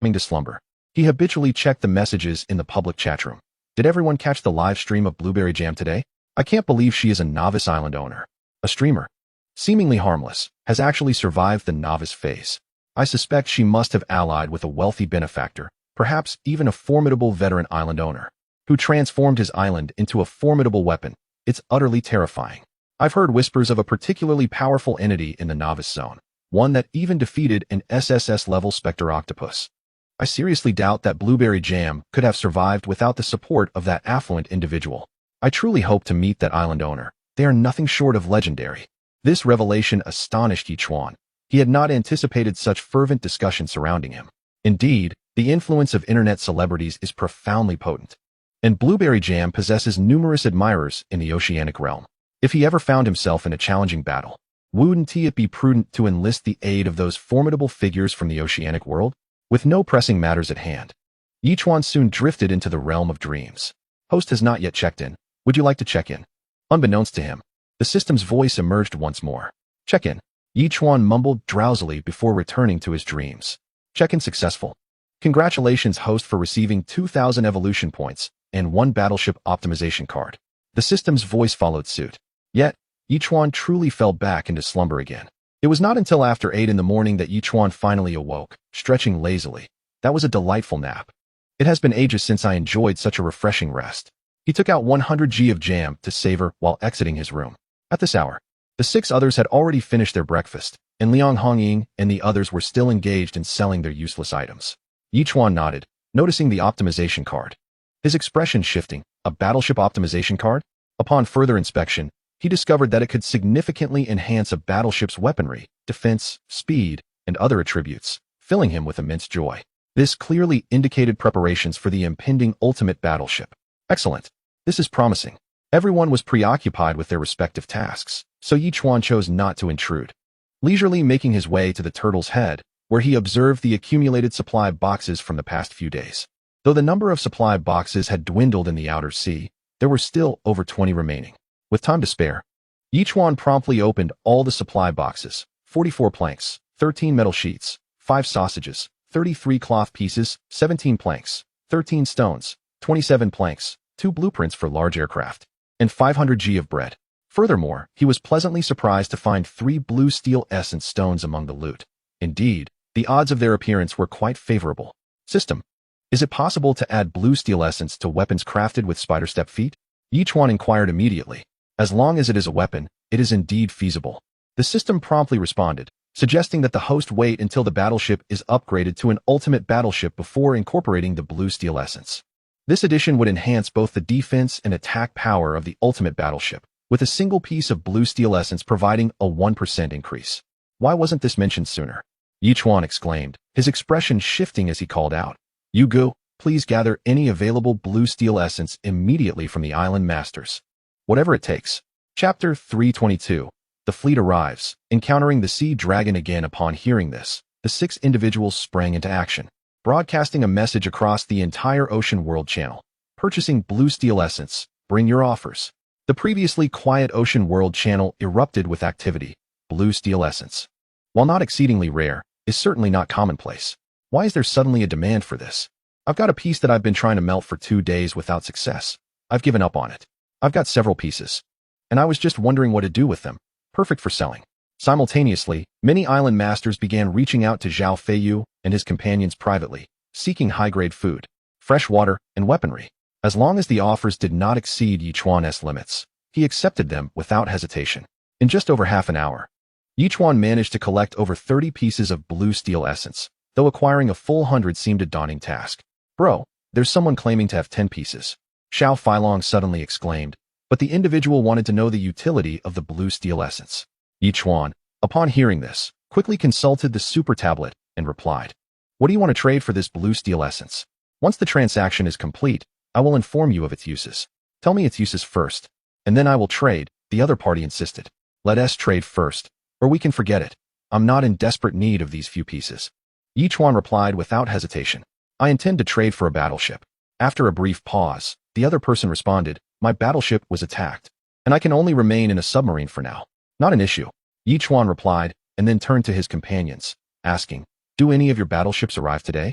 Coming to slumber. He habitually checked the messages in the public chat room. Did everyone catch the live stream of Blueberry Jam today? I can't believe she is a novice island owner. A streamer, seemingly harmless, has actually survived the novice phase. I suspect she must have allied with a wealthy benefactor, perhaps even a formidable veteran island owner, who transformed his island into a formidable weapon. It's utterly terrifying. I've heard whispers of a particularly powerful entity in the novice zone, one that even defeated an SSS-level Spectre octopus. I seriously doubt that Blueberry Jam could have survived without the support of that affluent individual. I truly hope to meet that island owner. They are nothing short of legendary. This revelation astonished Yichuan. He had not anticipated such fervent discussion surrounding him. Indeed, the influence of internet celebrities is profoundly potent, and Blueberry Jam possesses numerous admirers in the oceanic realm. If he ever found himself in a challenging battle, wouldn't it be prudent to enlist the aid of those formidable figures from the oceanic world? With no pressing matters at hand, Yichuan soon drifted into the realm of dreams. Host has not yet checked in. Would you like to check in? Unbeknownst to him, the system's voice emerged once more. Check in. Yichuan mumbled drowsily before returning to his dreams. Check-in successful. Congratulations, host, for receiving 2,000 evolution points and 1 battleship optimization card. The system's voice followed suit. Yet, Yichuan truly fell back into slumber again. It was not until after 8 in the morning that Yichuan finally awoke, stretching lazily. That was a delightful nap. It has been ages since I enjoyed such a refreshing rest. He took out 100 g of jam to savor while exiting his room. At this hour, the 6 others had already finished their breakfast, and Liang Hongying and the others were still engaged in selling their useless items. Yichuan nodded, noticing the optimization card. His expression shifting. A battleship optimization card? Upon further inspection, he discovered that it could significantly enhance a battleship's weaponry, defense, speed, and other attributes, filling him with immense joy. This clearly indicated preparations for the impending ultimate battleship. Excellent. This is promising. Everyone was preoccupied with their respective tasks, so Yichuan chose not to intrude. Leisurely making his way to the turtle's head, where he observed the accumulated supply boxes from the past few days. Though the number of supply boxes had dwindled in the outer sea, there were still over 20 remaining. With time to spare, Yichuan promptly opened all the supply boxes: 44 planks, 13 metal sheets, 5 sausages, 33 cloth pieces, 17 planks, 13 stones, 27 planks, 2 blueprints for large aircraft, and 500 g of bread. Furthermore, he was pleasantly surprised to find 3 blue steel essence stones among the loot. Indeed, the odds of their appearance were quite favorable. System. Is it possible to add blue steel essence to weapons crafted with spider step feet? Yichuan inquired immediately. As long as it is a weapon, it is indeed feasible. The system promptly responded, suggesting that the host wait until the battleship is upgraded to an ultimate battleship before incorporating the blue steel essence. This addition would enhance both the defense and attack power of the ultimate battleship, with a single piece of blue steel essence providing a 1% increase. Why wasn't this mentioned sooner? Yichuan exclaimed, his expression shifting as he called out. Yugu, please gather any available blue steel essence immediately from the island masters. Whatever it takes. Chapter 322. The fleet arrives. Encountering the sea dragon again. Upon hearing this, the 6 individuals sprang into action, broadcasting a message across the entire Ocean World channel. Purchasing blue steel essence. Bring your offers. The previously quiet Ocean World channel erupted with activity. Blue steel essence, while not exceedingly rare, is certainly not commonplace. Why is there suddenly a demand for this? I've got a piece that I've been trying to melt for 2 days without success. I've given up on it. I've got several pieces, and I was just wondering what to do with them. Perfect for selling. Simultaneously, many island masters began reaching out to Zhao Feiyu and his companions privately, seeking high-grade food, fresh water, and weaponry. As long as the offers did not exceed Yichuan's limits, he accepted them without hesitation. In just over half an hour, Yichuan managed to collect over 30 pieces of blue steel essence, though acquiring a full 100 seemed a daunting task. Bro, there's someone claiming to have 10 pieces. Xiao Feilong suddenly exclaimed, but the individual wanted to know the utility of the blue steel essence. Yichuan, upon hearing this, quickly consulted the super tablet and replied, what do you want to trade for this blue steel essence? Once the transaction is complete, I will inform you of its uses. Tell me its uses first, and then I will trade, the other party insisted. Let us trade first, or we can forget it. I'm not in desperate need of these few pieces. Yichuan replied without hesitation. I intend to trade for a battleship. After a brief pause, the other person responded, my battleship was attacked, and I can only remain in a submarine for now. Not an issue. Yichuan replied, and then turned to his companions, asking, do any of your battleships arrive today?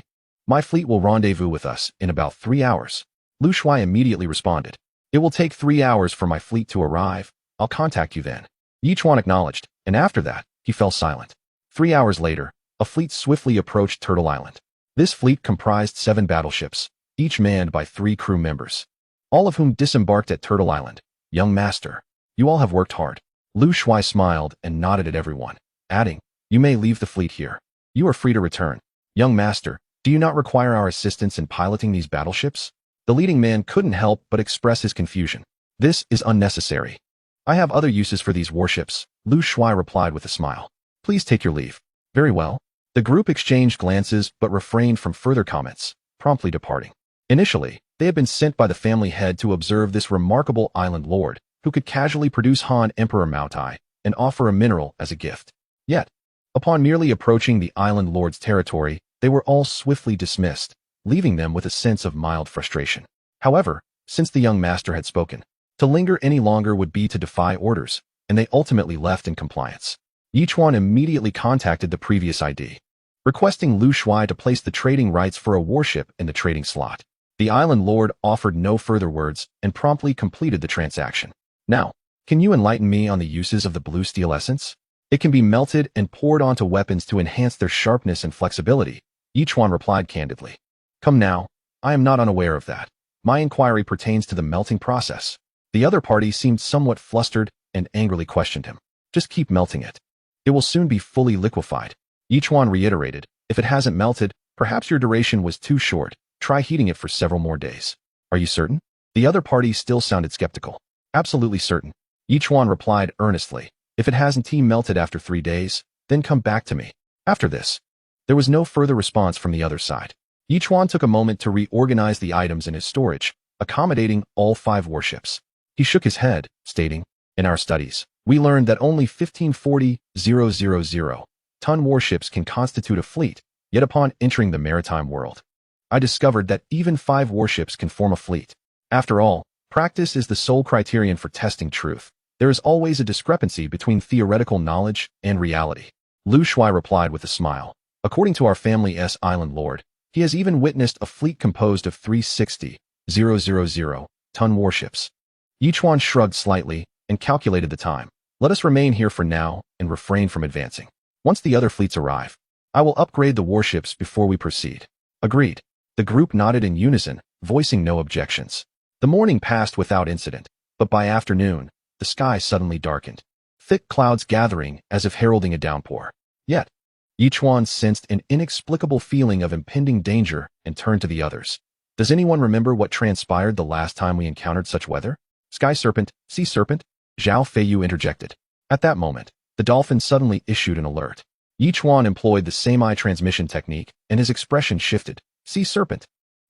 My fleet will rendezvous with us in about 3 hours. Lu Shuai immediately responded. It will take 3 hours for my fleet to arrive. I'll contact you then. Yichuan acknowledged, and after that, he fell silent. 3 hours later, a fleet swiftly approached Turtle Island. This fleet comprised 7 battleships, each manned by 3 crew members, all of whom disembarked at Turtle Island. Young master, you all have worked hard. Lu Shuai smiled and nodded at everyone, adding, you may leave the fleet here. You are free to return. Young master, do you not require our assistance in piloting these battleships? The leading man couldn't help but express his confusion. This is unnecessary. I have other uses for these warships, Lu Shuai replied with a smile. Please take your leave. Very well. The group exchanged glances but refrained from further comments, promptly departing. Initially, they had been sent by the family head to observe this remarkable island lord, who could casually produce Han Emperor Maotai and offer a mineral as a gift. Yet, upon merely approaching the island lord's territory, they were all swiftly dismissed, leaving them with a sense of mild frustration. However, since the young master had spoken, to linger any longer would be to defy orders, and they ultimately left in compliance. Yichuan immediately contacted the previous ID, requesting Lu Shuai to place the trading rights for a warship in the trading slot. The island lord offered no further words and promptly completed the transaction. Now, can you enlighten me on the uses of the blue steel essence? It can be melted and poured onto weapons to enhance their sharpness and flexibility, Yichuan replied candidly. Come now, I am not unaware of that. My inquiry pertains to the melting process. The other party seemed somewhat flustered and angrily questioned him. Just keep melting it. It will soon be fully liquefied. Yichuan reiterated, if it hasn't melted, perhaps your duration was too short. Try heating it for several more days. Are you certain? The other party still sounded skeptical. Absolutely certain. Yichuan replied earnestly. If it hasn't melted after 3 days, then come back to me. After this, there was no further response from the other side. Yichuan took a moment to reorganize the items in his storage, accommodating all 5 warships. He shook his head, stating, in our studies, we learned that only 1540,000-ton warships can constitute a fleet, yet upon entering the maritime world, I discovered that even 5 warships can form a fleet. After all, practice is the sole criterion for testing truth. There is always a discrepancy between theoretical knowledge and reality. Lu Shuai replied with a smile. According to our family's island lord, he has even witnessed a fleet composed of 360,000-ton warships. Yichuan shrugged slightly and calculated the time. Let us remain here for now and refrain from advancing. Once the other fleets arrive, I will upgrade the warships before we proceed. Agreed. The group nodded in unison, voicing no objections. The morning passed without incident, but by afternoon, the sky suddenly darkened, thick clouds gathering as if heralding a downpour. Yet, Yichuan sensed an inexplicable feeling of impending danger and turned to the others. Does anyone remember what transpired the last time we encountered such weather? Sky serpent, sea serpent? Zhao Feiyu interjected. At that moment, the dolphin suddenly issued an alert. Yichuan employed the same-eye transmission technique, and his expression shifted. Sea serpent.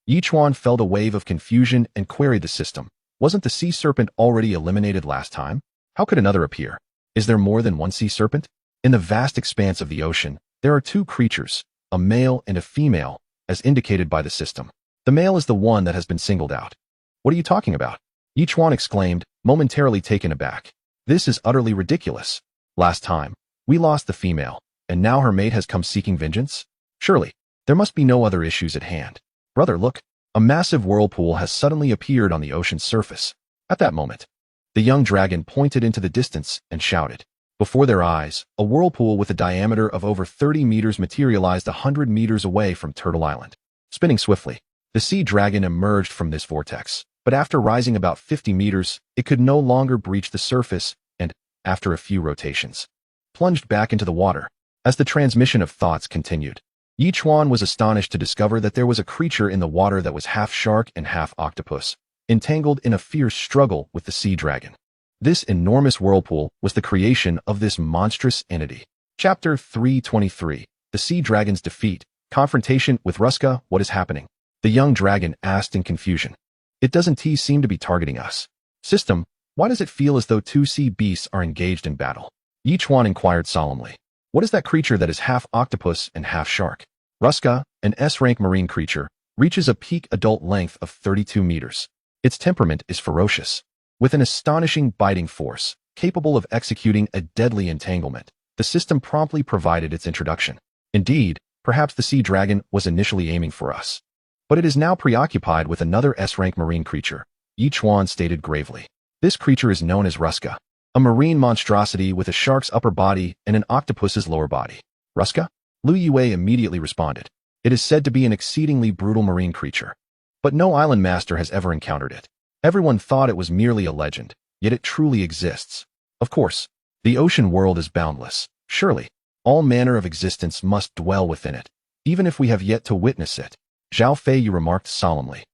Yichuan felt a wave of confusion and queried the system. Wasn't the sea serpent already eliminated last time? How could another appear? Is there more than one sea serpent? In the vast expanse of the ocean, there are 2 creatures, a male and a female, as indicated by the system. The male is the one that has been singled out. What are you talking about? Yichuan exclaimed, momentarily taken aback. This is utterly ridiculous. Last time, we lost the female, and now her mate has come seeking vengeance? Surely, there must be no other issues at hand. Brother, look. A massive whirlpool has suddenly appeared on the ocean's surface. At that moment, the young dragon pointed into the distance and shouted. Before their eyes, a whirlpool with a diameter of over 30 meters materialized 100 meters away from Turtle Island. Spinning swiftly, the sea dragon emerged from this vortex, but after rising about 50 meters, it could no longer breach the surface and, after a few rotations, plunged back into the water. As the transmission of thoughts continued, Yichuan was astonished to discover that there was a creature in the water that was half shark and half octopus, entangled in a fierce struggle with the sea dragon. This enormous whirlpool was the creation of this monstrous entity. Chapter 323. The Sea Dragon's Defeat. Confrontation with Ruska. What is happening? The young dragon asked in confusion. It doesn't seem to be targeting us. System, why does it feel as though 2 sea beasts are engaged in battle? Yichuan inquired solemnly. What is that creature that is half octopus and half shark? Ruska, an S-rank marine creature, reaches a peak adult length of 32 meters. Its temperament is ferocious, with an astonishing biting force, capable of executing a deadly entanglement. The system promptly provided its introduction. Indeed, Perhaps the sea dragon was initially aiming for us. But it is now preoccupied with another S-rank marine creature, Yichuan stated gravely. This creature is known as Ruska, a marine monstrosity with a shark's upper body and an octopus's lower body. Ruska? Lu Yue immediately responded. It is said to be an exceedingly brutal marine creature. But no island master has ever encountered it. Everyone thought it was merely a legend, yet it truly exists. Of course, the ocean world is boundless. Surely, all manner of existence must dwell within it, even if we have yet to witness it. Zhao Feiyu remarked solemnly.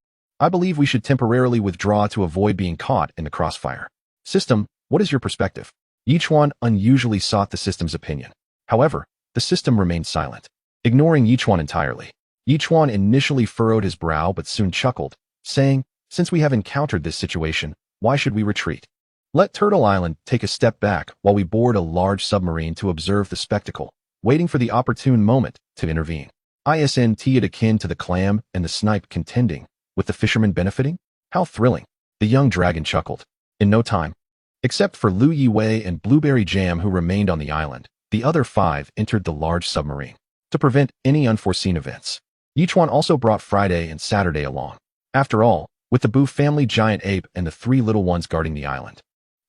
I believe we should temporarily withdraw to avoid being caught in the crossfire. System, what is your perspective? Yichuan unusually sought the system's opinion. However, the system remained silent, ignoring Yichuan entirely. Yichuan initially furrowed his brow but soon chuckled, saying, since we have encountered this situation, why should we retreat? Let Turtle Island take a step back while we board a large submarine to observe the spectacle, waiting for the opportune moment to intervene. Isn't it akin to the clam and the snipe contending, with the fishermen benefiting? How thrilling! The young dragon chuckled. In no time, except for Lu Yue and Blueberry Jam who remained on the island, the other 5 entered the large submarine. To prevent any unforeseen events, Yichuan also brought Friday and Saturday along. After all, with the Boo family giant ape and the 3 little ones guarding the island,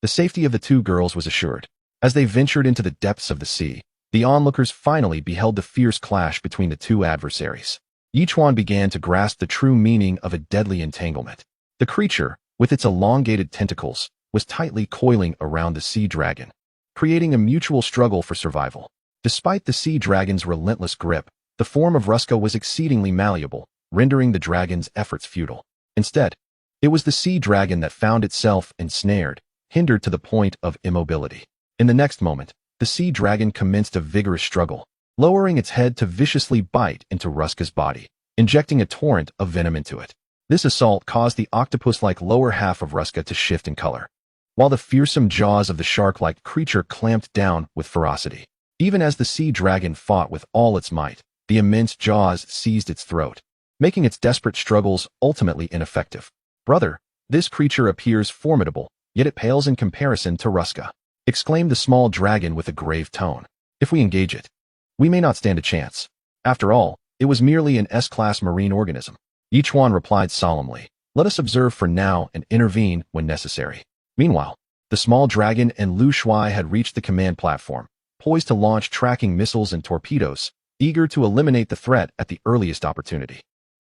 the safety of the 2 girls was assured. As they ventured into the depths of the sea, the onlookers finally beheld the fierce clash between the 2 adversaries. Yichuan began to grasp the true meaning of a deadly entanglement. The creature, with its elongated tentacles, was tightly coiling around the sea dragon, creating a mutual struggle for survival. Despite the sea dragon's relentless grip, the form of Ruska was exceedingly malleable, rendering the dragon's efforts futile. Instead, it was the sea dragon that found itself ensnared, hindered to the point of immobility. In the next moment, the sea dragon commenced a vigorous struggle, lowering its head to viciously bite into Ruska's body, injecting a torrent of venom into it. This assault caused the octopus-like lower half of Ruska to shift in color, while the fearsome jaws of the shark-like creature clamped down with ferocity. Even as the sea dragon fought with all its might, the immense jaws seized its throat, making its desperate struggles ultimately ineffective. Brother, this creature appears formidable, yet it pales in comparison to Ruska, exclaimed the small dragon with a grave tone. If we engage it, we may not stand a chance. After all, it was merely an S-class marine organism. Yichuan replied solemnly, let us observe for now and intervene when necessary. Meanwhile, the small dragon and Lu Shuai had reached the command platform, poised to launch tracking missiles and torpedoes, eager to eliminate the threat at the earliest opportunity.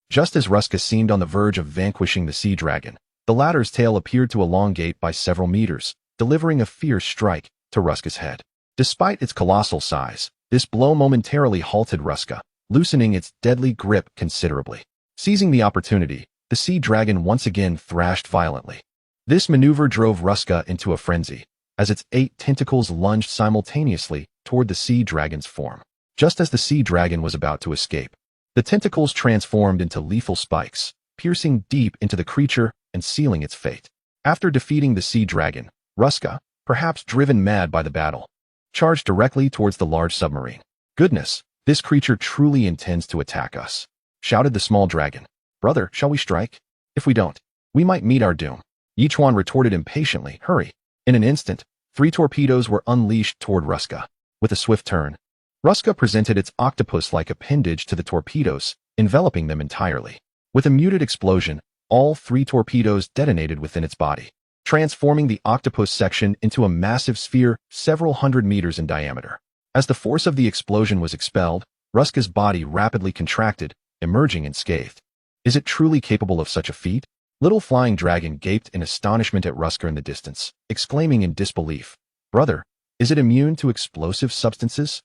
Just as Ruska seemed on the verge of vanquishing the sea dragon, the latter's tail appeared to elongate by several meters, delivering a fierce strike to Ruska's head. Despite its colossal size, this blow momentarily halted Ruska, loosening its deadly grip considerably. Seizing the opportunity, the sea dragon once again thrashed violently. This maneuver drove Ruska into a frenzy, as its 8 tentacles lunged simultaneously toward the sea dragon's form. Just as the sea dragon was about to escape, the tentacles transformed into lethal spikes, piercing deep into the creature and sealing its fate. After defeating the sea dragon, Ruska, perhaps driven mad by the battle, charged directly towards the large submarine. Goodness, this creature truly intends to attack us, shouted the small dragon. Brother, shall we strike? If we don't, we might meet our doom. Yichuan retorted impatiently, hurry. In an instant, 3 torpedoes were unleashed toward Ruska. With a swift turn, Ruska presented its octopus-like appendage to the torpedoes, enveloping them entirely. With a muted explosion, all 3 torpedoes detonated within its body, transforming the octopus section into a massive sphere several hundred meters in diameter. As the force of the explosion was expelled, Ruska's body rapidly contracted, emerging unscathed. Is it truly capable of such a feat? Little Flying Dragon gaped in astonishment at Ruska in the distance, exclaiming in disbelief, Brother, is it immune to explosive substances?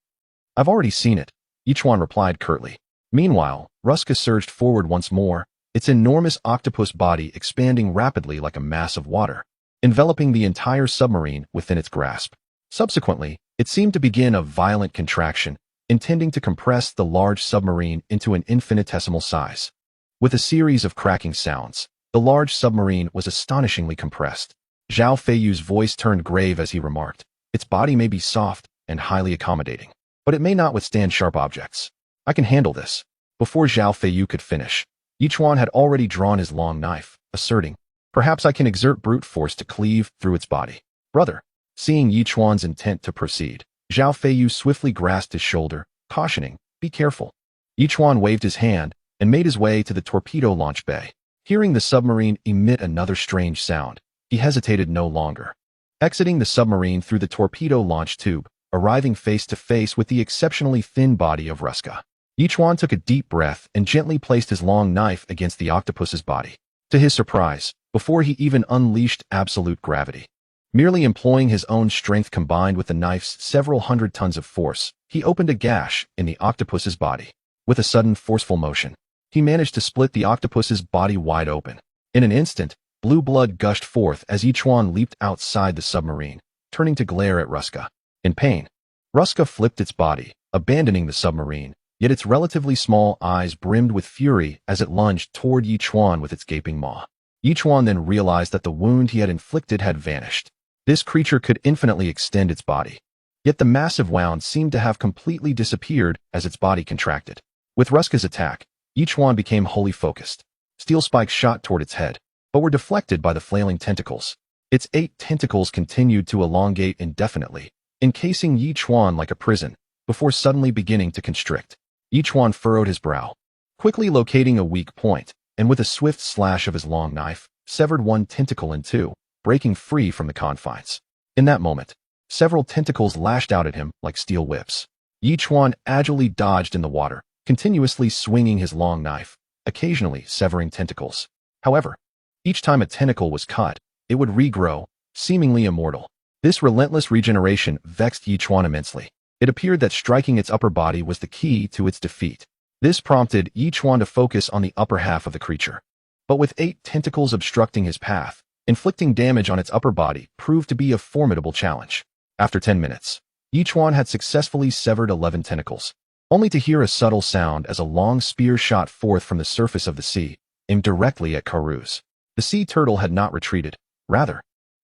I've already seen it, Yichuan replied curtly. Meanwhile, Ruska surged forward once more, its enormous octopus body expanding rapidly like a mass of water, enveloping the entire submarine within its grasp. Subsequently, it seemed to begin a violent contraction, intending to compress the large submarine into an infinitesimal size. With a series of cracking sounds, the large submarine was astonishingly compressed. Zhao Feiyu's voice turned grave as he remarked, its body may be soft and highly accommodating, but it may not withstand sharp objects. I can handle this. Before Zhao Feiyu could finish, Yichuan had already drawn his long knife, asserting, perhaps I can exert brute force to cleave through its body. Brother, seeing Yichuan's intent to proceed, Zhao Feiyu swiftly grasped his shoulder, cautioning, be careful. Yichuan waved his hand and made his way to the torpedo launch bay. Hearing the submarine emit another strange sound, he hesitated no longer. Exiting the submarine through the torpedo launch tube, arriving face to face with the exceptionally thin body of Ruska. Yichuan took a deep breath and gently placed his long knife against the octopus's body. To his surprise, before he even unleashed absolute gravity, merely employing his own strength combined with the knife's several hundred tons of force, he opened a gash in the octopus's body. With a sudden forceful motion, he managed to split the octopus's body wide open. In an instant, blue blood gushed forth as Yichuan leaped outside the submarine, turning to glare at Ruska. In pain, Ruska flipped its body, abandoning the submarine, yet its relatively small eyes brimmed with fury as it lunged toward Yichuan with its gaping maw. Yichuan then realized that the wound he had inflicted had vanished. This creature could infinitely extend its body. Yet the massive wound seemed to have completely disappeared as its body contracted. With Ruska's attack, Yichuan became wholly focused. Steel spikes shot toward its head, but were deflected by the flailing tentacles. Its 8 tentacles continued to elongate indefinitely, encasing Yichuan like a prison, before suddenly beginning to constrict. Yichuan furrowed his brow, quickly locating a weak point, and with a swift slash of his long knife, severed one tentacle in two, breaking free from the confines. In that moment, several tentacles lashed out at him like steel whips. Yichuan agilely dodged in the water, continuously swinging his long knife, occasionally severing tentacles. However, each time a tentacle was cut, it would regrow, seemingly immortal. This relentless regeneration vexed Yichuan immensely. It appeared that striking its upper body was the key to its defeat. This prompted Yichuan to focus on the upper half of the creature. But with 8 tentacles obstructing his path, inflicting damage on its upper body proved to be a formidable challenge. After 10 minutes, Yichuan had successfully severed 11 tentacles, only to hear a subtle sound as a long spear shot forth from the surface of the sea, aimed directly at Karuz. The sea turtle had not retreated. Rather,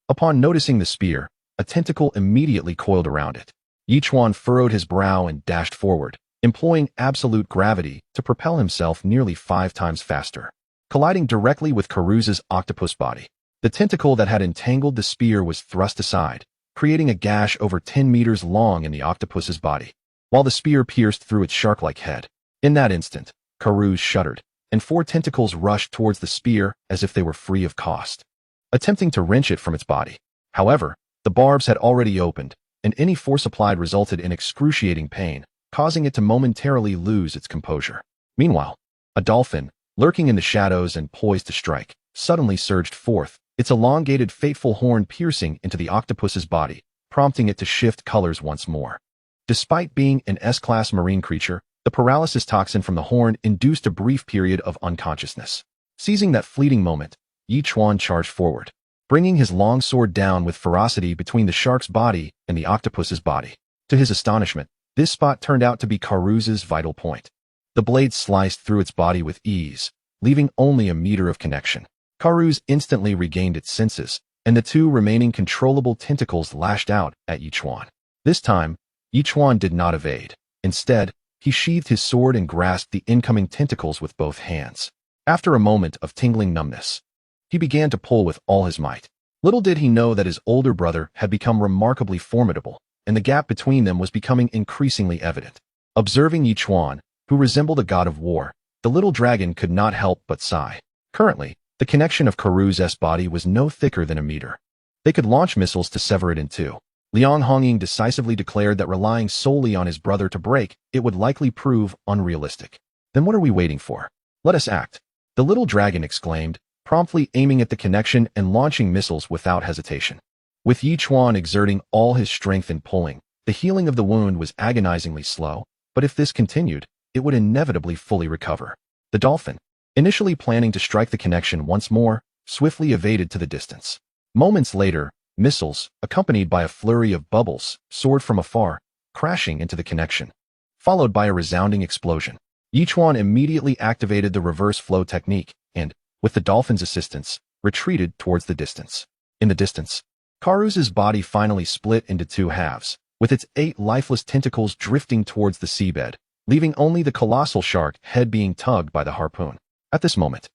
upon noticing the spear, a tentacle immediately coiled around it. Yichuan furrowed his brow and dashed forward, employing absolute gravity to propel himself nearly 5 times faster. Colliding directly with Karuz's octopus body, the tentacle that had entangled the spear was thrust aside, creating a gash over 10 meters long in the octopus's body, while the spear pierced through its shark-like head. In that instant, Karuz shuddered, and 4 tentacles rushed towards the spear as if they were free of cost, attempting to wrench it from its body. However, the barbs had already opened, and any force applied resulted in excruciating pain, causing it to momentarily lose its composure. Meanwhile, a dolphin, lurking in the shadows and poised to strike, suddenly surged forth, its elongated fateful horn piercing into the octopus's body, prompting it to shift colors once more. Despite being an S-class marine creature, the paralysis toxin from the horn induced a brief period of unconsciousness. Seizing that fleeting moment, Yichuan charged forward, bringing his long sword down with ferocity between the shark's body and the octopus's body. To his astonishment, this spot turned out to be Karuz's vital point. The blade sliced through its body with ease, leaving only a meter of connection. Karuz instantly regained its senses, and the 2 remaining controllable tentacles lashed out at Yichuan. This time, Yichuan did not evade. Instead, he sheathed his sword and grasped the incoming tentacles with both hands. After a moment of tingling numbness, he began to pull with all his might. Little did he know that his older brother had become remarkably formidable, and the gap between them was becoming increasingly evident. Observing Yichuan, who resembled a god of war, the little dragon could not help but sigh. Currently, the connection of Karuz's body was no thicker than a meter. They could launch missiles to sever it in 2. Liang Hongying decisively declared that relying solely on his brother to break it would likely prove unrealistic. Then what are we waiting for? Let us act, the little dragon exclaimed, promptly aiming at the connection and launching missiles without hesitation. With Yichuan exerting all his strength in pulling, the healing of the wound was agonizingly slow, but if this continued, it would inevitably fully recover. The dolphin, initially planning to strike the connection once more, swiftly evaded to the distance. Moments later, missiles, accompanied by a flurry of bubbles, soared from afar, crashing into the connection, followed by a resounding explosion. Yichuan immediately activated the reverse flow technique and, with the dolphin's assistance, retreated towards the distance. In the distance, Karuz's body finally split into 2 halves, with its 8 lifeless tentacles drifting towards the seabed, leaving only the colossal shark head being tugged by the harpoon. At this moment,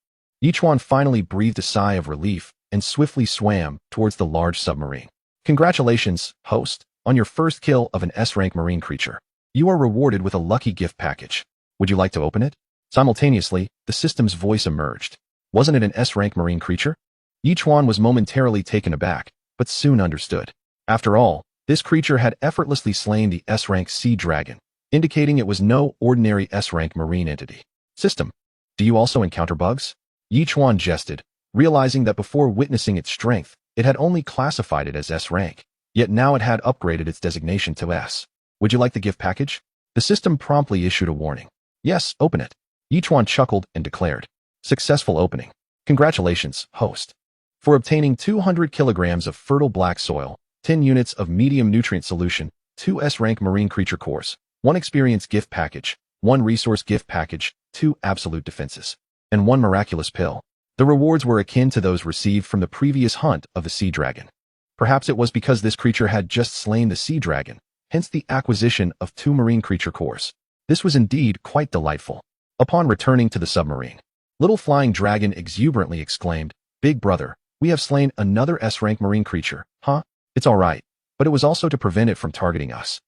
Yichuan finally breathed a sigh of relief and swiftly swam towards the large submarine. Congratulations, host, on your first kill of an S-rank marine creature. You are rewarded with a lucky gift package. Would you like to open it? Simultaneously, the system's voice emerged. Wasn't it an S-rank marine creature? Yichuan was momentarily taken aback, but soon understood. After all, this creature had effortlessly slain the S-rank sea dragon, indicating it was no ordinary S-rank marine entity. System, do you also encounter bugs? Yichuan jested, realizing that before witnessing its strength, it had only classified it as S-rank, yet now it had upgraded its designation to S. Would you like the gift package? The system promptly issued a warning. Yes, open it. Yichuan chuckled and declared. Successful opening. Congratulations, host. For obtaining 200 kilograms of fertile black soil, 10 units of medium nutrient solution, 2 S-rank marine creature cores, 1 experience gift package, 1 resource gift package, 2 absolute defenses, and 1 miraculous pill. The rewards were akin to those received from the previous hunt of the sea dragon. Perhaps it was because this creature had just slain the sea dragon, hence the acquisition of 2 marine creature cores. This was indeed quite delightful. Upon returning to the submarine, Little Flying Dragon exuberantly exclaimed, Big brother, we have slain another S-rank marine creature, huh? It's alright, but it was also to prevent it from targeting us.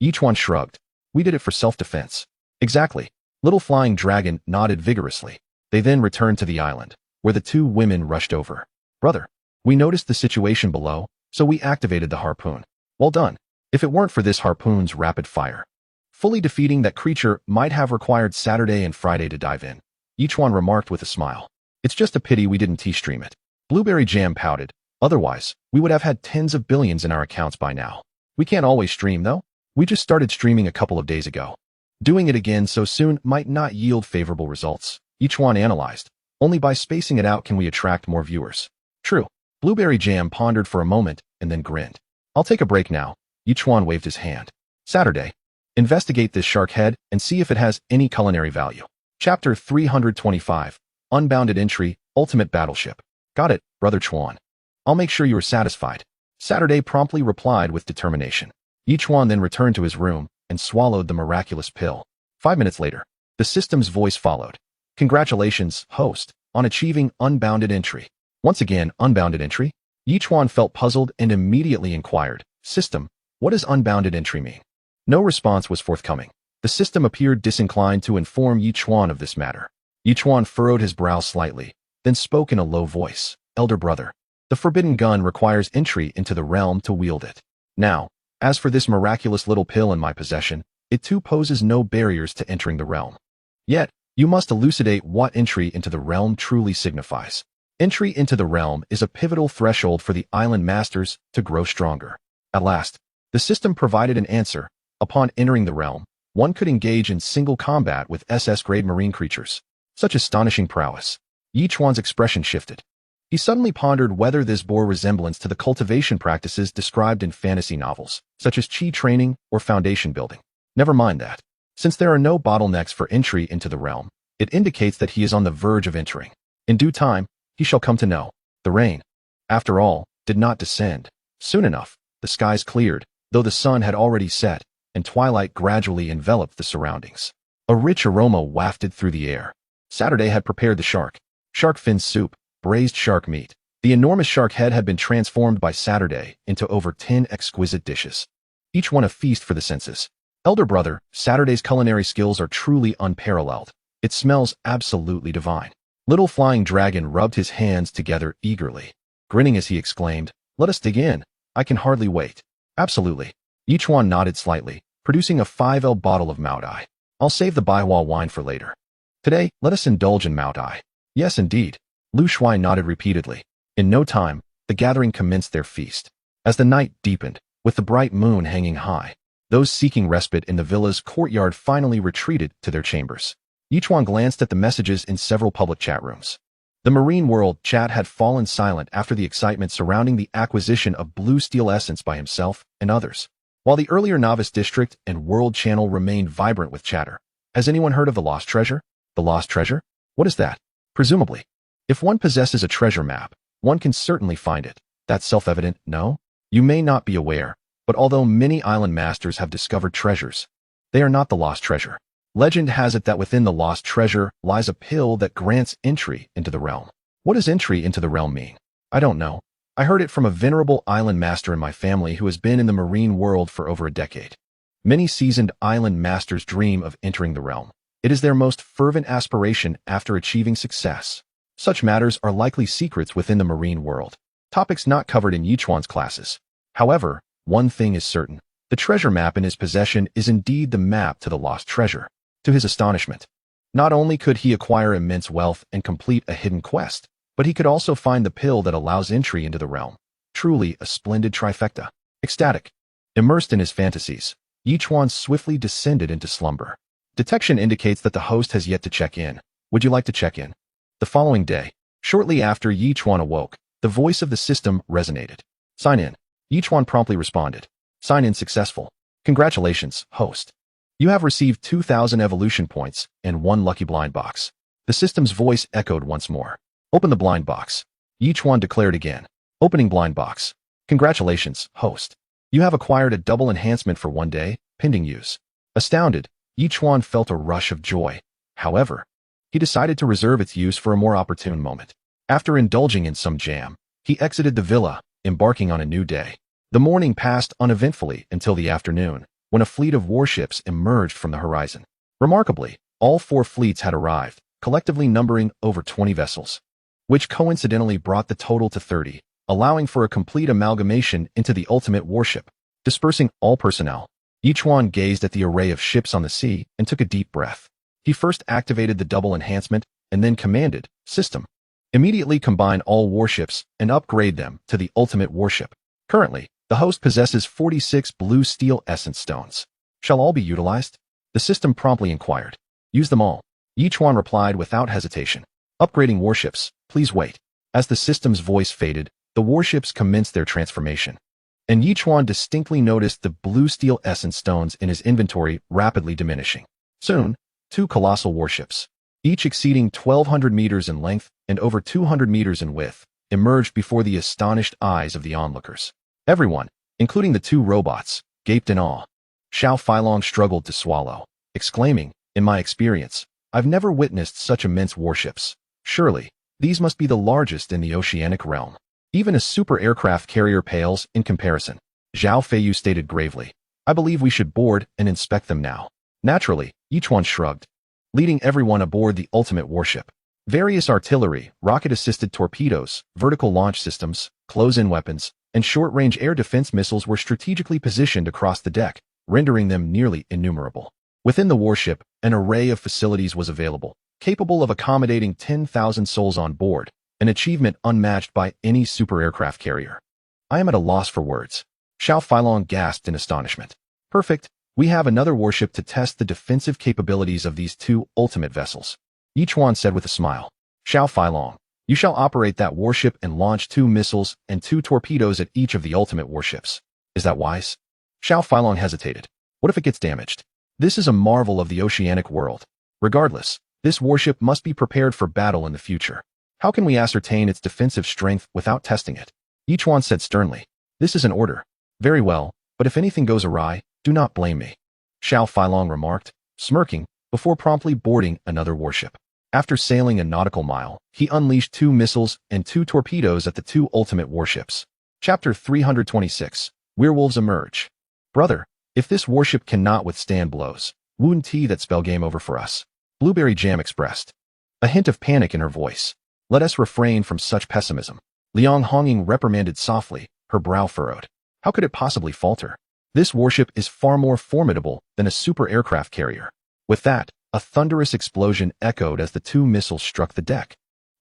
Yichuan shrugged. We did it for self-defense. Exactly. Little Flying Dragon nodded vigorously. They then returned to the island, where the 2 women rushed over. Brother, we noticed the situation below, so we activated the harpoon. Well done. If it weren't for this harpoon's rapid fire, fully defeating that creature might have required Saturday and Friday to dive in. Yichuan remarked with a smile. It's just a pity we didn't stream it. Blueberry Jam pouted. Otherwise, we would have had tens of billions in our accounts by now. We can't always stream, though. We just started streaming a couple of days ago. Doing it again so soon might not yield favorable results, Yichuan analyzed. Only by spacing it out can we attract more viewers. True. Blueberry Jam pondered for a moment and then grinned. I'll take a break now. Yichuan waved his hand. Saturday. Investigate this shark head and see if it has any culinary value. Chapter 325. Unbounded Entry, Ultimate Battleship. Got it, Brother Chuan. I'll make sure you are satisfied. Saturday promptly replied with determination. Yichuan then returned to his room and swallowed the miraculous pill. 5 minutes later, the system's voice followed. Congratulations, host, on achieving unbounded entry. Once again, unbounded entry? Yichuan felt puzzled and immediately inquired, System, what does unbounded entry mean? No response was forthcoming. The system appeared disinclined to inform Yichuan of this matter. Yichuan furrowed his brow slightly, then spoke in a low voice. Elder brother, the forbidden gun requires entry into the realm to wield it. Now, as for this miraculous little pill in my possession, it too poses no barriers to entering the realm. Yet, you must elucidate what entry into the realm truly signifies. Entry into the realm is a pivotal threshold for the island masters to grow stronger. At last, the system provided an answer. Upon entering the realm, one could engage in single combat with SS-grade marine creatures. Such astonishing prowess. Yichuan's expression shifted. He suddenly pondered whether this bore resemblance to the cultivation practices described in fantasy novels, such as chi training or foundation building. Never mind that. Since there are no bottlenecks for entry into the realm, it indicates that he is on the verge of entering. In due time, he shall come to know. The rain, after all, did not descend. Soon enough, the skies cleared, though the sun had already set, and twilight gradually enveloped the surroundings. A rich aroma wafted through the air. Saturday had prepared the shark fin soup, braised shark meat. The enormous shark head had been transformed by Saturday into over 10 exquisite dishes, each one a feast for the senses. Elder brother, Saturday's culinary skills are truly unparalleled. It smells absolutely divine. Little Flying Dragon rubbed his hands together eagerly, grinning as he exclaimed, Let us dig in. I can hardly wait. Absolutely. Yichuan nodded slightly, producing a 5L bottle of Maodai. I'll save the Baihua wine for later. Today, let us indulge in Maodai. Yes, indeed. Lu Shuai nodded repeatedly. In no time, the gathering commenced their feast. As the night deepened, with the bright moon hanging high, those seeking respite in the villa's courtyard finally retreated to their chambers. Yichuan glanced at the messages in several public chat rooms. The Marine World chat had fallen silent after the excitement surrounding the acquisition of blue steel essence by himself and others, while the earlier Novice District and World Channel remained vibrant with chatter. Has anyone heard of the Lost Treasure? The Lost Treasure? What is that? Presumably, if one possesses a treasure map, one can certainly find it. That's self-evident, no? You may not be aware, but although many island masters have discovered treasures, they are not the Lost Treasure. Legend has it that within the Lost Treasure lies a pill that grants entry into the realm. What does entry into the realm mean? I don't know. I heard it from a venerable island master in my family who has been in the marine world for over a decade. Many seasoned island masters dream of entering the realm. It is their most fervent aspiration after achieving success. Such matters are likely secrets within the marine world, topics not covered in Yichuan's classes. However, one thing is certain. The treasure map in his possession is indeed the map to the lost treasure. To his astonishment, not only could he acquire immense wealth and complete a hidden quest, but he could also find the pill that allows entry into the realm. Truly a splendid trifecta. Ecstatic. Immersed in his fantasies, Yichuan swiftly descended into slumber. Detection indicates that the host has yet to check in. Would you like to check in? The following day, shortly after Yichuan awoke, the voice of the system resonated. Sign in. Yichuan promptly responded. Sign in successful. Congratulations, host. You have received 2,000 evolution points and 1 lucky blind box. The system's voice echoed once more. Open the blind box. Yichuan declared again. Opening blind box. Congratulations, host. You have acquired a double enhancement for 1 day, pending use. Astounded, Yichuan felt a rush of joy. However, he decided to reserve its use for a more opportune moment. After indulging in some jam, he exited the villa, embarking on a new day. The morning passed uneventfully until the afternoon, when a fleet of warships emerged from the horizon. Remarkably, all 4 fleets had arrived, collectively numbering over 20 vessels, which coincidentally brought the total to 30, allowing for a complete amalgamation into the ultimate warship. Dispersing all personnel, Yichuan gazed at the array of ships on the sea and took a deep breath. He first activated the double enhancement and then commanded, System, immediately combine all warships and upgrade them to the ultimate warship. Currently, the host possesses 46 blue steel essence stones. Shall all be utilized? The system promptly inquired. Use them all. Yichuan replied without hesitation. Upgrading warships, please wait. As the system's voice faded, the warships commenced their transformation. And Yichuan distinctly noticed the blue steel essence stones in his inventory rapidly diminishing. Soon, 2 colossal warships, each exceeding 1,200 meters in length and over 200 meters in width, emerged before the astonished eyes of the onlookers. Everyone, including the 2 robots, gaped in awe. Xiao Feilong struggled to swallow, exclaiming, In my experience, I've never witnessed such immense warships. Surely, these must be the largest in the oceanic realm. Even a super aircraft carrier pales in comparison. Zhao Feiyu stated gravely. I believe we should board and inspect them now. Naturally, Yichuan shrugged, leading everyone aboard the ultimate warship. Various artillery, rocket-assisted torpedoes, vertical launch systems, close-in weapons, and short-range air defense missiles were strategically positioned across the deck, rendering them nearly innumerable. Within the warship, an array of facilities was available, capable of accommodating 10,000 souls on board, an achievement unmatched by any super aircraft carrier. I am at a loss for words. Xiao Feilong gasped in astonishment. Perfect. We have another warship to test the defensive capabilities of these 2 ultimate vessels. Yichuan said with a smile. Xiao Feilong, you shall operate that warship and launch 2 missiles and 2 torpedoes at each of the ultimate warships. Is that wise? Xiao Feilong hesitated. What if it gets damaged? This is a marvel of the oceanic world. Regardless, this warship must be prepared for battle in the future. How can we ascertain its defensive strength without testing it? Yichuan said sternly. This is an order. Very well, but if anything goes awry, do not blame me. Xiao Feilong remarked, smirking, before promptly boarding another warship. After sailing a nautical mile, he unleashed 2 missiles and 2 torpedoes at the 2 ultimate warships. Chapter 326. Werewolves Emerge. Brother, if this warship cannot withstand blows, wouldn't that spell game over for us? Blueberry Jam expressed, a hint of panic in her voice. Let us refrain from such pessimism. Liang Honging reprimanded softly, her brow furrowed. How could it possibly falter? This warship is far more formidable than a super aircraft carrier. With that, a thunderous explosion echoed as the 2 missiles struck the deck.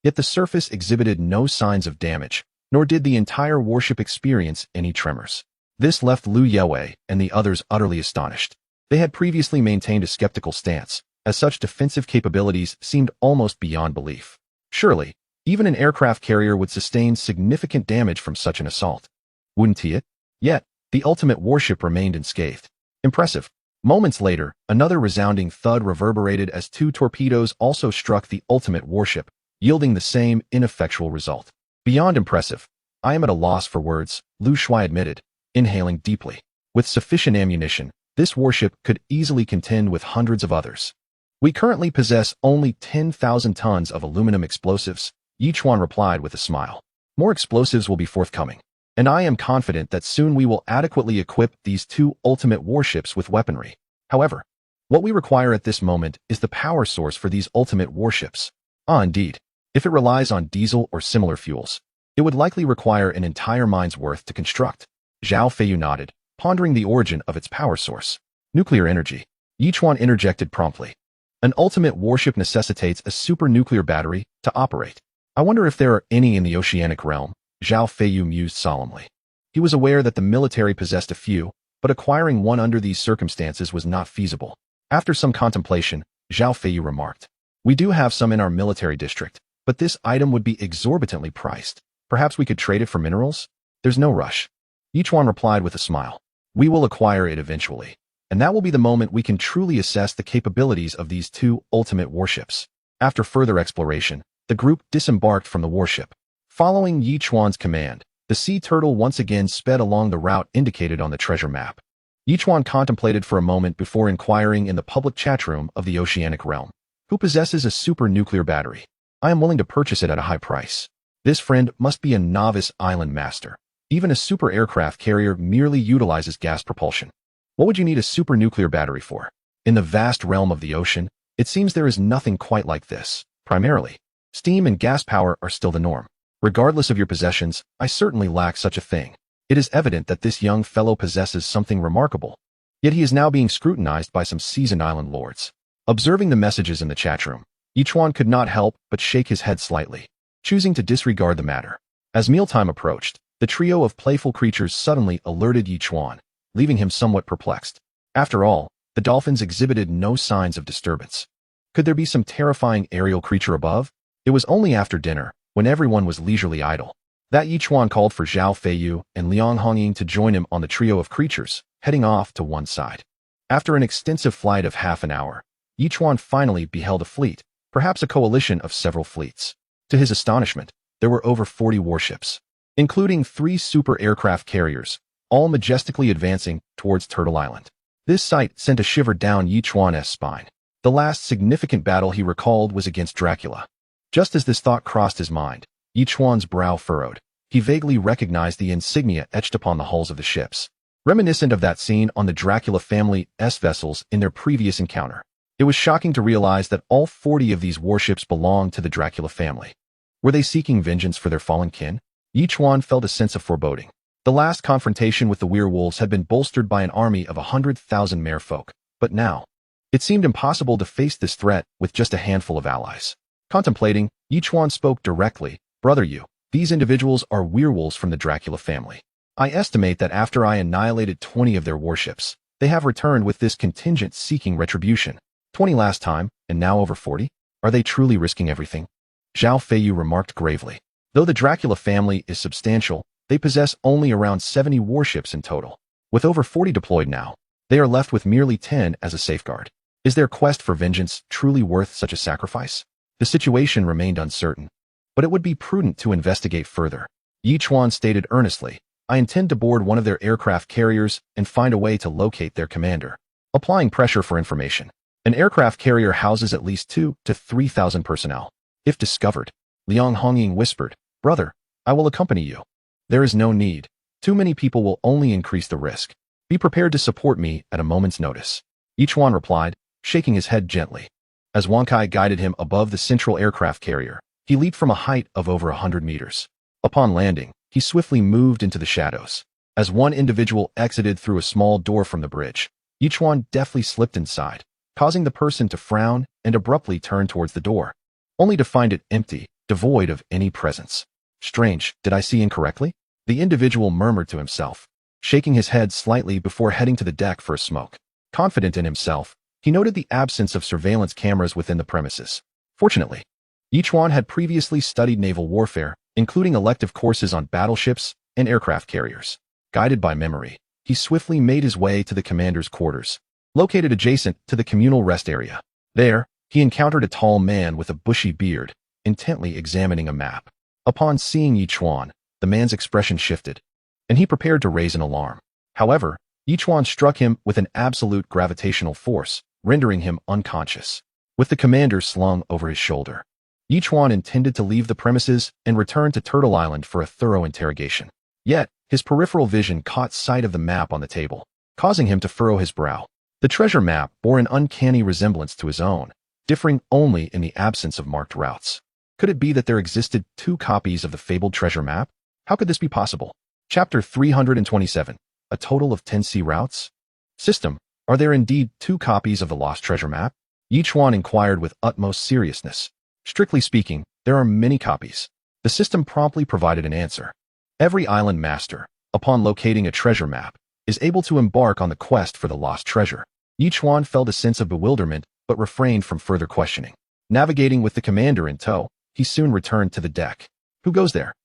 Yet the surface exhibited no signs of damage, nor did the entire warship experience any tremors. This left Liu Yue and the others utterly astonished. They had previously maintained a skeptical stance, as such defensive capabilities seemed almost beyond belief. Surely, even an aircraft carrier would sustain significant damage from such an assault. Wouldn't it? Yet, the ultimate warship remained unscathed. Impressive. Moments later, another resounding thud reverberated as 2 torpedoes also struck the ultimate warship, yielding the same ineffectual result. Beyond impressive. I am at a loss for words, Lu Shui admitted, inhaling deeply. With sufficient ammunition, this warship could easily contend with hundreds of others. We currently possess only 10,000 tons of aluminum explosives, Yichuan replied with a smile. More explosives will be forthcoming, and I am confident that soon we will adequately equip these 2 ultimate warships with weaponry. However, What we require at this moment is the power source for these ultimate warships. Indeed. If it relies on diesel or similar fuels, it would likely require an entire mine's worth to construct. Zhao Feiyu nodded, pondering the origin of its power source. Nuclear energy. Yichuan interjected promptly. An ultimate warship necessitates a super-nuclear battery to operate. I wonder if there are any in the oceanic realm, Zhao Feiyu mused solemnly. He was aware that the military possessed a few, but acquiring one under these circumstances was not feasible. After some contemplation, Zhao Feiyu remarked, "We do have some in our military district, but this item would be exorbitantly priced. Perhaps we could trade it for minerals? There's no rush." Yichuan replied with a smile. "We will acquire it eventually, and that will be the moment we can truly assess the capabilities of these two ultimate warships." After further exploration, the group disembarked from the warship. Following Yichuan's command, the sea turtle once again sped along the route indicated on the treasure map. Yichuan contemplated for a moment before inquiring in the public chat room of the oceanic realm. "Who possesses a super-nuclear battery? I am willing to purchase it at a high price." This friend must be a novice island master. Even a super aircraft carrier merely utilizes gas propulsion. What would you need a super-nuclear battery for? In the vast realm of the ocean, it seems there is nothing quite like this. Primarily, steam and gas power are still the norm. Regardless of your possessions, I certainly lack such a thing. It is evident that this young fellow possesses something remarkable. Yet he is now being scrutinized by some seasoned island lords. Observing the messages in the chat room, Yichuan could not help but shake his head slightly, choosing to disregard the matter. As mealtime approached, the trio of playful creatures suddenly alerted Yichuan, leaving him somewhat perplexed. After all, the dolphins exhibited no signs of disturbance. Could there be some terrifying aerial creature above? It was only after dinner, when everyone was leisurely idle, that Yichuan called for Zhao Feiyu and Liang Hongying to join him on the trio of creatures, heading off to one side. After an extensive flight of half an hour, Yichuan finally beheld a fleet, perhaps a coalition of several fleets. To his astonishment, there were over 40 warships, including 3 super aircraft carriers, all majestically advancing towards Turtle Island. This sight sent a shiver down Yichuan's spine. The last significant battle he recalled was against Dracula. Just as this thought crossed his mind, Yichuan's brow furrowed. He vaguely recognized the insignia etched upon the hulls of the ships, reminiscent of that seen on the Dracula family's vessels in their previous encounter. It was shocking to realize that all 40 of these warships belonged to the Dracula family. Were they seeking vengeance for their fallen kin? Yichuan felt a sense of foreboding. The last confrontation with the werewolves had been bolstered by an army of 100,000 merfolk, but now, it seemed impossible to face this threat with just a handful of allies. Contemplating, Yichuan spoke directly. "Brother Yu, these individuals are werewolves from the Dracula family. I estimate that after I annihilated 20 of their warships, they have returned with this contingent seeking retribution. 20 last time, and now over 40? Are they truly risking everything?" Zhao Feiyu remarked gravely. Though the Dracula family is substantial, they possess only around 70 warships in total. With over 40 deployed now, they are left with merely 10 as a safeguard. Is their quest for vengeance truly worth such a sacrifice? The situation remained uncertain, but it would be prudent to investigate further. Yichuan stated earnestly, "I intend to board one of their aircraft carriers and find a way to locate their commander." Applying pressure for information. An aircraft carrier houses at least 2,000 to 3,000 personnel. If discovered, Liang Hongying whispered, "Brother, I will accompany you." "There is no need. Too many people will only increase the risk. Be prepared to support me at a moment's notice." Yichuan replied, shaking his head gently. As Wankai guided him above the central aircraft carrier, he leaped from a height of over 100 meters. Upon landing, he swiftly moved into the shadows. As one individual exited through a small door from the bridge, Yichuan deftly slipped inside, causing the person to frown and abruptly turn towards the door, only to find it empty, devoid of any presence. "Strange, did I see incorrectly?" the individual murmured to himself, shaking his head slightly before heading to the deck for a smoke. Confident in himself, he noted the absence of surveillance cameras within the premises. Fortunately, Yichuan had previously studied naval warfare, including elective courses on battleships and aircraft carriers. Guided by memory, he swiftly made his way to the commander's quarters, located adjacent to the communal rest area. There, he encountered a tall man with a bushy beard, intently examining a map. Upon seeing Yichuan, the man's expression shifted, and he prepared to raise an alarm. However, Yichuan struck him with an absolute gravitational force, rendering him unconscious. With the commander slung over his shoulder, Yichuan intended to leave the premises and return to Turtle Island for a thorough interrogation. Yet, his peripheral vision caught sight of the map on the table, causing him to furrow his brow. The treasure map bore an uncanny resemblance to his own, differing only in the absence of marked routes. Could it be that there existed two copies of the fabled treasure map? How could this be possible? Chapter 327. A total of 10 sea routes? System, are there indeed two copies of the lost treasure map? Yichuan inquired with utmost seriousness. Strictly speaking, there are many copies. The system promptly provided an answer. Every island master, upon locating a treasure map, is able to embark on the quest for the lost treasure. Yichuan felt a sense of bewilderment but refrained from further questioning. Navigating with the commander in tow, he soon returned to the deck. Who goes there?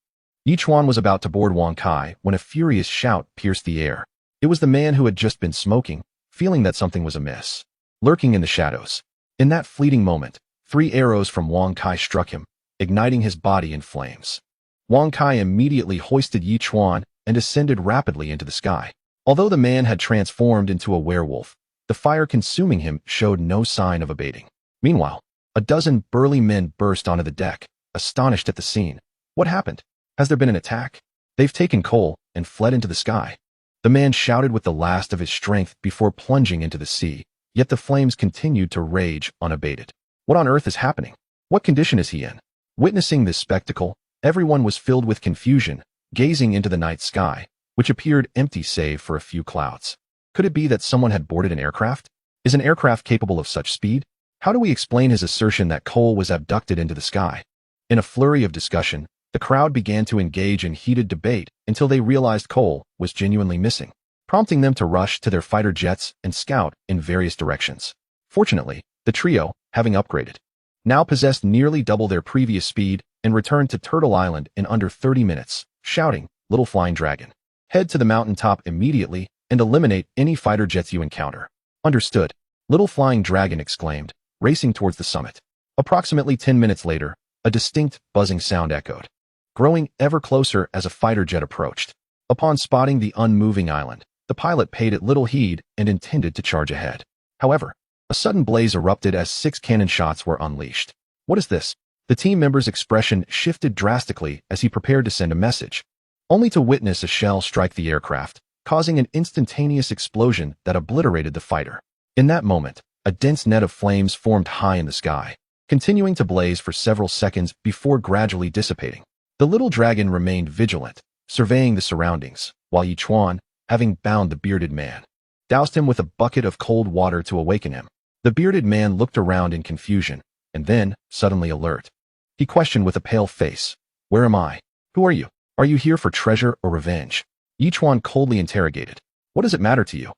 Yichuan was about to board Wang Kai when a furious shout pierced the air. It was the man who had just been smoking, feeling that something was amiss. Lurking in the shadows. In that fleeting moment, 3 arrows from Wang Kai struck him, igniting his body in flames. Wang Kai immediately hoisted Yichuan and ascended rapidly into the sky. Although the man had transformed into a werewolf, the fire consuming him showed no sign of abating. Meanwhile, a dozen burly men burst onto the deck, astonished at the scene. What happened? Has there been an attack? They've taken coal and fled into the sky. The man shouted with the last of his strength before plunging into the sea, yet the flames continued to rage unabated. What on earth is happening? What condition is he in? Witnessing this spectacle, everyone was filled with confusion, gazing into the night sky, which appeared empty save for a few clouds. Could it be that someone had boarded an aircraft? Is an aircraft capable of such speed? How do we explain his assertion that coal was abducted into the sky? In a flurry of discussion, the crowd began to engage in heated debate until they realized coal was genuinely missing, prompting them to rush to their fighter jets and scout in various directions. Fortunately, the trio, having upgraded, now possessed nearly double their previous speed and returned to Turtle Island in under 30 minutes, shouting, "Little Flying Dragon, head to the mountaintop immediately and eliminate any fighter jets you encounter." Understood, Little Flying Dragon exclaimed, racing towards the summit. Approximately 10 minutes later, a distinct buzzing sound echoed, growing ever closer as a fighter jet approached. Upon spotting the unmoving island, the pilot paid it little heed and intended to charge ahead. However, a sudden blaze erupted as 6 cannon shots were unleashed. What is this? The team member's expression shifted drastically as he prepared to send a message, only to witness a shell strike the aircraft, causing an instantaneous explosion that obliterated the fighter. In that moment, a dense net of flames formed high in the sky, continuing to blaze for several seconds before gradually dissipating. The little dragon remained vigilant, surveying the surroundings, while Yichuan, having bound the bearded man, doused him with a bucket of cold water to awaken him. The bearded man looked around in confusion, and then, suddenly alert, he questioned with a pale face, "Where am I? Who are you? Are you here for treasure or revenge?" Yichuan coldly interrogated, "What does it matter to you?"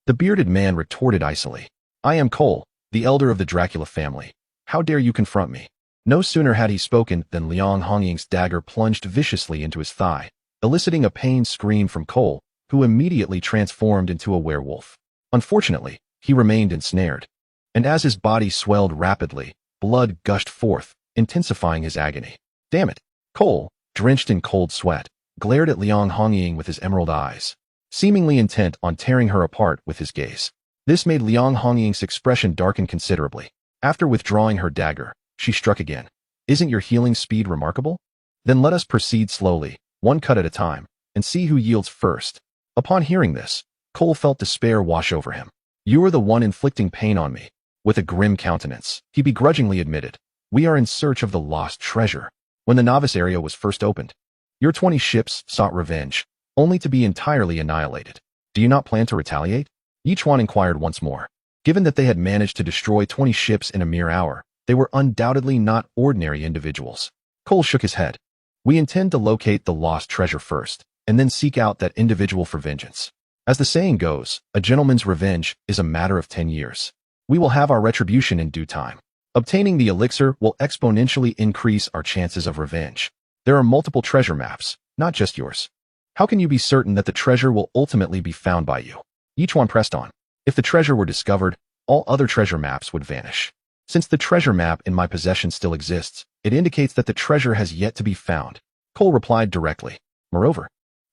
The bearded man retorted icily, "I am Cole, the elder of the Dracula family. How dare you confront me?" No sooner had he spoken than Liang Hongying's dagger plunged viciously into his thigh, eliciting a pained scream from Cole, who immediately transformed into a werewolf. Unfortunately, he remained ensnared, and as his body swelled rapidly, blood gushed forth, intensifying his agony. Damn it! Cole, drenched in cold sweat, glared at Liang Hongying with his emerald eyes, seemingly intent on tearing her apart with his gaze. This made Liang Hongying's expression darken considerably. After withdrawing her dagger, she struck again. "Isn't your healing speed remarkable? Then let us proceed slowly, one cut at a time, and see who yields first." Upon hearing this, Cole felt despair wash over him. "You are the one inflicting pain on me." With a grim countenance, he begrudgingly admitted, "We are in search of the lost treasure. When the novice area was first opened, your 20 ships sought revenge, only to be entirely annihilated. Do you not plan to retaliate?" Yichuan inquired once more. Given that they had managed to destroy 20 ships in a mere hour, they were undoubtedly not ordinary individuals. Cole shook his head. "We intend to locate the lost treasure first, and then seek out that individual for vengeance. As the saying goes, a gentleman's revenge is a matter of 10 years. We will have our retribution in due time. Obtaining the elixir will exponentially increase our chances of revenge. There are multiple treasure maps, not just yours. How can you be certain that the treasure will ultimately be found by you?" Yichuan pressed on. "If the treasure were discovered, all other treasure maps would vanish. Since the treasure map in my possession still exists, it indicates that the treasure has yet to be found." Cole replied directly. "Moreover,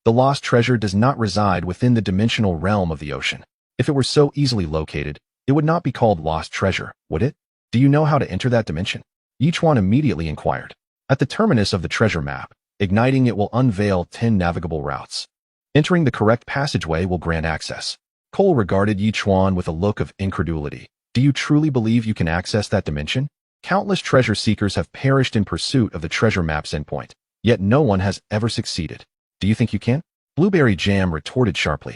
the lost treasure does not reside within the dimensional realm of the ocean. If it were so easily located, it would not be called lost treasure, would it? Do you know how to enter that dimension?" Yichuan immediately inquired. "At the terminus of the treasure map, igniting it will unveil 10 navigable routes. Entering the correct passageway will grant access." Cole regarded Yi Chuan with a look of incredulity. Do you truly believe you can access that dimension? Countless treasure seekers have perished in pursuit of the treasure map's endpoint, yet no one has ever succeeded. Do you think you can? Blueberry Jam retorted sharply.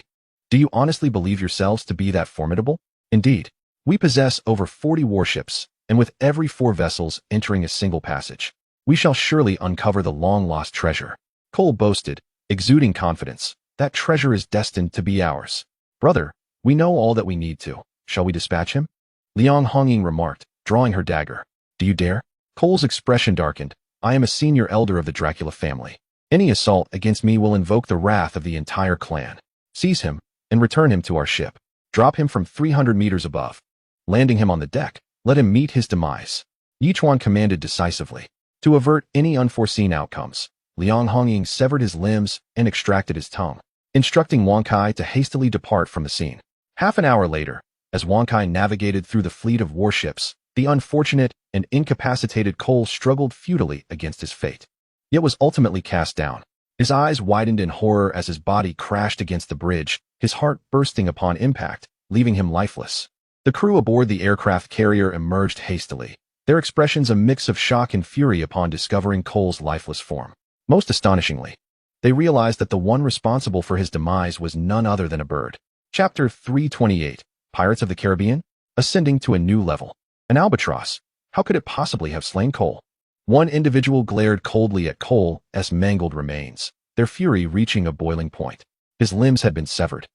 Do you honestly believe yourselves to be that formidable? Indeed, we possess over 40 warships, and with every 4 vessels entering a single passage, we shall surely uncover the long-lost treasure. Cole boasted, exuding confidence. That treasure is destined to be ours. Brother, we know all that we need to. Shall we dispatch him? Liang Hongying remarked, drawing her dagger. Do you dare? Cole's expression darkened. I am a senior elder of the Dracula family. Any assault against me will invoke the wrath of the entire clan. Seize him, and return him to our ship. Drop him from 300 meters above. Landing him on the deck, let him meet his demise. Yi Chuan commanded decisively. To avert any unforeseen outcomes, Liang Hongying severed his limbs and extracted his tongue, instructing Wang Kai to hastily depart from the scene. Half an hour later, as Wang Kai navigated through the fleet of warships, the unfortunate and incapacitated Cole struggled futilely against his fate, yet was ultimately cast down. His eyes widened in horror as his body crashed against the bridge, his heart bursting upon impact, leaving him lifeless. The crew aboard the aircraft carrier emerged hastily, their expressions a mix of shock and fury upon discovering Cole's lifeless form. Most astonishingly, they realized that the one responsible for his demise was none other than a bird. Chapter 328, Pirates of the Caribbean? Ascending to a new level. An albatross. How could it possibly have slain Cole? One individual glared coldly at Cole's mangled remains, their fury reaching a boiling point. His limbs had been severed.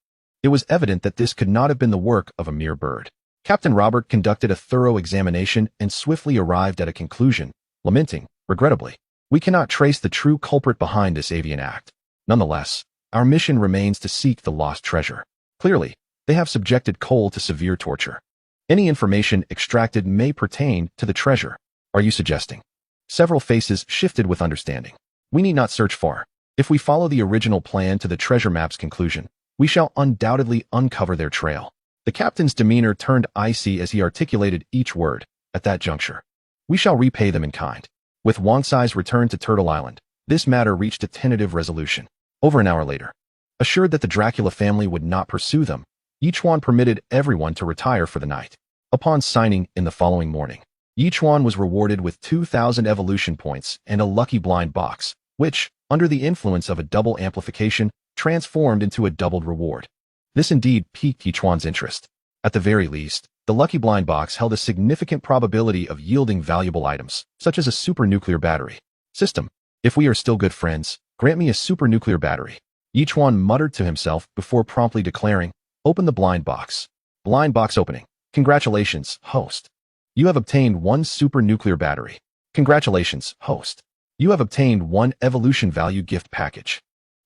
It was evident that this could not have been the work of a mere bird. Captain Robert conducted a thorough examination and swiftly arrived at a conclusion, lamenting, regrettably, we cannot trace the true culprit behind this avian act. Nonetheless, our mission remains to seek the lost treasure. Clearly, they have subjected Cole to severe torture. Any information extracted may pertain to the treasure. Are you suggesting? Several faces shifted with understanding. We need not search far. If we follow the original plan to the treasure map's conclusion, we shall undoubtedly uncover their trail. The captain's demeanor turned icy as he articulated each word. At that juncture, we shall repay them in kind. With Wang Sai's return to Turtle Island, this matter reached a tentative resolution. Over an hour later, assured that the Dracula family would not pursue them, Yi Chuan permitted everyone to retire for the night. Upon signing in the following morning, Yi Chuan was rewarded with 2,000 evolution points and a lucky blind box, which, under the influence of a double amplification, transformed into a doubled reward. This indeed piqued Yi Chuan's interest. At the very least, the lucky blind box held a significant probability of yielding valuable items, such as a supernuclear battery. System, if we are still good friends, grant me a supernuclear battery. Yi Chuan muttered to himself before promptly declaring, open the blind box. Blind box opening. Congratulations, host. You have obtained 1 supernuclear battery. Congratulations, host. You have obtained 1 evolution value gift package.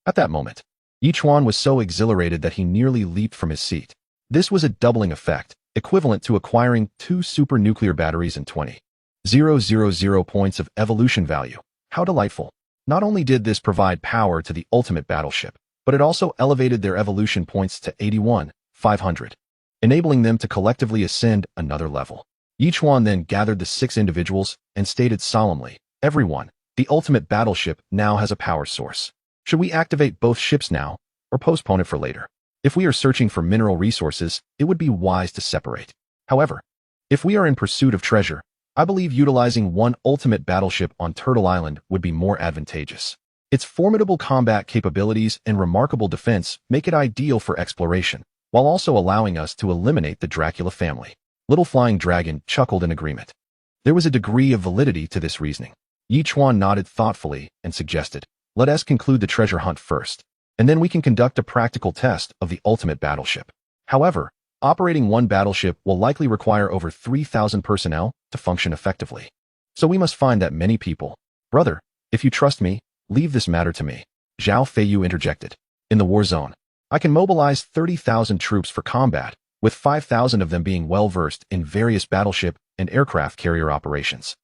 At that moment, Yi Chuan was so exhilarated that he nearly leaped from his seat. This was a doubling effect, equivalent to acquiring 2 supernuclear batteries and 20,000 points of evolution value. How delightful. Not only did this provide power to the ultimate battleship, but it also elevated their evolution points to 81,500, enabling them to collectively ascend another level. Yi Chuan then gathered the 6 individuals and stated solemnly, everyone, the ultimate battleship now has a power source. Should we activate both ships now, or postpone it for later? If we are searching for mineral resources, it would be wise to separate. However, if we are in pursuit of treasure, I believe utilizing 1 ultimate battleship on Turtle Island would be more advantageous. Its formidable combat capabilities and remarkable defense make it ideal for exploration, while also allowing us to eliminate the Dracula family. Little Flying Dragon chuckled in agreement. There was a degree of validity to this reasoning. Yi Chuan nodded thoughtfully and suggested, let us conclude the treasure hunt first, and then we can conduct a practical test of the ultimate battleship. However, operating 1 battleship will likely require over 3,000 personnel to function effectively. So we must find that many people. Brother, if you trust me, leave this matter to me. Zhao Feiyu interjected. In the war zone, I can mobilize 30,000 troops for combat, with 5,000 of them being well-versed in various battleship and aircraft carrier operations.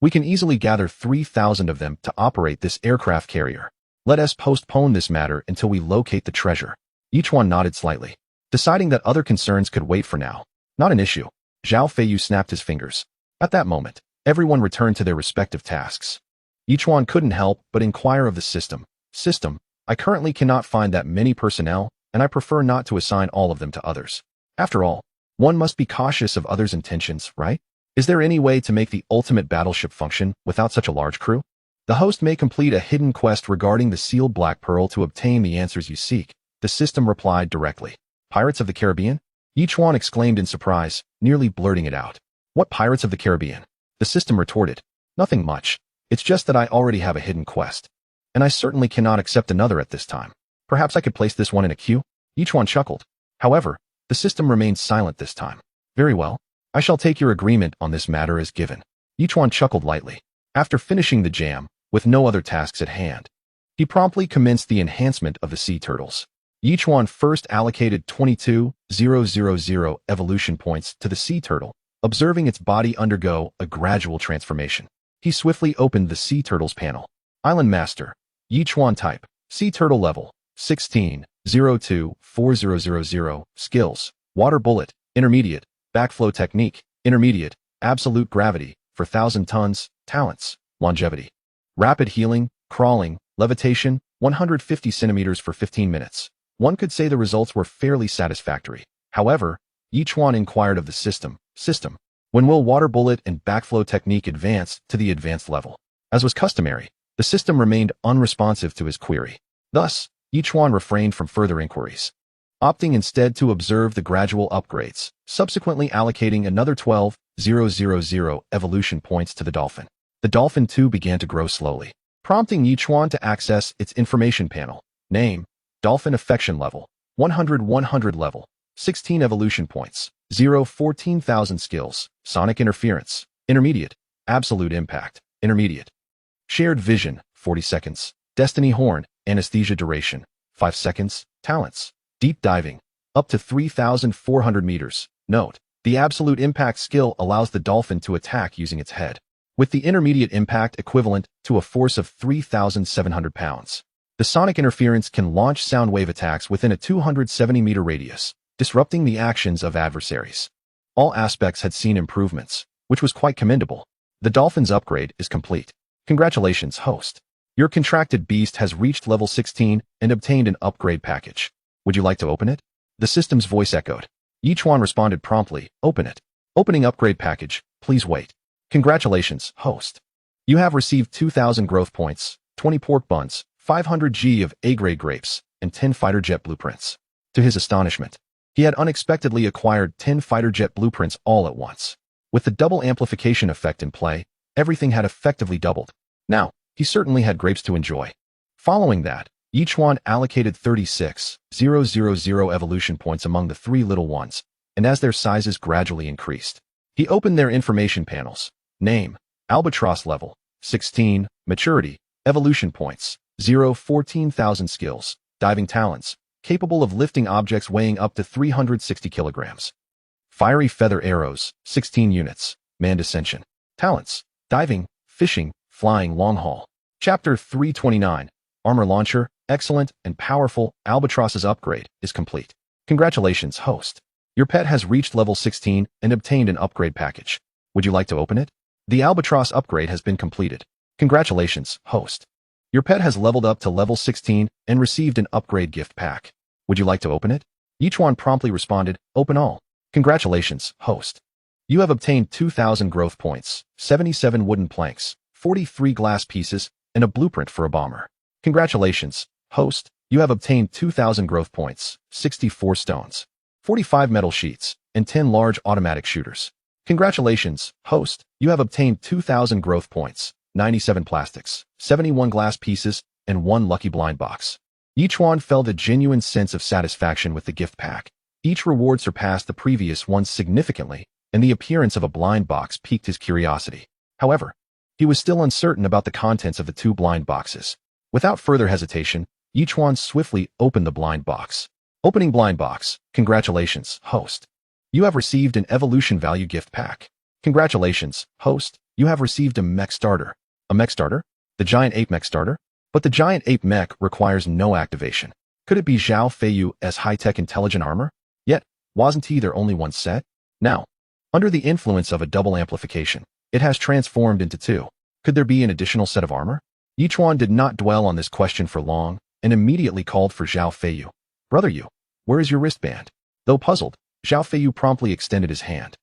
We can easily gather 3,000 of them to operate this aircraft carrier. Let us postpone this matter until we locate the treasure. Yi Chuan nodded slightly, deciding that other concerns could wait for now. Not an issue. Zhao Feiyu snapped his fingers. At that moment, everyone returned to their respective tasks. Yi Chuan couldn't help but inquire of the system. System, I currently cannot find that many personnel and I prefer not to assign all of them to others. After all, one must be cautious of others' intentions, right? Is there any way to make the ultimate battleship function without such a large crew? The host may complete a hidden quest regarding the sealed black pearl to obtain the answers you seek. The system replied directly. Pirates of the Caribbean? Yichuan exclaimed in surprise, nearly blurting it out. What Pirates of the Caribbean? The system retorted. Nothing much. It's just that I already have a hidden quest. And I certainly cannot accept another at this time. Perhaps I could place this one in a queue? Yichuan chuckled. However, the system remained silent this time. Very well. I shall take your agreement on this matter as given. Yichuan chuckled lightly. After finishing the jam, with no other tasks at hand, he promptly commenced the enhancement of the sea turtles. Yichuan first allocated 22,000 evolution points to the sea turtle, observing its body undergo a gradual transformation. He swiftly opened the sea turtles panel. Island Master. Yichuan type. Sea turtle level. 16,02,4000. Skills. Water bullet. Intermediate. Backflow technique. Intermediate. Absolute gravity. For 1,000 tons. Talents. Longevity. Rapid healing. Crawling. Levitation. 150 centimeters for 15 minutes. One could say the results were fairly satisfactory. However, Yichuan inquired of the system, when will water bullet and backflow technique advance to the advanced level? As was customary, the system remained unresponsive to his query. Thus, Yichuan refrained from further inquiries, opting instead to observe the gradual upgrades, subsequently allocating another 12,000 evolution points to the dolphin. The dolphin too began to grow slowly, prompting Yichuan to access its information panel. Name. Dolphin affection level. 100 level. 16 evolution points. 14,000 skills. Sonic interference. Intermediate. Absolute impact. Intermediate. Shared vision. 40 seconds. Destiny horn. Anesthesia duration. 5 seconds. Talents. Deep diving. Up to 3,400 meters. Note. The absolute impact skill allows the dolphin to attack using its head, with the intermediate impact equivalent to a force of 3,700 pounds. The sonic interference can launch sound wave attacks within a 270-meter radius, disrupting the actions of adversaries. All aspects had seen improvements, which was quite commendable. The dolphin's upgrade is complete. Congratulations, host. Your contracted beast has reached level 16 and obtained an upgrade package. Would you like to open it? The system's voice echoed. Yichuan responded promptly, open it. Opening upgrade package, please wait. Congratulations, host. You have received 2,000 growth points, 20 pork buns, 500 G of A-grade grapes, and 10 fighter jet blueprints. To his astonishment, he had unexpectedly acquired 10 fighter jet blueprints all at once. With the double amplification effect in play, everything had effectively doubled. Now, he certainly had grapes to enjoy. Following that, Yichuan allocated 36,000 evolution points among the 3 little ones, and as their sizes gradually increased, he opened their information panels. Name. Albatross level. 16. Maturity. Evolution points. 14,000 skills. Diving talents. Capable of lifting objects weighing up to 360 kilograms. Fiery feather arrows. 16 units. Manned ascension. Talents. Diving, fishing, flying long haul. Chapter 329. Armor launcher. Excellent and powerful. Albatross's upgrade is complete. Congratulations, host. Your pet has reached level 16 and obtained an upgrade package. Would you like to open it? The Albatross upgrade has been completed. Congratulations, host. Your pet has leveled up to level 16 and received an upgrade gift pack. Would you like to open it? Yichuan promptly responded, open all. Congratulations, host. You have obtained 2,000 growth points, 77 wooden planks, 43 glass pieces, and a blueprint for a bomber. Congratulations, host. You have obtained 2,000 growth points, 64 stones, 45 metal sheets, and 10 large automatic shooters. Congratulations, host. You have obtained 2,000 growth points, 97 plastics, 71 glass pieces, and 1 lucky blind box. Yichuan felt a genuine sense of satisfaction with the gift pack. Each reward surpassed the previous ones significantly, and the appearance of a blind box piqued his curiosity. However, he was still uncertain about the contents of the 2 blind boxes. Without further hesitation, Yichuan swiftly opened the blind box. Opening blind box. Congratulations, host. You have received an evolution value gift pack. Congratulations, host. You have received a mech starter. A mech starter? The giant ape mech starter? But the giant ape mech requires no activation. Could it be Zhao Feiyu's high-tech intelligent armor? Yet, wasn't he their only one set? Now, under the influence of a double amplification, it has transformed into 2. Could there be an additional set of armor? Yichuan did not dwell on this question for long and immediately called for Zhao Feiyu. Brother Yu, Where is your wristband? Though puzzled, Zhao Feiyu promptly extended his hand.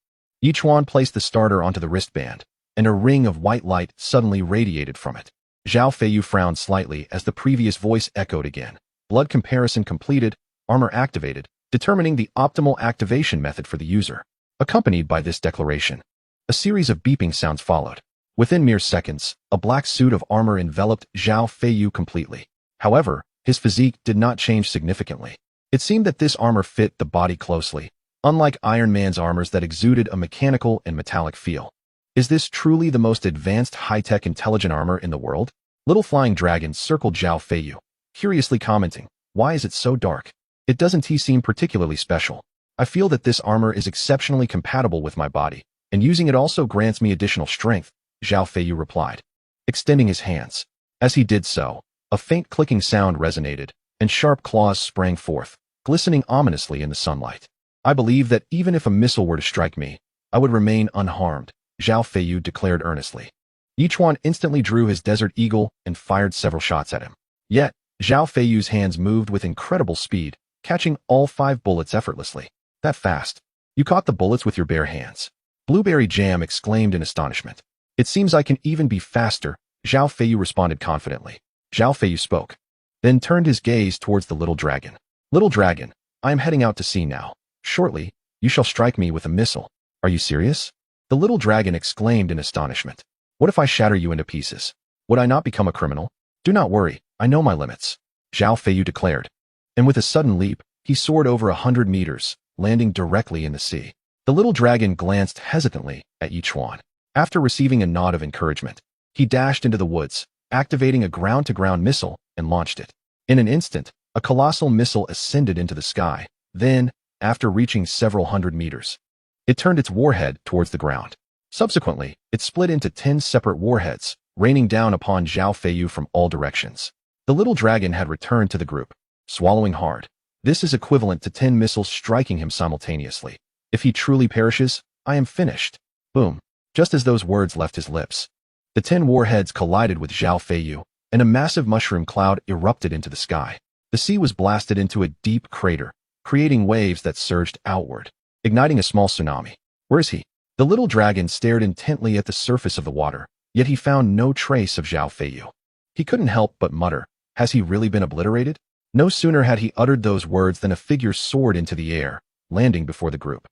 Yichuan placed the starter onto the wristband, and a ring of white light suddenly radiated from it. Zhao Feiyu frowned slightly as the previous voice echoed again. Blood comparison completed, armor activated, determining the optimal activation method for the user. Accompanied by this declaration, a series of beeping sounds followed. Within mere seconds, a black suit of armor enveloped Zhao Feiyu completely. However, his physique did not change significantly. It seemed that this armor fit the body closely, unlike Iron Man's armors that exuded a mechanical and metallic feel. Is this truly the most advanced high-tech intelligent armor in the world? Little flying dragon circled Zhao Feiyu, curiously commenting, "Why is it so dark? It doesn't seem particularly special. I feel that this armor is exceptionally compatible with my body, and using it also grants me additional strength," Zhao Feiyu replied, extending his hands. As he did so, a faint clicking sound resonated, and sharp claws sprang forth, glistening ominously in the sunlight. "I believe that even if a missile were to strike me, I would remain unharmed," Zhao Feiyu declared earnestly. Yichuan instantly drew his Desert Eagle and fired several shots at him. Yet, Zhao Feiyu's hands moved with incredible speed, catching all 5 bullets effortlessly. "That fast? You caught the bullets with your bare hands?" Blueberry Jam exclaimed in astonishment. "It seems I can even be faster," Zhao Feiyu responded confidently. Zhao Feiyu spoke, then turned his gaze towards the little dragon. "Little dragon, I am heading out to sea now. Shortly, you shall strike me with a missile. Are you serious?" The little dragon exclaimed in astonishment. "What if I shatter you into pieces? Would I not become a criminal?" "Do not worry, I know my limits," Zhao Feiyu declared. And with a sudden leap, he soared over 100 meters, landing directly in the sea. The little dragon glanced hesitantly at Yichuan. After receiving a nod of encouragement, he dashed into the woods, activating a ground-to-ground missile, and launched it. In an instant, a colossal missile ascended into the sky. Then, after reaching several hundred meters, it turned its warhead towards the ground. Subsequently, it split into 10 separate warheads, raining down upon Zhao Feiyu from all directions. The little dragon had returned to the group, swallowing hard. This is equivalent to 10 missiles striking him simultaneously. "If he truly perishes, I am finished." Boom. Just as those words left his lips, the 10 warheads collided with Zhao Feiyu, and a massive mushroom cloud erupted into the sky. The sea was blasted into a deep crater, creating waves that surged outward, igniting a small tsunami. "Where is he?" The little dragon stared intently at the surface of the water, yet he found no trace of Zhao Feiyu. He couldn't help but mutter, "Has he really been obliterated?" No sooner had he uttered those words than a figure soared into the air, landing before the group,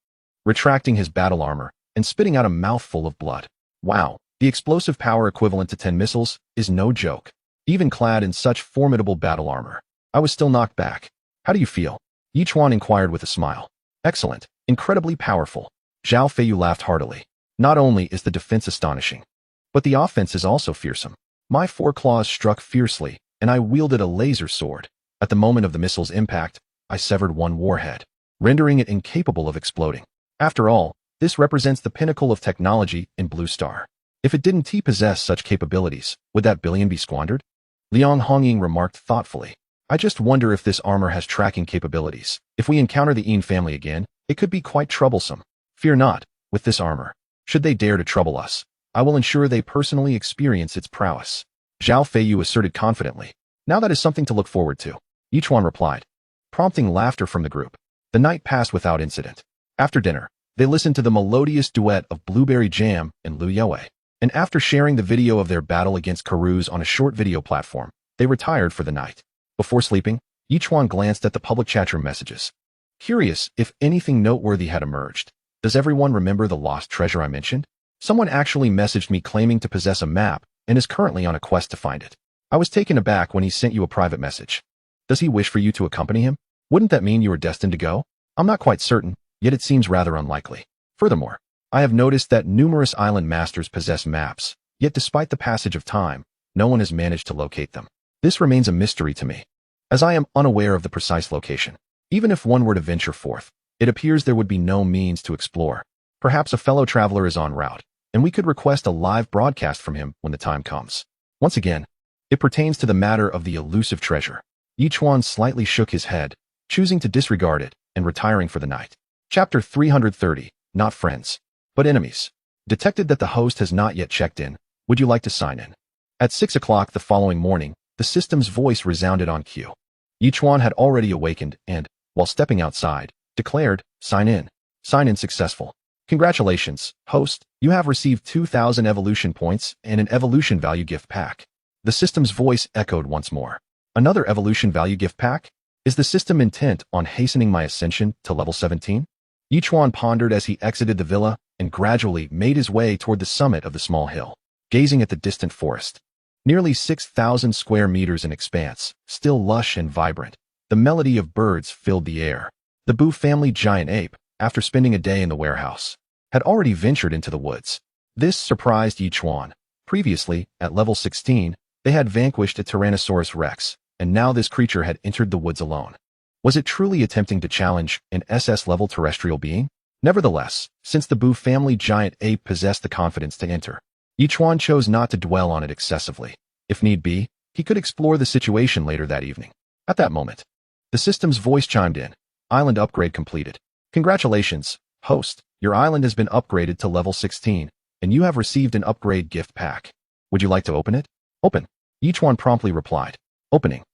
retracting his battle armor, and spitting out a mouthful of blood. Wow, the explosive power equivalent to 10 missiles is no joke. Even clad in such formidable battle armor, I was still knocked back. "How do you feel?" Yichuan inquired with a smile. "Excellent, incredibly powerful." Zhao Feiyu laughed heartily. "Not only is the defense astonishing, but the offense is also fearsome. My 4 claws struck fiercely, and I wielded a laser sword. At the moment of the missile's impact, I severed one warhead, rendering it incapable of exploding. After all, this represents the pinnacle of technology in Blue Star. If it didn't possess such capabilities, would that billion be squandered?" Liang Hongying remarked thoughtfully. "I just wonder if this armor has tracking capabilities. If we encounter the Yin family again, it could be quite troublesome. Fear not, with this armor. Should they dare to trouble us, I will ensure they personally experience its prowess," Zhao Feiyu asserted confidently. "Now that is something to look forward to," Yichuan replied, prompting laughter from the group. The night passed without incident. After dinner, they listened to the melodious duet of Blueberry Jam and Lu Yue, and after sharing the video of their battle against Karus on a short video platform, they retired for the night. Before sleeping, Yichuan glanced at the public chatroom messages, curious if anything noteworthy had emerged. "Does everyone remember the lost treasure I mentioned? Someone actually messaged me claiming to possess a map and is currently on a quest to find it. I was taken aback when he sent you a private message. Does he wish for you to accompany him? Wouldn't that mean you were destined to go? I'm not quite certain, yet it seems rather unlikely. Furthermore, I have noticed that numerous island masters possess maps, yet despite the passage of time, no one has managed to locate them. This remains a mystery to me, as I am unaware of the precise location. Even if one were to venture forth, it appears there would be no means to explore. Perhaps a fellow traveler is en route, and we could request a live broadcast from him when the time comes. Once again, it pertains to the matter of the elusive treasure." Yichuan slightly shook his head, choosing to disregard it and retiring for the night. Chapter 330, Not Friends, but Enemies. Detected that the host has not yet checked in. Would you like to sign in? At 6 o'clock the following morning, the system's voice resounded on cue. Yichuan had already awakened and, while stepping outside, declared, "Sign in. Sign in successful. Congratulations, host, you have received 2,000 evolution points and an evolution value gift pack." The system's voice echoed once more. "Another evolution value gift pack? Is the system intent on hastening my ascension to level 17? Yichuan pondered as he exited the villa and gradually made his way toward the summit of the small hill, gazing at the distant forest. Nearly 6,000 square meters in expanse, still lush and vibrant. The melody of birds filled the air. The Bu family giant ape, after spending a day in the warehouse, had already ventured into the woods. This surprised Yichuan. Previously, at level 16, they had vanquished a Tyrannosaurus rex, and now this creature had entered the woods alone. Was it truly attempting to challenge an SS-level terrestrial being? Nevertheless, since the Bu family giant ape possessed the confidence to enter, Yichuan chose not to dwell on it excessively. If need be, he could explore the situation later that evening. At that moment, the system's voice chimed in. "Island upgrade completed. Congratulations, host. Your island has been upgraded to level 16, and you have received an upgrade gift pack. Would you like to open it?" "Open," Yichuan promptly replied. "Opening.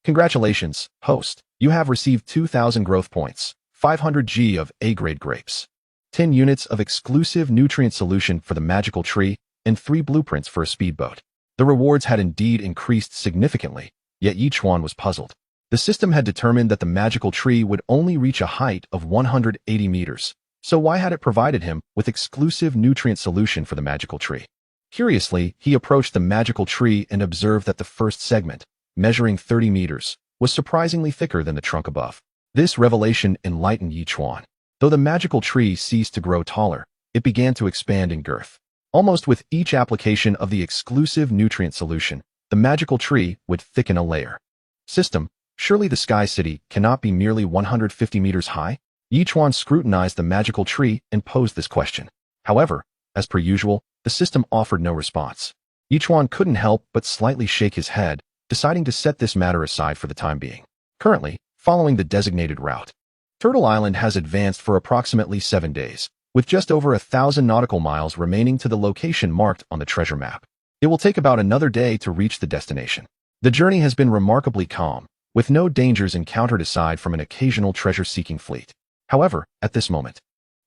Congratulations, host. You have received 2,000 growth points, 500 G of A-grade grapes, 10 units of exclusive nutrient solution for the magical tree, and 3 blueprints for a speedboat." The rewards had indeed increased significantly, yet Yichuan was puzzled. The system had determined that the magical tree would only reach a height of 180 meters, so why had it provided him with exclusive nutrient solution for the magical tree? Curiously, he approached the magical tree and observed that the first segment, measuring 30 meters, was surprisingly thicker than the trunk above. This revelation enlightened Yichuan. Though the magical tree ceased to grow taller, it began to expand in girth. Almost with each application of the exclusive nutrient solution, the magical tree would thicken a layer. System, surely the Sky City cannot be merely 150 meters high? Yichuan scrutinized the magical tree and posed this question. However, as per usual, the system offered no response. Yichuan couldn't help but slightly shake his head, deciding to set this matter aside for the time being. Currently, following the designated route, Turtle Island has advanced for approximately 7 days, with just over 1,000 nautical miles remaining to the location marked on the treasure map. It will take about another day to reach the destination. The journey has been remarkably calm, with no dangers encountered aside from an occasional treasure-seeking fleet. However, at this moment,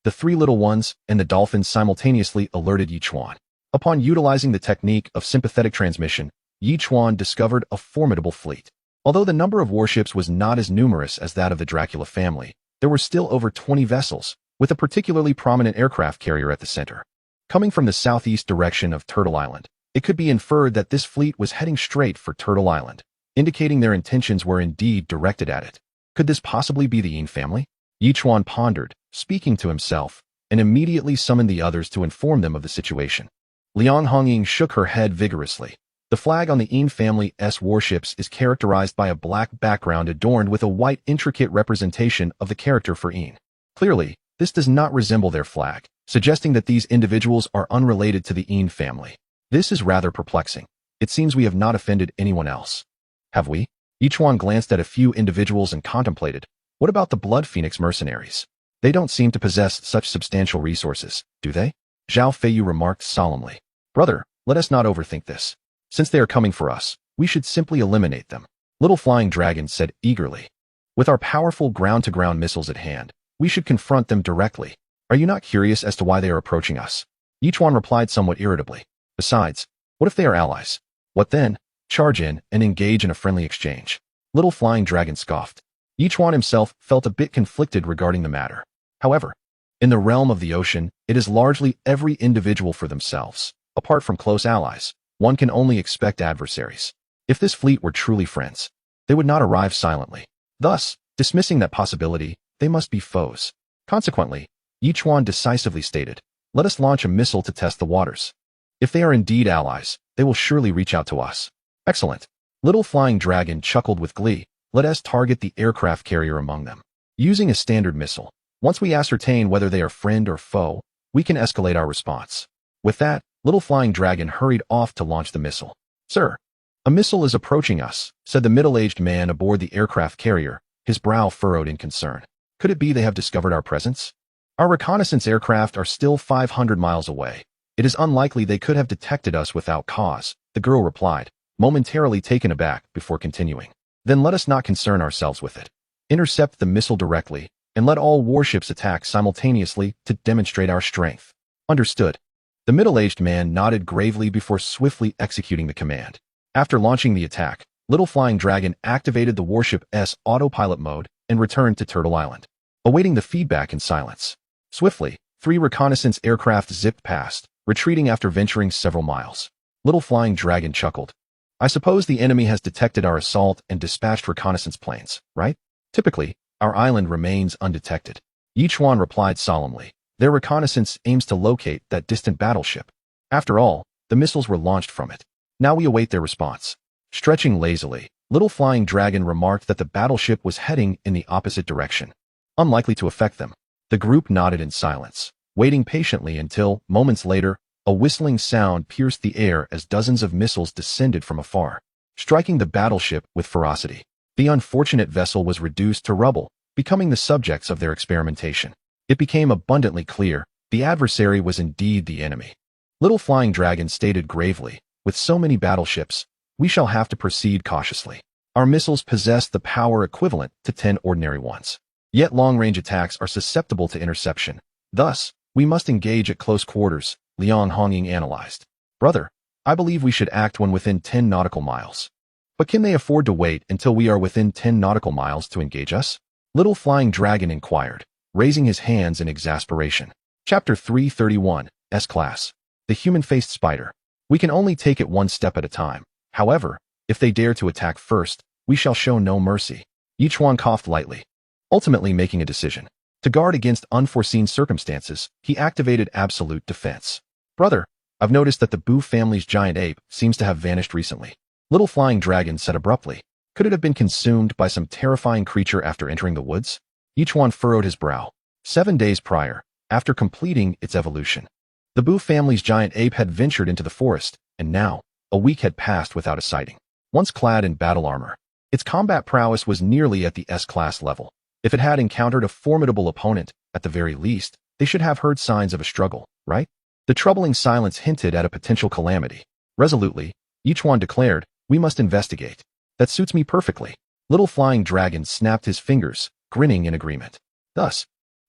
the 3 little ones and the dolphins simultaneously alerted Yichuan. Upon utilizing the technique of sympathetic transmission, Yichuan discovered a formidable fleet. Although the number of warships was not as numerous as that of the Dracula family, there were still over 20 vessels, with a particularly prominent aircraft carrier at the center. Coming from the southeast direction of Turtle Island, it could be inferred that this fleet was heading straight for Turtle Island, indicating their intentions were indeed directed at it. Could this possibly be the Yin family? Yichuan pondered, speaking to himself, and immediately summoned the others to inform them of the situation. Liang Hongying shook her head vigorously. The flag on the Yin family's warships is characterized by a black background adorned with a white intricate representation of the character for Yin. Clearly, this does not resemble their flag, suggesting that these individuals are unrelated to the Yin family. This is rather perplexing. It seems we have not offended anyone else. Have we? Yichuan glanced at a few individuals and contemplated. What about the Blood Phoenix mercenaries? They don't seem to possess such substantial resources, do they? Zhao Feiyu remarked solemnly. Brother, let us not overthink this. Since they are coming for us, we should simply eliminate them. Little Flying Dragon said eagerly. With our powerful ground-to-ground missiles at hand, we should confront them directly. Are you not curious as to why they are approaching us? Yichuan replied somewhat irritably. Besides, what if they are allies? What then? Charge in and engage in a friendly exchange. Little Flying Dragon scoffed. Yichuan himself felt a bit conflicted regarding the matter. However, in the realm of the ocean, it is largely every individual for themselves. Apart from close allies, one can only expect adversaries. If this fleet were truly friends, they would not arrive silently. Thus, dismissing that possibility, they must be foes. Consequently, Yichuan decisively stated, let us launch a missile to test the waters. If they are indeed allies, they will surely reach out to us. Excellent. Little Flying Dragon chuckled with glee. Let us target the aircraft carrier among them. Using a standard missile, once we ascertain whether they are friend or foe, we can escalate our response. With that, Little Flying Dragon hurried off to launch the missile. Sir, a missile is approaching us, said the middle-aged man aboard the aircraft carrier, his brow furrowed in concern. Could it be they have discovered our presence? Our reconnaissance aircraft are still 500 miles away. It is unlikely they could have detected us without cause, the girl replied, momentarily taken aback before continuing. Then let us not concern ourselves with it. Intercept the missile directly, and let all warships attack simultaneously to demonstrate our strength. Understood. The middle-aged man nodded gravely before swiftly executing the command. After launching the attack, Little Flying Dragon activated the warship's autopilot mode and returned to Turtle Island, awaiting the feedback in silence. Swiftly, 3 reconnaissance aircraft zipped past, retreating after venturing several miles. Little Flying Dragon chuckled. I suppose the enemy has detected our assault and dispatched reconnaissance planes, right? Typically, our island remains undetected. Yichuan replied solemnly. Their reconnaissance aims to locate that distant battleship. After all, the missiles were launched from it. Now we await their response. Stretching lazily, Little Flying Dragon remarked that the battleship was heading in the opposite direction. Unlikely to affect them. The group nodded in silence, waiting patiently until, moments later, a whistling sound pierced the air as dozens of missiles descended from afar, striking the battleship with ferocity. The unfortunate vessel was reduced to rubble, becoming the subjects of their experimentation. It became abundantly clear the adversary was indeed the enemy. Little Flying Dragon stated gravely, with so many battleships, we shall have to proceed cautiously. Our missiles possess the power equivalent to 10 ordinary ones. Yet long-range attacks are susceptible to interception. Thus, we must engage at close quarters, Liang Hongying analyzed. Brother, I believe we should act when within 10 nautical miles. But can they afford to wait until we are within 10 nautical miles to engage us? Little Flying Dragon inquired, raising his hands in exasperation. Chapter 331, S-Class. The Human-Faced Spider. We can only take it one step at a time. However, if they dare to attack first, we shall show no mercy. Yichuan coughed lightly, ultimately making a decision. To guard against unforeseen circumstances, he activated absolute defense. Brother, I've noticed that the Bu family's giant ape seems to have vanished recently. Little Flying Dragon said abruptly. Could it have been consumed by some terrifying creature after entering the woods? Yichuan furrowed his brow. 7 days prior, after completing its evolution, the Bu family's giant ape had ventured into the forest, and now, a week had passed without a sighting. Once clad in battle armor, its combat prowess was nearly at the S-Class level. If it had encountered a formidable opponent, at the very least, they should have heard signs of a struggle, right? The troubling silence hinted at a potential calamity. Resolutely, Yichuan declared, we must investigate. That suits me perfectly. Little Flying Dragon snapped his fingers, grinning in agreement. Thus,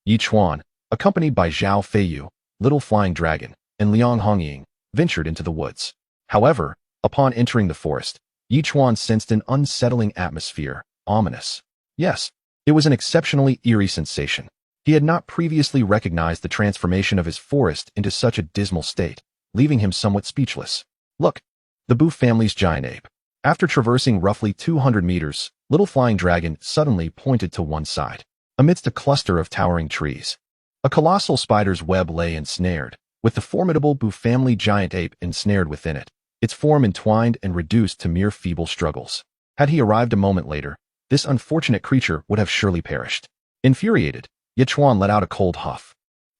Yichuan, accompanied by Zhao Feiyu, Little Flying Dragon, and Liang Hongying, ventured into the woods. However, upon entering the forest, Yichuan sensed an unsettling atmosphere, ominous. Yes, it was an exceptionally eerie sensation. He had not previously recognized the transformation of his forest into such a dismal state, leaving him somewhat speechless. Look, the Bu family's giant ape. After traversing roughly 200 meters, Little Flying Dragon suddenly pointed to one side. Amidst a cluster of towering trees, a colossal spider's web lay ensnared, with the formidable Bu family giant ape ensnared within it, its form entwined and reduced to mere feeble struggles. Had he arrived a moment later, this unfortunate creature would have surely perished. Infuriated, Yichuan let out a cold huff,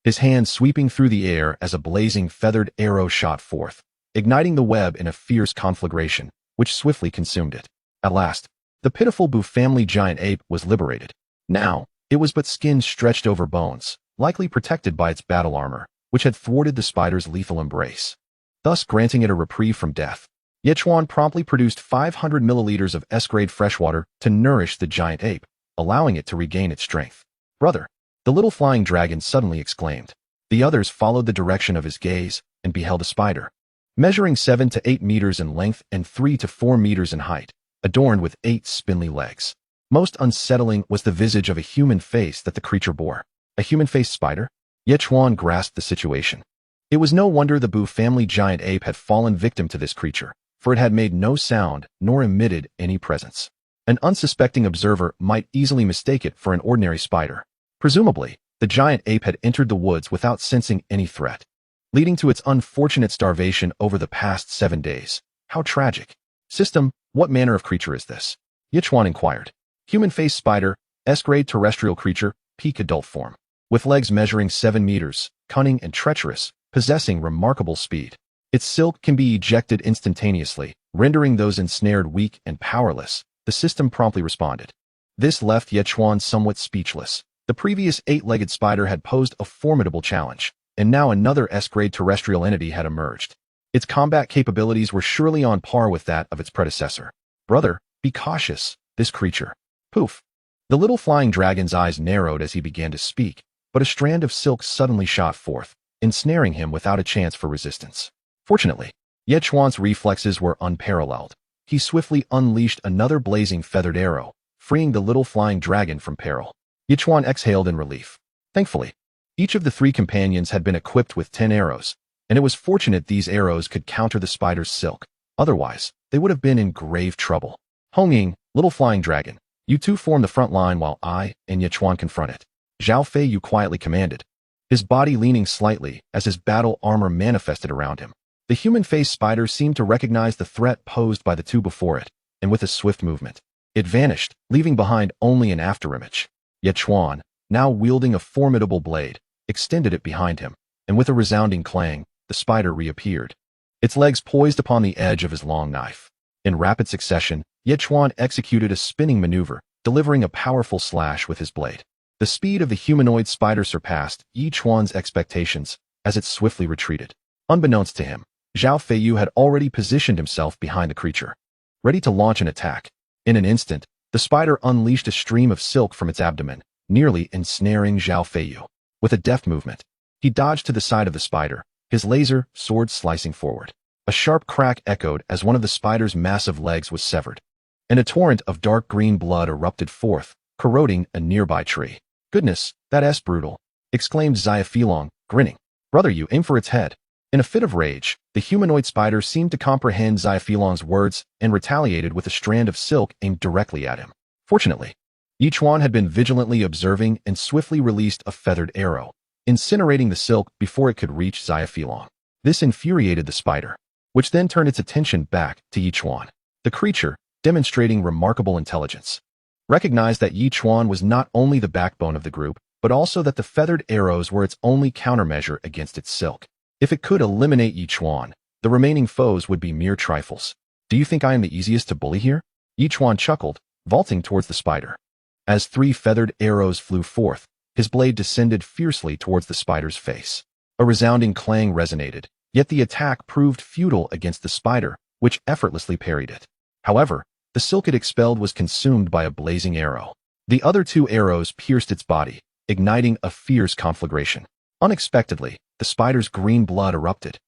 his hand sweeping through the air as a blazing feathered arrow shot forth, igniting the web in a fierce conflagration, which swiftly consumed it. At last, the pitiful Bu family giant ape was liberated. Now, it was but skin stretched over bones, likely protected by its battle armor, which had thwarted the spider's lethal embrace, thus granting it a reprieve from death. Yichuan promptly produced 500 milliliters of S-grade freshwater to nourish the giant ape, allowing it to regain its strength. Brother, the Little Flying Dragon suddenly exclaimed. The others followed the direction of his gaze and beheld a spider, measuring 7 to 8 meters in length and 3 to 4 meters in height, adorned with 8 spindly legs. Most unsettling was the visage of a human face that the creature bore. A human-faced spider? Yichuan grasped the situation. It was no wonder the Bu family giant ape had fallen victim to this creature, for it had made no sound nor emitted any presence. An unsuspecting observer might easily mistake it for an ordinary spider. Presumably, the giant ape had entered the woods without sensing any threat, leading to its unfortunate starvation over the past 7 days. How tragic. System, what manner of creature is this? Yichuan inquired. Human-faced spider, S-grade terrestrial creature, peak adult form. With legs measuring 7 meters, cunning and treacherous, possessing remarkable speed. Its silk can be ejected instantaneously, rendering those ensnared weak and powerless, the system promptly responded. This left Yichuan somewhat speechless. The previous 8-legged spider had posed a formidable challenge, and now another S-grade terrestrial entity had emerged. Its combat capabilities were surely on par with that of its predecessor. Brother, be cautious, this creature. Poof. The little flying dragon's eyes narrowed as he began to speak, but a strand of silk suddenly shot forth, ensnaring him without a chance for resistance. Fortunately, Yechuan's reflexes were unparalleled. He swiftly unleashed another blazing feathered arrow, freeing the little flying dragon from peril. Yechuan exhaled in relief. Thankfully, each of the 3 companions had been equipped with 10 arrows, and it was fortunate these arrows could counter the spider's silk. Otherwise, they would have been in grave trouble. Hongying, little flying dragon, you two form the front line while I and Yechuan confront it. Zhao Feiyu quietly commanded, his body leaning slightly as his battle armor manifested around him. The human-faced spider seemed to recognize the threat posed by the 2 before it, and with a swift movement, it vanished, leaving behind only an afterimage. Yechuan, now wielding a formidable blade, extended it behind him, and with a resounding clang, the spider reappeared, its legs poised upon the edge of his long knife. In rapid succession, Yechuan executed a spinning maneuver, delivering a powerful slash with his blade. The speed of the humanoid spider surpassed Yechuan's expectations as it swiftly retreated. Unbeknownst to him, Zhao Feiyu had already positioned himself behind the creature, ready to launch an attack. In an instant, the spider unleashed a stream of silk from its abdomen, nearly ensnaring Zhao Feiyu. With a deft movement, he dodged to the side of the spider, his laser sword slicing forward. A sharp crack echoed as one of the spider's massive legs was severed, and a torrent of dark green blood erupted forth, corroding a nearby tree. "Goodness, that's brutal," exclaimed Xiaofilong, grinning. "Brother, you aim for its head." In a fit of rage, the humanoid spider seemed to comprehend Xiaofilong's words and retaliated with a strand of silk aimed directly at him. Fortunately, Yechuan had been vigilantly observing and swiftly released a feathered arrow, incinerating the silk before it could reach Xiaofilong. This infuriated the spider, which then turned its attention back to Yechuan. The creature, demonstrating remarkable intelligence, recognized that Yechuan was not only the backbone of the group, but also that the feathered arrows were its only countermeasure against its silk. If it could eliminate Yechuan, the remaining foes would be mere trifles. "Do you think I am the easiest to bully here?" Yechuan chuckled, vaulting towards the spider. As 3 feathered arrows flew forth, his blade descended fiercely towards the spider's face. A resounding clang resonated, yet the attack proved futile against the spider, which effortlessly parried it. However, the silk it expelled was consumed by a blazing arrow. The other 2 arrows pierced its body, igniting a fierce conflagration. Unexpectedly, the spider's green blood erupted,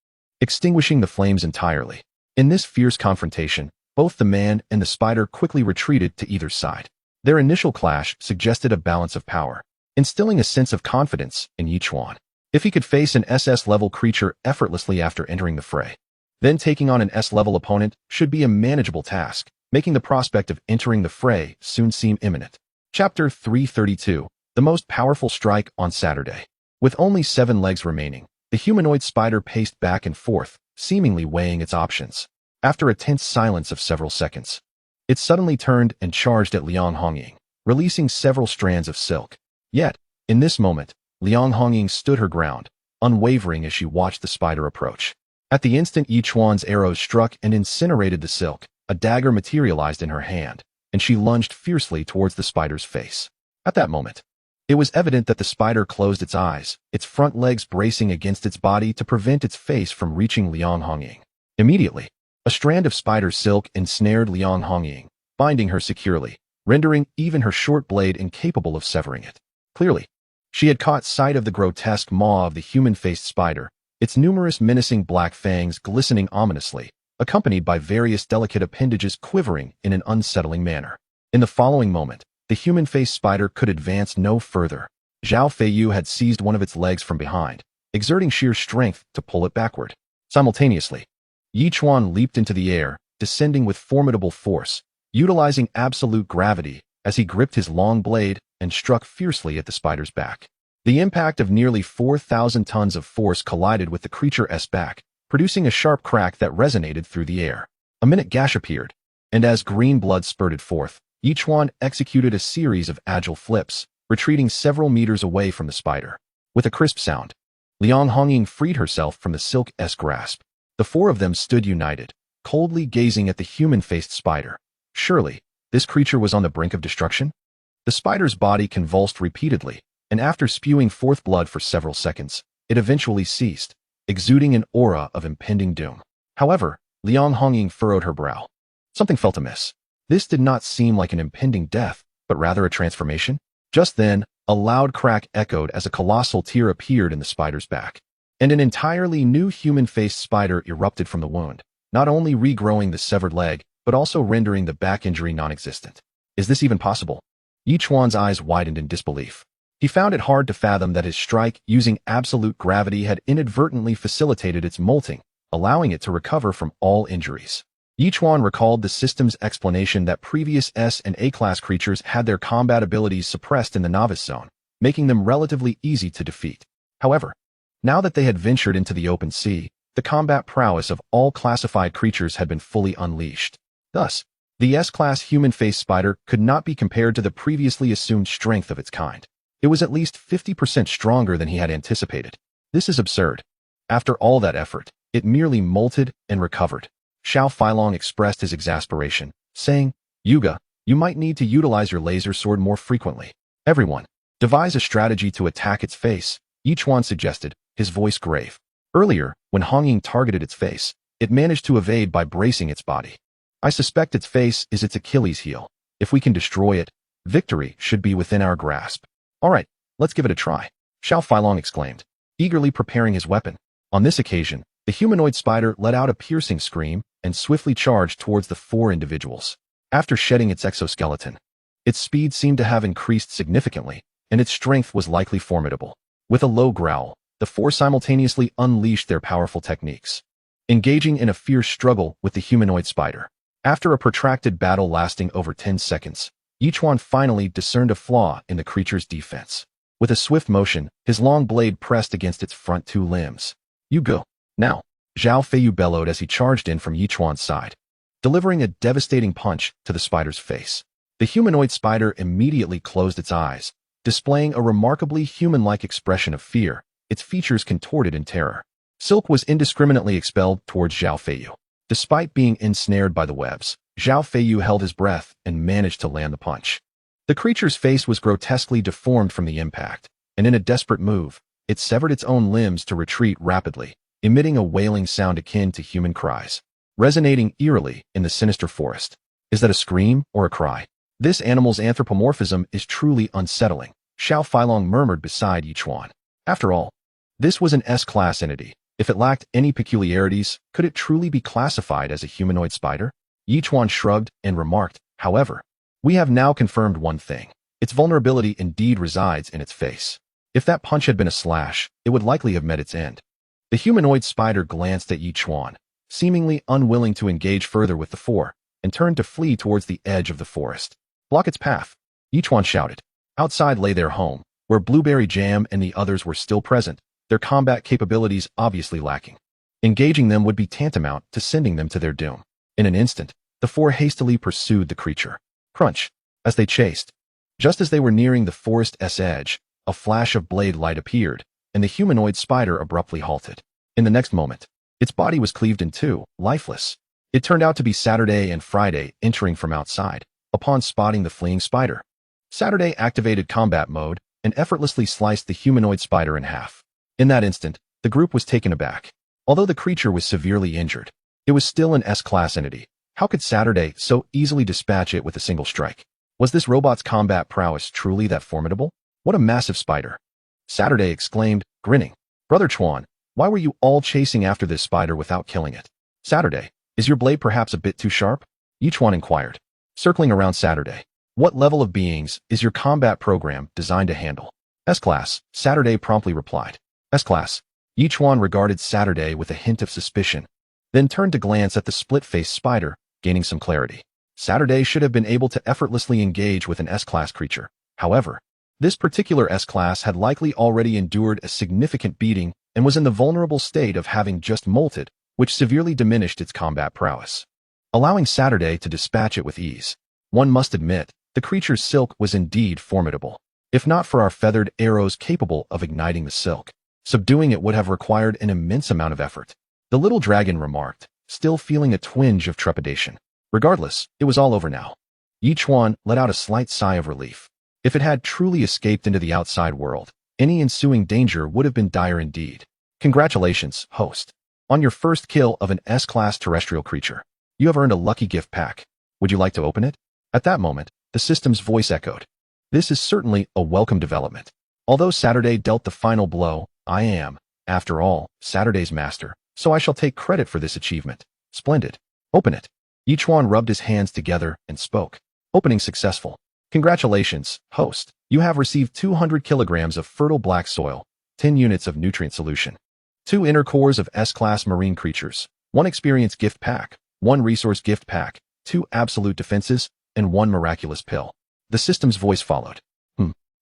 extinguishing the flames entirely. In this fierce confrontation, both the man and the spider quickly retreated to either side. Their initial clash suggested a balance of power, instilling a sense of confidence in Yechuan. If he could face an SS-level creature effortlessly after entering the fray, then taking on an S-level opponent should be a manageable task, making the prospect of entering the fray soon seem imminent. Chapter 332, The Most Powerful Strike on Saturday. With only 7 legs remaining, the humanoid spider paced back and forth, seemingly weighing its options. After a tense silence of several seconds, it suddenly turned and charged at Liang Hongying, releasing several strands of silk. Yet, in this moment, Liang Hongying stood her ground, unwavering as she watched the spider approach. At the instant Yechuan's arrows struck and incinerated the silk, a dagger materialized in her hand, and she lunged fiercely towards the spider's face. At that moment, it was evident that the spider closed its eyes, its front legs bracing against its body to prevent its face from reaching Liang Hongying. Immediately, a strand of spider silk ensnared Liang Hongying, binding her securely, rendering even her short blade incapable of severing it. Clearly, she had caught sight of the grotesque maw of the human-faced spider, its numerous menacing black fangs glistening ominously, accompanied by various delicate appendages quivering in an unsettling manner. In the following moment, the human-faced spider could advance no further. Zhao Feiyu had seized one of its legs from behind, exerting sheer strength to pull it backward. Simultaneously, Yechuan leaped into the air, descending with formidable force, utilizing absolute gravity as he gripped his long blade and struck fiercely at the spider's back. The impact of nearly 4,000 tons of force collided with the creature's back, producing a sharp crack that resonated through the air. A minute gash appeared, and as green blood spurted forth, Yechuan executed a series of agile flips, retreating several meters away from the spider. With a crisp sound, Liang Hongying freed herself from the silk-esque grasp. The 4 of them stood united, coldly gazing at the human-faced spider. Surely, this creature was on the brink of destruction? The spider's body convulsed repeatedly, and after spewing forth blood for several seconds, it eventually ceased, exuding an aura of impending doom. However, Liang Hongying furrowed her brow. Something felt amiss. This did not seem like an impending death, but rather a transformation? Just then, a loud crack echoed as a colossal tear appeared in the spider's back. And an entirely new human-faced spider erupted from the wound, not only regrowing the severed leg, but also rendering the back injury non-existent. Is this even possible? Yichuan's eyes widened in disbelief. He found it hard to fathom that his strike using absolute gravity had inadvertently facilitated its molting, allowing it to recover from all injuries. Yichuan recalled the system's explanation that previous S and A-class creatures had their combat abilities suppressed in the novice zone, making them relatively easy to defeat. However, now that they had ventured into the open sea, the combat prowess of all classified creatures had been fully unleashed. Thus, the S-class human-faced spider could not be compared to the previously assumed strength of its kind. It was at least 50% stronger than he had anticipated. This is absurd. After all that effort, it merely molted and recovered. Xiao Feilong expressed his exasperation, saying, Yuga, you might need to utilize your laser sword more frequently. Everyone, devise a strategy to attack its face, Yichuan suggested, his voice grave. Earlier, when Hongying targeted its face, it managed to evade by bracing its body. I suspect its face is its Achilles heel. If we can destroy it, victory should be within our grasp. All right, let's give it a try, Xiao Feilong exclaimed, eagerly preparing his weapon. On this occasion, the humanoid spider let out a piercing scream and swiftly charged towards the four individuals. After shedding its exoskeleton, its speed seemed to have increased significantly, and its strength was likely formidable. With a low growl, the four simultaneously unleashed their powerful techniques, engaging in a fierce struggle with the humanoid spider. After a protracted battle lasting over 10 seconds, Yichuan finally discerned a flaw in the creature's defense. With a swift motion, his long blade pressed against its front two limbs. You go. Now, Zhao Feiyu bellowed as he charged in from Yichuan's side, delivering a devastating punch to the spider's face. The humanoid spider immediately closed its eyes, displaying a remarkably human-like expression of fear, its features contorted in terror. Silk was indiscriminately expelled towards Zhao Feiyu. Despite being ensnared by the webs, Zhao Feiyu held his breath and managed to land the punch. The creature's face was grotesquely deformed from the impact, and in a desperate move, it severed its own limbs to retreat rapidly, emitting a wailing sound akin to human cries, resonating eerily in the sinister forest. Is that a scream or a cry? This animal's anthropomorphism is truly unsettling, Xiao Feilong murmured beside Yichuan. After all, this was an S-class entity. If it lacked any peculiarities, could it truly be classified as a humanoid spider? Yichuan shrugged and remarked, however, we have now confirmed one thing. Its vulnerability indeed resides in its face. If that punch had been a slash, it would likely have met its end. The humanoid spider glanced at Yichuan, seemingly unwilling to engage further with the four, and turned to flee towards the edge of the forest. Block its path, Yichuan shouted. Outside lay their home, where Blueberry Jam and the others were still present, their combat capabilities obviously lacking. Engaging them would be tantamount to sending them to their doom. In an instant, the four hastily pursued the creature. Crunch! As they chased. Just as they were nearing the forest's edge, a flash of blade light appeared, and the humanoid spider abruptly halted. In the next moment, its body was cleaved in two, lifeless. It turned out to be Saturday and Friday entering from outside. Upon spotting the fleeing spider, Saturday activated combat mode and effortlessly sliced the humanoid spider in half. In that instant, the group was taken aback. Although the creature was severely injured, it was still an S-class entity. How could Saturday so easily dispatch it with a single strike? Was this robot's combat prowess truly that formidable? What a massive spider! Saturday exclaimed, grinning. Brother Chuan, why were you all chasing after this spider without killing it? Saturday, is your blade perhaps a bit too sharp? Yichuan inquired, circling around Saturday. What level of beings is your combat program designed to handle? S-class, Saturday promptly replied. S-class. Yichuan regarded Saturday with a hint of suspicion, then turned to glance at the split-faced spider, gaining some clarity. Saturday should have been able to effortlessly engage with an S-class creature. However, this particular S-class had likely already endured a significant beating and was in the vulnerable state of having just molted, which severely diminished its combat prowess, allowing Saturday to dispatch it with ease. One must admit, the creature's silk was indeed formidable. If not for our feathered arrows capable of igniting the silk, subduing it would have required an immense amount of effort. The little dragon remarked, still feeling a twinge of trepidation. Regardless, it was all over now. Yichuan let out a slight sigh of relief. If it had truly escaped into the outside world, any ensuing danger would have been dire indeed. Congratulations, host, on your first kill of an S-class terrestrial creature. You have earned a lucky gift pack. Would you like to open it? At that moment, The system's voice echoed. This is certainly a welcome development. Although Saturday dealt the final blow, I am, after all, Saturday's master, so I shall take credit for this achievement. Splendid. Open it. Yichuan rubbed his hands together and spoke. Opening successful. Congratulations, host. You have received 200 kilograms of fertile black soil, 10 units of nutrient solution, 2 inner cores of S-class marine creatures, 1 experience gift pack, 1 resource gift pack, 2 absolute defenses, and 1 miraculous pill. The system's voice followed.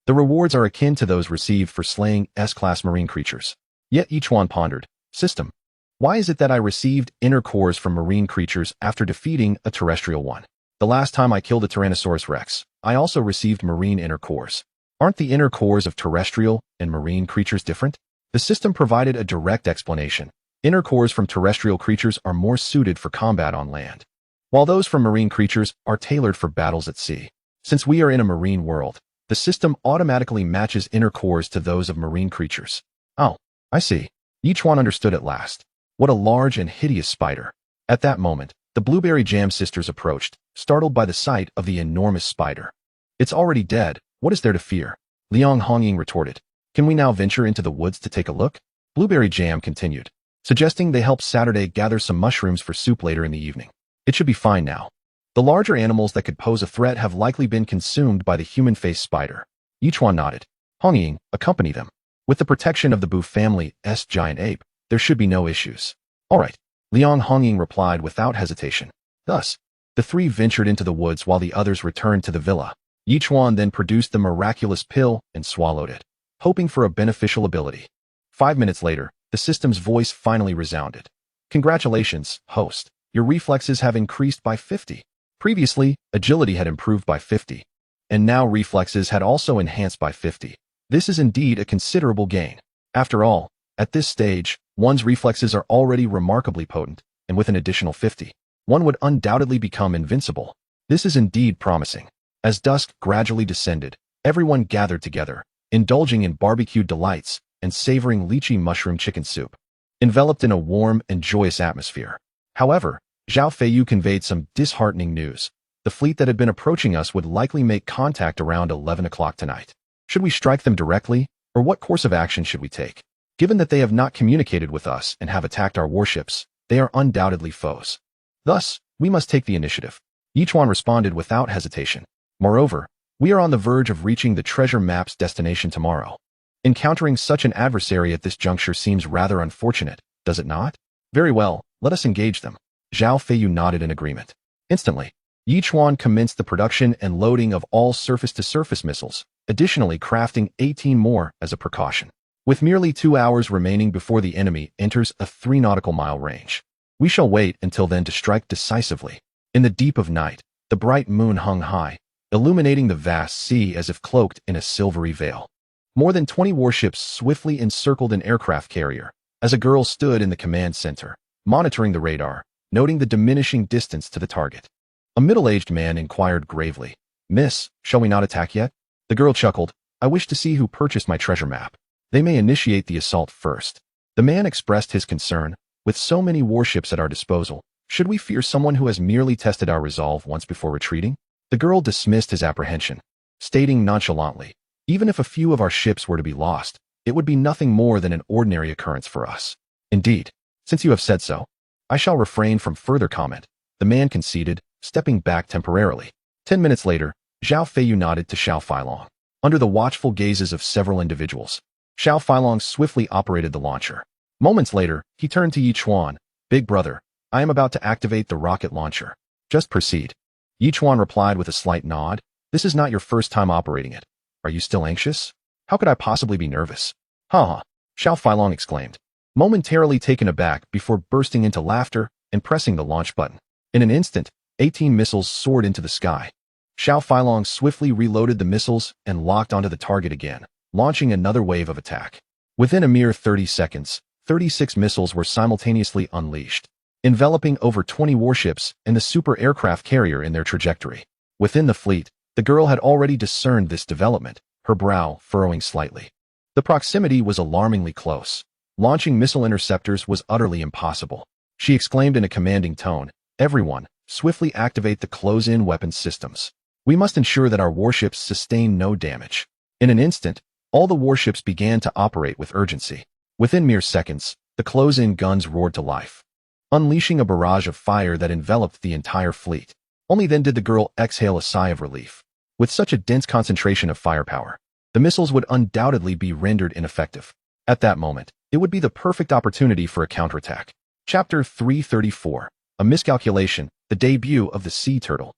The rewards are akin to those received for slaying S-class marine creatures. Yet Yichuan pondered. System. Why is it that I received inner cores from marine creatures after defeating a terrestrial one? The last time I killed a Tyrannosaurus Rex, I also received marine inner cores. Aren't the inner cores of terrestrial and marine creatures different? The system provided a direct explanation. Inner cores from terrestrial creatures are more suited for combat on land, while those from marine creatures are tailored for battles at sea. Since we are in a marine world, the system automatically matches inner cores to those of marine creatures. Oh, I see. Yichuan understood at last. What a large and hideous spider. At that moment, the Blueberry Jam sisters approached, startled by the sight of the enormous spider. It's already dead. What is there to fear? Liang Hongying retorted. Can we now venture into the woods to take a look? Blueberry Jam continued, suggesting they help Saturday gather some mushrooms for soup later in the evening. It should be fine now. The larger animals that could pose a threat have likely been consumed by the human-faced spider. Yichuan nodded. Hongying, accompany them. With the protection of the Bu family's giant ape, there should be no issues. All right. Liang Hongying replied without hesitation. Thus, the 3 ventured into the woods while the others returned to the villa. Yichuan then produced the miraculous pill and swallowed it, hoping for a beneficial ability. 5 minutes later, the system's voice finally resounded. Congratulations, host. Your reflexes have increased by 50. Previously, agility had improved by 50, and now reflexes had also enhanced by 50. This is indeed a considerable gain. After all, at this stage, one's reflexes are already remarkably potent, and with an additional 50, one would undoubtedly become invincible. This is indeed promising. As dusk gradually descended, everyone gathered together, indulging in barbecued delights and savoring lychee mushroom chicken soup, enveloped in a warm and joyous atmosphere. However, Zhao Feiyu conveyed some disheartening news. The fleet that had been approaching us would likely make contact around 11 o'clock tonight. Should we strike them directly, or what course of action should we take? Given that they have not communicated with us and have attacked our warships, they are undoubtedly foes. Thus, we must take the initiative. Yichuan responded without hesitation. Moreover, we are on the verge of reaching the treasure map's destination tomorrow. Encountering such an adversary at this juncture seems rather unfortunate, does it not? Very well, let us engage them. Zhao Feiyu nodded in agreement. Instantly, Yichuan commenced the production and loading of all surface-to-surface missiles, additionally crafting 18 more as a precaution. With merely 2 hours remaining before the enemy enters a 3 nautical mile range, we shall wait until then to strike decisively. In the deep of night, the bright moon hung high, illuminating the vast sea as if cloaked in a silvery veil. More than 20 warships swiftly encircled an aircraft carrier, as a girl stood in the command center, monitoring the radar, noting the diminishing distance to the target. A middle-aged man inquired gravely, "Miss, shall we not attack yet?" The girl chuckled, "I wish to see who purchased my treasure map. They may initiate the assault first." The man expressed his concern, "With so many warships at our disposal, should we fear someone who has merely tested our resolve once before retreating?" The girl dismissed his apprehension, stating nonchalantly, "Even if a few of our ships were to be lost, it would be nothing more than an ordinary occurrence for us." "Indeed, since you have said so, I shall refrain from further comment," the man conceded, stepping back temporarily. 10 minutes later, Zhao Feiyu nodded to Xiao Feilong. Under the watchful gazes of several individuals, Xiao Feilong swiftly operated the launcher. Moments later, he turned to Yichuan. "Big brother, I am about to activate the rocket launcher. Just proceed." Yichuan replied with a slight nod. "This is not your first time operating it. Are you still anxious? How could I possibly be nervous?" "Ha!" Xiao Feilong exclaimed, momentarily taken aback before bursting into laughter and pressing the launch button. In an instant, 18 missiles soared into the sky. Xiao Feilong swiftly reloaded the missiles and locked onto the target again, launching another wave of attack. Within a mere 30 seconds, 36 missiles were simultaneously unleashed, enveloping over 20 warships and the super aircraft carrier in their trajectory. Within the fleet, the girl had already discerned this development, her brow furrowing slightly. The proximity was alarmingly close. Launching missile interceptors was utterly impossible. She exclaimed in a commanding tone, "Everyone, swiftly activate the close-in weapons systems." We must ensure that our warships sustain no damage. In an instant, all the warships began to operate with urgency. Within mere seconds, the close-in guns roared to life, unleashing a barrage of fire that enveloped the entire fleet. Only then did the girl exhale a sigh of relief. With such a dense concentration of firepower, the missiles would undoubtedly be rendered ineffective. At that moment, it would be the perfect opportunity for a counterattack. Chapter 334. A Miscalculation, the Debut of the Sea Turtle.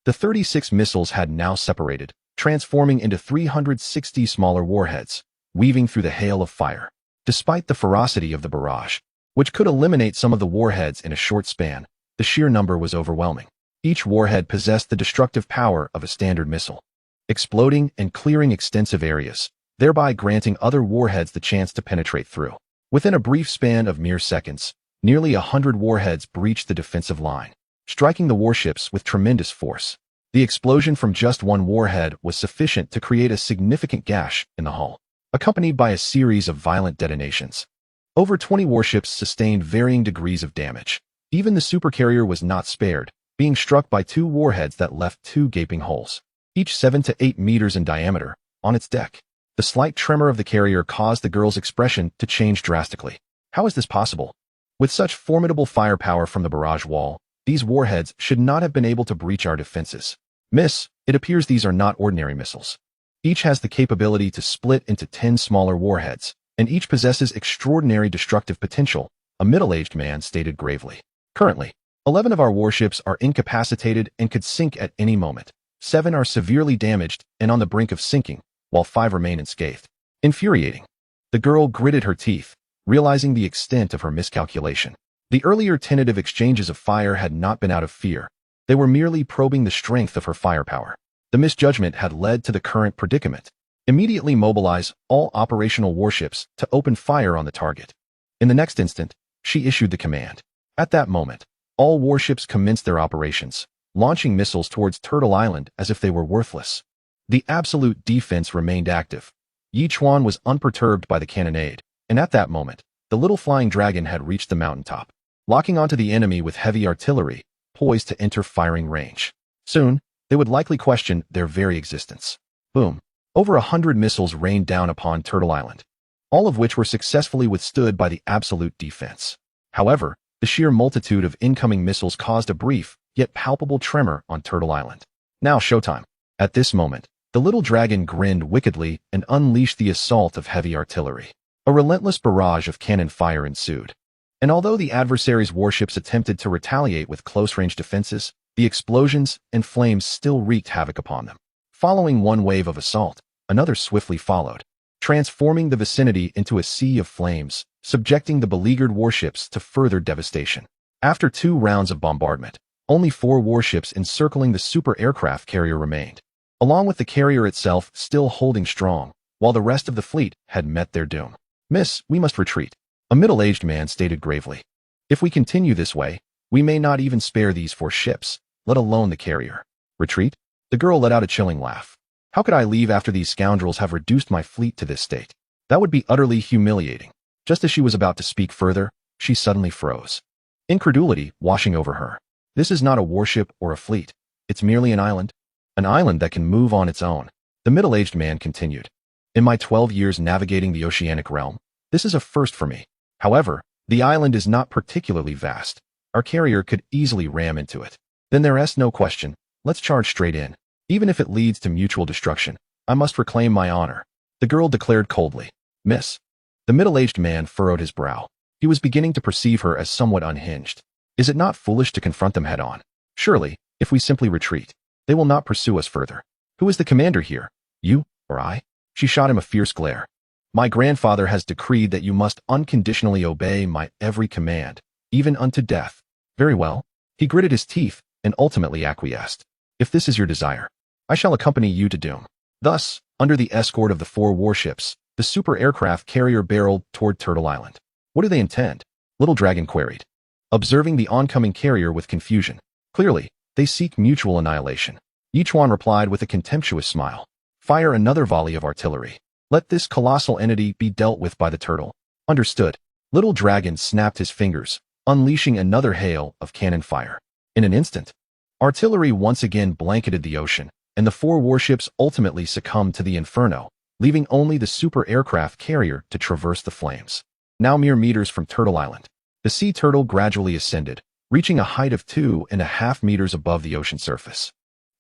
The 36 missiles had now separated, transforming into 360 smaller warheads, weaving through the hail of fire. Despite the ferocity of the barrage, which could eliminate some of the warheads in a short span, the sheer number was overwhelming. Each warhead possessed the destructive power of a standard missile, exploding and clearing extensive areas, thereby granting other warheads the chance to penetrate through. Within a brief span of mere seconds, nearly 100 warheads breached the defensive line, striking the warships with tremendous force. The explosion from just one warhead was sufficient to create a significant gash in the hull, accompanied by a series of violent detonations. Over 20 warships sustained varying degrees of damage. Even the supercarrier was not spared, being struck by 2 warheads that left 2 gaping holes, each 7 to 8 meters in diameter, on its deck. The slight tremor of the carrier caused the girl's expression to change drastically. How is this possible? With such formidable firepower from the barrage wall, these warheads should not have been able to breach our defenses. Miss, it appears these are not ordinary missiles. Each has the capability to split into 10 smaller warheads, and each possesses extraordinary destructive potential, a middle-aged man stated gravely. Currently, 11 of our warships are incapacitated and could sink at any moment. 7 are severely damaged and on the brink of sinking, while 5 remain unscathed. Infuriating. The girl gritted her teeth, realizing the extent of her miscalculation. The earlier tentative exchanges of fire had not been out of fear. They were merely probing the strength of her firepower. The misjudgment had led to the current predicament. Immediately mobilize all operational warships to open fire on the target. In the next instant, she issued the command. At that moment, all warships commenced their operations, launching missiles towards Turtle Island as if they were worthless. The absolute defense remained active. Yichuan was unperturbed by the cannonade, and at that moment, the little flying dragon had reached the mountaintop, locking onto the enemy with heavy artillery, poised to enter firing range. Soon, they would likely question their very existence. Boom. Over 100 missiles rained down upon Turtle Island, all of which were successfully withstood by the absolute defense. However, the sheer multitude of incoming missiles caused a brief, yet palpable tremor on Turtle Island. Now showtime. At this moment, the little dragon grinned wickedly and unleashed the assault of heavy artillery. A relentless barrage of cannon fire ensued. And although the adversary's warships attempted to retaliate with close-range defenses, the explosions and flames still wreaked havoc upon them. Following one wave of assault, another swiftly followed, transforming the vicinity into a sea of flames, subjecting the beleaguered warships to further devastation. After 2 rounds of bombardment, only 4 warships encircling the super aircraft carrier remained, along with the carrier itself still holding strong, while the rest of the fleet had met their doom. Miss, we must retreat, a middle-aged man stated gravely. If we continue this way, we may not even spare these 4 ships, let alone the carrier. Retreat? The girl let out a chilling laugh. How could I leave after these scoundrels have reduced my fleet to this state? That would be utterly humiliating. Just as she was about to speak further, she suddenly froze. Incredulity washing over her. This is not a warship or a fleet. It's merely an island. An island that can move on its own. The middle-aged man continued. In my 12 years navigating the oceanic realm, this is a first for me. However, the island is not particularly vast. Our carrier could easily ram into it. Then there is no question. Let's charge straight in. Even if it leads to mutual destruction, I must reclaim my honor, the girl declared coldly. Miss. The middle-aged man furrowed his brow. He was beginning to perceive her as somewhat unhinged. Is it not foolish to confront them head-on? Surely, if we simply retreat, they will not pursue us further. Who is the commander here? You or I? She shot him a fierce glare. My grandfather has decreed that you must unconditionally obey my every command, even unto death. Very well. He gritted his teeth and ultimately acquiesced. If this is your desire, I shall accompany you to doom. Thus, under the escort of the 4 warships, the super aircraft carrier barreled toward Turtle Island. What do they intend? Little Dragon queried, observing the oncoming carrier with confusion. Clearly, they seek mutual annihilation. Yichuan replied with a contemptuous smile. Fire another volley of artillery. Let this colossal entity be dealt with by the turtle. Understood. Little Dragon snapped his fingers, unleashing another hail of cannon fire. In an instant, artillery once again blanketed the ocean, and the 4 warships ultimately succumbed to the inferno, leaving only the super aircraft carrier to traverse the flames. Now mere meters from Turtle Island, the sea turtle gradually ascended, reaching a height of 2.5 meters above the ocean surface.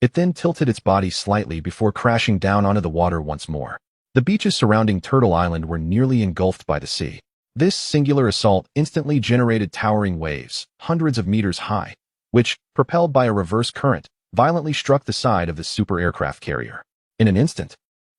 It then tilted its body slightly before crashing down onto the water once more. The beaches surrounding Turtle Island were nearly engulfed by the sea. This singular assault instantly generated towering waves, hundreds of meters high, which, propelled by a reverse current, violently struck the side of the super aircraft carrier. In an instant,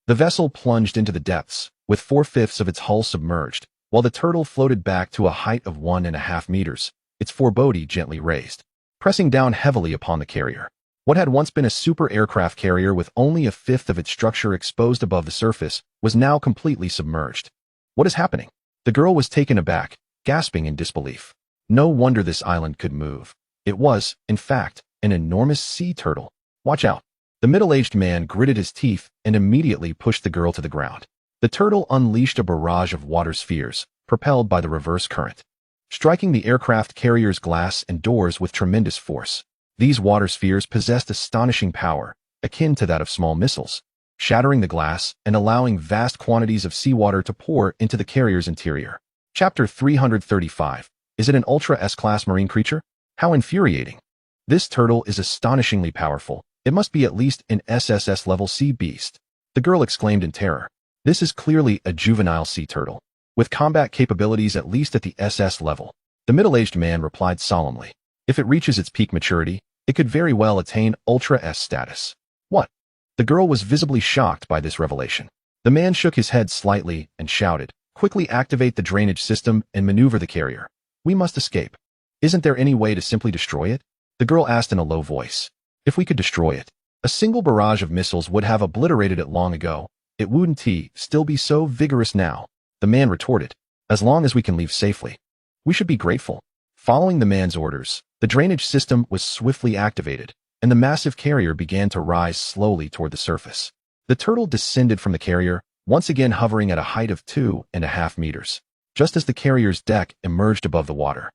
the vessel plunged into the depths, with 4/5 of its hull submerged, while the turtle floated back to a height of 1.5 meters, its forebody gently raised, pressing down heavily upon the carrier. What had once been a super aircraft carrier with only 1/5 of its structure exposed above the surface was now completely submerged. What is happening? The girl was taken aback, gasping in disbelief. No wonder this island could move. It was, in fact, an enormous sea turtle. Watch out. The middle-aged man gritted his teeth and immediately pushed the girl to the ground. The turtle unleashed a barrage of water spheres, propelled by the reverse current, striking the aircraft carrier's glass and doors with tremendous force. These water spheres possessed astonishing power, akin to that of small missiles, shattering the glass and allowing vast quantities of seawater to pour into the carrier's interior. Chapter 335. Is it an Ultra S-class marine creature? How infuriating. This turtle is astonishingly powerful. It must be at least an SSS-level sea beast. The girl exclaimed in terror. This is clearly a juvenile sea turtle, with combat capabilities at least at the SS level. The middle-aged man replied solemnly. If it reaches its peak maturity, it could very well attain Ultra S status. What? The girl was visibly shocked by this revelation. The man shook his head slightly and shouted, "Quickly activate the drainage system and maneuver the carrier. We must escape." Isn't there any way to simply destroy it? The girl asked in a low voice. If we could destroy it, a single barrage of missiles would have obliterated it long ago. It wouldn't still be so vigorous now. The man retorted. As long as we can leave safely, we should be grateful. Following the man's orders, the drainage system was swiftly activated, and the massive carrier began to rise slowly toward the surface. The turtle descended from the carrier, once again hovering at a height of 2.5 meters. Just as the carrier's deck emerged above the water,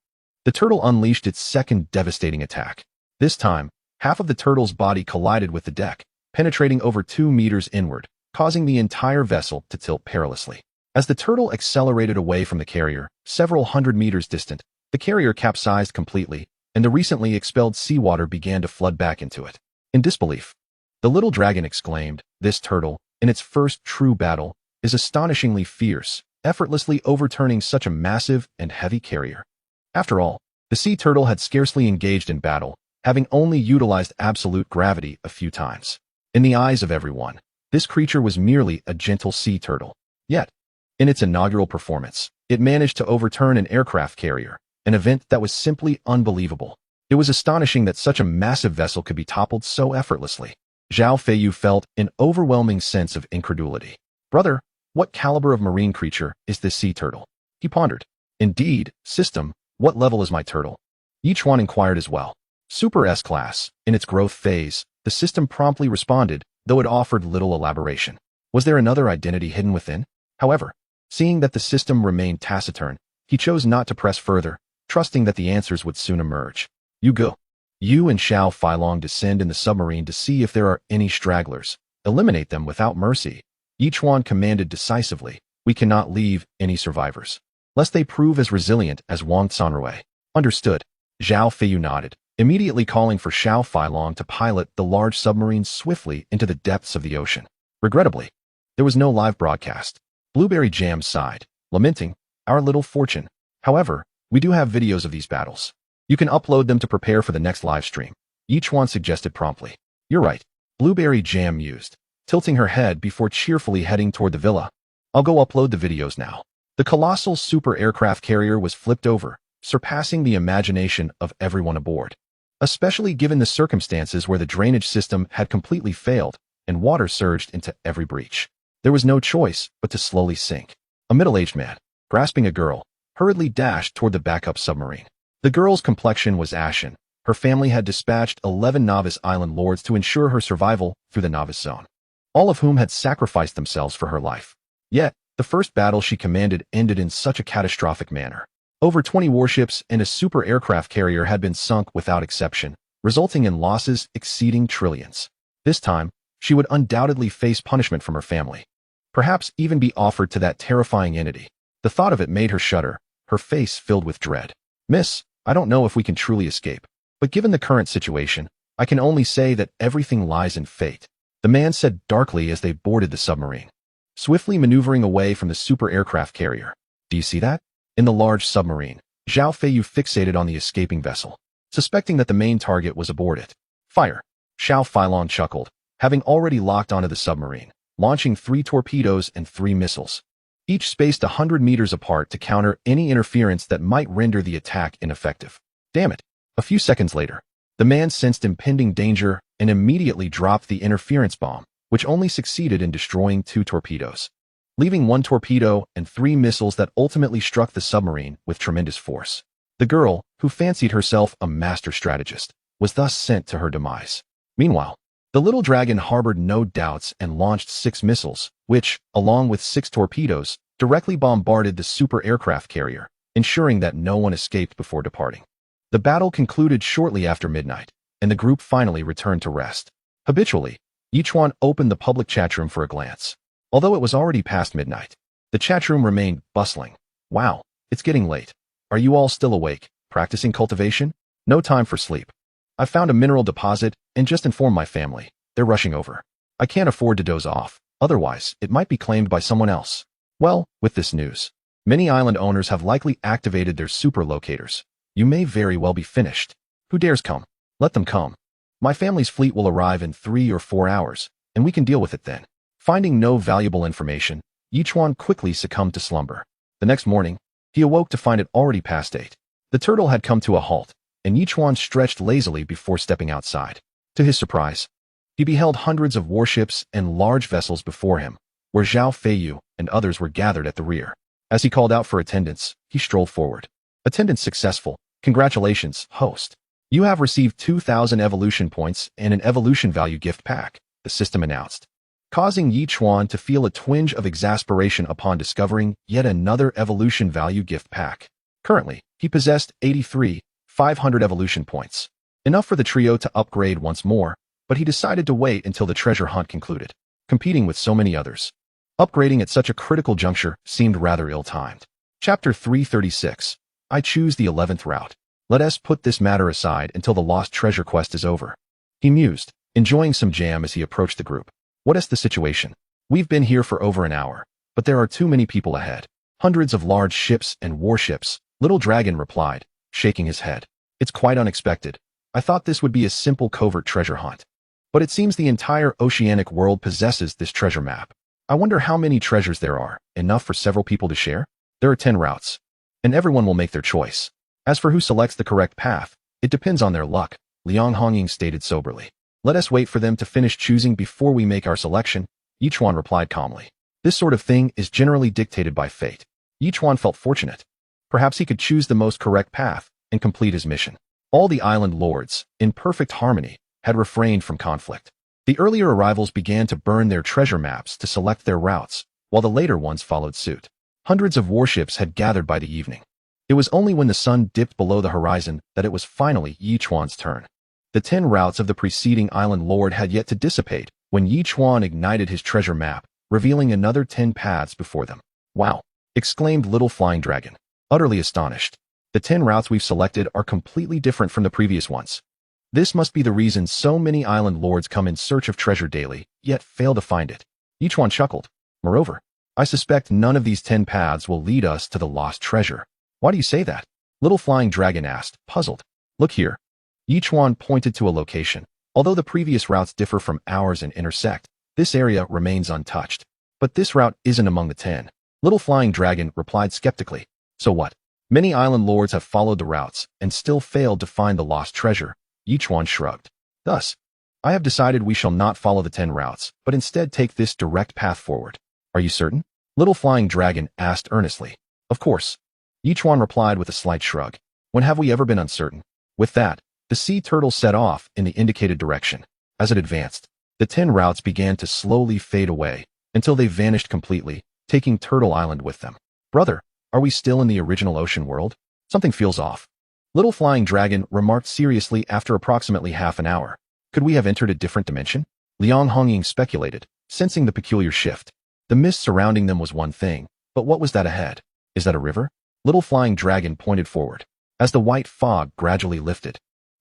the turtle unleashed its second devastating attack. This time, half of the turtle's body collided with the deck, penetrating over 2 meters inward, causing the entire vessel to tilt perilously. As the turtle accelerated away from the carrier, several hundred meters distant, the carrier capsized completely, and the recently expelled seawater began to flood back into it. In disbelief, the little dragon exclaimed, "This turtle, in its first true battle, is astonishingly fierce, effortlessly overturning such a massive and heavy carrier." After all, the sea turtle had scarcely engaged in battle, having only utilized absolute gravity a few times. In the eyes of everyone, this creature was merely a gentle sea turtle. Yet, in its inaugural performance, it managed to overturn an aircraft carrier, an event that was simply unbelievable. It was astonishing that such a massive vessel could be toppled so effortlessly. Zhao Feiyu felt an overwhelming sense of incredulity. "Brother, what caliber of marine creature is this sea turtle?" He pondered. "Indeed, system, what level is my turtle?" Yichuan inquired as well. "Super S-class, in its growth phase," the system promptly responded, though it offered little elaboration. Was there another identity hidden within? However, seeing that the system remained taciturn, he chose not to press further, trusting that the answers would soon emerge. "You go. You and Xiao Feilong descend in the submarine to see if there are any stragglers. Eliminate them without mercy," Yichuan commanded decisively. "We cannot leave any survivors, lest they prove as resilient as Wang Sanrui." Understood. Zhao Feiyu nodded, immediately calling for Xiao Feilong to pilot the large submarine swiftly into the depths of the ocean. Regrettably, there was no live broadcast. Blueberry Jam sighed, lamenting, "Our little fortune. However, we do have videos of these battles. You can upload them to prepare for the next live stream," Yichuan suggested promptly. "You're right," Blueberry Jam mused, tilting her head before cheerfully heading toward the villa. "I'll go upload the videos now." The colossal super aircraft carrier was flipped over, surpassing the imagination of everyone aboard, especially given the circumstances where the drainage system had completely failed and water surged into every breach. There was no choice but to slowly sink. A middle-aged man, grasping a girl, hurriedly dashed toward the backup submarine. The girl's complexion was ashen. Her family had dispatched 11 novice island lords to ensure her survival through the novice zone, all of whom had sacrificed themselves for her life. Yet, the first battle she commanded ended in such a catastrophic manner. Over 20 warships and a super aircraft carrier had been sunk without exception, resulting in losses exceeding trillions. This time, she would undoubtedly face punishment from her family. Perhaps even be offered to that terrifying entity. The thought of it made her shudder, her face filled with dread. Miss, I don't know if we can truly escape. But given the current situation, I can only say that everything lies in fate. The man said darkly as they boarded the submarine, swiftly maneuvering away from the super aircraft carrier. Do you see that? In the large submarine, Zhao Feiyu fixated on the escaping vessel, suspecting that the main target was aboard it. Fire! Xiao Feilong chuckled, having already locked onto the submarine, launching 3 torpedoes and 3 missiles, each spaced 100 meters apart to counter any interference that might render the attack ineffective. Damn it! A few seconds later, the man sensed impending danger and immediately dropped the interference bomb, which only succeeded in destroying 2 torpedoes, leaving 1 torpedo and 3 missiles that ultimately struck the submarine with tremendous force. The girl, who fancied herself a master strategist, was thus sent to her demise. Meanwhile, the little dragon harbored no doubts and launched 6 missiles, which, along with 6 torpedoes, directly bombarded the super aircraft carrier, ensuring that no one escaped before departing. The battle concluded shortly after midnight, and the group finally returned to rest. Habitually, Yichuan opened the public chatroom for a glance. Although it was already past midnight, the chatroom remained bustling. Wow, it's getting late. Are you all still awake, practicing cultivation? No time for sleep. I found a mineral deposit and just informed my family. They're rushing over. I can't afford to doze off, otherwise it might be claimed by someone else. Well, with this news, many island owners have likely activated their super locators. You may very well be finished. Who dares come? Let them come. My family's fleet will arrive in 3 or 4 hours, and we can deal with it then. Finding no valuable information, Yichuan quickly succumbed to slumber. The next morning, he awoke to find it already past 8. The turtle had come to a halt, and Yichuan stretched lazily before stepping outside. To his surprise, he beheld hundreds of warships and large vessels before him, where Zhao Feiyu and others were gathered at the rear. As he called out for attendance, he strolled forward. Attendance successful. Congratulations, host. You have received 2,000 evolution points and an evolution value gift pack, the system announced, causing Yichuan to feel a twinge of exasperation upon discovering yet another evolution value gift pack. Currently, he possessed 500 evolution points, enough for the trio to upgrade once more, but he decided to wait until the treasure hunt concluded, competing with so many others. Upgrading at such a critical juncture seemed rather ill-timed. Chapter 336. I choose the 11th route. Let us put this matter aside until the lost treasure quest is over. He mused, enjoying some jam as he approached the group. What is the situation? We've been here for over an hour, but there are too many people ahead. Hundreds of large ships and warships, Little Dragon replied, shaking his head. It's quite unexpected. I thought this would be a simple covert treasure hunt. But it seems the entire oceanic world possesses this treasure map. I wonder how many treasures there are, enough for several people to share? There are 10 routes, and everyone will make their choice. As for who selects the correct path, it depends on their luck, Liang Hongying stated soberly. Let us wait for them to finish choosing before we make our selection, Yichuan replied calmly. This sort of thing is generally dictated by fate. Yichuan felt fortunate. Perhaps he could choose the most correct path and complete his mission. All the island lords, in perfect harmony, had refrained from conflict. The earlier arrivals began to burn their treasure maps to select their routes, while the later ones followed suit. Hundreds of warships had gathered by the evening. It was only when the sun dipped below the horizon that it was finally Yichuan's turn. The 10 routes of the preceding island lord had yet to dissipate when Yichuan ignited his treasure map, revealing another 10 paths before them. Wow! Exclaimed Little Flying Dragon, utterly astonished. The 10 routes we've selected are completely different from the previous ones. This must be the reason so many island lords come in search of treasure daily, yet fail to find it. Yichuan chuckled. Moreover, I suspect none of these 10 paths will lead us to the lost treasure. Why do you say that? Little Flying Dragon asked, puzzled. Look here. Yichuan pointed to a location. Although the previous routes differ from ours and intersect, this area remains untouched. But this route isn't among the 10. Little Flying Dragon replied skeptically. So what? Many island lords have followed the routes and still failed to find the lost treasure. Yichuan shrugged. Thus, I have decided we shall not follow the 10 routes, but instead take this direct path forward. Are you certain? Little Flying Dragon asked earnestly. Of course. Yichuan replied with a slight shrug. When have we ever been uncertain? With that, the sea turtle set off in the indicated direction. As it advanced, the 10 routes began to slowly fade away until they vanished completely, taking Turtle Island with them. Brother, are we still in the original ocean world? Something feels off. Little Flying Dragon remarked seriously after approximately half an hour. Could we have entered a different dimension? Liang Hongying speculated, sensing the peculiar shift. The mist surrounding them was one thing, but what was that ahead? Is that a river? Little Flying Dragon pointed forward. As the white fog gradually lifted,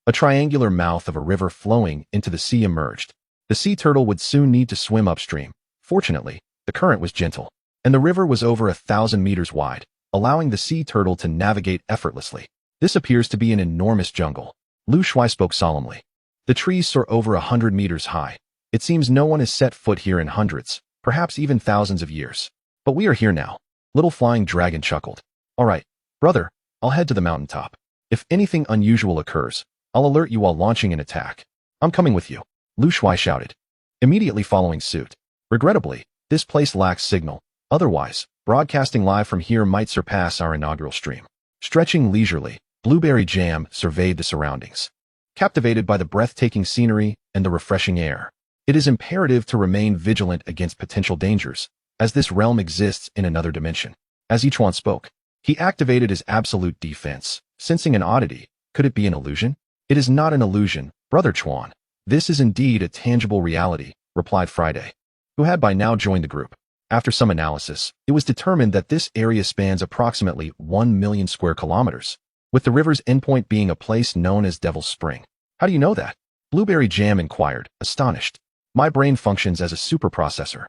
a triangular mouth of a river flowing into the sea emerged. The sea turtle would soon need to swim upstream. Fortunately, the current was gentle, and the river was over 1,000 meters wide, allowing the sea turtle to navigate effortlessly. This appears to be an enormous jungle. Lu Shuai spoke solemnly. The trees soar over 100 meters high. It seems no one has set foot here in hundreds, perhaps even thousands of years. But we are here now. Little Flying Dragon chuckled. All right, brother, I'll head to the mountaintop. If anything unusual occurs, I'll alert you while launching an attack. I'm coming with you, Lu Shuai shouted, immediately following suit. Regrettably, this place lacks signal. Otherwise, broadcasting live from here might surpass our inaugural stream. Stretching leisurely, Blueberry Jam surveyed the surroundings. Captivated by the breathtaking scenery and the refreshing air, it is imperative to remain vigilant against potential dangers, as this realm exists in another dimension. As Yichuan spoke, he activated his absolute defense, sensing an oddity. Could it be an illusion? It is not an illusion, Brother Chuan. This is indeed a tangible reality, replied Friday, who had by now joined the group. After some analysis, it was determined that this area spans approximately 1 million square kilometers, with the river's endpoint being a place known as Devil's Spring. How do you know that? Blueberry Jam inquired, astonished. My brain functions as a superprocessor,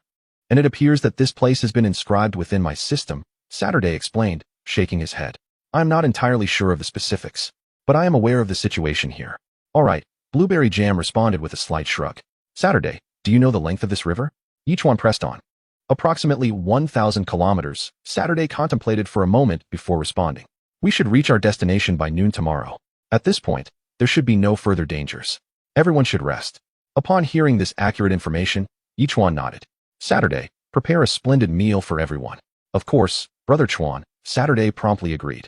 and it appears that this place has been inscribed within my system, Saturday explained, shaking his head. I am not entirely sure of the specifics, but I am aware of the situation here. All right, Blueberry Jam responded with a slight shrug. Saturday, do you know the length of this river? Yichuan pressed on. Approximately 1,000 kilometers, Saturday contemplated for a moment before responding. We should reach our destination by noon tomorrow. At this point, there should be no further dangers. Everyone should rest. Upon hearing this accurate information, Yichuan nodded. Saturday, prepare a splendid meal for everyone. Of course, Brother Chuan, Saturday promptly agreed.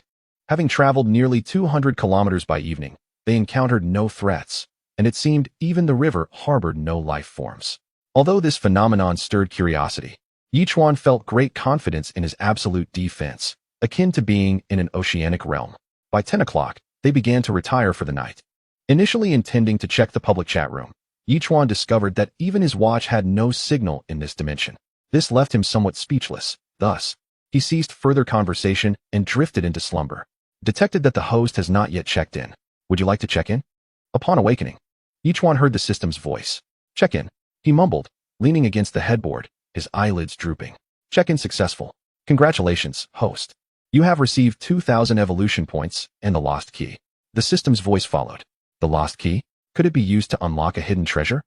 Having traveled nearly 200 kilometers by evening, they encountered no threats, and it seemed even the river harbored no life forms. Although this phenomenon stirred curiosity, Yichuan felt great confidence in his absolute defense, akin to being in an oceanic realm. By 10 o'clock, they began to retire for the night. Initially intending to check the public chat room, Yichuan discovered that even his watch had no signal in this dimension. This left him somewhat speechless. Thus, he ceased further conversation and drifted into slumber. Detected that the host has not yet checked in. Would you like to check in? Upon awakening, Yichuan heard the system's voice. Check in, he mumbled, leaning against the headboard, his eyelids drooping. Check-in successful. Congratulations, host. You have received 2,000 evolution points and the lost key. The system's voice followed. The lost key? Could it be used to unlock a hidden treasure?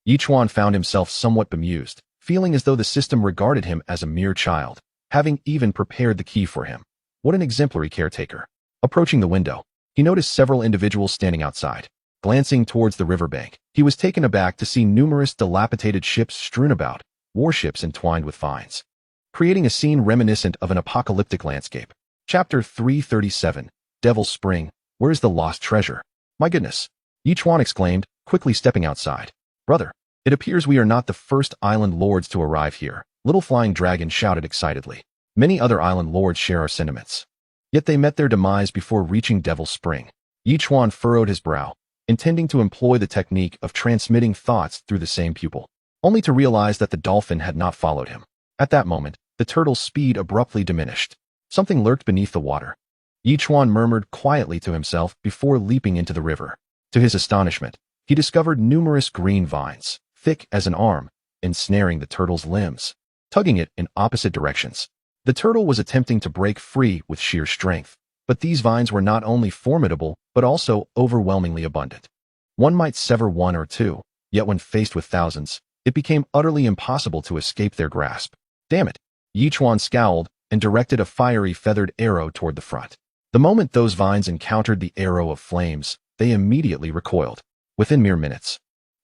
Yichuan found himself somewhat bemused, feeling as though the system regarded him as a mere child, having even prepared the key for him. What an exemplary caretaker. Approaching the window, he noticed several individuals standing outside. Glancing towards the riverbank, he was taken aback to see numerous dilapidated ships strewn about, warships entwined with vines, creating a scene reminiscent of an apocalyptic landscape. Chapter 337, Devil's Spring, Where's the Lost Treasure? My goodness, Yichuan exclaimed, quickly stepping outside. Brother, it appears we are not the first island lords to arrive here, Little Flying Dragon shouted excitedly. Many other island lords share our sentiments. Yet they met their demise before reaching Devil's Spring. Yichuan furrowed his brow, intending to employ the technique of transmitting thoughts through the same pupil, only to realize that the dolphin had not followed him. At that moment, the turtle's speed abruptly diminished. Something lurked beneath the water. Yichuan murmured quietly to himself before leaping into the river. To his astonishment, he discovered numerous green vines, thick as an arm, ensnaring the turtle's limbs, tugging it in opposite directions. The turtle was attempting to break free with sheer strength, but these vines were not only formidable, but also overwhelmingly abundant. One might sever one or two, yet when faced with thousands, it became utterly impossible to escape their grasp. Damn it! Yichuan scowled and directed a fiery feathered arrow toward the front. The moment those vines encountered the arrow of flames, they immediately recoiled. Within mere minutes,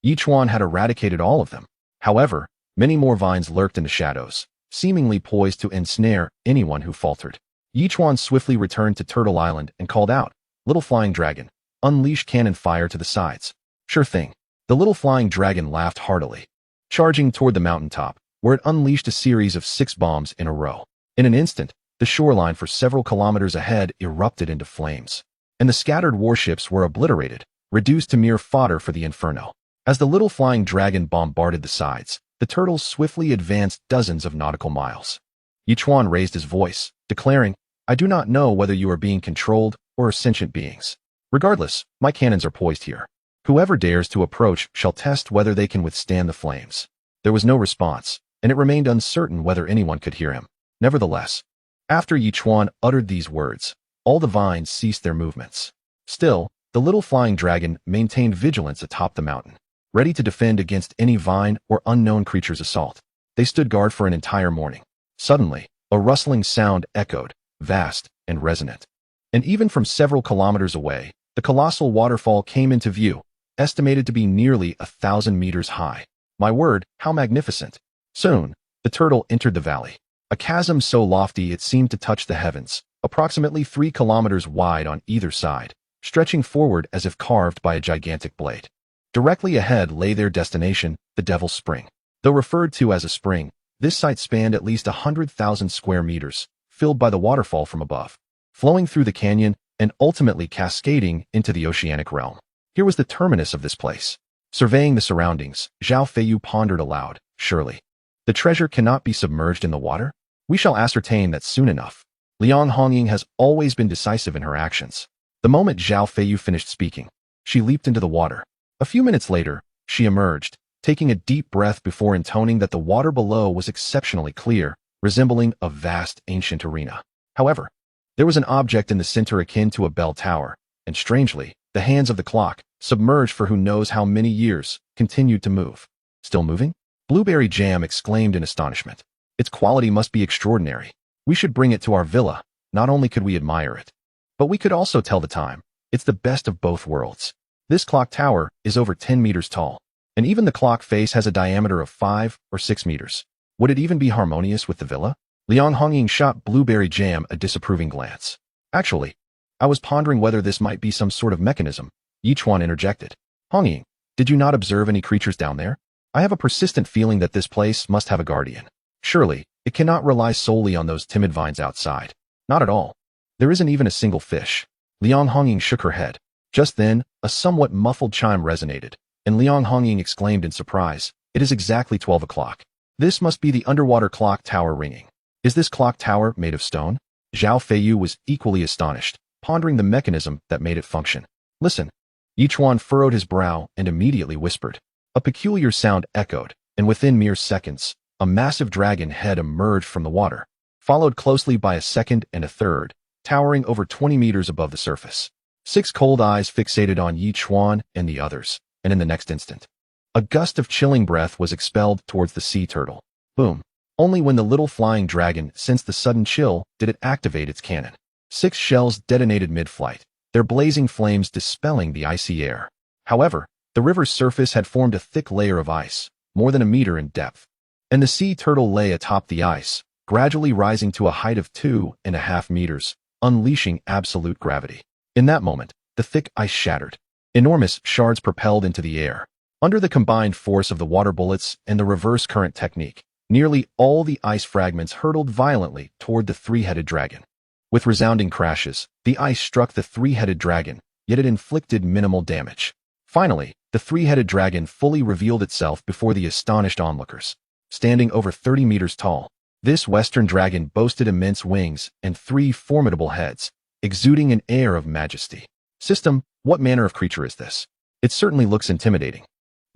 Yichuan had eradicated all of them. However, many more vines lurked in the shadows, seemingly poised to ensnare anyone who faltered. Yichuan swiftly returned to Turtle Island and called out, Little Flying Dragon, unleash cannon fire to the sides. Sure thing. The Little Flying Dragon laughed heartily, charging toward the mountaintop, where it unleashed a series of 6 bombs in a row. In an instant, the shoreline for several kilometers ahead erupted into flames, and the scattered warships were obliterated, reduced to mere fodder for the inferno. As the little flying dragon bombarded the sides, the turtles swiftly advanced dozens of nautical miles. Yichuan raised his voice, declaring, "I do not know whether you are being controlled or are sentient beings. Regardless, my cannons are poised here. Whoever dares to approach shall test whether they can withstand the flames." There was no response, and it remained uncertain whether anyone could hear him. Nevertheless, after Yichuan uttered these words, all the vines ceased their movements. Still, the little flying dragon maintained vigilance atop the mountain, ready to defend against any vine or unknown creature's assault. They stood guard for an entire morning. Suddenly, a rustling sound echoed, vast and resonant. And even from several kilometers away, the colossal waterfall came into view, estimated to be nearly 1,000 meters high. My word, how magnificent! Soon, the turtle entered the valley, a chasm so lofty it seemed to touch the heavens, approximately 3 kilometers wide on either side, stretching forward as if carved by a gigantic blade. Directly ahead lay their destination, the Devil's Spring. Though referred to as a spring, this site spanned at least 100,000 square meters, filled by the waterfall from above, flowing through the canyon and ultimately cascading into the oceanic realm. Here was the terminus of this place. Surveying the surroundings, Zhao Feiyu pondered aloud, "Surely, the treasure cannot be submerged in the water? We shall ascertain that soon enough." Liang Hongying has always been decisive in her actions. The moment Zhao Feiyu finished speaking, she leaped into the water. A few minutes later, she emerged, taking a deep breath before intoning that the water below was exceptionally clear, resembling a vast ancient arena. However, there was an object in the center akin to a bell tower, and strangely, the hands of the clock, submerged for who knows how many years, continued to move. "Still moving?" Blueberry Jam exclaimed in astonishment. "Its quality must be extraordinary. We should bring it to our villa. Not only could we admire it, but we could also tell the time. It's the best of both worlds. This clock tower is over 10 meters tall, and even the clock face has a diameter of 5 or 6 meters. Would it even be harmonious with the villa?" Liang Hongying shot Blueberry Jam a disapproving glance. "Actually, I was pondering whether this might be some sort of mechanism," Yichuan interjected. "Hongying, did you not observe any creatures down there? I have a persistent feeling that this place must have a guardian. Surely, it cannot rely solely on those timid vines outside." "Not at all. There isn't even a single fish." Liang Hongying shook her head. Just then, a somewhat muffled chime resonated, and Liang Hongying exclaimed in surprise, "It is exactly 12 o'clock. This must be the underwater clock tower ringing. Is this clock tower made of stone?" Zhao Feiyu was equally astonished, pondering the mechanism that made it function. "Listen." Yichuan furrowed his brow and immediately whispered. A peculiar sound echoed, and within mere seconds, a massive dragon head emerged from the water, followed closely by a second and a third, towering over 20 meters above the surface. 6 cold eyes fixated on Yichuan and the others, and in the next instant, a gust of chilling breath was expelled towards the sea turtle. Boom. Only when the little flying dragon sensed the sudden chill did it activate its cannon. 6 shells detonated mid-flight, their blazing flames dispelling the icy air. However, the river's surface had formed a thick layer of ice, more than a meter in depth, and the sea turtle lay atop the ice, gradually rising to a height of 2.5 meters, unleashing absolute gravity. In that moment, the thick ice shattered. Enormous shards propelled into the air. Under the combined force of the water bullets and the reverse current technique, nearly all the ice fragments hurtled violently toward the three-headed dragon. With resounding crashes, the ice struck the three-headed dragon, yet it inflicted minimal damage. Finally, the three-headed dragon fully revealed itself before the astonished onlookers. Standing over 30 meters tall, this western dragon boasted immense wings and 3 formidable heads, exuding an air of majesty. "System, what manner of creature is this? It certainly looks intimidating."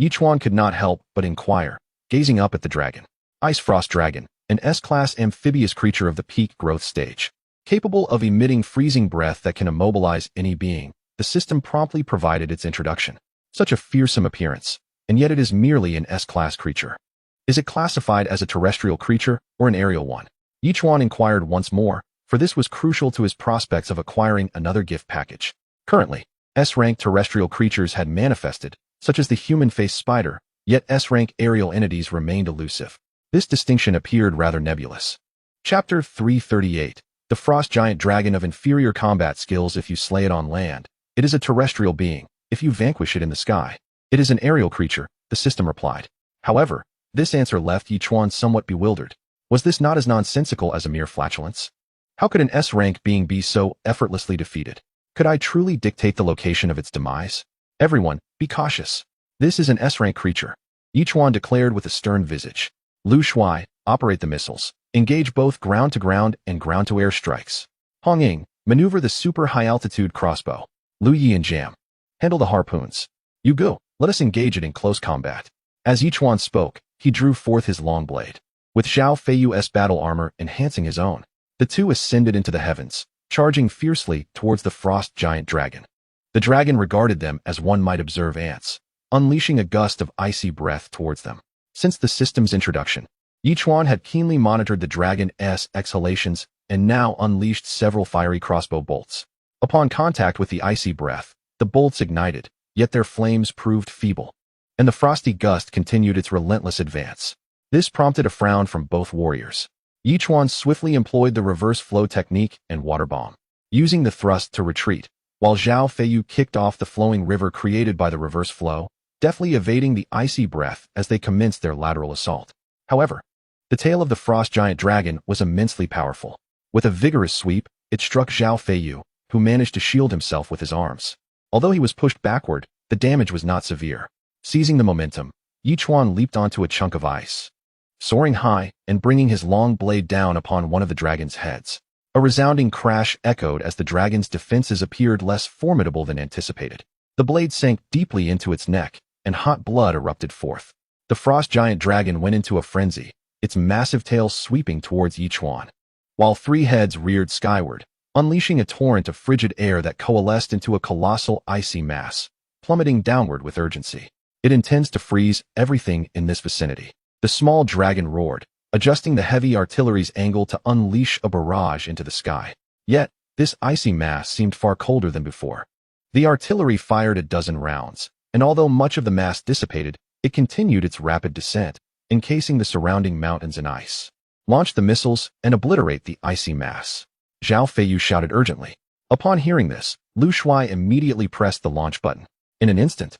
Yichuan could not help but inquire, gazing up at the dragon. Ice Frost Dragon, an S-class amphibious creature of the peak growth stage. Capable of emitting freezing breath that can immobilize any being, the system promptly provided its introduction. Such a fearsome appearance, and yet it is merely an S-class creature. Is it classified as a terrestrial creature or an aerial one? Yichuan inquired once more, for this was crucial to his prospects of acquiring another gift package. Currently, S-rank terrestrial creatures had manifested, such as the human-faced spider, yet S-rank aerial entities remained elusive. This distinction appeared rather nebulous. Chapter 338. The Frost Giant Dragon of inferior combat skills. If you slay it on land, it is a terrestrial being. If you vanquish it in the sky, it is an aerial creature, the system replied. However, this answer left Yichuan somewhat bewildered. Was this not as nonsensical as a mere flatulence? How could an S-rank being be so effortlessly defeated? Could I truly dictate the location of its demise? Everyone, be cautious. This is an S-rank creature, Yichuan declared with a stern visage. Lu Shuai, operate the missiles. Engage both ground-to-ground and ground-to-air strikes. Hong Ying, maneuver the super high-altitude crossbow. Lu Yi and Jam, handle the harpoons. You go, let us engage it in close combat. As Yichuan spoke, he drew forth his long blade. With Zhao Feiyu's battle armor enhancing his own, the two ascended into the heavens, charging fiercely towards the frost giant dragon. The dragon regarded them as one might observe ants, unleashing a gust of icy breath towards them. Since the system's introduction, Yichuan had keenly monitored the dragon's exhalations and now unleashed several fiery crossbow bolts. Upon contact with the icy breath, the bolts ignited, yet their flames proved feeble, and the frosty gust continued its relentless advance. This prompted a frown from both warriors. Yichuan swiftly employed the reverse flow technique and water bomb, using the thrust to retreat, while Zhao Feiyu kicked off the flowing river created by the reverse flow, deftly evading the icy breath as they commenced their lateral assault. However, the tail of the frost giant dragon was immensely powerful. With a vigorous sweep, it struck Zhao Feiyu, who managed to shield himself with his arms. Although he was pushed backward, the damage was not severe. Seizing the momentum, Yichuan leaped onto a chunk of ice, soaring high and bringing his long blade down upon one of the dragon's heads. A resounding crash echoed as the dragon's defenses appeared less formidable than anticipated. The blade sank deeply into its neck, and hot blood erupted forth. The frost giant dragon went into a frenzy, its massive tail sweeping towards Yichuan, while three heads reared skyward, unleashing a torrent of frigid air that coalesced into a colossal icy mass, plummeting downward with urgency. It intends to freeze everything in this vicinity. The small dragon roared, adjusting the heavy artillery's angle to unleash a barrage into the sky. Yet, this icy mass seemed far colder than before. The artillery fired a dozen rounds, and although much of the mass dissipated, it continued its rapid descent, encasing the surrounding mountains in ice. Launch the missiles and obliterate the icy mass, Zhao Feiyu shouted urgently. Upon hearing this, Lu Shuai immediately pressed the launch button. In an instant,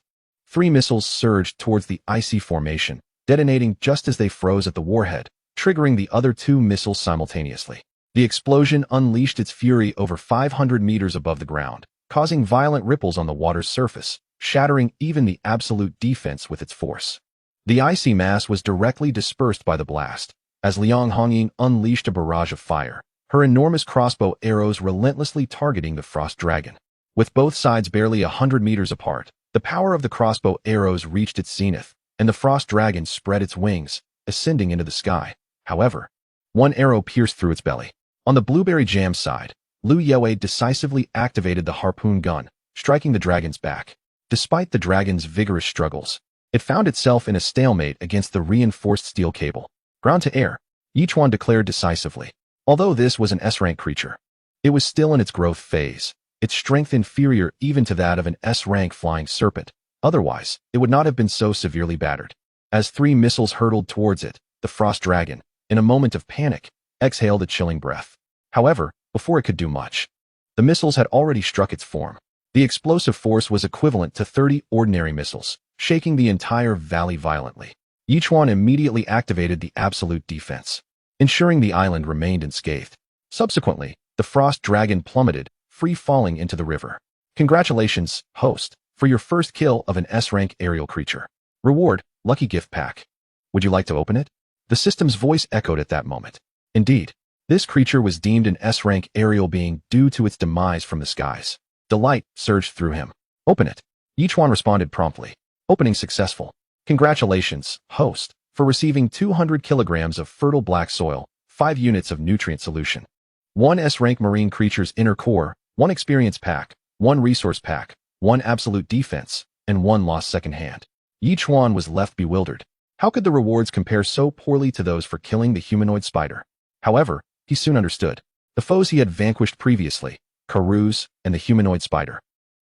3 missiles surged towards the icy formation, detonating just as they froze at the warhead, triggering the other 2 missiles simultaneously. The explosion unleashed its fury over 500 meters above the ground, causing violent ripples on the water's surface, shattering even the absolute defense with its force. The icy mass was directly dispersed by the blast, as Liang Hongying unleashed a barrage of fire, her enormous crossbow arrows relentlessly targeting the frost dragon. With both sides barely 100 meters apart, the power of the crossbow arrows reached its zenith, and the frost dragon spread its wings, ascending into the sky. However, one arrow pierced through its belly. On the blueberry jam side, Lu Yue decisively activated the harpoon gun, striking the dragon's back. Despite the dragon's vigorous struggles, it found itself in a stalemate against the reinforced steel cable. Ground to air, Yichuan declared decisively. Although this was an S-rank creature, it was still in its growth phase, its strength inferior even to that of an S-rank flying serpent. Otherwise, it would not have been so severely battered. As 3 missiles hurtled towards it, the frost dragon, in a moment of panic, exhaled a chilling breath. However, before it could do much, the missiles had already struck its form. The explosive force was equivalent to 30 ordinary missiles, shaking the entire valley violently. Yichuan immediately activated the absolute defense, ensuring the island remained unscathed. Subsequently, the frost dragon plummeted, free-falling into the river. Congratulations, host, for your first kill of an S-rank aerial creature. Reward, lucky gift pack. Would you like to open it? The system's voice echoed at that moment. Indeed, this creature was deemed an S-rank aerial being due to its demise from the skies. Delight surged through him. Open it. Yichuan responded promptly. Opening successful. Congratulations, host, for receiving 200 kilograms of fertile black soil, 5 units of nutrient solution, 1 S-rank marine creature's inner core, 1 experience pack, 1 resource pack, 1 absolute defense, and 1 lost second hand. Yichuan was left bewildered. How could the rewards compare so poorly to those for killing the humanoid spider? However, he soon understood. The foes he had vanquished previously, Karuz and the humanoid spider,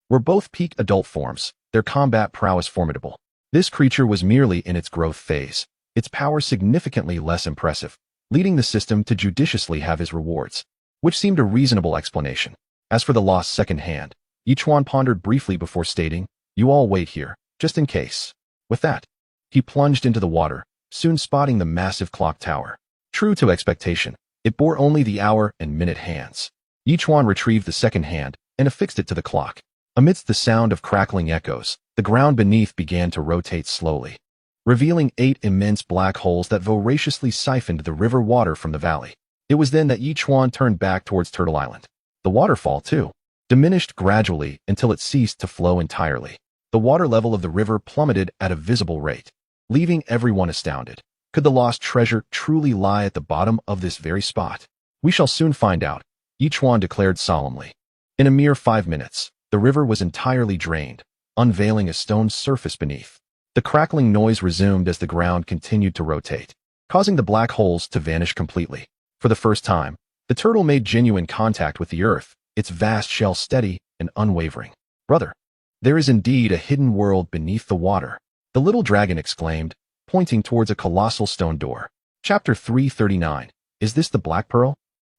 were both peak adult forms, their combat prowess formidable. This creature was merely in its growth phase, its power significantly less impressive, leading the system to judiciously have his rewards, which seemed a reasonable explanation. As for the lost second hand, Yichuan pondered briefly before stating, "You all wait here, just in case." With that, he plunged into the water, soon spotting the massive clock tower. True to expectation, it bore only the hour and minute hands. Yichuan retrieved the second hand and affixed it to the clock. Amidst the sound of crackling echoes, The ground beneath began to rotate slowly, revealing 8 immense black holes that voraciously siphoned the river water from the valley. It was then that Yichuan turned back towards Turtle Island. The waterfall, too, diminished gradually until it ceased to flow entirely. The water level of the river plummeted at a visible rate, leaving everyone astounded. Could the lost treasure truly lie at the bottom of this very spot? We shall soon find out, Yichuan declared solemnly. In a mere 5 minutes, the river was entirely drained, unveiling a stone surface beneath. The crackling noise resumed as the ground continued to rotate, causing the black holes to vanish completely. For the first time, the turtle made genuine contact with the earth, its vast shell steady and unwavering. Brother, there is indeed a hidden world beneath the water, the little dragon exclaimed, pointing towards a colossal stone door. Chapter 339. Is this the Black Pearl?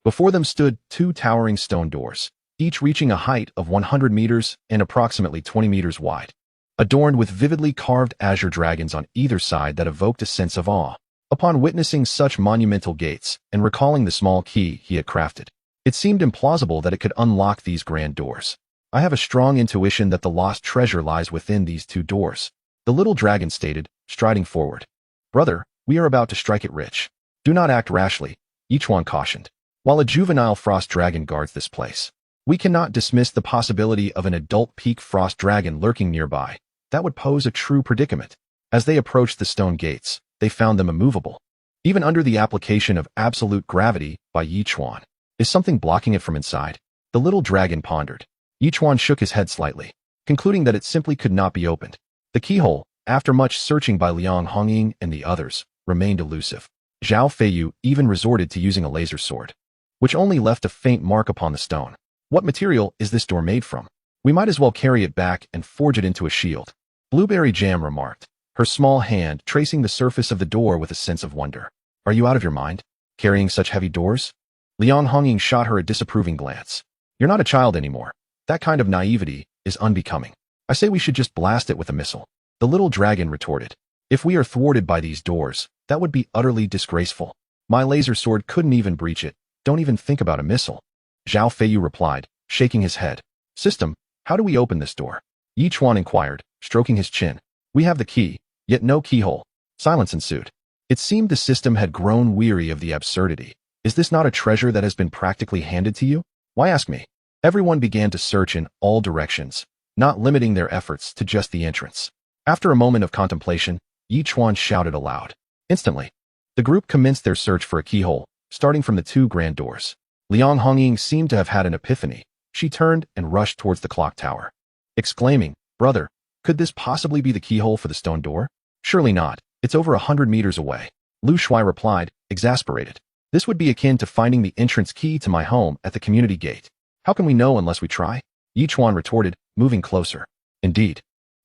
Before them stood 2 towering stone doors, each reaching a height of 100 meters and approximately 20 meters wide, adorned with vividly carved azure dragons on either side that evoked a sense of awe. Upon witnessing such monumental gates and recalling the small key he had crafted, it seemed implausible that it could unlock these grand doors. I have a strong intuition that the lost treasure lies within these 2 doors, the little dragon stated, striding forward. Brother, we are about to strike it rich. Do not act rashly, Yichuan cautioned. While a juvenile frost dragon guards this place, we cannot dismiss the possibility of an adult peak frost dragon lurking nearby. That would pose a true predicament. As they approached the stone gates, they found them immovable, even under the application of absolute gravity by Yichuan. Is something blocking it from inside? The little dragon pondered. Yichuan shook his head slightly, concluding that it simply could not be opened. The keyhole, after much searching by Liang Hongying and the others, remained elusive. Zhao Feiyu even resorted to using a laser sword, which only left a faint mark upon the stone. What material is this door made from? We might as well carry it back and forge it into a shield, Blueberry Jam remarked, her small hand tracing the surface of the door with a sense of wonder. Are you out of your mind, carrying such heavy doors? Liang Hongying shot her a disapproving glance. You're not a child anymore. That kind of naivety is unbecoming. I say we should just blast it with a missile. The little dragon retorted. If we are thwarted by these doors, that would be utterly disgraceful. My laser sword couldn't even breach it. Don't even think about a missile. Zhao Feiyu replied, shaking his head. System, how do we open this door? Yichuan inquired, stroking his chin. We have the key, yet no keyhole. Silence ensued. It seemed the system had grown weary of the absurdity. Is this not a treasure that has been practically handed to you? Why ask me? Everyone began to search in all directions, not limiting their efforts to just the entrance. After a moment of contemplation, Yichuan shouted aloud. Instantly, the group commenced their search for a keyhole, starting from the 2 grand doors. Liang Hongying seemed to have had an epiphany. She turned and rushed towards the clock tower, exclaiming, Brother, could this possibly be the keyhole for the stone door? Surely not. It's over 100 meters away. Lu Shuai replied, exasperated. This would be akin to finding the entrance key to my home at the community gate. How can we know unless we try? Yichuan retorted, moving closer. Indeed.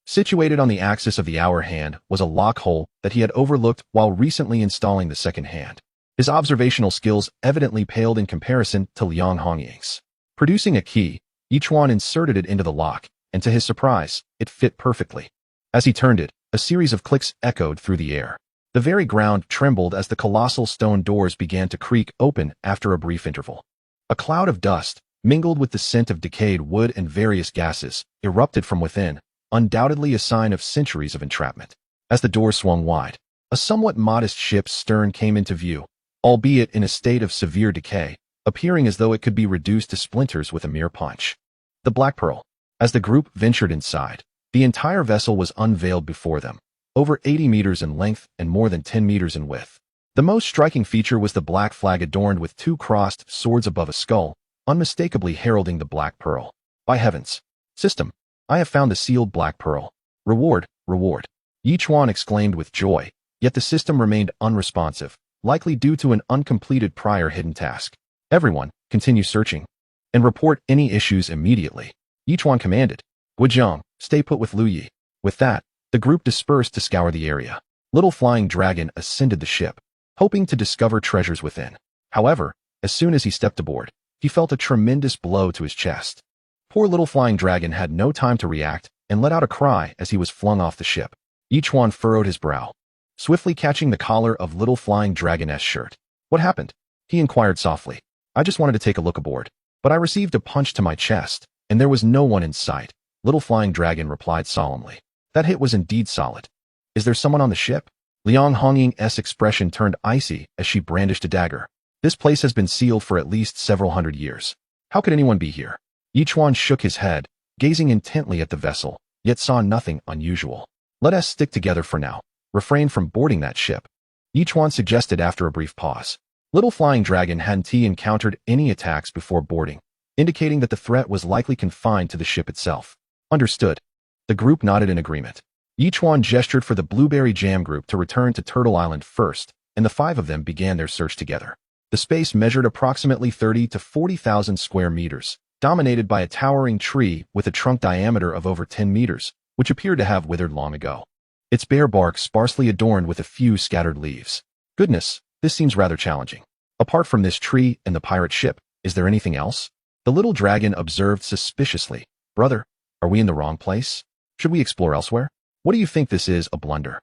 Situated on the axis of the hour hand was a lock hole that he had overlooked while recently installing the second hand. His observational skills evidently paled in comparison to Liang Hongying's. Producing a key, Yichuan inserted it into the lock, and to his surprise, it fit perfectly. As he turned it, a series of clicks echoed through the air. The very ground trembled as the colossal stone doors began to creak open after a brief interval. A cloud of dust, mingled with the scent of decayed wood and various gases, erupted from within, undoubtedly a sign of centuries of entrapment. As the door swung wide, a somewhat modest ship's stern came into view, albeit in a state of severe decay, appearing as though it could be reduced to splinters with a mere punch. The Black Pearl. As the group ventured inside, the entire vessel was unveiled before them, over 80 meters in length and more than 10 meters in width. The most striking feature was the black flag adorned with 2 crossed swords above a skull, unmistakably heralding the Black Pearl. By heavens! System, I have found the sealed Black Pearl. Reward, reward. Yichuan exclaimed with joy, yet the system remained unresponsive, likely due to an uncompleted prior hidden task. Everyone, continue searching, and report any issues immediately. Yichuan commanded. Guizhong, stay put with Lu Yi. With that, the group dispersed to scour the area. Little Flying Dragon ascended the ship, hoping to discover treasures within. However, as soon as he stepped aboard, he felt a tremendous blow to his chest. Poor Little Flying Dragon had no time to react and let out a cry as he was flung off the ship. Yichuan furrowed his brow, swiftly catching the collar of Little Flying Dragon's shirt. What happened? He inquired softly. I just wanted to take a look aboard, but I received a punch to my chest, and there was no one in sight. Little Flying Dragon replied solemnly. That hit was indeed solid. Is there someone on the ship? Liang Hongying's expression turned icy as she brandished a dagger. This place has been sealed for at least several hundred years. How could anyone be here? Yichuan shook his head, gazing intently at the vessel, yet saw nothing unusual. Let us stick together for now. Refrain from boarding that ship. Yichuan suggested after a brief pause. Little Flying Dragon hadn't encountered any attacks before boarding, indicating that the threat was likely confined to the ship itself. Understood. The group nodded in agreement. Yichuan gestured for the Blueberry Jam group to return to Turtle Island first, and the 5 of them began their search together. The space measured approximately 30 to 40,000 square meters, dominated by a towering tree with a trunk diameter of over 10 meters, which appeared to have withered long ago. Its bare bark sparsely adorned with a few scattered leaves. Goodness, this seems rather challenging. Apart from this tree and the pirate ship, is there anything else? The little dragon observed suspiciously. Brother, are we in the wrong place? Should we explore elsewhere? What do you think this is, a blunder?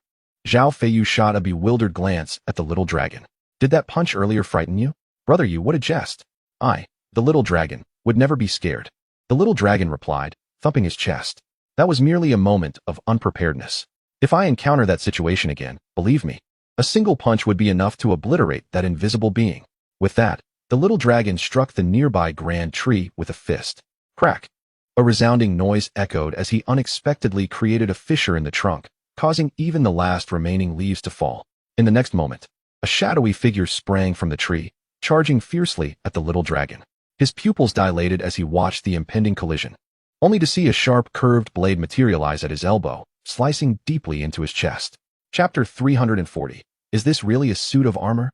Zhao Feiyu shot a bewildered glance at the little dragon. Did that punch earlier frighten you? Brother, you, what a jest. I, the little dragon, would never be scared. The little dragon replied, thumping his chest. That was merely a moment of unpreparedness. If I encounter that situation again, believe me, a single punch would be enough to obliterate that invisible being. With that, the little dragon struck the nearby grand tree with a fist. Crack! A resounding noise echoed as he unexpectedly created a fissure in the trunk, causing even the last remaining leaves to fall. In the next moment, a shadowy figure sprang from the tree, charging fiercely at the little dragon. His pupils dilated as he watched the impending collision, only to see a sharp curved blade materialize at his elbow, slicing deeply into his chest. Chapter 340. Is this really a suit of armor?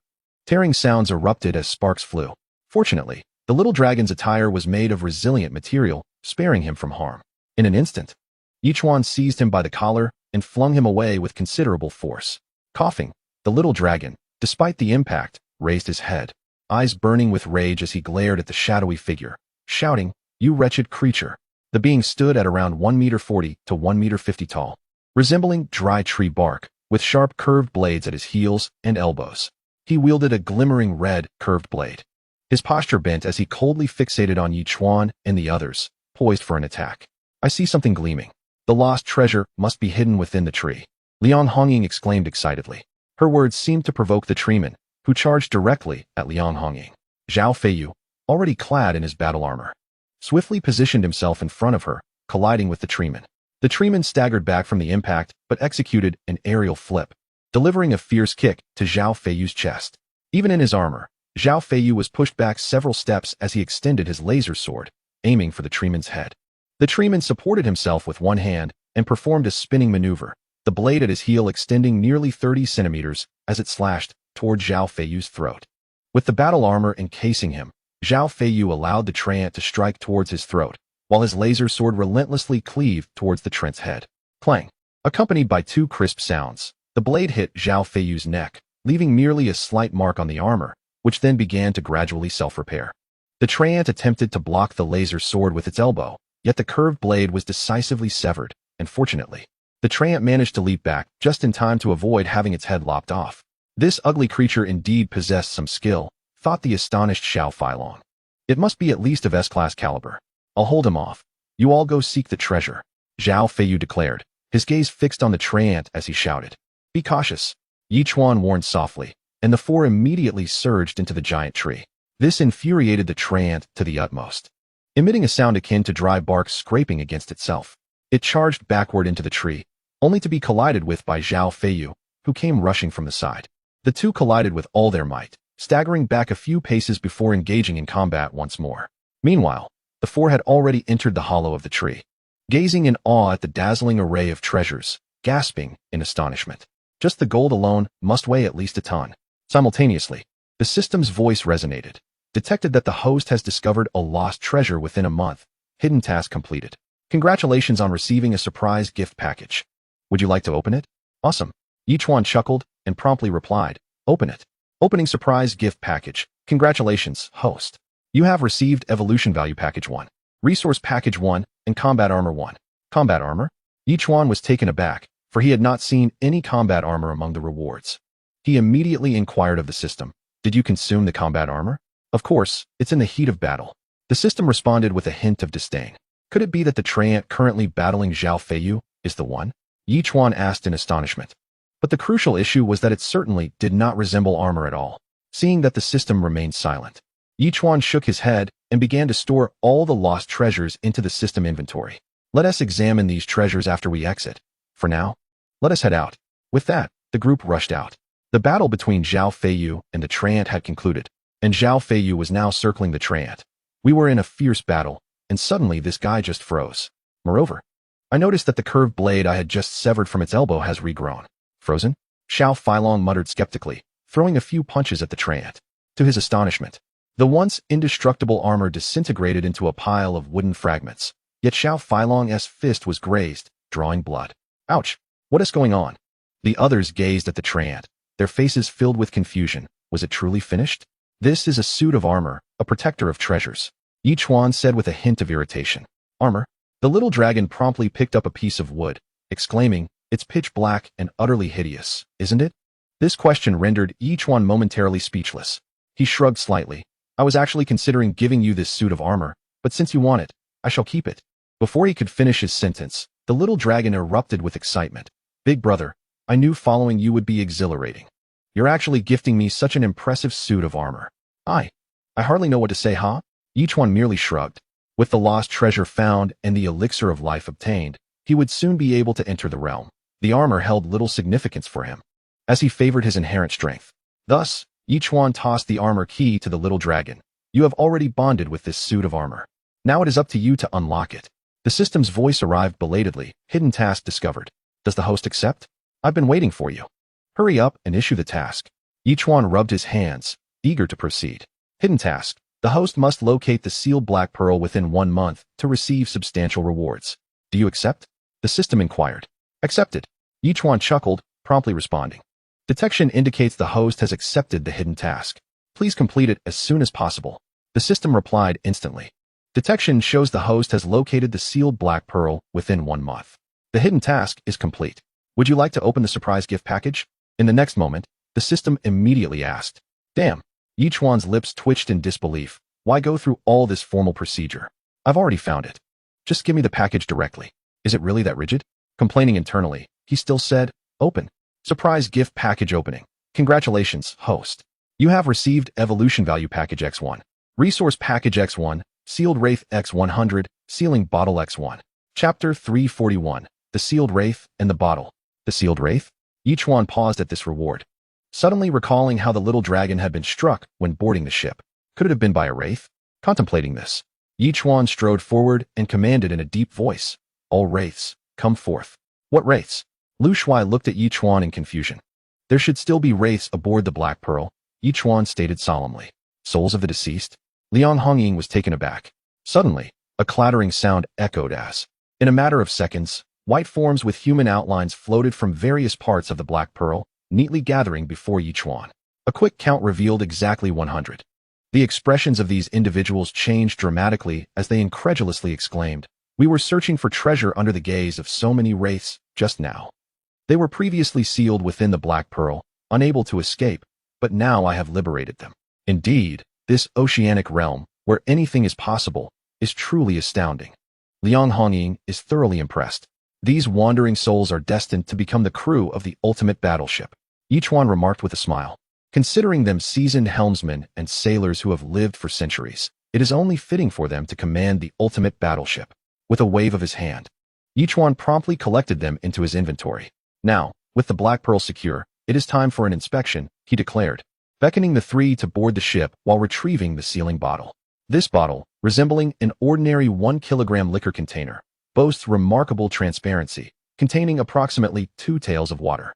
Tearing sounds erupted as sparks flew. Fortunately, the little dragon's attire was made of resilient material, sparing him from harm. In an instant, Yichuan seized him by the collar and flung him away with considerable force. Coughing, the little dragon, despite the impact, raised his head, eyes burning with rage as he glared at the shadowy figure, shouting, "You wretched creature!" The being stood at around 1.40 meters to 1.50 meters tall, resembling dry tree bark, with sharp curved blades at his heels and elbows. He wielded a glimmering red, curved blade. His posture bent as he coldly fixated on Yichuan and the others, poised for an attack. I see something gleaming. The lost treasure must be hidden within the tree. Liang Hongying exclaimed excitedly. Her words seemed to provoke the treeman, who charged directly at Liang Hongying. Zhao Feiyu, already clad in his battle armor, swiftly positioned himself in front of her, colliding with the treeman. The treeman staggered back from the impact but executed an aerial flip, delivering a fierce kick to Zhao Feiyu's chest. Even in his armor, Zhao Feiyu was pushed back several steps as he extended his laser sword, aiming for the treeman's head. The treeman supported himself with one hand and performed a spinning maneuver, the blade at his heel extending nearly 30 centimeters as it slashed toward Zhao Feiyu's throat. With the battle armor encasing him, Zhao Feiyu allowed the treant to strike towards his throat, while his laser sword relentlessly cleaved towards the treant's head. Clang! Accompanied by 2 crisp sounds, the blade hit Zhao Feiyu's neck, leaving merely a slight mark on the armor, which then began to gradually self-repair. The treant attempted to block the laser sword with its elbow, yet the curved blade was decisively severed, and fortunately, the treant managed to leap back just in time to avoid having its head lopped off. This ugly creature indeed possessed some skill, thought the astonished Xiao Feilong. It must be at least of S-class caliber. I'll hold him off. You all go seek the treasure, Zhao Feiyu declared, his gaze fixed on the treant as he shouted. Be cautious, Yichuan warned softly, and the 4 immediately surged into the giant tree. This infuriated the treant to the utmost. Emitting a sound akin to dry bark scraping against itself, it charged backward into the tree, only to be collided with by Zhao Feiyu, who came rushing from the side. The 2 collided with all their might, staggering back a few paces before engaging in combat once more. Meanwhile, the 4 had already entered the hollow of the tree, gazing in awe at the dazzling array of treasures, gasping in astonishment. Just the gold alone must weigh at least a ton. Simultaneously, the system's voice resonated, detected that the host has discovered a lost treasure within a month. Hidden task completed. Congratulations on receiving a surprise gift package. Would you like to open it? Awesome. Yichuan chuckled and promptly replied, open it. Opening surprise gift package. Congratulations, host. You have received Evolution Value Package 1, Resource Package 1, and Combat Armor 1. Combat Armor? Yichuan was taken aback, for he had not seen any combat armor among the rewards. He immediately inquired of the system, did you consume the combat armor? Of course, it's in the heat of battle. The system responded with a hint of disdain. Could it be that the treant currently battling Zhao Feiyu is the one? Yi Chuan asked in astonishment. But the crucial issue was that it certainly did not resemble armor at all. Seeing that the system remained silent, Yi Chuan shook his head and began to store all the lost treasures into the system inventory. Let us examine these treasures after we exit. For now, let us head out. With that, the group rushed out. The battle between Zhao Feiyu and the Treant had concluded, and Zhao Feiyu was now circling the Treant. We were in a fierce battle, and suddenly this guy just froze. Moreover, I noticed that the curved blade I had just severed from its elbow has regrown. Frozen? Xiao Feilong muttered skeptically, throwing a few punches at the Treant. To his astonishment, the once indestructible armor disintegrated into a pile of wooden fragments, yet Xiao Feilong's fist was grazed, drawing blood. Ouch! What is going on? The others gazed at the Treant, their faces filled with confusion. Was it truly finished? This is a suit of armor, a protector of treasures, Yi Chuan said with a hint of irritation. Armor? The little dragon promptly picked up a piece of wood, exclaiming, "It's pitch black and utterly hideous, isn't it?" This question rendered Yi Chuan momentarily speechless. He shrugged slightly. "I was actually considering giving you this suit of armor, but since you want it, I shall keep it." Before he could finish his sentence, the little dragon erupted with excitement. "Big brother, I knew following you would be exhilarating. You're actually gifting me such an impressive suit of armor." I hardly know what to say, huh? Yi Chuan merely shrugged. With the lost treasure found and the elixir of life obtained, he would soon be able to enter the realm. The armor held little significance for him, as he favored his inherent strength. Thus, Yi Chuan tossed the armor key to the little dragon. "You have already bonded with this suit of armor. Now it is up to you to unlock it." The system's voice arrived belatedly. "Hidden task discovered. Does the host accept? I've been waiting for you. Hurry up and issue the task." Yi Chuan rubbed his hands, eager to proceed. Hidden task. The host must locate the sealed black pearl within 1 month to receive substantial rewards. "Do you accept?" the system inquired. "Accepted." Yi Chuan chuckled, promptly responding. Detection indicates the host has accepted the hidden task. "Please complete it as soon as possible." The system replied instantly. Detection shows the host has located the sealed black pearl within 1 month. The hidden task is complete. "Would you like to open the surprise gift package?" In the next moment, the system immediately asked. "Damn." Yi Chuan's lips twitched in disbelief. "Why go through all this formal procedure? I've already found it. Just give me the package directly." Is it really that rigid? Complaining internally, he still said, "Open. Surprise gift package opening. Congratulations, host. You have received Evolution Value Package X1, Resource Package X1, Sealed Wraith X100, Sealing Bottle X1. Chapter 341, The Sealed Wraith and the Bottle. The Sealed Wraith? Yi Chuan paused at this reward, suddenly recalling how the little dragon had been struck when boarding the ship. Could it have been by a wraith? Contemplating this, Yi Chuan strode forward and commanded in a deep voice, "All wraiths, come forth." "What wraiths?" Lu Shuai looked at Yi Chuan in confusion. "There should still be wraiths aboard the Black Pearl," Yi Chuan stated solemnly. "Souls of the deceased?" Liang Hongying was taken aback. Suddenly, a clattering sound echoed as, in a matter of seconds, white forms with human outlines floated from various parts of the Black Pearl, neatly gathering before Yi Chuan. A quick count revealed exactly 100. The expressions of these individuals changed dramatically as they incredulously exclaimed, "We were searching for treasure under the gaze of so many wraiths just now. They were previously sealed within the Black Pearl, unable to escape, but now I have liberated them." Indeed, this oceanic realm, where anything is possible, is truly astounding. Liang Hongying is thoroughly impressed. These wandering souls are destined to become the crew of the ultimate battleship, Yi Chuan remarked with a smile. Considering them seasoned helmsmen and sailors who have lived for centuries, it is only fitting for them to command the ultimate battleship. With a wave of his hand, Yi Chuan promptly collected them into his inventory. "Now, with the Black Pearl secure, it is time for an inspection," he declared, beckoning the three to board the ship while retrieving the sealing bottle. This bottle, resembling an ordinary 1-kilogram liquor container, boasts remarkable transparency, containing approximately 2 taels of water.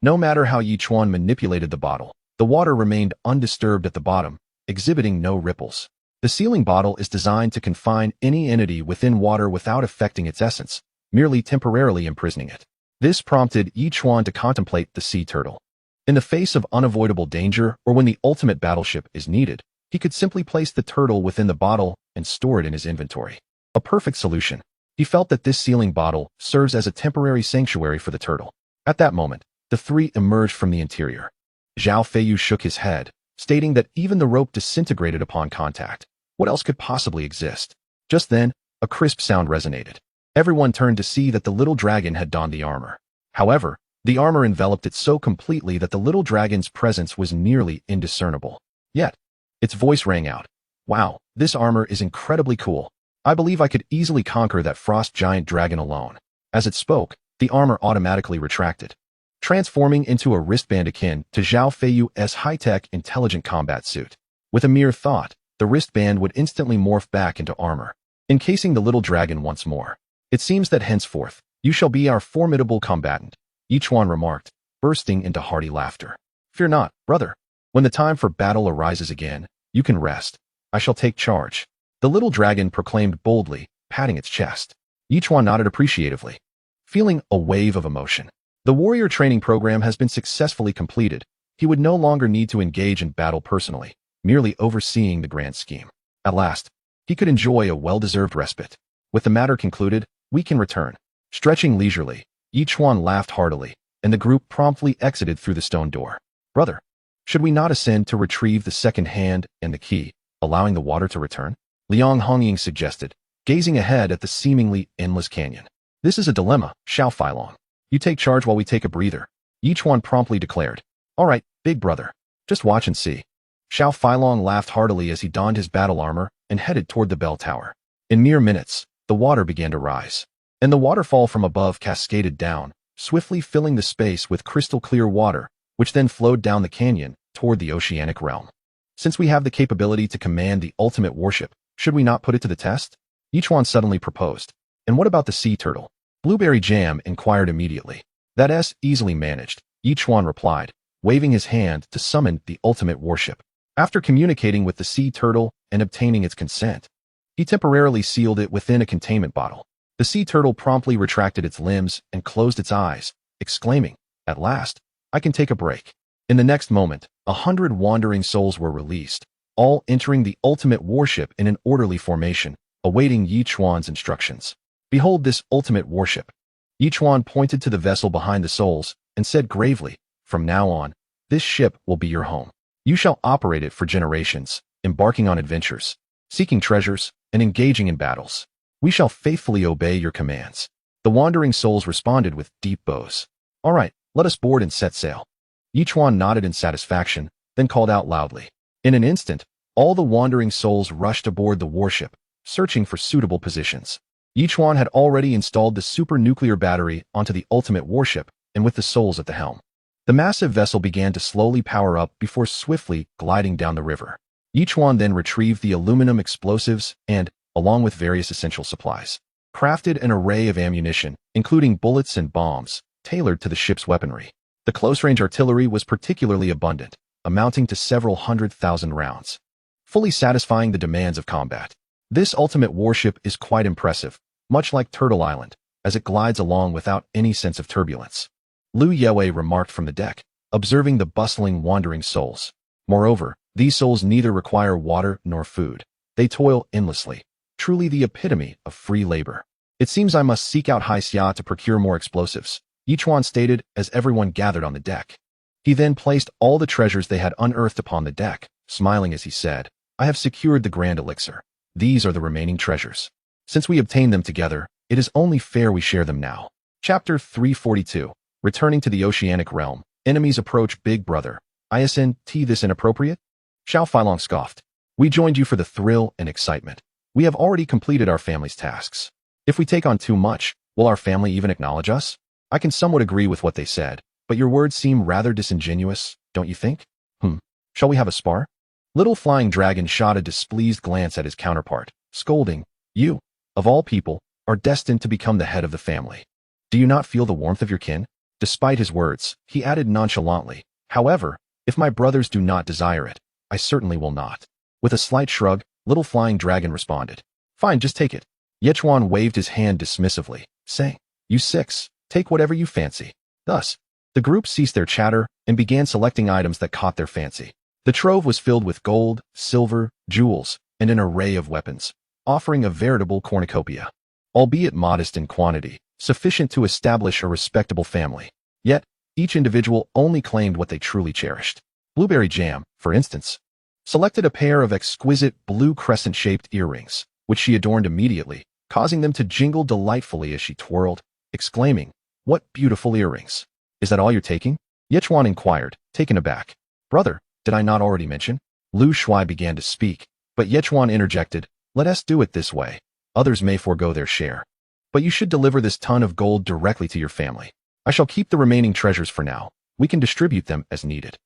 No matter how Yi Chuan manipulated the bottle, the water remained undisturbed at the bottom, exhibiting no ripples. The sealing bottle is designed to confine any entity within water without affecting its essence, merely temporarily imprisoning it. This prompted Yi Chuan to contemplate the sea turtle. In the face of unavoidable danger or when the ultimate battleship is needed, he could simply place the turtle within the bottle and store it in his inventory. A perfect solution. He felt that this sealing bottle serves as a temporary sanctuary for the turtle. At that moment, the three emerged from the interior. Zhao Feiyu shook his head, stating that even the rope disintegrated upon contact. What else could possibly exist? Just then, a crisp sound resonated. Everyone turned to see that the little dragon had donned the armor. However, the armor enveloped it so completely that the little dragon's presence was nearly indiscernible. Yet, its voice rang out. Wow, this armor is incredibly cool. I believe I could easily conquer that frost giant dragon alone. As it spoke, the armor automatically retracted, transforming into a wristband akin to Zhao Feiyu's high-tech intelligent combat suit. With a mere thought, the wristband would instantly morph back into armor, encasing the little dragon once more. It seems that henceforth, you shall be our formidable combatant, Yichuan remarked, bursting into hearty laughter. Fear not, brother. When the time for battle arises again, you can rest. I shall take charge. The little dragon proclaimed boldly, patting its chest. Yichuan nodded appreciatively, feeling a wave of emotion. The warrior training program has been successfully completed. He would no longer need to engage in battle personally, merely overseeing the grand scheme. At last, he could enjoy a well-deserved respite. With the matter concluded, we can return. Stretching leisurely, Yichuan laughed heartily, and the group promptly exited through the stone door. Brother, should we not ascend to retrieve the second hand and the key, allowing the water to return? Liang Hongying suggested, gazing ahead at the seemingly endless canyon. This is a dilemma, Xiao Feilong. You take charge while we take a breather. Yichuan promptly declared. All right, big brother. Just watch and see. Xiao Feilong laughed heartily as he donned his battle armor and headed toward the bell tower. In mere minutes, the water began to rise, and the waterfall from above cascaded down, swiftly filling the space with crystal-clear water, which then flowed down the canyon toward the oceanic realm. Since we have the capability to command the ultimate warship, should we not put it to the test? Yichuan suddenly proposed. And what about the sea turtle? Blueberry Jam inquired immediately. That's easily managed, Yichuan replied, waving his hand to summon the ultimate warship. After communicating with the sea turtle and obtaining its consent, he temporarily sealed it within a containment bottle. The sea turtle promptly retracted its limbs and closed its eyes, exclaiming, At last, I can take a break. In the next moment, 100 wandering souls were released, all entering the ultimate warship in an orderly formation, awaiting Yichuan's instructions. Behold this ultimate warship. Yichuan pointed to the vessel behind the souls and said gravely, From now on, this ship will be your home. You shall operate it for generations, embarking on adventures, seeking treasures, and engaging in battles. We shall faithfully obey your commands. The wandering souls responded with deep bows. All right, let us board and set sail. Yichuan nodded in satisfaction, then called out loudly. In an instant, all the wandering souls rushed aboard the warship, searching for suitable positions. Yichuan had already installed the super-nuclear battery onto the ultimate warship, and with the souls at the helm, the massive vessel began to slowly power up before swiftly gliding down the river. Yichuan then retrieved the aluminum explosives and, along with various essential supplies, crafted an array of ammunition, including bullets and bombs, tailored to the ship's weaponry. The close-range artillery was particularly abundant, amounting to several 100,000 rounds, fully satisfying the demands of combat. This ultimate warship is quite impressive, much like Turtle Island, as it glides along without any sense of turbulence. Lu Yue remarked from the deck, observing the bustling wandering souls. Moreover, these souls neither require water nor food. They toil endlessly, truly the epitome of free labor. It seems I must seek out Haixia to procure more explosives, Yichuan stated as everyone gathered on the deck. He then placed all the treasures they had unearthed upon the deck, smiling as he said, I have secured the grand elixir. These are the remaining treasures. Since we obtained them together, it is only fair we share them now. Chapter 342. Returning to the oceanic realm, enemies approach Big Brother. Isn't this inappropriate? Xiao Feilong scoffed. We joined you for the thrill and excitement. We have already completed our family's tasks. If we take on too much, will our family even acknowledge us? I can somewhat agree with what they said, but your words seem rather disingenuous, don't you think? Shall we have a spar? Little Flying Dragon shot a displeased glance at his counterpart, scolding, You, of all people, are destined to become the head of the family. Do you not feel the warmth of your kin? Despite his words, he added nonchalantly, However, if my brothers do not desire it, I certainly will not. With a slight shrug, Little Flying Dragon responded, Fine, just take it. Yichuan waved his hand dismissively, saying, You six, take whatever you fancy. Thus, the group ceased their chatter and began selecting items that caught their fancy. The trove was filled with gold, silver, jewels, and an array of weapons, offering a veritable cornucopia. Albeit modest in quantity, sufficient to establish a respectable family. Yet, each individual only claimed what they truly cherished. Blueberry Jam, for instance, selected a pair of exquisite blue crescent-shaped earrings, which she adorned immediately, causing them to jingle delightfully as she twirled, exclaiming, What beautiful earrings. Is that all you're taking? Yechuan inquired, taken aback. Brother, did I not already mention? Lu Shuai began to speak, but Yechuan interjected, let us do it this way. Others may forego their share. But you should deliver this ton of gold directly to your family. I shall keep the remaining treasures for now. We can distribute them as needed.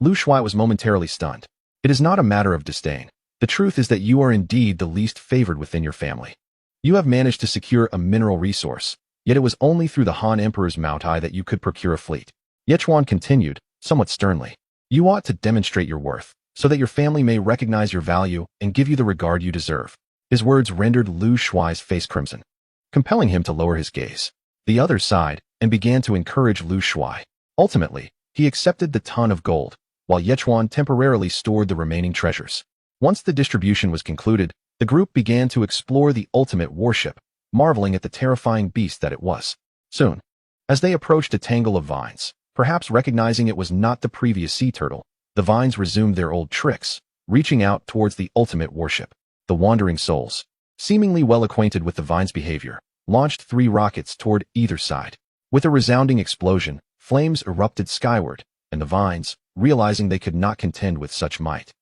Lu Shuai was momentarily stunned. It is not a matter of disdain. The truth is that you are indeed the least favored within your family. You have managed to secure a mineral resource, yet it was only through the Han Emperor's Maotai that you could procure a fleet. Yechuan continued, somewhat sternly. You ought to demonstrate your worth, so that your family may recognize your value and give you the regard you deserve. His words rendered Lu Shuai's face crimson, compelling him to lower his gaze. The other sighed and began to encourage Lu Shuai. Ultimately, he accepted the ton of gold, while Yechuan temporarily stored the remaining treasures. Once the distribution was concluded, the group began to explore the ultimate warship, marveling at the terrifying beast that it was. Soon, as they approached a tangle of vines, perhaps recognizing it was not the previous sea turtle, the vines resumed their old tricks, reaching out towards the ultimate warship. The wandering souls, seemingly well acquainted with the vine's behavior, launched 3 rockets toward either side. With a resounding explosion, flames erupted skyward, and the vines, realizing they could not contend with such might,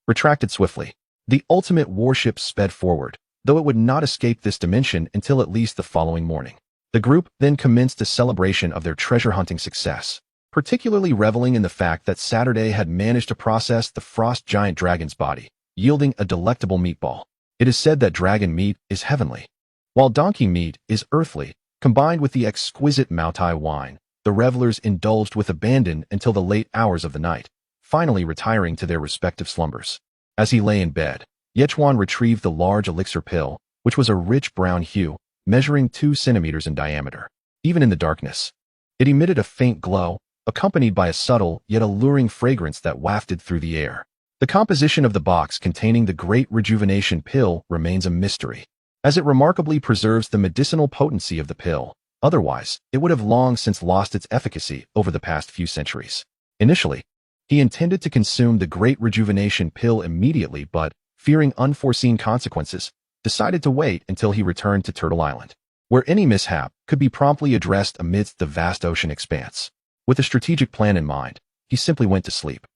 retracted swiftly. The ultimate warship sped forward, though it would not escape this dimension until at least the following morning. The group then commenced a celebration of their treasure-hunting success, particularly reveling in the fact that Saturday had managed to process the frost giant dragon's body, yielding a delectable meatball. It is said that dragon meat is heavenly, while donkey meat is earthly. Combined with the exquisite Maotai wine, the revelers indulged with abandon until the late hours of the night, finally retiring to their respective slumbers. As he lay in bed, Yechuan retrieved the large elixir pill, which was a rich brown hue, measuring 2 centimeters in diameter. Even in the darkness, it emitted a faint glow, accompanied by a subtle yet alluring fragrance that wafted through the air. The composition of the box containing the great rejuvenation pill remains a mystery, as it remarkably preserves the medicinal potency of the pill. Otherwise, it would have long since lost its efficacy over the past few centuries. Initially, he intended to consume the great rejuvenation pill immediately, but, fearing unforeseen consequences, decided to wait until he returned to Turtle Island, where any mishap could be promptly addressed amidst the vast ocean expanse. With a strategic plan in mind, he simply went to sleep.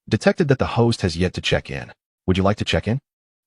Detected that the host has yet to check in. Would you like to check in?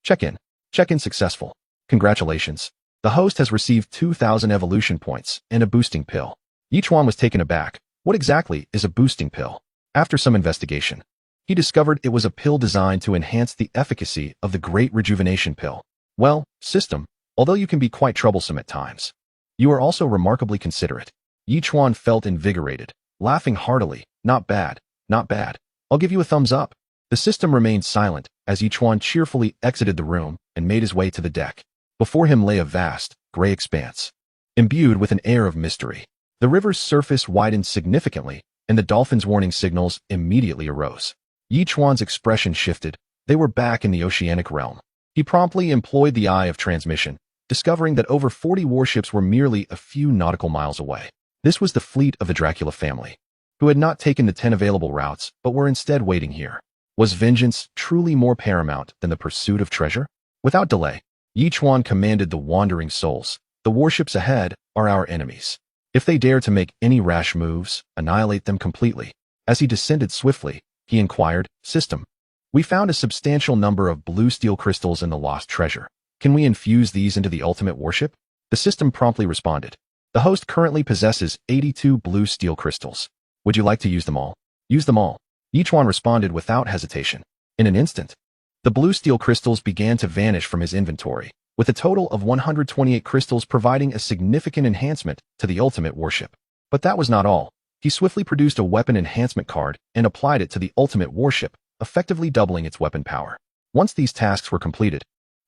Check in. Check in successful. Congratulations. The host has received 2,000 evolution points and a boosting pill. Yechuan was taken aback. What exactly is a boosting pill? After some investigation, he discovered it was a pill designed to enhance the efficacy of the great rejuvenation pill. Well, system, although you can be quite troublesome at times, you are also remarkably considerate. Yechuan felt invigorated, laughing heartily. Not bad, not bad. I'll give you a thumbs up. The system remained silent as Yechuan cheerfully exited the room and made his way to the deck. Before him lay a vast, gray expanse, imbued with an air of mystery. The river's surface widened significantly, and the dolphins' warning signals immediately arose. Yechuan's expression shifted. They were back in the oceanic realm. He promptly employed the eye of transmission, discovering that over 40 warships were merely a few nautical miles away. This was the fleet of the Dracula family, who had not taken the 10 available routes, but were instead waiting here. Was vengeance truly more paramount than the pursuit of treasure? Without delay, Yechuan commanded the wandering souls. The warships ahead are our enemies. If they dare to make any rash moves, annihilate them completely. As he descended swiftly, he inquired, System, we found a substantial number of blue steel crystals in the lost treasure. Can we infuse these into the ultimate warship? The system promptly responded. The host currently possesses 82 blue steel crystals. Would you like to use them all? Use them all. Yechuan responded without hesitation. In an instant, the blue steel crystals began to vanish from his inventory, with a total of 128 crystals providing a significant enhancement to the ultimate warship. But that was not all. He swiftly produced a weapon enhancement card and applied it to the ultimate warship, effectively doubling its weapon power. Once these tasks were completed,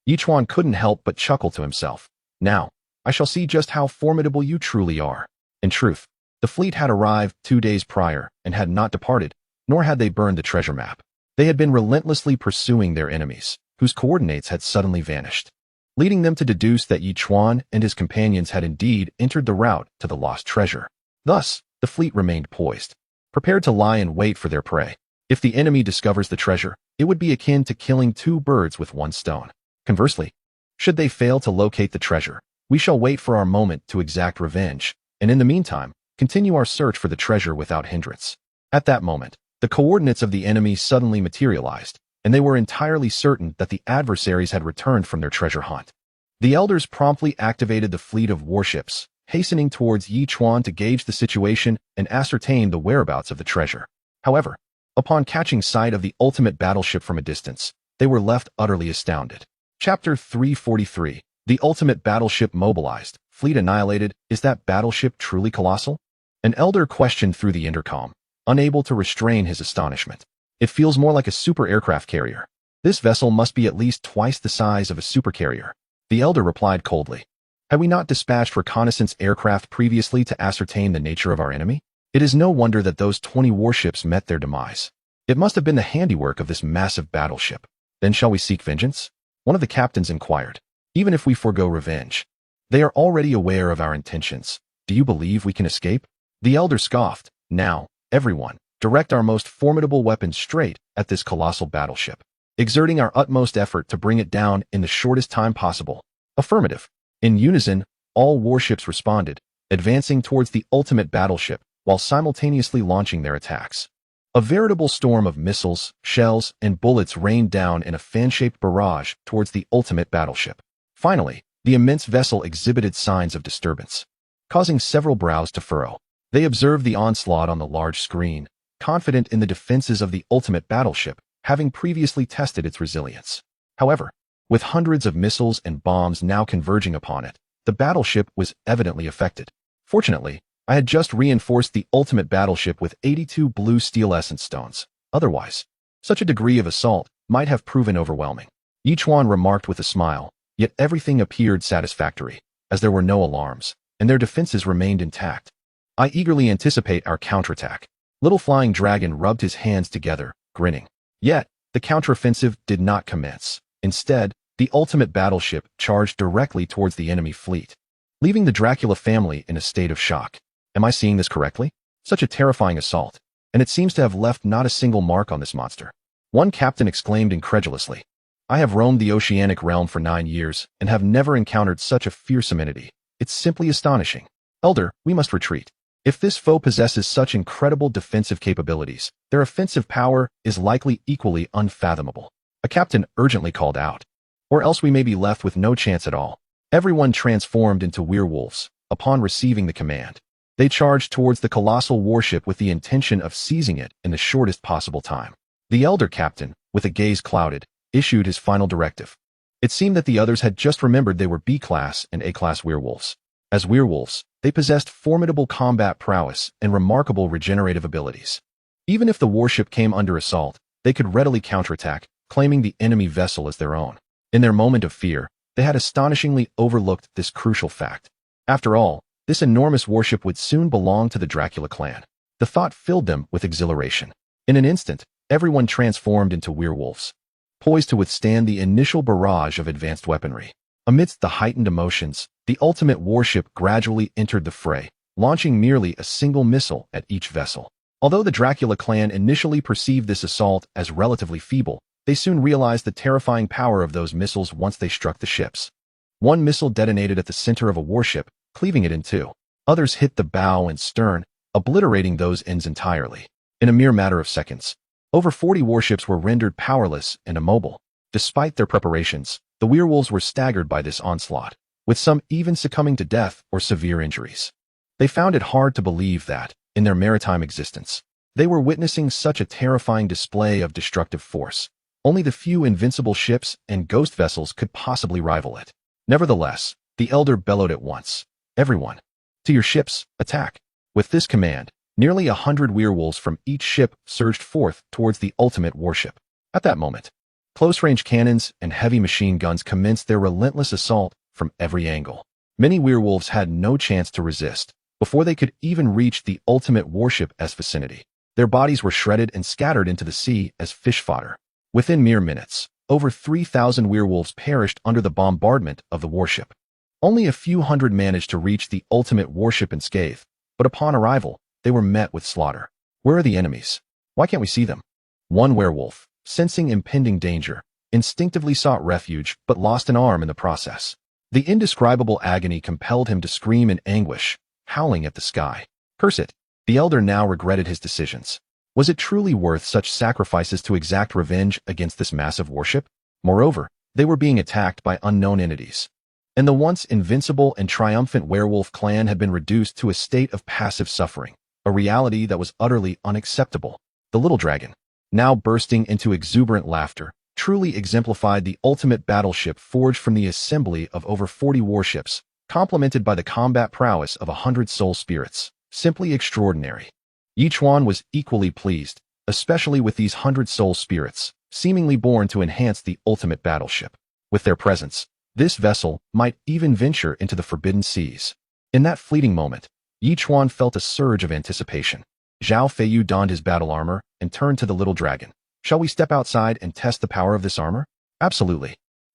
Yechuan couldn't help but chuckle to himself. Now, I shall see just how formidable you truly are. In truth, the fleet had arrived 2 days prior and had not departed, nor had they burned the treasure map. They had been relentlessly pursuing their enemies, whose coordinates had suddenly vanished, leading them to deduce that Yechuan and his companions had indeed entered the route to the lost treasure. Thus, the fleet remained poised, prepared to lie in wait for their prey. If the enemy discovers the treasure, it would be akin to killing 2 birds with 1 stone. Conversely, should they fail to locate the treasure, we shall wait for our moment to exact revenge, and in the meantime, continue our search for the treasure without hindrance. At that moment, the coordinates of the enemy suddenly materialized, and they were entirely certain that the adversaries had returned from their treasure hunt. The elders promptly activated the fleet of warships, hastening towards Yichuan to gauge the situation and ascertain the whereabouts of the treasure. However, upon catching sight of the ultimate battleship from a distance, they were left utterly astounded. Chapter 343. The ultimate battleship mobilized, fleet annihilated. Is that battleship truly colossal? An elder questioned through the intercom, unable to restrain his astonishment. It feels more like a super aircraft carrier. This vessel must be at least twice the size of a supercarrier. The elder replied coldly. Had we not dispatched reconnaissance aircraft previously to ascertain the nature of our enemy? It is no wonder that those 20 warships met their demise. It must have been the handiwork of this massive battleship. Then shall we seek vengeance? One of the captains inquired. Even if we forego revenge, they are already aware of our intentions. Do you believe we can escape? The elder scoffed. Now, everyone, direct our most formidable weapons straight at this colossal battleship, exerting our utmost effort to bring it down in the shortest time possible. Affirmative. In unison, all warships responded, advancing towards the ultimate battleship while simultaneously launching their attacks. A veritable storm of missiles, shells, and bullets rained down in a fan-shaped barrage towards the ultimate battleship. Finally, the immense vessel exhibited signs of disturbance, causing several brows to furrow. They observed the onslaught on the large screen, confident in the defenses of the ultimate battleship, having previously tested its resilience. However, with hundreds of missiles and bombs now converging upon it, the battleship was evidently affected. Fortunately, I had just reinforced the ultimate battleship with 82 blue steel essence stones. Otherwise, such a degree of assault might have proven overwhelming. Yichuan remarked with a smile, yet everything appeared satisfactory, as there were no alarms, and their defenses remained intact. I eagerly anticipate our counterattack. Little Flying Dragon rubbed his hands together, grinning. Yet, the counteroffensive did not commence. Instead, the ultimate battleship charged directly towards the enemy fleet, leaving the Dracula family in a state of shock. Am I seeing this correctly? Such a terrifying assault, and it seems to have left not a single mark on this monster. One captain exclaimed incredulously. I have roamed the oceanic realm for 9 years and have never encountered such a fearsome entity. It's simply astonishing. Elder, we must retreat. If this foe possesses such incredible defensive capabilities, their offensive power is likely equally unfathomable. A captain urgently called out. Or else we may be left with no chance at all. Everyone transformed into werewolves upon receiving the command. They charged towards the colossal warship with the intention of seizing it in the shortest possible time. The elder captain, with a gaze clouded, issued his final directive. It seemed that the others had just remembered they were B-class and A-class werewolves. As werewolves, they possessed formidable combat prowess and remarkable regenerative abilities. Even if the warship came under assault, they could readily counterattack, claiming the enemy vessel as their own. In their moment of fear, they had astonishingly overlooked this crucial fact. After all, this enormous warship would soon belong to the Dracula clan. The thought filled them with exhilaration. In an instant, everyone transformed into werewolves, poised to withstand the initial barrage of advanced weaponry. Amidst the heightened emotions, the ultimate warship gradually entered the fray, launching merely a single missile at each vessel. Although the Dracula clan initially perceived this assault as relatively feeble, they soon realized the terrifying power of those missiles once they struck the ships. One missile detonated at the center of a warship, cleaving it in two. Others hit the bow and stern, obliterating those ends entirely. In a mere matter of seconds, over 40 warships were rendered powerless and immobile. Despite their preparations, the werewolves were staggered by this onslaught, with some even succumbing to death or severe injuries. They found it hard to believe that, in their maritime existence, they were witnessing such a terrifying display of destructive force. Only the few invincible ships and ghost vessels could possibly rival it. Nevertheless, the elder bellowed at once. Everyone, to your ships, attack. With this command, nearly 100 werewolves from each ship surged forth towards the ultimate warship. At that moment, close-range cannons and heavy machine guns commenced their relentless assault from every angle. Many werewolves had no chance to resist before they could even reach the ultimate warship's vicinity. Their bodies were shredded and scattered into the sea as fish fodder. Within mere minutes, over 3,000 werewolves perished under the bombardment of the warship. Only a few hundred managed to reach the ultimate warship unscathed, but upon arrival, they were met with slaughter. Where are the enemies? Why can't we see them? One werewolf, sensing impending danger, instinctively sought refuge but lost an arm in the process. The indescribable agony compelled him to scream in anguish. howling at the sky. Curse it! The elder now regretted his decisions. Was it truly worth such sacrifices to exact revenge against this massive warship? Moreover, they were being attacked by unknown entities. And the once invincible and triumphant werewolf clan had been reduced to a state of passive suffering, a reality that was utterly unacceptable. The little dragon, now bursting into exuberant laughter, truly exemplified the ultimate battleship forged from the assembly of over 40 warships, complemented by the combat prowess of 100 soul spirits. Simply extraordinary. Yichuan was equally pleased, especially with these 100 soul spirits, seemingly born to enhance the ultimate battleship. With their presence, this vessel might even venture into the forbidden seas. In that fleeting moment, Yichuan felt a surge of anticipation. Zhao Feiyu donned his battle armor and turned to the little dragon. Shall we step outside and test the power of this armor? Absolutely.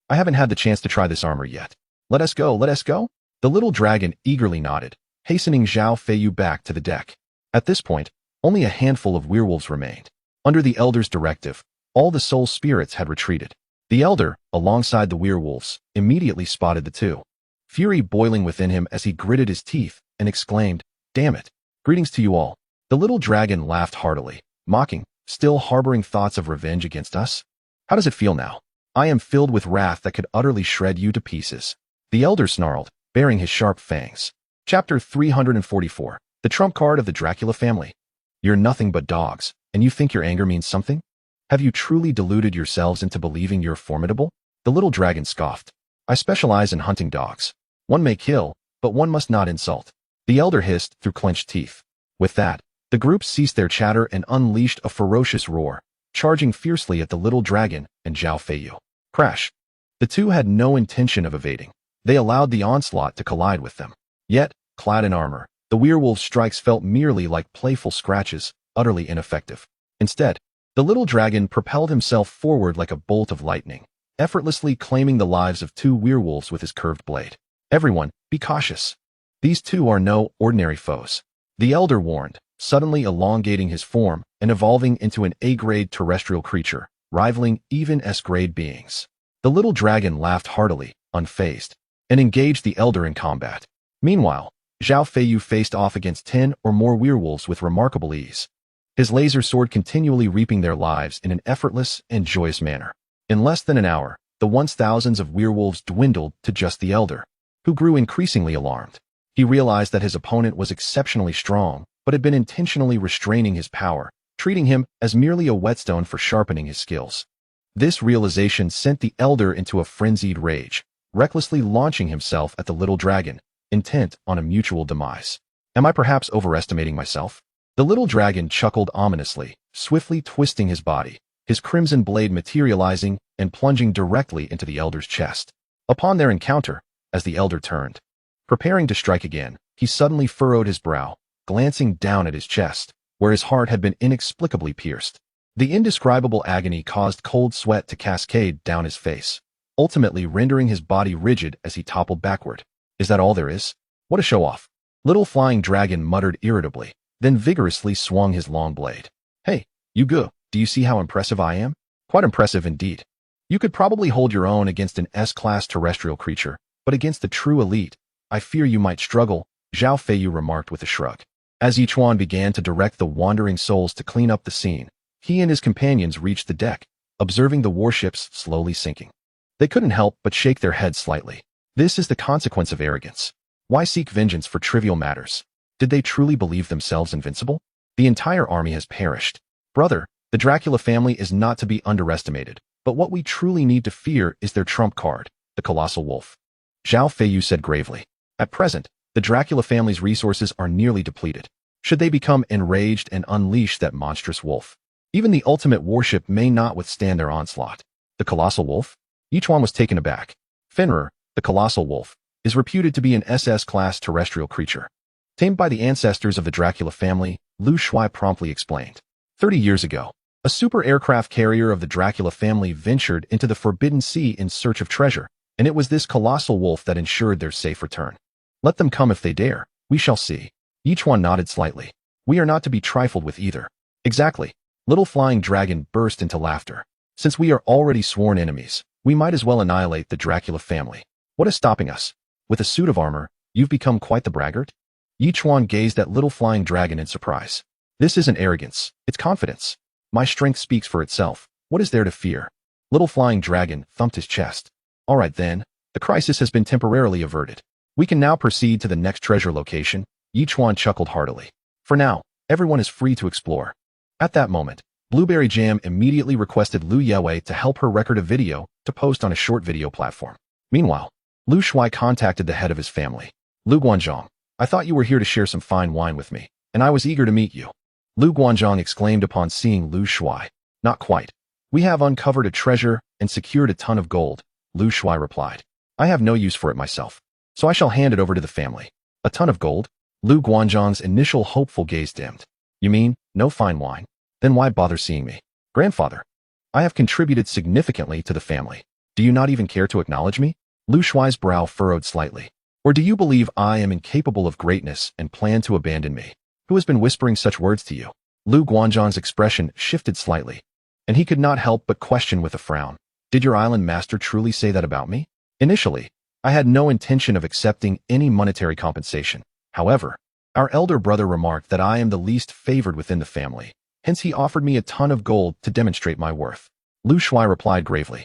I haven't had the chance to try this armor yet. Let us go, let us go. The little dragon eagerly nodded, hastening Zhao Feiyu back to the deck. At this point, only a handful of werewolves remained. Under the elder's directive, all the soul spirits had retreated. The elder, alongside the werewolves, immediately spotted the two. Fury boiling within him as he gritted his teeth and exclaimed, "Damn it! Greetings to you all." The little dragon laughed heartily, mocking, "Still harboring thoughts of revenge against us? How does it feel now? I am filled with wrath that could utterly shred you to pieces." The elder snarled, baring his sharp fangs. Chapter 344. The trump card of the Dracula family. You're nothing but dogs, and you think your anger means something? Have you truly deluded yourselves into believing you're formidable? The little dragon scoffed. I specialize in hunting dogs. One may kill, but one must not insult. The elder hissed through clenched teeth. With that, the group ceased their chatter and unleashed a ferocious roar, charging fiercely at the little dragon and Zhao Feiyu. Crash! The two had no intention of evading. They allowed the onslaught to collide with them. Yet, clad in armor, the werewolf's strikes felt merely like playful scratches, utterly ineffective. Instead, the little dragon propelled himself forward like a bolt of lightning, effortlessly claiming the lives of two werewolves with his curved blade. Everyone, be cautious. These two are no ordinary foes. The elder warned, suddenly elongating his form and evolving into an A-grade terrestrial creature, rivaling even S-grade beings. The little dragon laughed heartily, unfazed, and engaged the elder in combat. Meanwhile, Zhao Feiyu faced off against 10 or more werewolves with remarkable ease, his laser sword continually reaping their lives in an effortless and joyous manner. In less than an hour, the once thousands of werewolves dwindled to just the elder, who grew increasingly alarmed. He realized that his opponent was exceptionally strong, but had been intentionally restraining his power, treating him as merely a whetstone for sharpening his skills. This realization sent the elder into a frenzied rage, recklessly launching himself at the little dragon, intent on a mutual demise. Am I perhaps overestimating myself? The little dragon chuckled ominously, swiftly twisting his body, his crimson blade materializing and plunging directly into the elder's chest. Upon their encounter, as the elder turned, preparing to strike again, he suddenly furrowed his brow, glancing down at his chest, where his heart had been inexplicably pierced. The indescribable agony caused cold sweat to cascade down his face, ultimately rendering his body rigid as he toppled backward. Is that all there is? What a show-off! Little Flying Dragon muttered irritably, then vigorously swung his long blade. Hey, you go, do you see how impressive I am? Quite impressive indeed. You could probably hold your own against an S-class terrestrial creature, but against the true elite, I fear you might struggle, Zhao Feiyu remarked with a shrug. As Yichuan began to direct the wandering souls to clean up the scene, he and his companions reached the deck, observing the warships slowly sinking. They couldn't help but shake their heads slightly. This is the consequence of arrogance. Why seek vengeance for trivial matters? Did they truly believe themselves invincible? The entire army has perished. Brother, the Dracula family is not to be underestimated, but what we truly need to fear is their trump card, the colossal wolf. Zhao Feiyu said gravely. At present, the Dracula family's resources are nearly depleted. Should they become enraged and unleash that monstrous wolf, even the ultimate warship may not withstand their onslaught. The colossal wolf? Yichuan was taken aback. Fenrir, the colossal wolf, is reputed to be an SS-class terrestrial creature. Tamed by the ancestors of the Dracula family, Lu Shui promptly explained. 30 years ago, a super aircraft carrier of the Dracula family ventured into the Forbidden Sea in search of treasure, and it was this colossal wolf that ensured their safe return. Let them come if they dare, we shall see. Yichuan nodded slightly. We are not to be trifled with either. Exactly. Little Flying Dragon burst into laughter. Since we are already sworn enemies, we might as well annihilate the Dracula family. What is stopping us? With a suit of armor, you've become quite the braggart? Yi Chuan gazed at little flying dragon in surprise. This isn't arrogance, it's confidence. My strength speaks for itself. What is there to fear? Little flying dragon thumped his chest. All right then, the crisis has been temporarily averted. We can now proceed to the next treasure location. Yi Chuan chuckled heartily. For now, everyone is free to explore. At that moment, Blueberry Jam immediately requested Lu Yewei to help her record a video to post on a short video platform. Meanwhile, Lu Shuai contacted the head of his family. Lu Guanzhong, I thought you were here to share some fine wine with me, and I was eager to meet you. Lu Guanzhong exclaimed upon seeing Lu Shuai. Not quite. We have uncovered a treasure and secured a ton of gold, Lu Shuai replied. I have no use for it myself, so I shall hand it over to the family. A ton of gold? Lu Guanzhong's initial hopeful gaze dimmed. You mean, no fine wine? Then why bother seeing me? Grandfather, I have contributed significantly to the family. Do you not even care to acknowledge me? Lu Shuai's brow furrowed slightly. Or do you believe I am incapable of greatness and plan to abandon me? Who has been whispering such words to you? Lu Guanzhong's expression shifted slightly, and he could not help but question with a frown. Did your island master truly say that about me? Initially, I had no intention of accepting any monetary compensation. However, our elder brother remarked that I am the least favored within the family. Hence he offered me a ton of gold to demonstrate my worth. Lu Shuai replied gravely.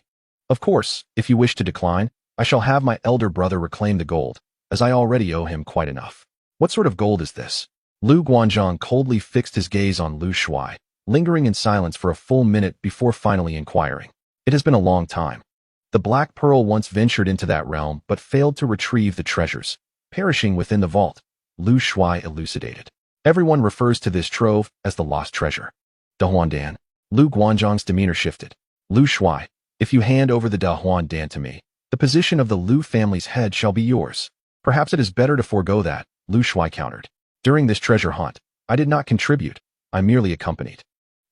Of course, if you wish to decline, I shall have my elder brother reclaim the gold, as I already owe him quite enough. What sort of gold is this? Lu Guanzhong coldly fixed his gaze on Lu Shuai, lingering in silence for a full minute before finally inquiring. It has been a long time. The Black Pearl once ventured into that realm but failed to retrieve the treasures, perishing within the vault, Lu Shuai elucidated. Everyone refers to this trove as the lost treasure. Da Huan Dan. Lu Guanzhong's demeanor shifted. Lu Shuai, if you hand over the Da Huan Dan to me, the position of the Lu family's head shall be yours. Perhaps it is better to forego that, Lu Shuai countered. During this treasure hunt, I did not contribute, I merely accompanied.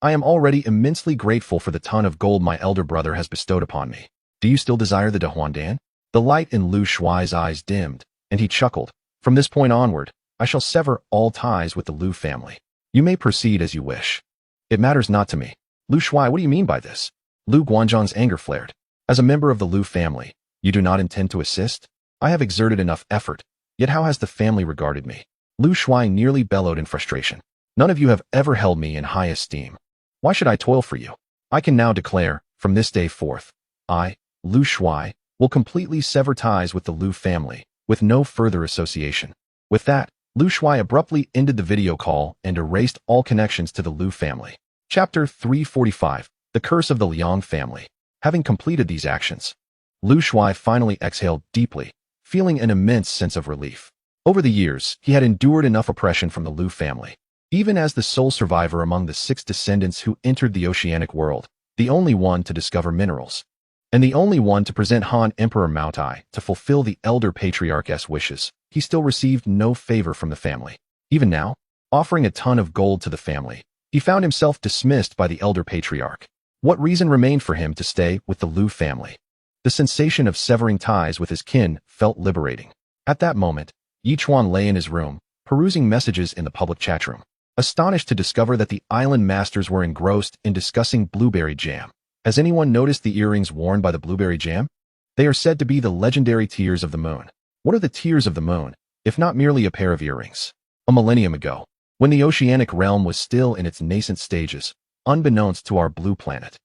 I am already immensely grateful for the ton of gold my elder brother has bestowed upon me. Do you still desire the Da Huan Dan? The light in Lu Shuai's eyes dimmed, and he chuckled. From this point onward, I shall sever all ties with the Lu family. You may proceed as you wish. It matters not to me. Lu Shuai, what do you mean by this? Lu Guanzhong's anger flared. As a member of the Lu family, you do not intend to assist? I have exerted enough effort, yet how has the family regarded me? Lu Shuai nearly bellowed in frustration. None of you have ever held me in high esteem. Why should I toil for you? I can now declare, from this day forth, I, Lu Shuai, will completely sever ties with the Lu family, with no further association. With that, Lu Shuai abruptly ended the video call and erased all connections to the Lu family. Chapter 345, The Curse of the Liang Family. Having completed these actions, Lu Shuai finally exhaled deeply, feeling an immense sense of relief. Over the years, he had endured enough oppression from the Lu family. Even as the sole survivor among the 6 descendants who entered the oceanic world, the only one to discover minerals, and the only one to present Han Emperor Maotai to fulfill the elder patriarch's wishes, he still received no favor from the family. Even now, offering a ton of gold to the family, he found himself dismissed by the elder patriarch. What reason remained for him to stay with the Lu family? The sensation of severing ties with his kin felt liberating. At that moment, Yi Chuan lay in his room, perusing messages in the public chat room, astonished to discover that the island masters were engrossed in discussing Blueberry Jam. Has anyone noticed the earrings worn by the Blueberry Jam? They are said to be the legendary tears of the moon. What are the tears of the moon, if not merely a pair of earrings? A millennium ago, when the oceanic realm was still in its nascent stages, unbeknownst to our blue planet,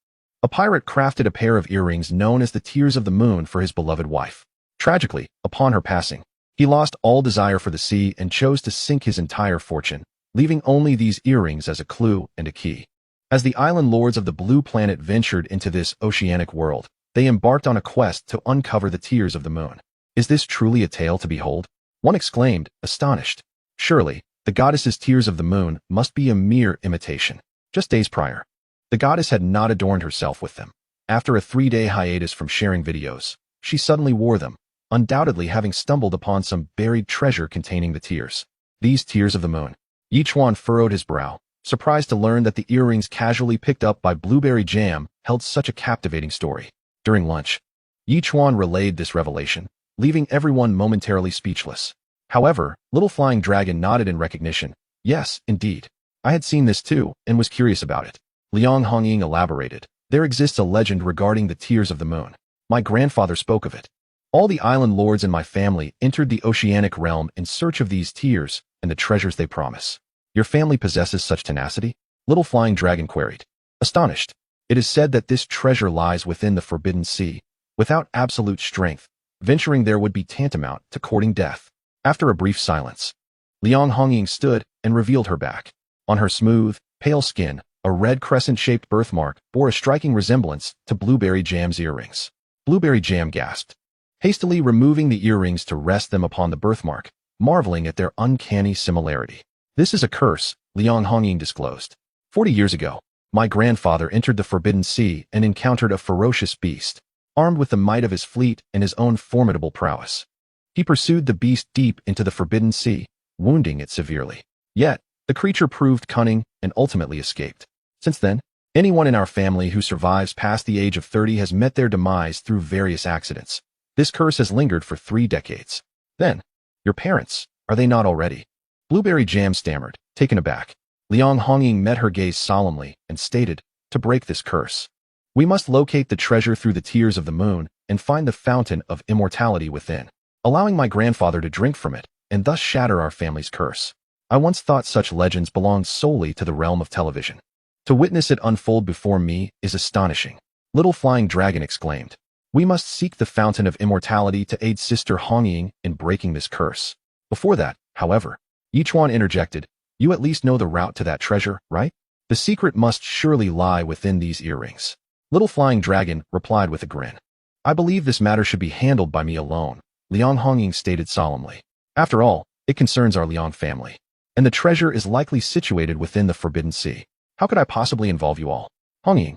a pirate crafted a pair of earrings known as the Tears of the Moon for his beloved wife. Tragically, upon her passing, he lost all desire for the sea and chose to sink his entire fortune, leaving only these earrings as a clue and a key. As the island lords of the blue planet ventured into this oceanic world, they embarked on a quest to uncover the tears of the moon. Is this truly a tale to behold? One exclaimed, astonished. Surely, the goddess's tears of the moon must be a mere imitation. Just days prior, the goddess had not adorned herself with them. After a 3-day hiatus from sharing videos, she suddenly wore them, undoubtedly having stumbled upon some buried treasure containing the tears. These tears of the moon. Yi Chuan furrowed his brow, surprised to learn that the earrings casually picked up by Blueberry Jam held such a captivating story. During lunch, Yi Chuan relayed this revelation, leaving everyone momentarily speechless. However, Little Flying Dragon nodded in recognition. Yes, indeed. I had seen this too, and was curious about it. Liang Hongying elaborated. There exists a legend regarding the tears of the moon. My grandfather spoke of it. All the island lords in my family entered the oceanic realm in search of these tears and the treasures they promise. Your family possesses such tenacity? Little flying dragon queried. Astonished. It is said that this treasure lies within the forbidden sea. Without absolute strength, venturing there would be tantamount to courting death. After a brief silence, Liang Hongying stood and revealed her back. On her smooth, pale skin, a red crescent-shaped birthmark bore a striking resemblance to Blueberry Jam's earrings. Blueberry Jam gasped, hastily removing the earrings to rest them upon the birthmark, marveling at their uncanny similarity. This is a curse, Liang Hongying disclosed. 40 years ago, my grandfather entered the Forbidden Sea and encountered a ferocious beast, armed with the might of his fleet and his own formidable prowess. He pursued the beast deep into the Forbidden Sea, wounding it severely. Yet, the creature proved cunning and ultimately escaped. Since then, anyone in our family who survives past the age of 30 has met their demise through various accidents. This curse has lingered for 3 decades. Then, your parents, are they not already? Blueberry Jam stammered, taken aback. Liang Hongying met her gaze solemnly and stated, to break this curse, we must locate the treasure through the tears of the moon and find the fountain of immortality within, allowing my grandfather to drink from it and thus shatter our family's curse. I once thought such legends belonged solely to the realm of television. To witness it unfold before me is astonishing. Little Flying Dragon exclaimed. We must seek the fountain of immortality to aid Sister Hongying in breaking this curse. Before that, however, Yichuan interjected, you at least know the route to that treasure, right? The secret must surely lie within these earrings. Little Flying Dragon replied with a grin. I believe this matter should be handled by me alone, Liang Hongying stated solemnly. After all, it concerns our Liang family, and the treasure is likely situated within the Forbidden Sea. How could I possibly involve you all? Hongying,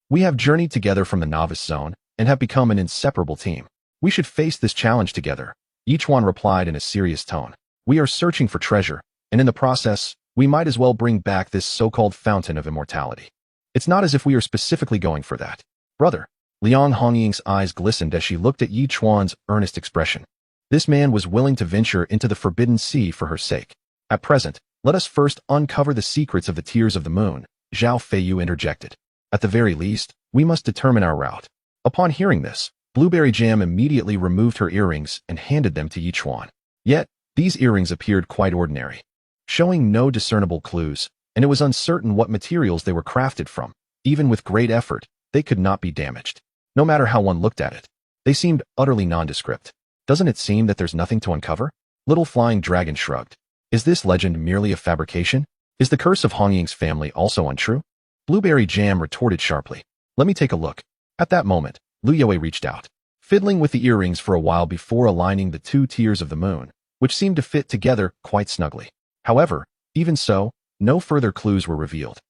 we have journeyed together from the novice zone and have become an inseparable team. We should face this challenge together, Yichuan replied in a serious tone. We are searching for treasure, and in the process, we might as well bring back this so-called fountain of immortality. It's not as if we are specifically going for that. Brother, Liang Hongying's eyes glistened as she looked at Yichuan's earnest expression. This man was willing to venture into the Forbidden Sea for her sake. At present, let us first uncover the secrets of the tears of the moon, Zhao Feiyu interjected. At the very least, we must determine our route. Upon hearing this, Blueberry Jam immediately removed her earrings and handed them to Yichuan. Yet, these earrings appeared quite ordinary, showing no discernible clues, and it was uncertain what materials they were crafted from. Even with great effort, they could not be damaged. No matter how one looked at it, they seemed utterly nondescript. Doesn't it seem that there's nothing to uncover? Little Flying Dragon shrugged. Is this legend merely a fabrication? Is the curse of Hongying's family also untrue? Blueberry Jam retorted sharply. Let me take a look. At that moment, Lu Yue reached out, fiddling with the earrings for a while before aligning the 2 tears of the moon, which seemed to fit together quite snugly. However, even so, no further clues were revealed.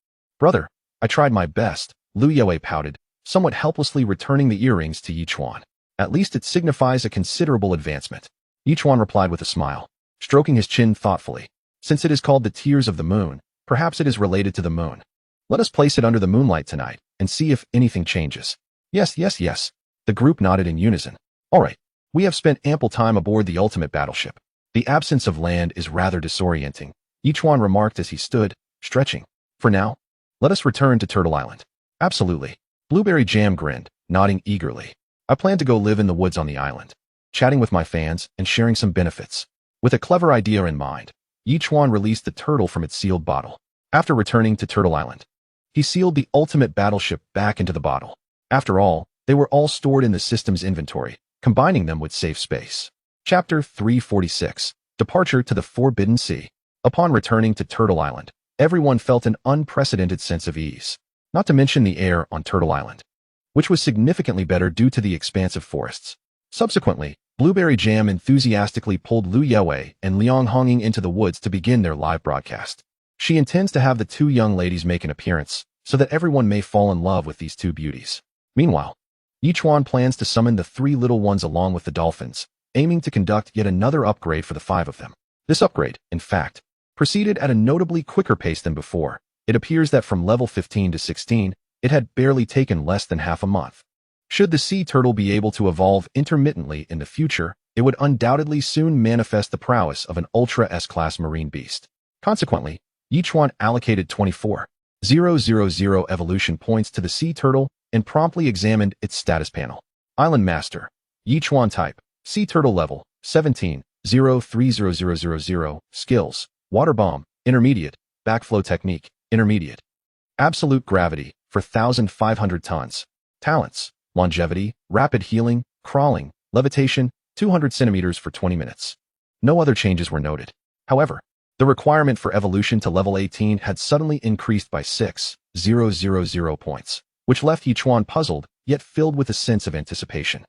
Brother, I tried my best, Lu Yue pouted, somewhat helplessly returning the earrings to Yichuan. At least it signifies a considerable advancement. Yichuan replied with a smile, stroking his chin thoughtfully. Since it is called the tears of the moon, perhaps it is related to the moon. Let us place it under the moonlight tonight and see if anything changes. Yes, yes, yes. The group nodded in unison. All right. We have spent ample time aboard the ultimate battleship. The absence of land is rather disorienting, Yichuan remarked as he stood, stretching. For now, let us return to Turtle Island. Absolutely. Blueberry Jam grinned, nodding eagerly. I plan to go live in the woods on the island, chatting with my fans and sharing some benefits. With a clever idea in mind, Yichuan released the turtle from its sealed bottle. After returning to Turtle Island, he sealed the ultimate battleship back into the bottle. After all, they were all stored in the system's inventory, combining them would save space. Chapter 346, Departure to the Forbidden Sea. Upon returning to Turtle Island, everyone felt an unprecedented sense of ease. Not to mention the air on Turtle Island, which was significantly better due to the expansive forests. Subsequently, Blueberry Jam enthusiastically pulled Lu Yue and Liang Hongying into the woods to begin their live broadcast. She intends to have the 2 young ladies make an appearance, so that everyone may fall in love with these 2 beauties. Meanwhile, Yichuan plans to summon the 3 little ones along with the dolphins, aiming to conduct yet another upgrade for the 5 of them. This upgrade, in fact, proceeded at a notably quicker pace than before. It appears that from level 15 to 16, it had barely taken less than half a month. Should the sea turtle be able to evolve intermittently in the future, it would undoubtedly soon manifest the prowess of an Ultra S-class marine beast. Consequently, Yichuan allocated 24,000 evolution points to the sea turtle and promptly examined its status panel. Island Master, Yichuan type, Sea turtle level, 17, 0300000, skills, water bomb, intermediate, backflow technique, intermediate. Absolute gravity, 4,500 tons. Talents, longevity, rapid healing, crawling, levitation, 200 centimeters for 20 minutes. No other changes were noted. However, the requirement for evolution to level 18 had suddenly increased by 6,000 points, which left Yichuan puzzled, yet filled with a sense of anticipation,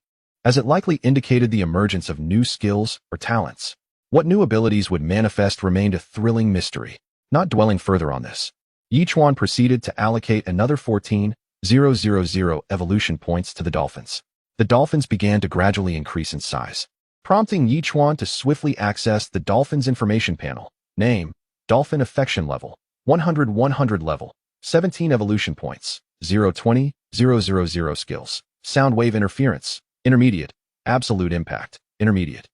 as it likely indicated the emergence of new skills or talents. What new abilities would manifest remained a thrilling mystery. Not dwelling further on this, Yichuan proceeded to allocate another 14,000 evolution points to the dolphins. The dolphins began to gradually increase in size, prompting Yichuan to swiftly access the dolphin's information panel. Name, dolphin affection level, 100 level, 17 evolution points, 020,000 skills, sound wave interference, intermediate, absolute impact, intermediate.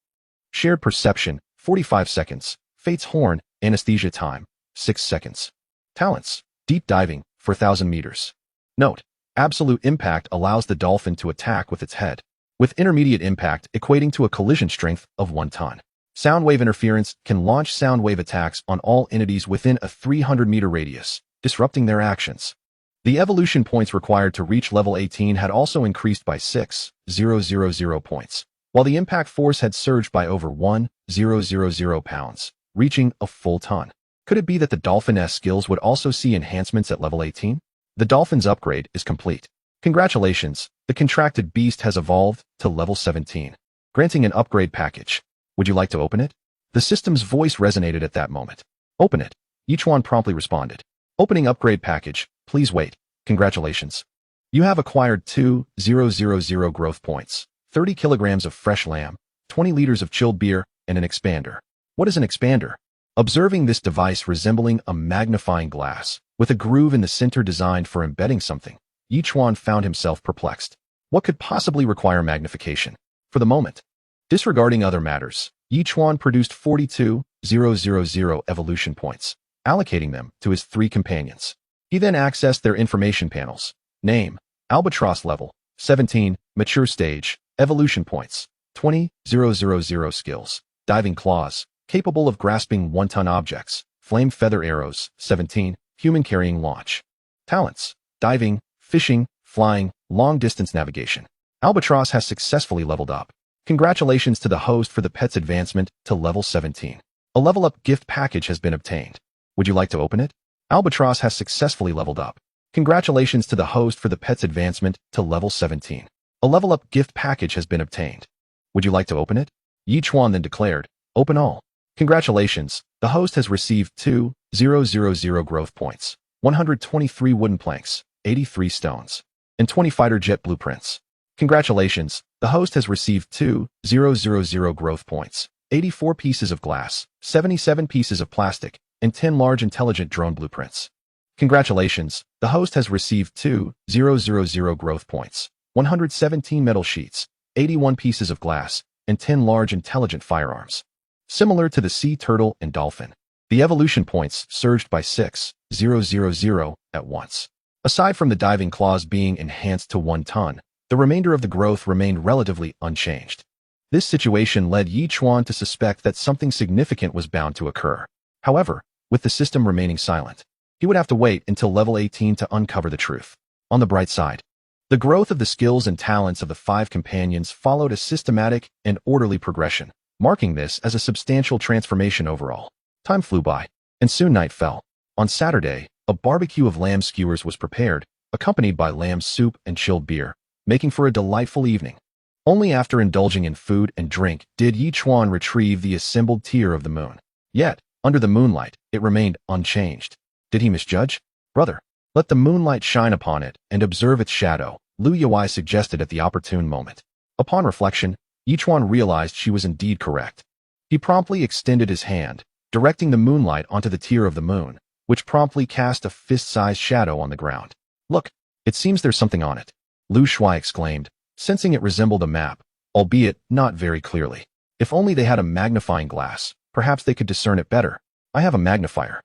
Shared perception, 45 seconds, Fate's horn, anesthesia time, 6 seconds. Talents, deep diving, 4,000 meters. Note, absolute impact allows the dolphin to attack with its head, with intermediate impact equating to a collision strength of 1 ton. Sound wave interference can launch sound wave attacks on all entities within a 300-meter radius, disrupting their actions. The evolution points required to reach level 18 had also increased by 6,000 points, while the impact force had surged by over 1,000 pounds, reaching a full ton. Could it be that the Dolphin-S skills would also see enhancements at level 18? The Dolphin's upgrade is complete. Congratulations, the contracted beast has evolved to level 17, granting an upgrade package. Would you like to open it? The system's voice resonated at that moment. Open it. Yichuan promptly responded. Opening upgrade package, please wait. Congratulations. You have acquired 2,000 growth points, 30 kilograms of fresh lamb, 20 liters of chilled beer, and an expander. What is an expander? Observing this device resembling a magnifying glass, with a groove in the center designed for embedding something, Yichuan found himself perplexed. What could possibly require magnification? For the moment, disregarding other matters, Yichuan produced 42,000 evolution points, allocating them to his 3 companions. He then accessed their information panels. Name, Albatross level, 17, mature stage, evolution points, 20,000 skills, diving claws, capable of grasping 1-ton objects, flame feather arrows, 17, human carrying launch. Talents, diving, fishing, flying, long-distance navigation. Albatross has successfully leveled up. Congratulations to the host for the pet's advancement to level 17. A level-up gift package has been obtained. Would you like to open it? Albatross has successfully leveled up. Congratulations to the host for the pet's advancement to level 17. A level-up gift package has been obtained. Would you like to open it? Yichuan then declared, open all. Congratulations, the host has received 2,000 growth points, 123 wooden planks, 83 stones, and 20 fighter jet blueprints. Congratulations, the host has received 2,000 growth points, 84 pieces of glass, 77 pieces of plastic, and 10 large intelligent drone blueprints. Congratulations, the host has received 2,000 growth points, 117 metal sheets, 81 pieces of glass, and 10 large intelligent firearms. Similar to the sea turtle and dolphin, the evolution points surged by 6,000 at once. Aside from the diving claws being enhanced to 1 ton, the remainder of the growth remained relatively unchanged. This situation led Yichuan to suspect that something significant was bound to occur. However, with the system remaining silent, he would have to wait until level 18 to uncover the truth. On the bright side, the growth of the skills and talents of the 5 companions followed a systematic and orderly progression, marking this as a substantial transformation overall. Time flew by, and soon night fell. On Saturday, a barbecue of lamb skewers was prepared, accompanied by lamb soup and chilled beer, making for a delightful evening. Only after indulging in food and drink did Yichuan retrieve the assembled tier of the moon. Yet, under the moonlight, it remained unchanged. Did he misjudge? Brother, let the moonlight shine upon it and observe its shadow, Lu Yuai suggested at the opportune moment. Upon reflection, Yichuan realized she was indeed correct. He promptly extended his hand, directing the moonlight onto the tier of the moon, which promptly cast a fist-sized shadow on the ground. Look, it seems there's something on it, Lu Shuai exclaimed, sensing it resembled a map, albeit not very clearly. If only they had a magnifying glass, perhaps they could discern it better. I have a magnifier.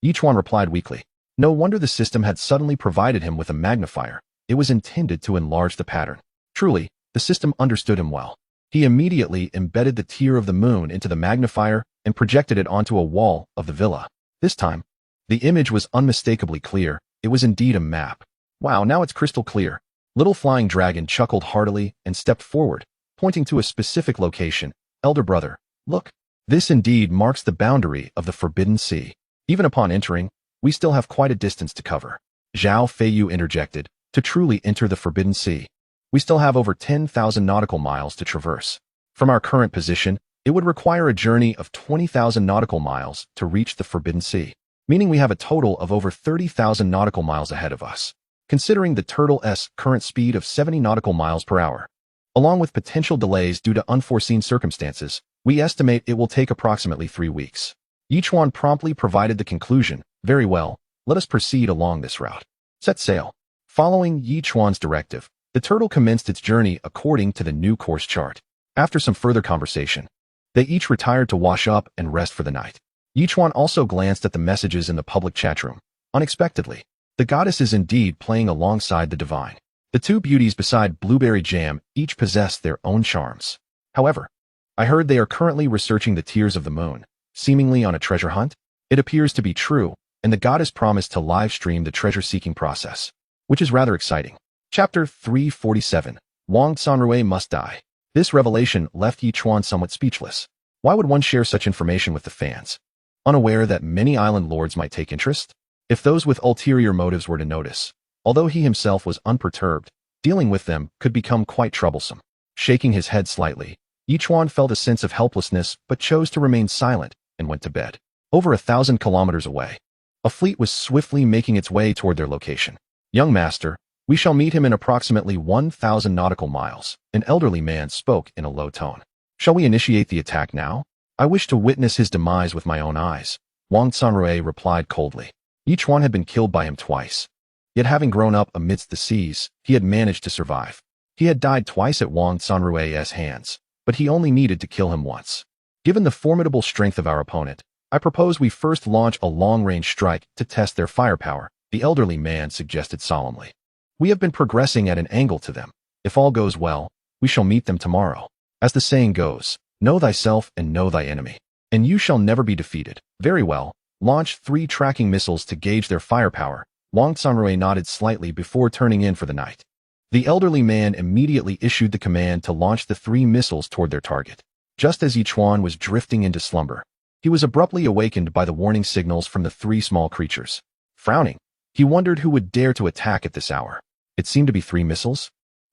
Yichuan replied weakly. No wonder the system had suddenly provided him with a magnifier. It was intended to enlarge the pattern. Truly, the system understood him well. He immediately embedded the tier of the moon into the magnifier and projected it onto a wall of the villa. This time, the image was unmistakably clear. It was indeed a map. Wow, now it's crystal clear. Little Flying Dragon chuckled heartily and stepped forward, pointing to a specific location. Elder brother, look. This indeed marks the boundary of the Forbidden Sea. Even upon entering, we still have quite a distance to cover. Zhao Feiyu interjected. To truly enter the Forbidden Sea, we still have over 10,000 nautical miles to traverse. From our current position, it would require a journey of 20,000 nautical miles to reach the Forbidden Sea, meaning we have a total of over 30,000 nautical miles ahead of us. Considering the Turtle's current speed of 70 nautical miles per hour, along with potential delays due to unforeseen circumstances, we estimate it will take approximately 3 weeks. Yichuan promptly provided the conclusion. Very well, let us proceed along this route. Set sail. Following Yichuan's directive, the turtle commenced its journey according to the new course chart. After some further conversation, they each retired to wash up and rest for the night. Yichuan also glanced at the messages in the public chat room. Unexpectedly, the goddess is indeed playing alongside the divine. The two beauties beside Blueberry Jam each possess their own charms. However, I heard they are currently researching the tiers of the moon, seemingly on a treasure hunt. It appears to be true, and the goddess promised to live stream the treasure-seeking process, which is rather exciting. Chapter 347. Wang Sanrui must die. This revelation left Yichuan somewhat speechless. Why would one share such information with the fans, unaware that many island lords might take interest? If those with ulterior motives were to notice, although he himself was unperturbed, dealing with them could become quite troublesome. Shaking his head slightly, Yichuan felt a sense of helplessness but chose to remain silent and went to bed. Over 1,000 kilometers away, a fleet was swiftly making its way toward their location. Young master, we shall meet him in approximately 1,000 nautical miles, an elderly man spoke in a low tone. Shall we initiate the attack now? I wish to witness his demise with my own eyes. Wang Sanrui replied coldly. Yichuan had been killed by him twice. Yet having grown up amidst the seas, he had managed to survive. He had died twice at Wang Sanrui's hands, but he only needed to kill him once. Given the formidable strength of our opponent, I propose we first launch a long-range strike to test their firepower, the elderly man suggested solemnly. We have been progressing at an angle to them. If all goes well, we shall meet them tomorrow. As the saying goes, know thyself and know thy enemy, and you shall never be defeated. Very well, launch 3 tracking missiles to gauge their firepower. Wang Sanrui nodded slightly before turning in for the night. The elderly man immediately issued the command to launch the 3 missiles toward their target. Just as Yichuan was drifting into slumber, he was abruptly awakened by the warning signals from the 3 small creatures. Frowning, he wondered who would dare to attack at this hour. It seemed to be 3 missiles.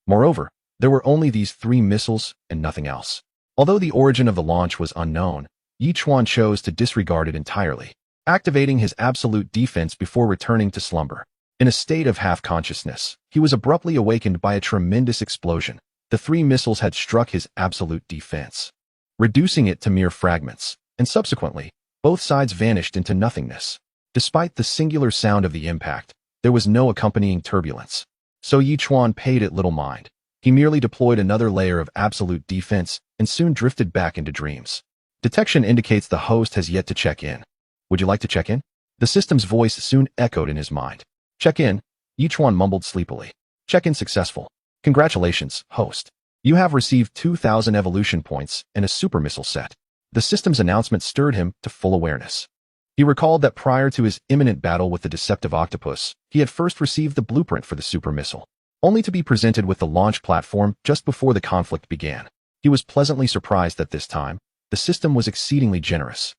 Moreover, there were only these 3 missiles and nothing else. Although the origin of the launch was unknown, Yichuan chose to disregard it entirely, activating his absolute defense before returning to slumber. In a state of half-consciousness, he was abruptly awakened by a tremendous explosion. The 3 missiles had struck his absolute defense, reducing it to mere fragments, and subsequently, both sides vanished into nothingness. Despite the singular sound of the impact, there was no accompanying turbulence. So Yichuan paid it little mind. He merely deployed another layer of absolute defense and soon drifted back into dreams. Detection indicates the host has yet to check in. Would you like to check in? The system's voice soon echoed in his mind. Check in, Yichuan mumbled sleepily. Check-in successful. Congratulations, host. You have received 2,000 evolution points and a super missile set. The system's announcement stirred him to full awareness. He recalled that prior to his imminent battle with the deceptive octopus, he had first received the blueprint for the super missile, only to be presented with the launch platform just before the conflict began. He was pleasantly surprised that this time, the system was exceedingly generous,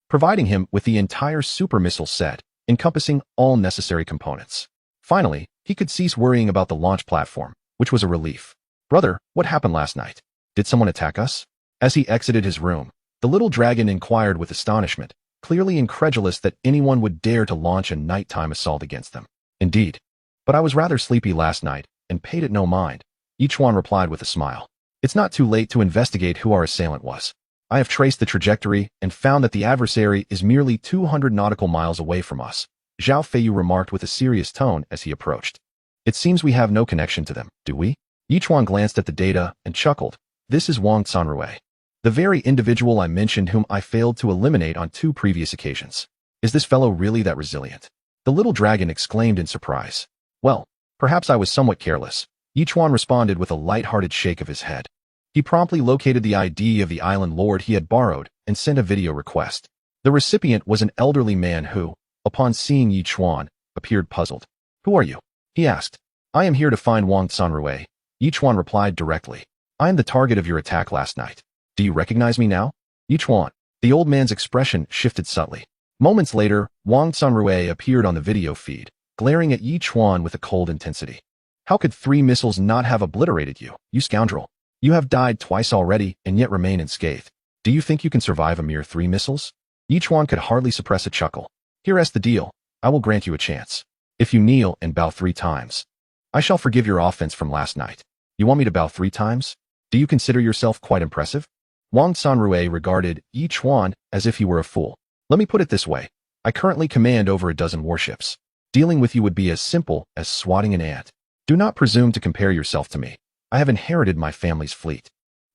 providing him with the entire super missile set, encompassing all necessary components. Finally, he could cease worrying about the launch platform, which was a relief. Brother, what happened last night? Did someone attack us? As he exited his room, the little dragon inquired with astonishment, clearly incredulous that anyone would dare to launch a nighttime assault against them. Indeed. But I was rather sleepy last night, and paid it no mind, Yichuan replied with a smile. It's not too late to investigate who our assailant was. I have traced the trajectory and found that the adversary is merely 200 nautical miles away from us, Zhao Feiyu remarked with a serious tone as he approached. It seems we have no connection to them, do we? Yichuan glanced at the data and chuckled. This is Wang Sanrui, the very individual I mentioned whom I failed to eliminate on 2 previous occasions. Is this fellow really that resilient? The little dragon exclaimed in surprise. Well, perhaps I was somewhat careless, Yichuan responded with a light-hearted shake of his head. He promptly located the ID of the island lord he had borrowed and sent a video request. The recipient was an elderly man who, upon seeing Yi Chuan, appeared puzzled. "Who are you?" he asked. "I am here to find Wang Sanrui." Yi Chuan replied directly. "I am the target of your attack last night. Do you recognize me now?" Yi Chuan. The old man's expression shifted subtly. Moments later, Wang Sanrui appeared on the video feed, glaring at Yi Chuan with a cold intensity. "How could 3 missiles not have obliterated you, you scoundrel? You have died twice already and yet remain unscathed. Do you think you can survive a mere 3 missiles? Yi Chuan could hardly suppress a chuckle. "Here's the deal. I will grant you a chance. If you kneel and bow 3 times, I shall forgive your offense from last night. You want me to bow 3 times? Do you consider yourself quite impressive?" Wang Sanrui regarded Yi Chuan as if he were a fool. "Let me put it this way. I currently command over a dozen warships. Dealing with you would be as simple as swatting an ant. Do not presume to compare yourself to me. I have inherited my family's fleet.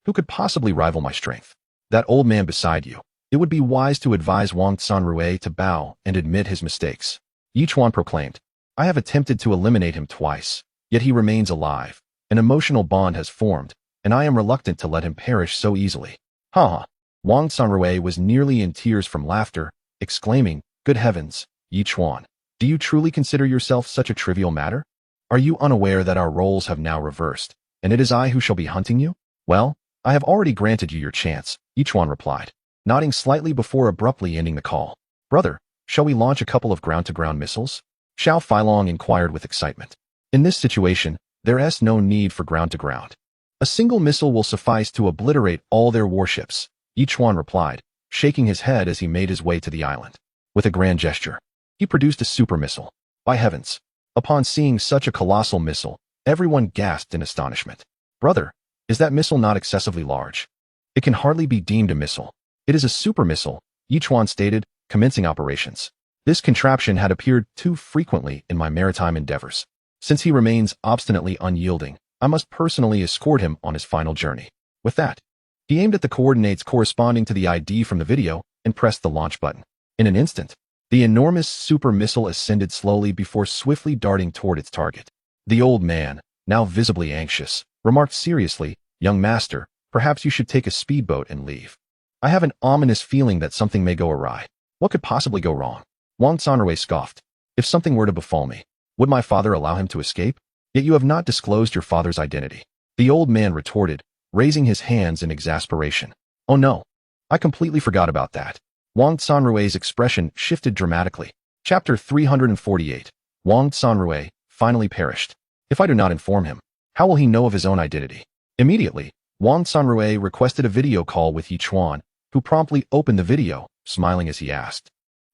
Who could possibly rival my strength? That old man beside you. It would be wise to advise Wang Sanrui to bow and admit his mistakes." Yi Chuan proclaimed. "I have attempted to eliminate him twice, yet he remains alive. An emotional bond has formed, and I am reluctant to let him perish so easily." "Ha!" Wang Sanrui was nearly in tears from laughter, exclaiming, "Good heavens, Yi Chuan, do you truly consider yourself such a trivial matter? Are you unaware that our roles have now reversed, and it is I who shall be hunting you?" "Well, I have already granted you your chance," Yi Chuan replied, nodding slightly before abruptly ending the call. "Brother, shall we launch a couple of ground-to-ground missiles?" Xiao Feilong inquired with excitement. "In this situation, there is no need for ground-to-ground. A single missile will suffice to obliterate all their warships," Yi Chuan replied, shaking his head as he made his way to the island. With a grand gesture, he produced a super missile. By heavens! Upon seeing such a colossal missile, everyone gasped in astonishment. "Brother, is that missile not excessively large? It can hardly be deemed a missile. It is a super missile," Yi Chuan stated, commencing operations. "This contraption had appeared too frequently in my maritime endeavors. Since he remains obstinately unyielding, I must personally escort him on his final journey." With that, he aimed at the coordinates corresponding to the ID from the video and pressed the launch button. In an instant, the enormous super missile ascended slowly before swiftly darting toward its target. The old man, now visibly anxious, remarked seriously, "Young master, perhaps you should take a speedboat and leave. I have an ominous feeling that something may go awry." "What could possibly go wrong?" Wang Sanrui scoffed. "If something were to befall me, would my father allow him to escape? Yet you have not disclosed your father's identity." The old man retorted, raising his hands in exasperation. "Oh no, I completely forgot about that." Wang Sanrui's expression shifted dramatically. Chapter 348. Wang Sanrui finally perished. "If I do not inform him, how will he know of his own identity?" Immediately, Wang Sanrui requested a video call with Yi Chuan, who promptly opened the video, smiling as he asked,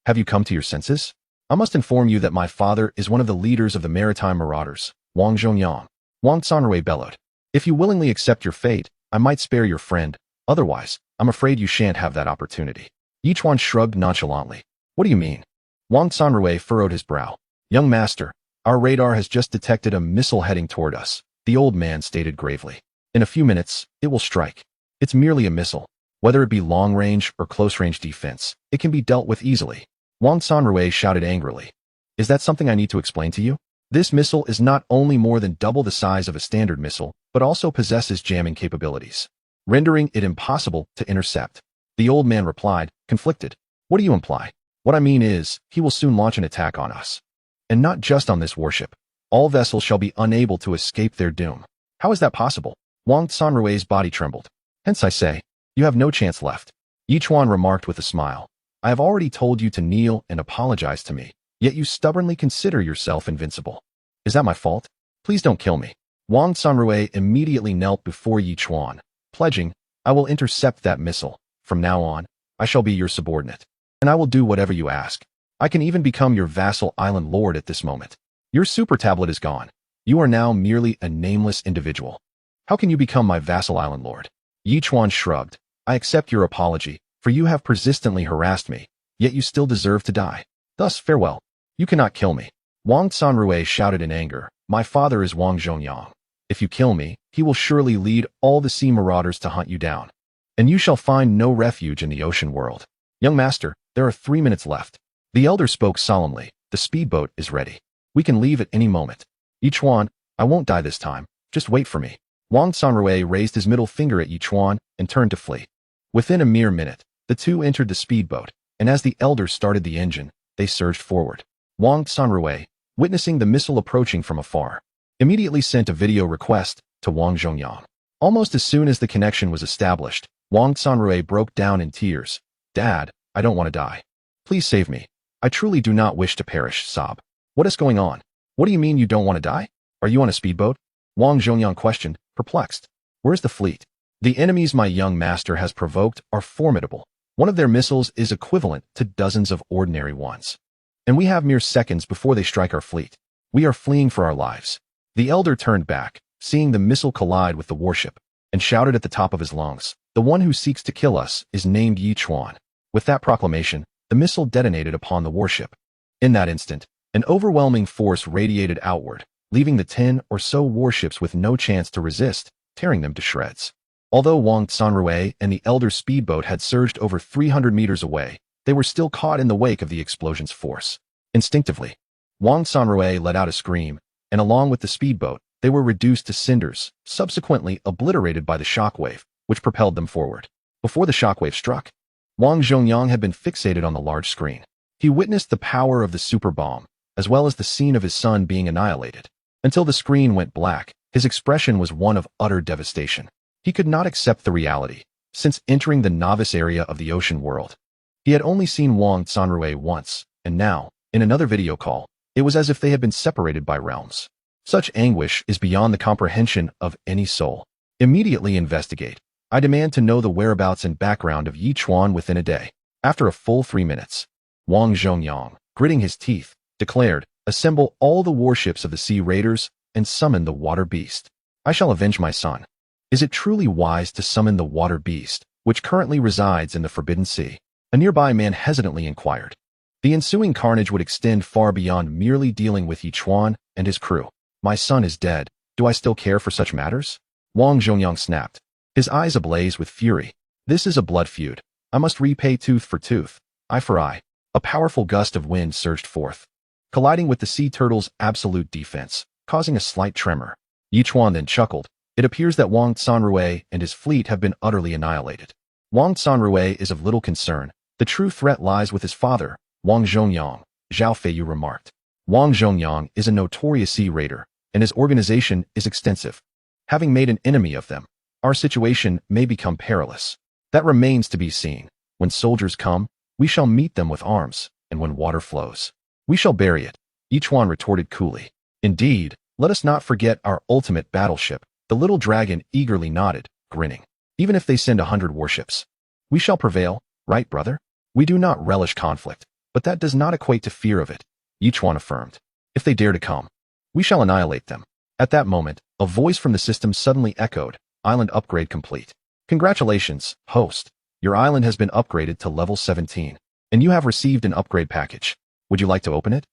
"Have you come to your senses? I must inform you that my father is one of the leaders of the maritime marauders, Wang Zhongyang." Wang Sanrui bellowed. "If you willingly accept your fate, I might spare your friend. Otherwise, I'm afraid you shan't have that opportunity." Yi Chuan shrugged nonchalantly. "What do you mean?" Wang Sanrui furrowed his brow. "Young master, our radar has just detected a missile heading toward us," the old man stated gravely. "In a few minutes, it will strike. It's merely a missile. Whether it be long-range or close-range defense, it can be dealt with easily." Wang Sanrui shouted angrily. "Is that something I need to explain to you? This missile is not only more than double the size of a standard missile, but also possesses jamming capabilities, rendering it impossible to intercept." The old man replied, conflicted. "What do you imply?" "What I mean is, he will soon launch an attack on us. And not just on this warship. All vessels shall be unable to escape their doom." "How is that possible?" Wang Sanrui's body trembled. "Hence I say, you have no chance left." Yi Chuan remarked with a smile. "I have already told you to kneel and apologize to me, yet you stubbornly consider yourself invincible. Is that my fault? Please don't kill me." Wang Sanrui immediately knelt before Yi Chuan, pledging, "I will intercept that missile. From now on, I shall be your subordinate, and I will do whatever you ask. I can even become your vassal island lord at this moment. Your super tablet is gone. You are now merely a nameless individual. How can you become my vassal island lord?" Yi Chuan shrugged. "I accept your apology, for you have persistently harassed me, yet you still deserve to die. Thus, farewell. You cannot kill me." Wang Sanrui shouted in anger, "My father is Wang Zhongyang. If you kill me, he will surely lead all the sea marauders to hunt you down, and you shall find no refuge in the ocean world. Young master, there are 3 minutes left." The elder spoke solemnly. "The speedboat is ready. We can leave at any moment. Yi Chuan, I won't die this time. Just wait for me." Wang Sanrui raised his middle finger at Yichuan and turned to flee. Within a mere minute, the two entered the speedboat, and as the elder started the engine, they surged forward. Wang Sanrui, witnessing the missile approaching from afar, immediately sent a video request to Wang Zhongyang. Almost as soon as the connection was established, Wang Sanrui broke down in tears. "Dad, I don't want to die. Please save me. I truly do not wish to perish," sob. "What is going on? What do you mean you don't want to die? Are you on a speedboat?" Wang Zhongyang questioned, perplexed. "Where's the fleet? The enemies my young master has provoked are formidable. One of their missiles is equivalent to dozens of ordinary ones. And we have mere seconds before they strike our fleet. We are fleeing for our lives." The elder turned back, seeing the missile collide with the warship, and shouted at the top of his lungs, "The one who seeks to kill us is named Yichuan." With that proclamation, the missile detonated upon the warship. In that instant, an overwhelming force radiated outward, leaving the 10 or so warships with no chance to resist, tearing them to shreds. Although Wang Sanrui and the elder speedboat had surged over 300 meters away, they were still caught in the wake of the explosion's force. Instinctively, Wang Sanrui let out a scream, and along with the speedboat, they were reduced to cinders, subsequently obliterated by the shockwave, which propelled them forward. Before the shockwave struck, Wang Zhongyang had been fixated on the large screen. He witnessed the power of the super bomb, as well as the scene of his son being annihilated. Until the screen went black, his expression was one of utter devastation. He could not accept the reality, since entering the novice area of the ocean world. He had only seen Wang Sanrui once, and now, in another video call, it was as if they had been separated by realms. Such anguish is beyond the comprehension of any soul. Immediately investigate. I demand to know the whereabouts and background of Yichuan within a day. After a full 3 minutes, Wang Zhongyang, gritting his teeth, declared, "Assemble all the warships of the sea raiders and summon the water beast. I shall avenge my son." Is it truly wise to summon the water beast, which currently resides in the Forbidden Sea? A nearby man hesitantly inquired. The ensuing carnage would extend far beyond merely dealing with Yichuan and his crew. "My son is dead. Do I still care for such matters?" Wang Zhongyang snapped, his eyes ablaze with fury. "This is a blood feud. I must repay tooth for tooth, eye for eye." A powerful gust of wind surged forth, colliding with the sea turtle's absolute defense, causing a slight tremor. Yichuan then chuckled. "It appears that Wang Sanrui and his fleet have been utterly annihilated. Wang Sanrui is of little concern. The true threat lies with his father, Wang Zhongyang," Zhao Feiyu remarked. Wang Zhongyang is a notorious sea raider, and his organization is extensive. Having made an enemy of them, our situation may become perilous. That remains to be seen. When soldiers come, we shall meet them with arms, and when water flows, we shall bury it," Yichuan retorted coolly. "Indeed, let us not forget our ultimate battleship." The little dragon eagerly nodded, grinning. "Even if they send 100 warships, we shall prevail, right, brother? We do not relish conflict, but that does not equate to fear of it," Yichuan affirmed. "If they dare to come, we shall annihilate them." At that moment, a voice from the system suddenly echoed, "Island upgrade complete. Congratulations, host. Your island has been upgraded to level 17, and you have received an upgrade package. Would you like to open it?"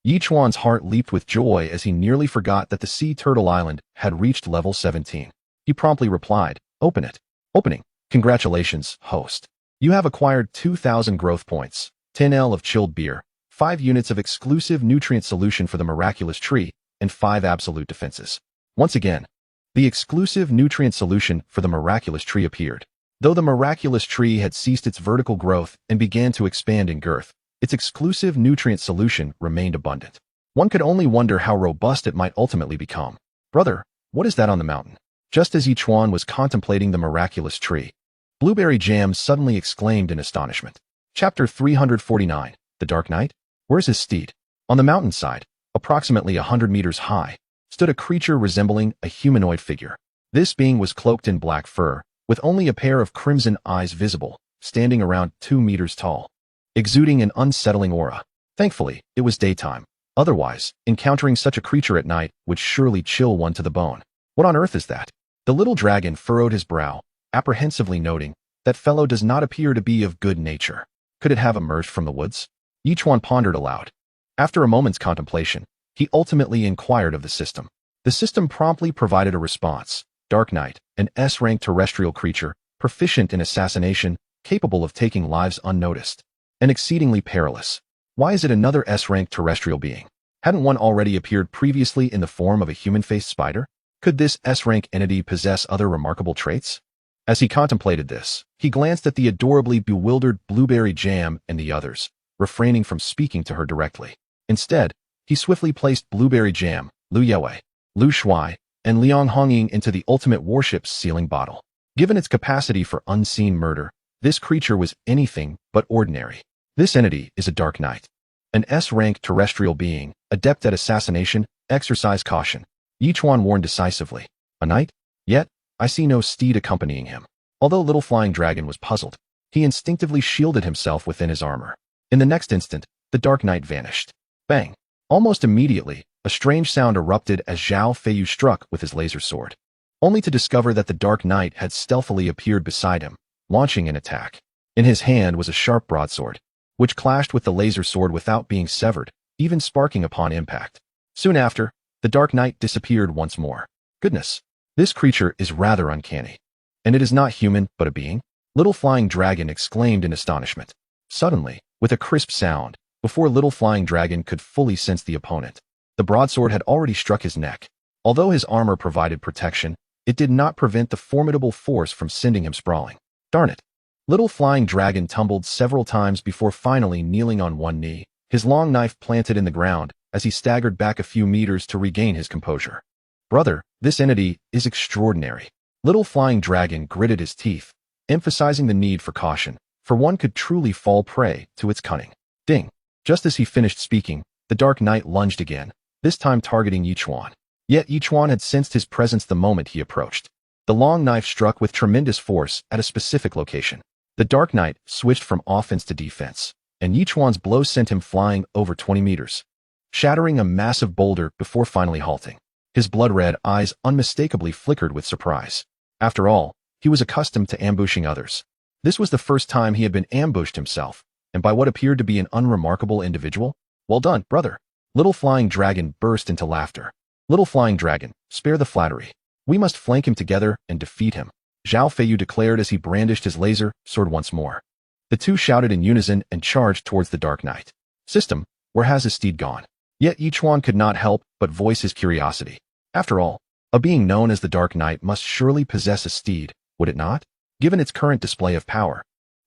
Yichuan's heart leaped with joy as he nearly forgot that the Sea Turtle Island had reached level 17. He promptly replied, "Open it." "Opening. Congratulations, host. You have acquired 2,000 growth points, 10L of chilled beer, 5 units of exclusive nutrient solution for the miraculous tree, and 5 absolute defenses." Once again, the exclusive nutrient solution for the miraculous tree appeared. Though the miraculous tree had ceased its vertical growth and began to expand in girth, its exclusive nutrient solution remained abundant. One could only wonder how robust it might ultimately become. "Brother, what is that on the mountain?" Just as Yichuan was contemplating the miraculous tree, Blueberry Jam suddenly exclaimed in astonishment. Chapter 349, The Dark Night? Where's his steed? On the mountainside, approximately 100 meters high, stood a creature resembling a humanoid figure. This being was cloaked in black fur, with only a pair of crimson eyes visible, standing around 2 meters tall, exuding an unsettling aura. Thankfully, it was daytime. Otherwise, encountering such a creature at night would surely chill one to the bone. What on earth is that? The little dragon furrowed his brow, apprehensively noting, "That fellow does not appear to be of good nature. Could it have emerged from the woods?" Yichuan pondered aloud. After a moment's contemplation, he ultimately inquired of the system. The system promptly provided a response. Dark Knight, an S-rank terrestrial creature, proficient in assassination, capable of taking lives unnoticed, and exceedingly perilous. Why is it another S-rank terrestrial being? Hadn't one already appeared previously in the form of a human-faced spider? Could this S-rank entity possess other remarkable traits? As he contemplated this, he glanced at the adorably bewildered Blueberry Jam and the others, refraining from speaking to her directly. Instead, he swiftly placed Blueberry Jam, Lu Yewei, Lu Shuai, and Liang Hongying into the ultimate warship's sealing bottle. Given its capacity for unseen murder, this creature was anything but ordinary. This entity is a Dark Knight. An S-rank terrestrial being, adept at assassination. Exercise caution. Yichuan warned decisively. A knight? Yet, I see no steed accompanying him. Although Little Flying Dragon was puzzled, he instinctively shielded himself within his armor. In the next instant, the Dark Knight vanished. Bang! Almost immediately, a strange sound erupted as Zhao Feiyu struck with his laser sword, only to discover that the Dark Knight had stealthily appeared beside him, launching an attack. In his hand was a sharp broadsword, which clashed with the laser sword without being severed, even sparking upon impact. Soon after, the Dark Knight disappeared once more. Goodness, this creature is rather uncanny. And it is not human, but a being? Little Flying Dragon exclaimed in astonishment. Suddenly, with a crisp sound, before Little Flying Dragon could fully sense the opponent, the broadsword had already struck his neck. Although his armor provided protection, it did not prevent the formidable force from sending him sprawling. Darn it! Little Flying Dragon tumbled several times before finally kneeling on one knee, his long knife planted in the ground, as he staggered back a few meters to regain his composure. Brother, this entity is extraordinary. Little Flying Dragon gritted his teeth, emphasizing the need for caution, for one could truly fall prey to its cunning. Ding! Just as he finished speaking, the Dark Knight lunged again, this time targeting Yichuan. Yet Yichuan had sensed his presence the moment he approached. The long knife struck with tremendous force at a specific location. The Dark Knight switched from offense to defense, and Yichuan's blow sent him flying over 20 meters, shattering a massive boulder before finally halting. His blood-red eyes unmistakably flickered with surprise. After all, he was accustomed to ambushing others. This was the first time he had been ambushed himself, and by what appeared to be an unremarkable individual. Well done, brother. Little Flying Dragon burst into laughter. Little Flying Dragon, spare the flattery. We must flank him together and defeat him, Zhao Feiyu declared as he brandished his laser sword once more. The two shouted in unison and charged towards the Dark Knight. System, where has his steed gone? Yet Yichuan could not help but voice his curiosity. After all, a being known as the Dark Knight must surely possess a steed, would it not? Given its current display of power,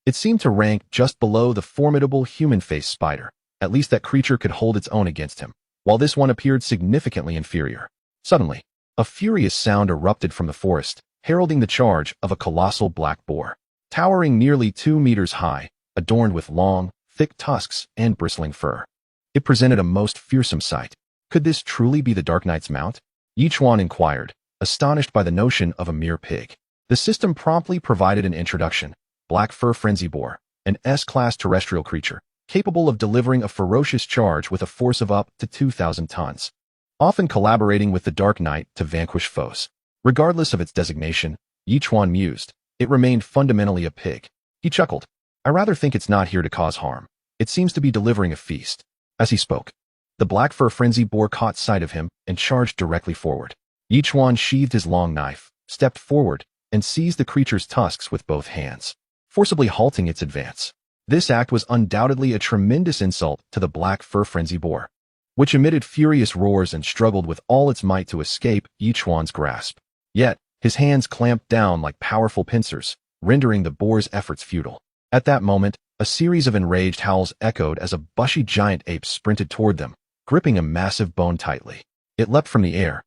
it seemed to rank just below the formidable human-faced spider. At least that creature could hold its own against him, while this one appeared significantly inferior. Suddenly, a furious sound erupted from the forest, heralding the charge of a colossal black boar. Towering nearly 2 meters high, adorned with long, thick tusks and bristling fur, it presented a most fearsome sight. Could this truly be the Dark Knight's mount? Yichuan inquired, astonished by the notion of a mere pig. The system promptly provided an introduction. Black Fur Frenzy Boar, an S-class terrestrial creature, capable of delivering a ferocious charge with a force of up to 2,000 tons, often collaborating with the Dark Knight to vanquish foes. Regardless of its designation, Yichuan mused, it remained fundamentally a pig. He chuckled. I rather think it's not here to cause harm. It seems to be delivering a feast. As he spoke, the Black Fur Frenzy Boar caught sight of him and charged directly forward. Yichuan sheathed his long knife, stepped forward, and seized the creature's tusks with both hands, forcibly halting its advance. This act was undoubtedly a tremendous insult to the Black Fur Frenzy Boar, which emitted furious roars and struggled with all its might to escape Yichuan's grasp. Yet, his hands clamped down like powerful pincers, rendering the boar's efforts futile. At that moment, a series of enraged howls echoed as a bushy giant ape sprinted toward them, gripping a massive bone tightly. It leapt from the air,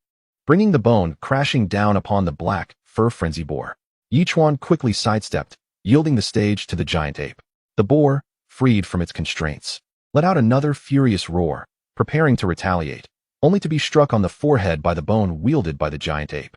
bringing the bone crashing down upon the Black Fur Frenzy Boar. Yichuan quickly sidestepped, yielding the stage to the giant ape. The boar, freed from its constraints, let out another furious roar, preparing to retaliate, only to be struck on the forehead by the bone wielded by the giant ape.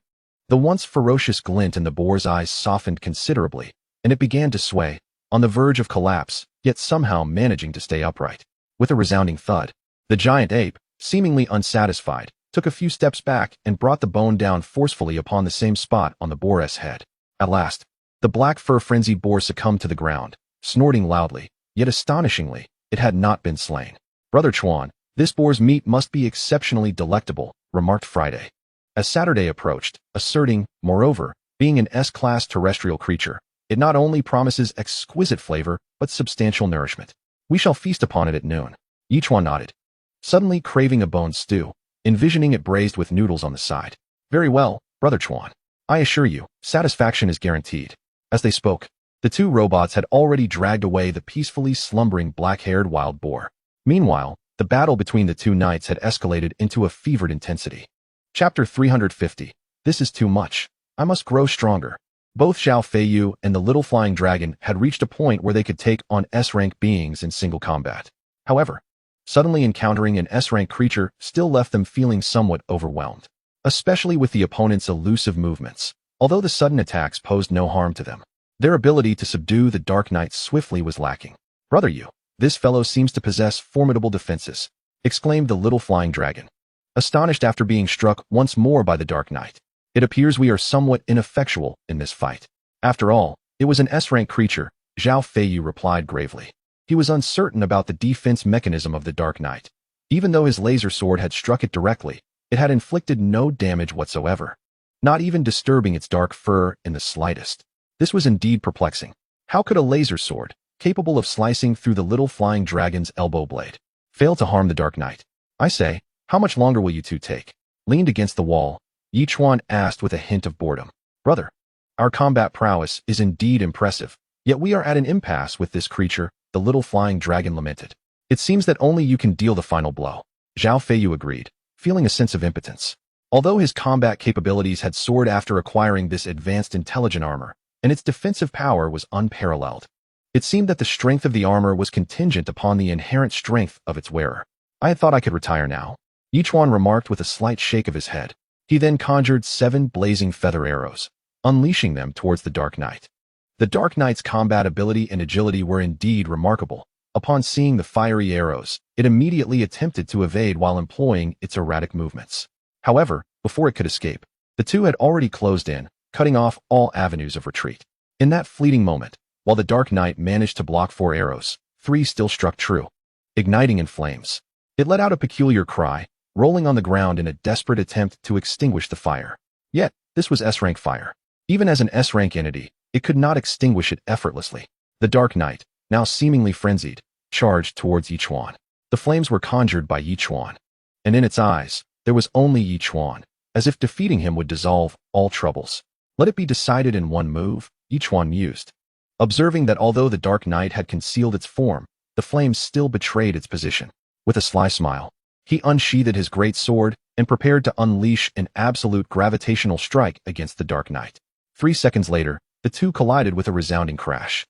The once ferocious glint in the boar's eyes softened considerably, and it began to sway, on the verge of collapse, yet somehow managing to stay upright. With a resounding thud, the giant ape, seemingly unsatisfied, took a few steps back and brought the bone down forcefully upon the same spot on the boar's head. At last, the Black Fur Frenzy Boar succumbed to the ground, snorting loudly, yet astonishingly, it had not been slain. Brother Chuan, this boar's meat must be exceptionally delectable, remarked Friday, as Saturday approached, asserting, moreover, being an S-class terrestrial creature, it not only promises exquisite flavor, but substantial nourishment. We shall feast upon it at noon. Yichuan nodded, suddenly craving a bone stew, envisioning it braised with noodles on the side. Very well, Brother Chuan. I assure you, satisfaction is guaranteed. As they spoke, the two robots had already dragged away the peacefully slumbering black-haired wild boar. Meanwhile, the battle between the two knights had escalated into a fevered intensity. Chapter 350. This is too much. I must grow stronger. Both Zhao Feiyu and the little flying dragon had reached a point where they could take on S-rank beings in single combat. However, suddenly encountering an S-rank creature still left them feeling somewhat overwhelmed, especially with the opponent's elusive movements. Although the sudden attacks posed no harm to them, their ability to subdue the Dark Knights swiftly was lacking. Brother Yu, this fellow seems to possess formidable defenses, exclaimed the little flying dragon, astonished after being struck once more by the Dark Knight. It appears we are somewhat ineffectual in this fight. After all, it was an S-rank creature, Zhao Feiyu replied gravely. He was uncertain about the defense mechanism of the Dark Knight. Even though his laser sword had struck it directly, it had inflicted no damage whatsoever, not even disturbing its dark fur in the slightest. This was indeed perplexing. How could a laser sword, capable of slicing through the little flying dragon's elbow blade, fail to harm the Dark Knight? I say, how much longer will you two take? Leaned against the wall, Yi Chuan asked with a hint of boredom. Brother, our combat prowess is indeed impressive, yet we are at an impasse with this creature, the little flying dragon lamented. It seems that only you can deal the final blow. Zhao Feiyu agreed, feeling a sense of impotence. Although his combat capabilities had soared after acquiring this advanced intelligent armor, and its defensive power was unparalleled, it seemed that the strength of the armor was contingent upon the inherent strength of its wearer. I had thought I could retire now, Yi Chuan remarked with a slight shake of his head. He then conjured 7 blazing feather arrows, unleashing them towards the Dark Knight. The Dark Knight's combat ability and agility were indeed remarkable. Upon seeing the fiery arrows, it immediately attempted to evade while employing its erratic movements. However, before it could escape, the two had already closed in, cutting off all avenues of retreat. In that fleeting moment, while the Dark Knight managed to block 4 arrows, 3 still struck true, igniting in flames. It let out a peculiar cry, rolling on the ground in a desperate attempt to extinguish the fire. Yet, this was S-rank fire. Even as an S-rank entity, it could not extinguish it effortlessly. The Dark Knight, now seemingly frenzied, charged towards Yi Chuan. The flames were conjured by Yi Chuan, and in its eyes, there was only Yi Chuan, as if defeating him would dissolve all troubles. Let it be decided in one move, Yi Chuan mused, observing that although the Dark Knight had concealed its form, the flames still betrayed its position. With a sly smile, he unsheathed his great sword and prepared to unleash an absolute gravitational strike against the Dark Knight. 3 seconds later, the two collided with a resounding crash.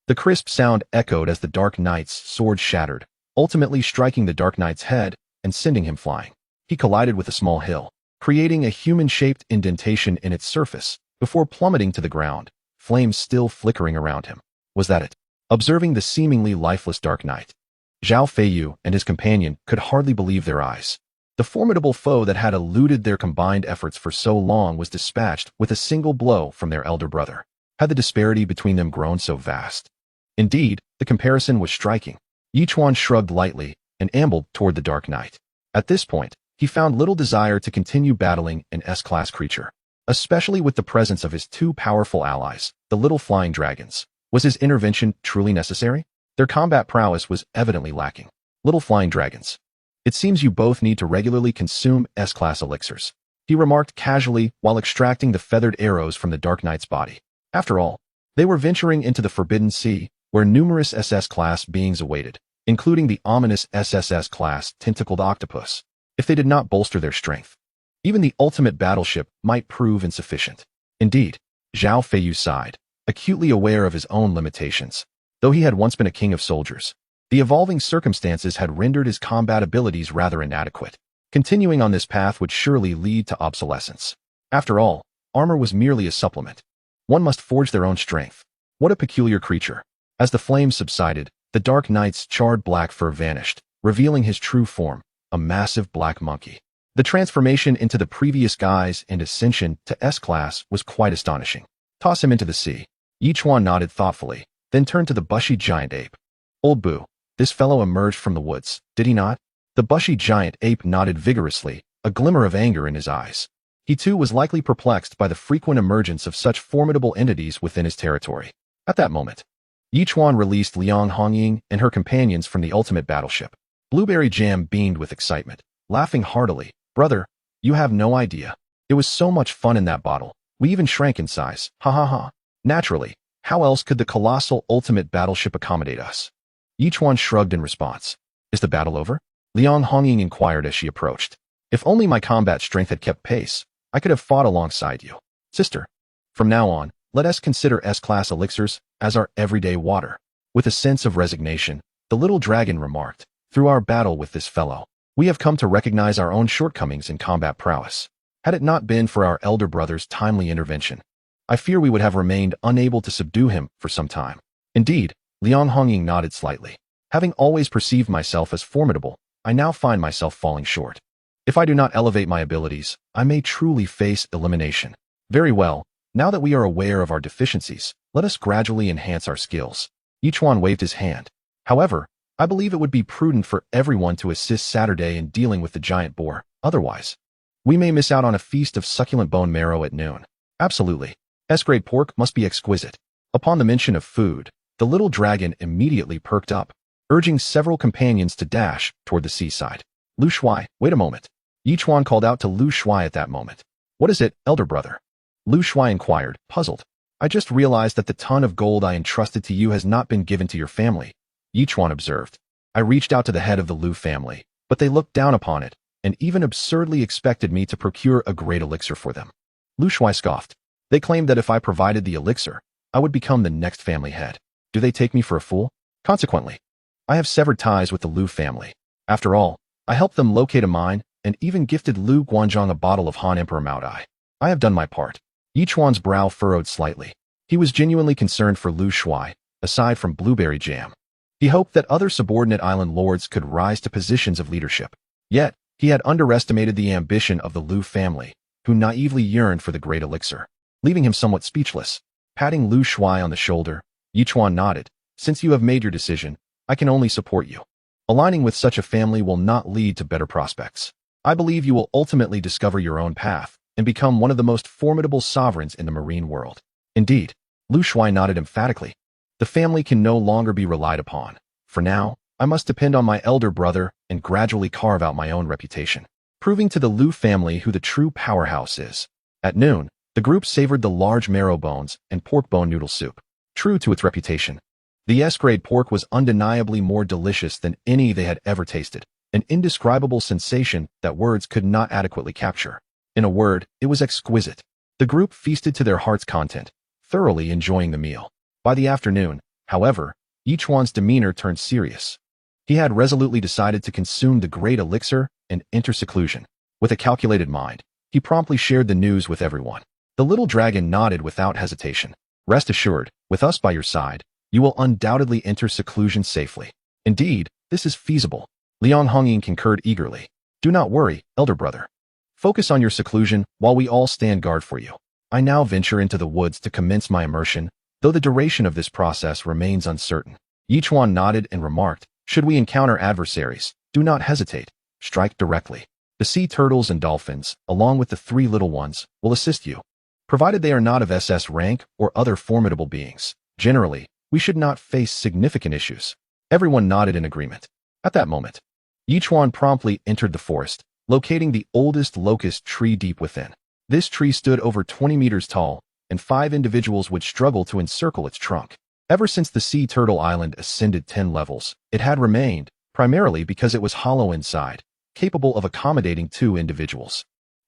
The crisp sound echoed as the Dark Knight's sword shattered, ultimately striking the Dark Knight's head and sending him flying. He collided with a small hill, creating a human-shaped indentation in its surface, before plummeting to the ground, flames still flickering around him. Was that it? Observing the seemingly lifeless Dark Knight, Zhao Feiyu and his companion could hardly believe their eyes. The formidable foe that had eluded their combined efforts for so long was dispatched with a single blow from their elder brother. Had the disparity between them grown so vast? Indeed, the comparison was striking. Yi Chuan shrugged lightly and ambled toward the Dark Knight. At this point, he found little desire to continue battling an S-class creature, especially with the presence of his 2 powerful allies, the little flying dragons. Was his intervention truly necessary? Their combat prowess was evidently lacking. Little flying dragons, it seems you both need to regularly consume S-class elixirs, he remarked casually while extracting the feathered arrows from the Dark Knight's body. After all, they were venturing into the Forbidden Sea, where numerous SS-class beings awaited, including the ominous SSS-class tentacled octopus. If they did not bolster their strength, even the ultimate battleship might prove insufficient. Indeed, Zhao Feiyu sighed, acutely aware of his own limitations. Though he had once been a king of soldiers, the evolving circumstances had rendered his combat abilities rather inadequate. Continuing on this path would surely lead to obsolescence. After all, armor was merely a supplement. One must forge their own strength. What a peculiar creature. As the flames subsided, the Dark Knight's charred black fur vanished, revealing his true form, a massive black monkey. The transformation into the previous guise and ascension to S-class was quite astonishing. Toss him into the sea. Yi Chuan nodded thoughtfully, then turned to the bushy giant ape. Old Boo, this fellow emerged from the woods, did he not? The bushy giant ape nodded vigorously, a glimmer of anger in his eyes. He too was likely perplexed by the frequent emergence of such formidable entities within his territory. At that moment, Yi Chuan released Liang Hongying and her companions from the ultimate battleship. Blueberry Jam beamed with excitement, laughing heartily. Brother, you have no idea. It was so much fun in that bottle. We even shrank in size. Ha ha ha. Naturally, how else could the colossal ultimate battleship accommodate us? Yichuan shrugged in response. Is the battle over? Liang Hongying inquired as she approached. If only my combat strength had kept pace, I could have fought alongside you. Sister, from now on, let us consider S-class elixirs as our everyday water. With a sense of resignation, the little dragon remarked, through our battle with this fellow, we have come to recognize our own shortcomings in combat prowess. Had it not been for our elder brother's timely intervention, I fear we would have remained unable to subdue him for some time. Indeed, Liang Hongying nodded slightly. Having always perceived myself as formidable, I now find myself falling short. If I do not elevate my abilities, I may truly face elimination. Very well, now that we are aware of our deficiencies, let us gradually enhance our skills. Yichuan waved his hand. However, I believe it would be prudent for everyone to assist Saturday in dealing with the giant boar. Otherwise, we may miss out on a feast of succulent bone marrow at noon. Absolutely. S-grade pork must be exquisite. Upon the mention of food, the little dragon immediately perked up, urging several companions to dash toward the seaside. Lu Shuai, wait a moment. Yichuan called out to Lu Shuai at that moment. What is it, elder brother? Lu Shuai inquired, puzzled. I just realized that the ton of gold I entrusted to you has not been given to your family. Yichuan observed. I reached out to the head of the Lu family, but they looked down upon it, and even absurdly expected me to procure a great elixir for them. Lu Shuai scoffed. They claimed that if I provided the elixir, I would become the next family head. Do they take me for a fool? Consequently, I have severed ties with the Lu family. After all, I helped them locate a mine and even gifted Lu Guanzhong a bottle of Han Emperor Mao Dai. I have done my part. Yichuan's brow furrowed slightly. He was genuinely concerned for Lu Shuai, aside from blueberry jam. He hoped that other subordinate island lords could rise to positions of leadership. Yet, he had underestimated the ambition of the Lu family, who naively yearned for the great elixir, leaving him somewhat speechless. Patting Lu Shuai on the shoulder, Yichuan nodded. Since you have made your decision, I can only support you. Aligning with such a family will not lead to better prospects. I believe you will ultimately discover your own path and become one of the most formidable sovereigns in the marine world. Indeed, Lu Shuai nodded emphatically. The family can no longer be relied upon. For now, I must depend on my elder brother and gradually carve out my own reputation, proving to the Lu family who the true powerhouse is. At noon, the group savored the large marrow bones and pork bone noodle soup. True to its reputation, the S-grade pork was undeniably more delicious than any they had ever tasted, an indescribable sensation that words could not adequately capture. In a word, it was exquisite. The group feasted to their heart's content, thoroughly enjoying the meal. By the afternoon, however, Yichuan's demeanor turned serious. He had resolutely decided to consume the great elixir and enter seclusion. With a calculated mind, he promptly shared the news with everyone. The little dragon nodded without hesitation. Rest assured, with us by your side, you will undoubtedly enter seclusion safely. Indeed, this is feasible. Liang Hongying concurred eagerly. Do not worry, elder brother. Focus on your seclusion while we all stand guard for you. I now venture into the woods to commence my immersion, though the duration of this process remains uncertain. Yichuan nodded and remarked, should we encounter adversaries, do not hesitate. Strike directly. The sea turtles and dolphins, along with the 3 little ones, will assist you, provided they are not of SS rank or other formidable beings. Generally, we should not face significant issues. Everyone nodded in agreement. At that moment, Yichuan promptly entered the forest, locating the oldest locust tree deep within. This tree stood over 20 meters tall, and 5 individuals would struggle to encircle its trunk. Ever since the Sea Turtle Island ascended 10 levels, it had remained, primarily because it was hollow inside, capable of accommodating 2 individuals.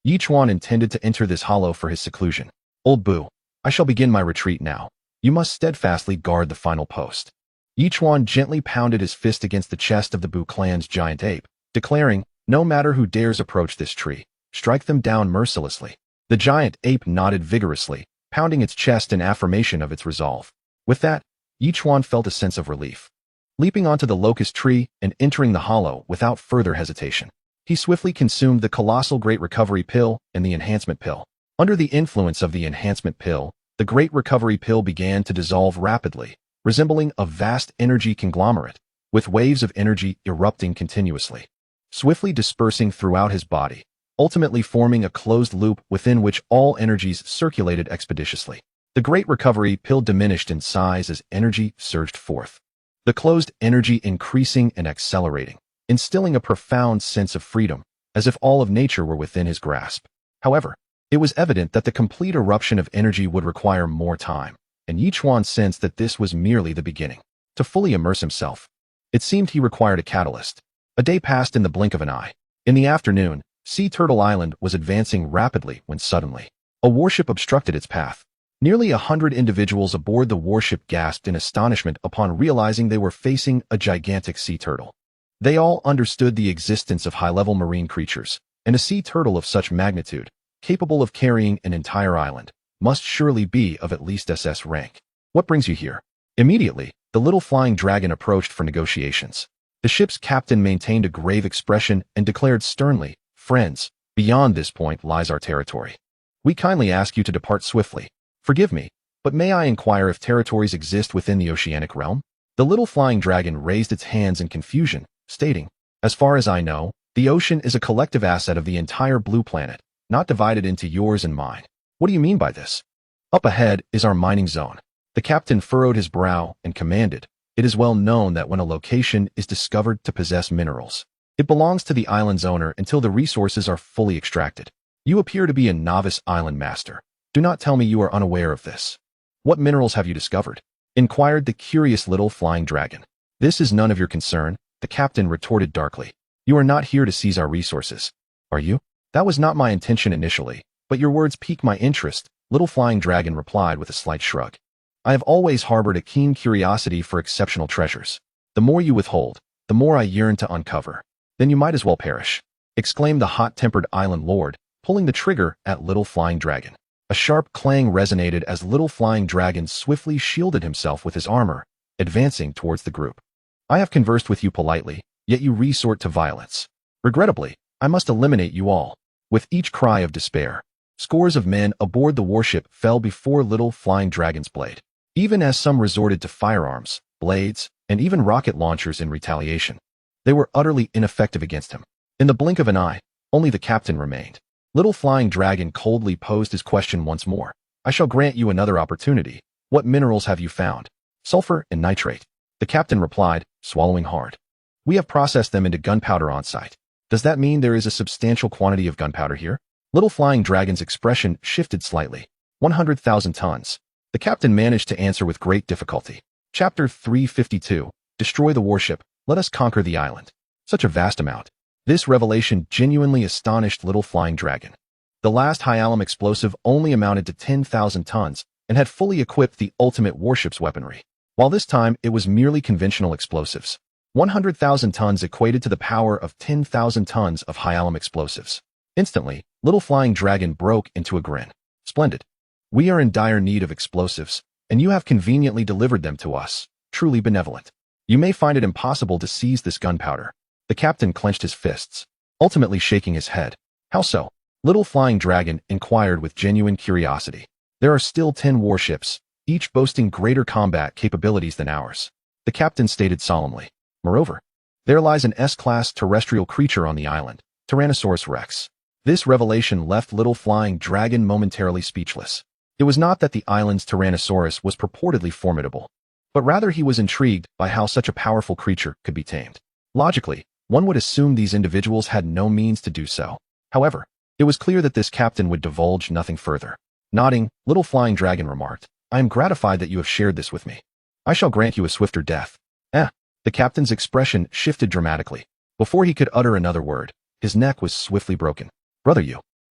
Yichuan intended to enter this hollow for his seclusion. Old Boo, I shall begin my retreat now. You must steadfastly guard the final post. Yichuan gently pounded his fist against the chest of the Boo clan's giant ape, declaring, no matter who dares approach this tree, strike them down mercilessly. The giant ape nodded vigorously, pounding its chest in affirmation of its resolve. With that, Yichuan felt a sense of relief. Leaping onto the locust tree and entering the hollow without further hesitation, he swiftly consumed the colossal Great Recovery Pill and the Enhancement Pill. Under the influence of the Enhancement Pill, the Great Recovery Pill began to dissolve rapidly, resembling a vast energy conglomerate, with waves of energy erupting continuously, swiftly dispersing throughout his body, ultimately forming a closed loop within which all energies circulated expeditiously. The Great Recovery Pill diminished in size as energy surged forth, the closed energy increasing and accelerating, instilling a profound sense of freedom, as if all of nature were within his grasp. However, It was evident that the complete eruption of energy would require more time, and Yichuan sensed that this was merely the beginning. To fully immerse himself, it seemed he required a catalyst. A day passed in the blink of an eye. In the afternoon, Sea Turtle Island was advancing rapidly when suddenly, a warship obstructed its path. Nearly 100 individuals aboard the warship gasped in astonishment upon realizing they were facing a gigantic sea turtle. They all understood the existence of high-level marine creatures, and a sea turtle of such magnitude, capable of carrying an entire island, must surely be of at least SS rank. What brings you here? Immediately, the little flying dragon approached for negotiations. The ship's captain maintained a grave expression and declared sternly, "Friends, beyond this point lies our territory. We kindly ask you to depart swiftly. Forgive me, but may I inquire if territories exist within the oceanic realm?" The little flying dragon raised its hands in confusion, stating, "As far as I know, the ocean is a collective asset of the entire blue planet, not divided into yours and mine." "What do you mean by this?" "Up ahead is our mining zone." The captain furrowed his brow and commanded, "It is well known that when a location is discovered to possess minerals, it belongs to the island's owner until the resources are fully extracted. You appear to be a novice island master. Do not tell me you are unaware of this." "What minerals have you discovered?" inquired the curious little flying dragon. "This is none of your concern," the captain retorted darkly. "You are not here to seize our resources, are you?" "That was not my intention initially, but your words pique my interest," little flying dragon replied with a slight shrug. "I have always harbored a keen curiosity for exceptional treasures. The more you withhold, the more I yearn to uncover." "Then you might as well perish," exclaimed the hot-tempered island lord, pulling the trigger at little flying dragon. A sharp clang resonated as little flying dragon swiftly shielded himself with his armor, advancing towards the group. "I have conversed with you politely, yet you resort to violence. Regrettably, I must eliminate you all." With each cry of despair, scores of men aboard the warship fell before little flying dragon's blade, even as some resorted to firearms, blades, and even rocket launchers in retaliation. They were utterly ineffective against him. In the blink of an eye, only the captain remained. Little flying dragon coldly posed his question once more. "I shall grant you another opportunity. What minerals have you found?" "Sulfur and nitrate," the captain replied, swallowing hard. "We have processed them into gunpowder on site." "Does that mean there is a substantial quantity of gunpowder here?" Little flying dragon's expression shifted slightly. 100,000 tons. The captain managed to answer with great difficulty. Chapter 352. Destroy the warship. Let us conquer the island. Such a vast amount. This revelation genuinely astonished little flying dragon. The last high-alum explosive only amounted to 10,000 tons and had fully equipped the ultimate warship's weaponry, while this time it was merely conventional explosives. 100,000 tons equated to the power of 10,000 tons of high-alum explosives. Instantly, little flying dragon broke into a grin. "Splendid. We are in dire need of explosives, and you have conveniently delivered them to us. Truly benevolent. You may find it impossible to seize this gunpowder." The captain clenched his fists, ultimately shaking his head. "How so?" Little flying dragon inquired with genuine curiosity. "There are still 10 warships, each boasting greater combat capabilities than ours," the captain stated solemnly. "Moreover, there lies an S-class terrestrial creature on the island, Tyrannosaurus Rex." This revelation left little flying dragon momentarily speechless. It was not that the island's Tyrannosaurus was purportedly formidable, but rather he was intrigued by how such a powerful creature could be tamed. Logically, one would assume these individuals had no means to do so. However, it was clear that this captain would divulge nothing further. Nodding, little flying dragon remarked, "I am gratified that you have shared this with me. I shall grant you a swifter death." The captain's expression shifted dramatically. Before he could utter another word, his neck was swiftly broken. "Brother,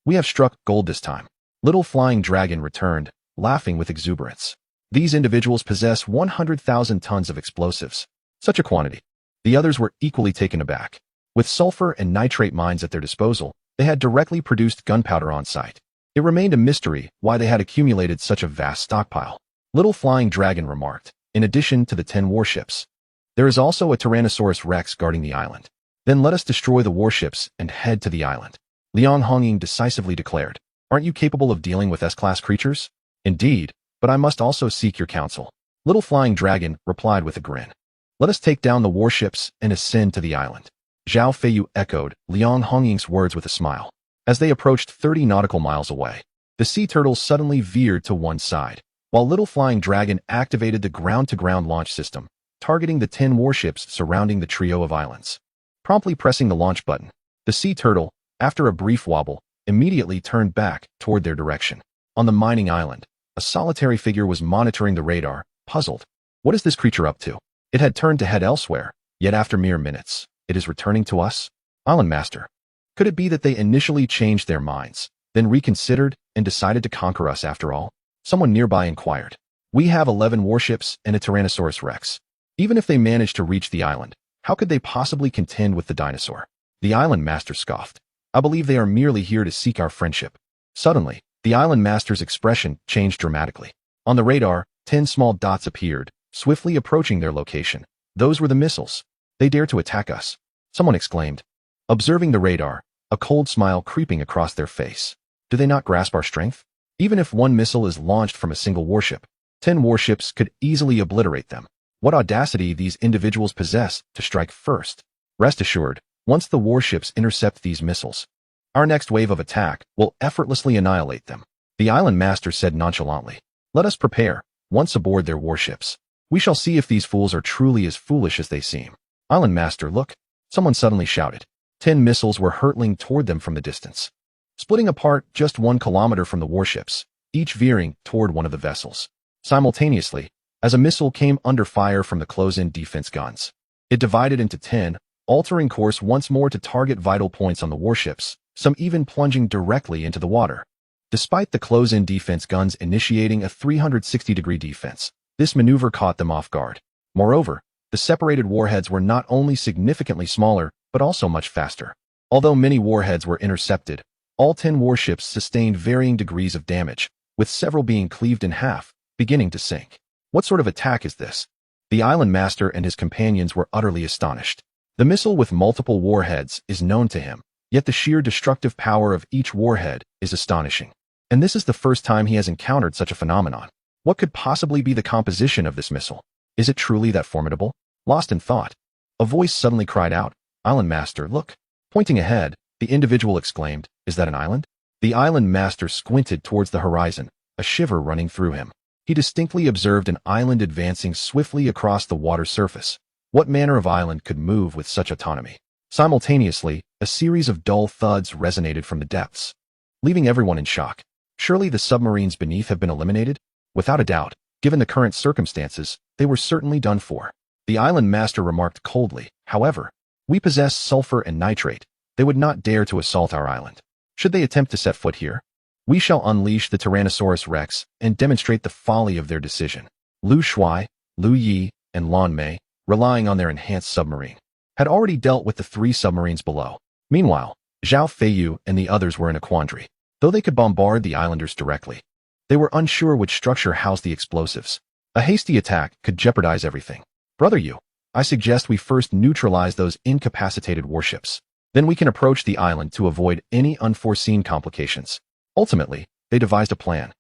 we have struck gold this time." Little flying dragon returned, laughing with exuberance. "These individuals possess 100,000 tons of explosives. Such a quantity." The others were equally taken aback. With sulfur and nitrate mines at their disposal, they had directly produced gunpowder on site. It remained a mystery why they had accumulated such a vast stockpile. Little flying dragon remarked, "In addition to the 10 warships, there is also a Tyrannosaurus Rex guarding the island. Then let us destroy the warships and head to the island." Liang Hongying decisively declared, "Aren't you capable of dealing with S-class creatures?" "Indeed, but I must also seek your counsel." Little flying dragon replied with a grin. "Let us take down the warships and ascend to the island." Zhao Feiyu echoed Liang Hongying's words with a smile. As they approached 30 nautical miles away, the sea turtle suddenly veered to one side, while little flying dragon activated the ground-to-ground launch system, targeting the 10 warships surrounding the trio of islands. Promptly pressing the launch button, the sea turtle, after a brief wobble, immediately turned back toward their direction. On the mining island, a solitary figure was monitoring the radar, puzzled. What is this creature up to? It had turned to head elsewhere, yet after mere minutes, it is returning to us? Island Master. Could it be that they initially changed their minds, then reconsidered and decided to conquer us after all? Someone nearby inquired. We have 11 warships and a Tyrannosaurus Rex. Even if they managed to reach the island, how could they possibly contend with the dinosaur? The Island Master scoffed. I believe they are merely here to seek our friendship. Suddenly, the Island Master's expression changed dramatically. On the radar, 10 small dots appeared, swiftly approaching their location. Those were the missiles. They dare to attack us, someone exclaimed. Observing the radar, a cold smile creeping across their face. Do they not grasp our strength? Even if one missile is launched from a single warship, 10 warships could easily obliterate them. What audacity these individuals possess to strike first. Rest assured, once the warships intercept these missiles, our next wave of attack will effortlessly annihilate them. The Island Master said nonchalantly. Let us prepare. Once aboard their warships, we shall see if these fools are truly as foolish as they seem. Island Master, look! Someone suddenly shouted. 10 missiles were hurtling toward them from the distance, splitting apart just 1 kilometer from the warships, each veering toward one of the vessels. Simultaneously, as a missile came under fire from the close-in defense guns, it divided into 10, altering course once more to target vital points on the warships, some even plunging directly into the water. Despite the close-in defense guns initiating a 360-degree defense, this maneuver caught them off guard. Moreover, the separated warheads were not only significantly smaller, but also much faster. Although many warheads were intercepted, all 10 warships sustained varying degrees of damage, with several being cleaved in half, beginning to sink. What sort of attack is this? The Island Master and his companions were utterly astonished. The missile with multiple warheads is known to him, yet the sheer destructive power of each warhead is astonishing. And this is the first time he has encountered such a phenomenon. What could possibly be the composition of this missile? Is it truly that formidable? Lost in thought, a voice suddenly cried out, Island Master, look! Pointing ahead, the individual exclaimed, Is that an island? The Island Master squinted towards the horizon, a shiver running through him. He distinctly observed an island advancing swiftly across the water surface. What manner of island could move with such autonomy? Simultaneously, a series of dull thuds resonated from the depths, leaving everyone in shock. Surely the submarines beneath have been eliminated? Without a doubt, given the current circumstances, they were certainly done for. The Island Master remarked coldly, however, we possess sulfur and nitrate. They would not dare to assault our island. Should they attempt to set foot here, we shall unleash the Tyrannosaurus Rex and demonstrate the folly of their decision. Lu Shui, Lu Yi, and Lan Mei, relying on their enhanced submarine, had already dealt with the 3 submarines below. Meanwhile, Zhao Feiyu and the others were in a quandary. Though they could bombard the islanders directly, they were unsure which structure housed the explosives. A hasty attack could jeopardize everything. Brother Yu, I suggest we first neutralize those incapacitated warships. Then we can approach the island to avoid any unforeseen complications. Ultimately, they devised a plan,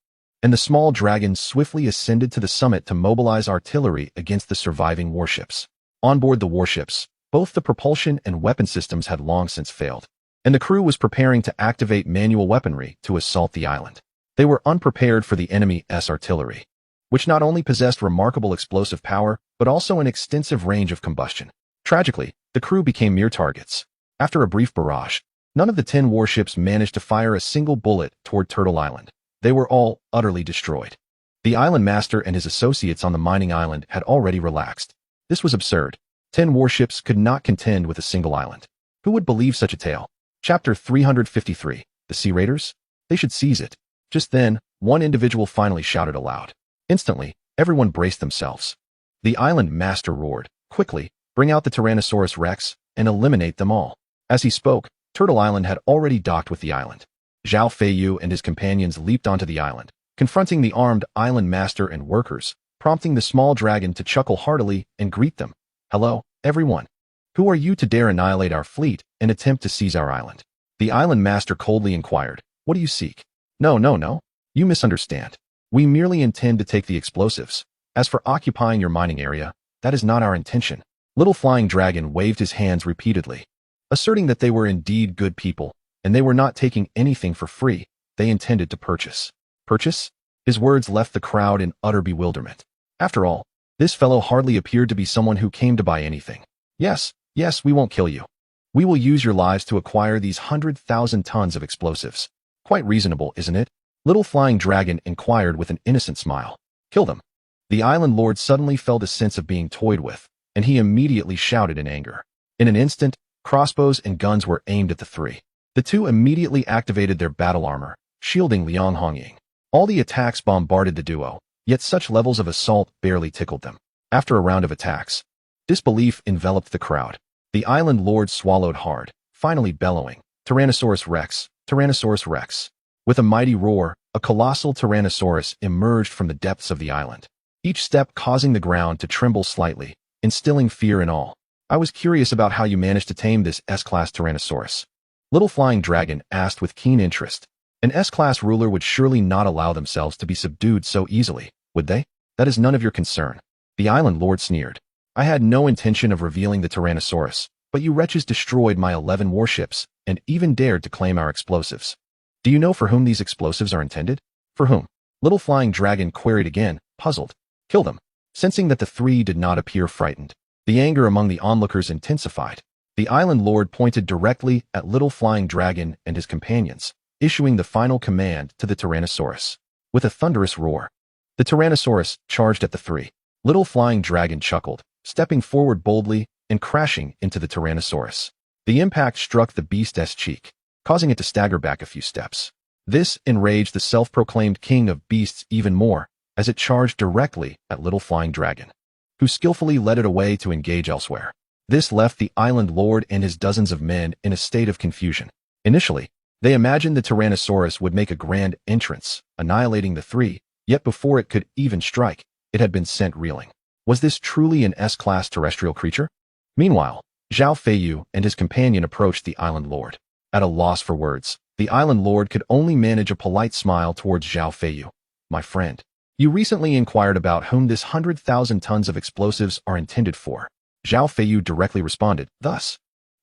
and the small dragon swiftly ascended to the summit to mobilize artillery against the surviving warships. On board the warships, both the propulsion and weapon systems had long since failed, and the crew was preparing to activate manual weaponry to assault the island. They were unprepared for the enemy's artillery, which not only possessed remarkable explosive power, but also an extensive range of combustion. Tragically, the crew became mere targets. After a brief barrage, none of the 10 warships managed to fire a single bullet toward Turtle Island. They were all utterly destroyed. The Island Master and his associates on the mining island had already relaxed. This was absurd. 10 warships could not contend with a single island. Who would believe such a tale? Chapter 353. The Sea Raiders? They should seize it. Just then, one individual finally shouted aloud. Instantly, everyone braced themselves. The Island Master roared, Quickly, bring out the Tyrannosaurus Rex and eliminate them all. As he spoke, Turtle Island had already docked with the island. Zhao Feiyu and his companions leaped onto the island, confronting the armed Island Master and workers, prompting the small dragon to chuckle heartily and greet them. Hello, everyone. Who are you to dare annihilate our fleet and attempt to seize our island? The Island Master coldly inquired. What do you seek? No. You misunderstand. We merely intend to take the explosives. As for occupying your mining area, that is not our intention. Little Flying Dragon waved his hands repeatedly, asserting that they were indeed good people, and they were not taking anything for free. They intended to purchase. Purchase? His words left the crowd in utter bewilderment. After all, this fellow hardly appeared to be someone who came to buy anything. Yes, we won't kill you. We will use your lives to acquire these 100,000 tons of explosives. Quite reasonable, isn't it? Little Flying Dragon inquired with an innocent smile. Kill them. The island lord suddenly felt a sense of being toyed with, and he immediately shouted in anger. In an instant, crossbows and guns were aimed at the three. The two immediately activated their battle armor, shielding Liang Hongying. All the attacks bombarded the duo, yet such levels of assault barely tickled them. After a round of attacks, disbelief enveloped the crowd. The island lord swallowed hard, finally bellowing, Tyrannosaurus Rex, Tyrannosaurus Rex. With a mighty roar, a colossal Tyrannosaurus emerged from the depths of the island, each step causing the ground to tremble slightly, instilling fear in all. I was curious about how you managed to tame this S-class Tyrannosaurus. Little Flying Dragon asked with keen interest. An S-class ruler would surely not allow themselves to be subdued so easily, would they? That is none of your concern. The island lord sneered. I had no intention of revealing the Tyrannosaurus, but you wretches destroyed my 11 warships and even dared to claim our explosives. Do you know for whom these explosives are intended? For whom? Little Flying Dragon queried again, puzzled. Kill them. Sensing that the three did not appear frightened, the anger among the onlookers intensified. The island lord pointed directly at Little Flying Dragon and his companions, issuing the final command to the Tyrannosaurus. With a thunderous roar, the Tyrannosaurus charged at the three. Little Flying Dragon chuckled, stepping forward boldly and crashing into the Tyrannosaurus. The impact struck the beast's cheek, causing it to stagger back a few steps. This enraged the self-proclaimed king of beasts even more, as it charged directly at Little Flying Dragon, who skillfully led it away to engage elsewhere. This left the island lord and his dozens of men in a state of confusion. Initially, they imagined the Tyrannosaurus would make a grand entrance, annihilating the three, yet before it could even strike, it had been sent reeling. Was this truly an S-class terrestrial creature? Meanwhile, Zhao Feiyu and his companion approached the island lord. At a loss for words, the island lord could only manage a polite smile towards Zhao Feiyu. My friend, you recently inquired about whom this 100,000 tons of explosives are intended for. Zhao Feiyu directly responded, thus,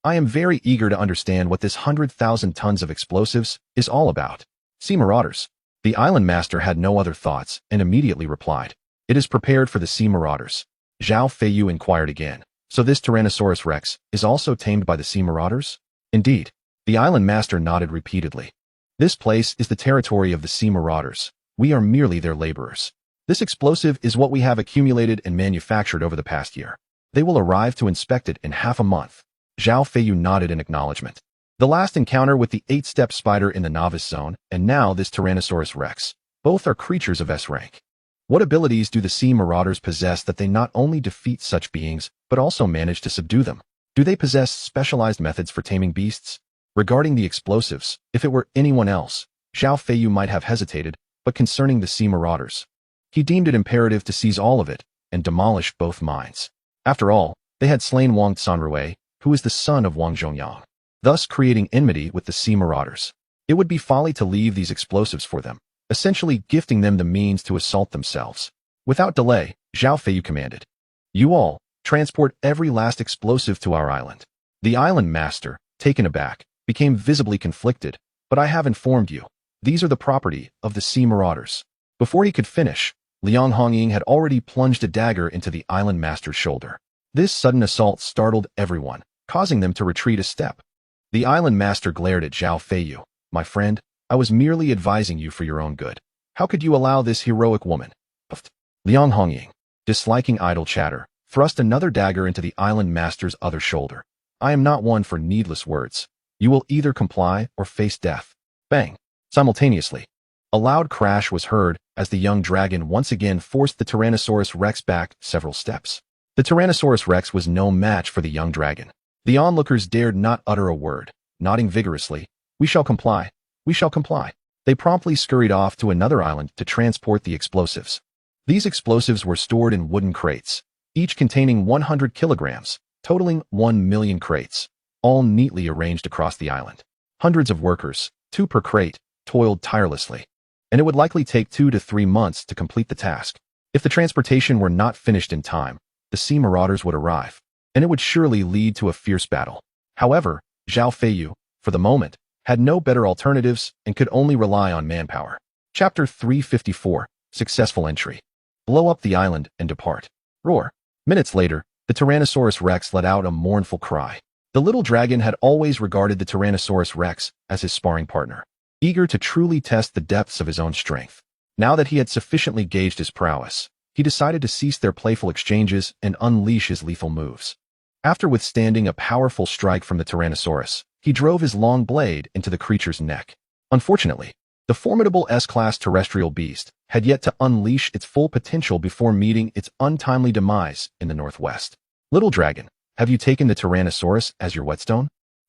I am very eager to understand what this 100,000 tons of explosives is all about. Sea Marauders. The island master had no other thoughts and immediately replied, it is prepared for the sea marauders. Zhao Feiyu inquired again, so this Tyrannosaurus Rex is also tamed by the sea marauders? Indeed. The island master nodded repeatedly. This place is the territory of the sea marauders. We are merely their laborers. This explosive is what we have accumulated and manufactured over the past year. They will arrive to inspect it in half a month. Zhao Feiyu nodded in acknowledgement. The last encounter with the 8-step spider in the novice zone, and now this Tyrannosaurus Rex. Both are creatures of S rank. What abilities do the sea marauders possess that they not only defeat such beings, but also manage to subdue them? Do they possess specialized methods for taming beasts? Regarding the explosives, if it were anyone else, Zhao Feiyu might have hesitated, but concerning the sea marauders, he deemed it imperative to seize all of it and demolish both mines. After all, they had slain Wang Sanrui, who is the son of Wang Zhongyang, thus creating enmity with the sea marauders. It would be folly to leave these explosives for them, essentially gifting them the means to assault themselves. Without delay, Zhao Feiyu commanded, you all, transport every last explosive to our island. The island master, taken aback, became visibly conflicted, but I have informed you, these are the property of the sea marauders. Before he could finish, Liang Hongying had already plunged a dagger into the island master's shoulder. This sudden assault startled everyone, causing them to retreat a step. The island master glared at Zhao Feiyu. My friend, I was merely advising you for your own good. How could you allow this heroic woman? Puffed. Liang Hongying, disliking idle chatter, thrust another dagger into the island master's other shoulder. I am not one for needless words. You will either comply or face death. Bang. Simultaneously, a loud crash was heard as the young dragon once again forced the Tyrannosaurus Rex back several steps. The Tyrannosaurus Rex was no match for the young dragon. The onlookers dared not utter a word, nodding vigorously. We shall comply. We shall comply. They promptly scurried off to another island to transport the explosives. These explosives were stored in wooden crates, each containing 100 kilograms, totaling 1 million crates, all neatly arranged across the island. Hundreds of workers, 2 per crate, toiled tirelessly, and it would likely take 2 to 3 months to complete the task. If the transportation were not finished in time, the sea marauders would arrive, and it would surely lead to a fierce battle. However, Zhao Feiyu, for the moment, had no better alternatives and could only rely on manpower. Chapter 354, Successful Entry. Blow up the island and depart. Roar. Minutes later, the Tyrannosaurus Rex let out a mournful cry. The little dragon had always regarded the Tyrannosaurus Rex as his sparring partner. eager to truly test the depths of his own strength. Now that he had sufficiently gauged his prowess, he decided to cease their playful exchanges and unleash his lethal moves. After withstanding a powerful strike from the Tyrannosaurus, he drove his long blade into the creature's neck. Unfortunately, the formidable S-class terrestrial beast had yet to unleash its full potential before meeting its untimely demise in the northwest. "Little dragon, have you taken the Tyrannosaurus as your whetstone?"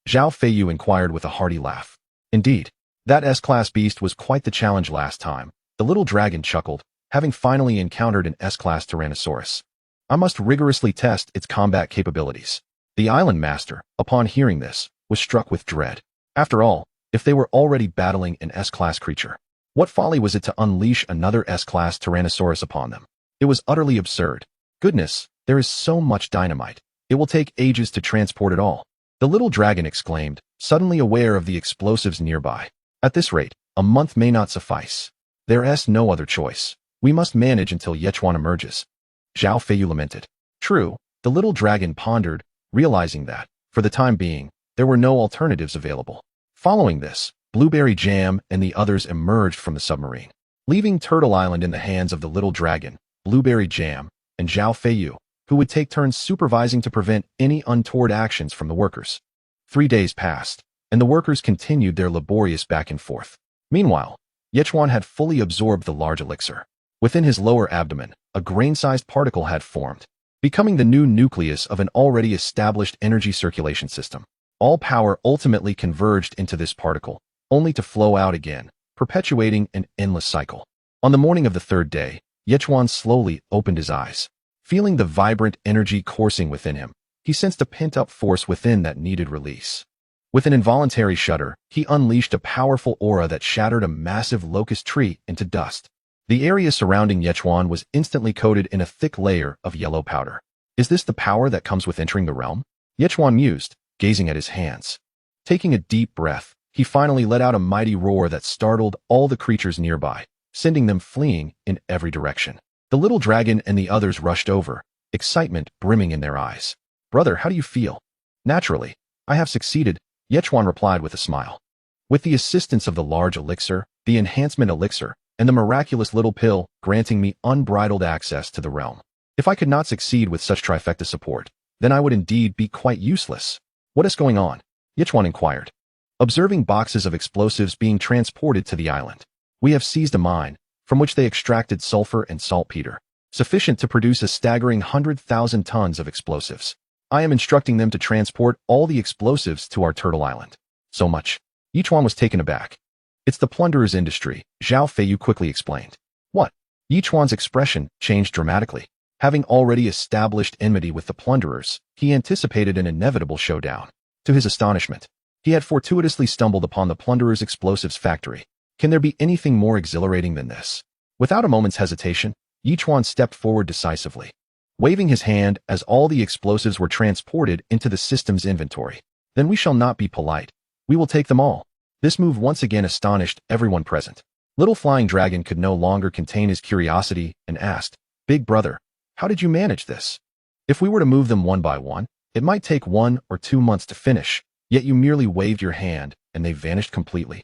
Zhao Feiyu inquired with a hearty laugh. Indeed, that S-class beast was quite the challenge last time. The little dragon chuckled, having finally encountered an S-class Tyrannosaurus. "I must rigorously test its combat capabilities." The island master, upon hearing this, was struck with dread. After all, if they were already battling an S-class creature, what folly was it to unleash another S-class Tyrannosaurus upon them? It was utterly absurd. Goodness, there is so much dynamite. It will take ages to transport it all. The little dragon exclaimed, suddenly aware of the explosives nearby. At this rate, a month may not suffice. There's no other choice. We must manage until Yechuan emerges. Zhao Feiyu lamented. True, the little dragon pondered, realizing that, for the time being, there were no alternatives available. Following this, Blueberry Jam and the others emerged from the submarine, leaving Turtle Island in the hands of the little dragon, Blueberry Jam, and Zhao Feiyu, who would take turns supervising to prevent any untoward actions from the workers. 3 days passed, and the workers continued their laborious back and forth. Meanwhile, Yechuan had fully absorbed the large elixir. Within his lower abdomen, a grain-sized particle had formed, becoming the new nucleus of an already established energy circulation system. All power ultimately converged into this particle, only to flow out again, perpetuating an endless cycle. On the morning of the 3rd day, Yechuan slowly opened his eyes. Feeling the vibrant energy coursing within him, he sensed a pent-up force within that needed release. With an involuntary shudder, he unleashed a powerful aura that shattered a massive locust tree into dust. The area surrounding Yechuan was instantly coated in a thick layer of yellow powder. Is this the power that comes with entering the realm? Yechuan mused, gazing at his hands. Taking a deep breath, he finally let out a mighty roar that startled all the creatures nearby, sending them fleeing in every direction. The little dragon and the others rushed over, excitement brimming in their eyes. "Brother, how do you feel?" "Naturally, I have succeeded," Yechuan replied with a smile. "With the assistance of the large elixir, the enhancement elixir, and the miraculous little pill granting me unbridled access to the realm. If I could not succeed with such trifecta support, then I would indeed be quite useless." "What is going on?" Yechuan inquired. "Observing boxes of explosives being transported to the island. We have seized a mine, from which they extracted sulfur and saltpeter, sufficient to produce a staggering 100,000 tons of explosives. I am instructing them to transport all the explosives to our Turtle Island." "So much?" Yechuan was taken aback. "It's the plunderer's industry," Zhao Feiyu quickly explained. "What?" Yechuan's expression changed dramatically. Having already established enmity with the plunderers, he anticipated an inevitable showdown. To his astonishment, he had fortuitously stumbled upon the plunderer's explosives factory. Can there be anything more exhilarating than this? Without a moment's hesitation, Yechuan stepped forward decisively, waving his hand as all the explosives were transported into the system's inventory. "Then we shall not be polite. We will take them all." This move once again astonished everyone present. Little Flying Dragon could no longer contain his curiosity and asked, "Big brother, how did you manage this? If we were to move them one by one, it might take 1 or 2 months to finish, yet you merely waved your hand and they vanished completely."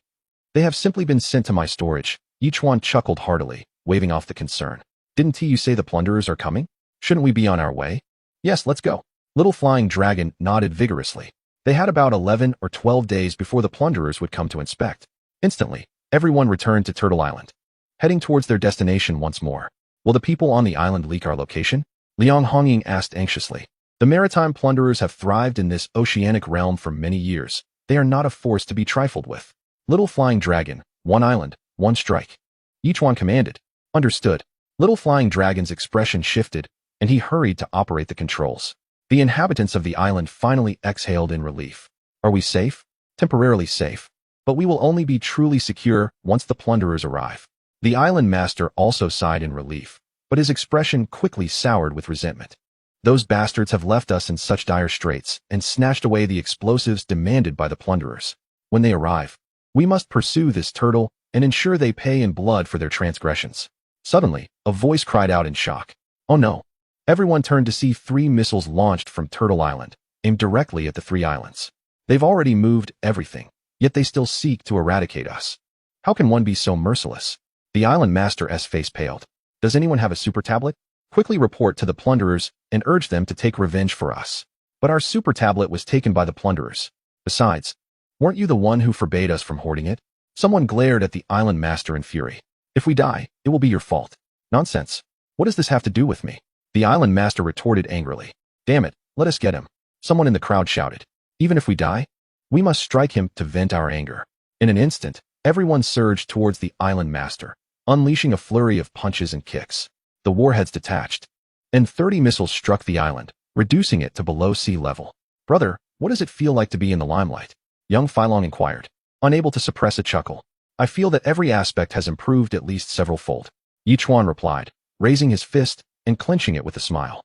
"They have simply been sent to my storage." Yechuan chuckled heartily, waving off the concern. "Didn't you say the plunderers are coming? Shouldn't we be on our way?" "Yes, let's go." Little Flying Dragon nodded vigorously. They had about 11 or 12 days before the plunderers would come to inspect. Instantly, everyone returned to Turtle Island, heading towards their destination once more. "Will the people on the island leak our location?" Liang Hongying asked anxiously. "The maritime plunderers have thrived in this oceanic realm for many years. They are not a force to be trifled with." Little Flying Dragon, "One island, one strike." Yechuan commanded. "Understood." Little Flying Dragon's expression shifted, and he hurried to operate the controls. The inhabitants of the island finally exhaled in relief. "Are we safe?" "Temporarily safe. But we will only be truly secure once the plunderers arrive." The island master also sighed in relief, but his expression quickly soured with resentment. "Those bastards have left us in such dire straits and snatched away the explosives demanded by the plunderers. When they arrive, we must pursue this turtle and ensure they pay in blood for their transgressions." Suddenly, a voice cried out in shock. "Oh no." Everyone turned to see 3 missiles launched from Turtle Island, aimed directly at the 3 islands. "They've already moved everything, yet they still seek to eradicate us." How can one be so merciless? The island master's face paled. Does anyone have a super tablet? Quickly report to the plunderers and urge them to take revenge for us. But our super tablet was taken by the plunderers. Besides, weren't you the one who forbade us from hoarding it? Someone glared at the island master in fury. If we die, it will be your fault. Nonsense. What does this have to do with me? The island master retorted angrily. Damn it, let us get him. Someone in the crowd shouted. Even if we die, we must strike him to vent our anger. In an instant, everyone surged towards the island master, unleashing a flurry of punches and kicks. The warheads detached, and 30 missiles struck the island, reducing it to below sea level. Brother, what does it feel like to be in the limelight? Young Filong inquired, unable to suppress a chuckle. I feel that every aspect has improved at least several-fold. Yichuan replied, raising his fist and clenching it with a smile.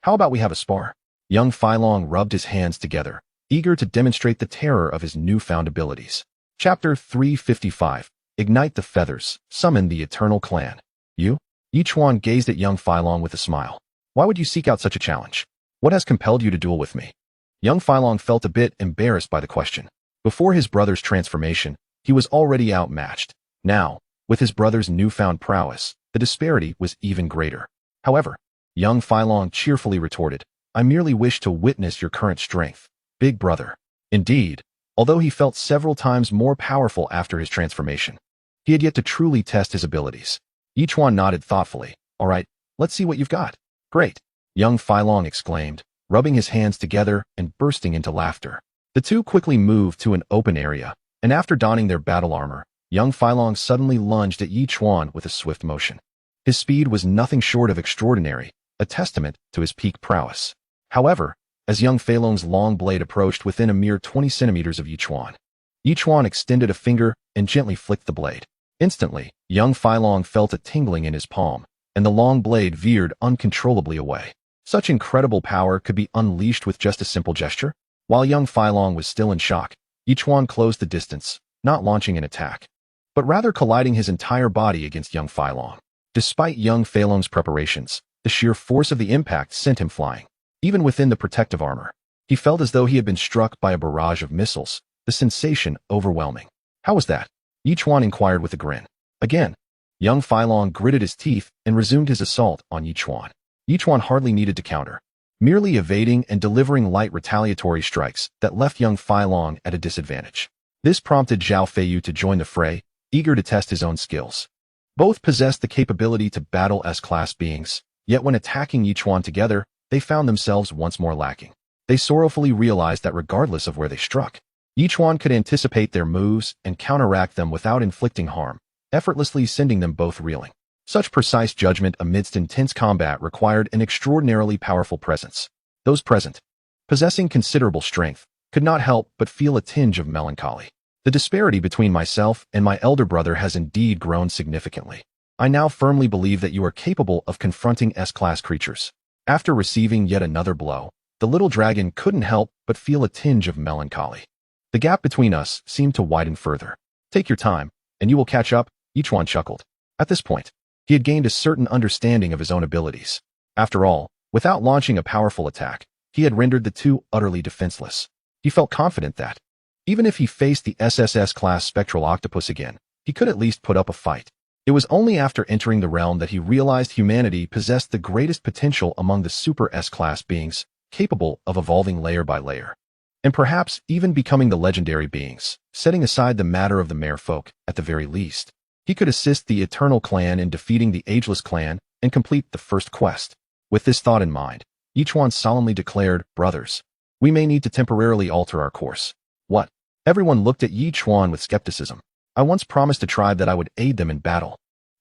How about we have a spar? Young Filong rubbed his hands together, eager to demonstrate the terror of his newfound abilities. Chapter 355. Ignite the feathers, summon the eternal clan. You? Yichuan gazed at young Filong with a smile. Why would you seek out such a challenge? What has compelled you to duel with me? Young Filong felt a bit embarrassed by the question. Before his brother's transformation, he was already outmatched. Now, with his brother's newfound prowess, the disparity was even greater. However, young Filong cheerfully retorted, I merely wish to witness your current strength, big brother. Indeed, although he felt several times more powerful after his transformation, he had yet to truly test his abilities. Yichuan nodded thoughtfully. All right, let's see what you've got. Great, young Filong exclaimed, rubbing his hands together and bursting into laughter. The two quickly moved to an open area, and after donning their battle armor, young Filong suddenly lunged at Yichuan with a swift motion. His speed was nothing short of extraordinary, a testament to his peak prowess. However, as young Filong's long blade approached within a mere 20 centimeters of Yichuan, Yichuan extended a finger and gently flicked the blade. Instantly, young Filong felt a tingling in his palm, and the long blade veered uncontrollably away. Such incredible power could be unleashed with just a simple gesture? While young Filong was still in shock, Yichuan closed the distance, not launching an attack, but rather colliding his entire body against young Filong. Despite young Filong's preparations, the sheer force of the impact sent him flying. Even within the protective armor, he felt as though he had been struck by a barrage of missiles, the sensation overwhelming. How was that? Yichuan inquired with a grin. Again, young Filong gritted his teeth and resumed his assault on Yichuan. Yichuan hardly needed to counter, merely evading and delivering light retaliatory strikes that left young Filong at a disadvantage. This prompted Zhao Feiyu to join the fray, eager to test his own skills. Both possessed the capability to battle S-class beings, yet when attacking Yichuan together, they found themselves once more lacking. They sorrowfully realized that regardless of where they struck, Yichuan could anticipate their moves and counteract them without inflicting harm, effortlessly sending them both reeling. Such precise judgment amidst intense combat required an extraordinarily powerful presence. Those present, possessing considerable strength, could not help but feel a tinge of melancholy. The disparity between myself and my elder brother has indeed grown significantly. I now firmly believe that you are capable of confronting S-class creatures. After receiving yet another blow, the little dragon couldn't help but feel a tinge of melancholy. The gap between us seemed to widen further. Take your time, and you will catch up, Yichuan chuckled. At this point, he had gained a certain understanding of his own abilities. After all, without launching a powerful attack, he had rendered the two utterly defenseless. He felt confident that, even if he faced the SSS-class spectral octopus again, he could at least put up a fight. It was only after entering the realm that he realized humanity possessed the greatest potential among the super S-class beings, capable of evolving layer by layer, and perhaps even becoming the legendary beings. Setting aside the matter of the merfolk, at the very least, he could assist the Eternal Clan in defeating the Ageless Clan and complete the first quest. With this thought in mind, Yichuan solemnly declared, Brothers, we may need to temporarily alter our course. What? Everyone looked at Yichuan with skepticism. I once promised a tribe that I would aid them in battle.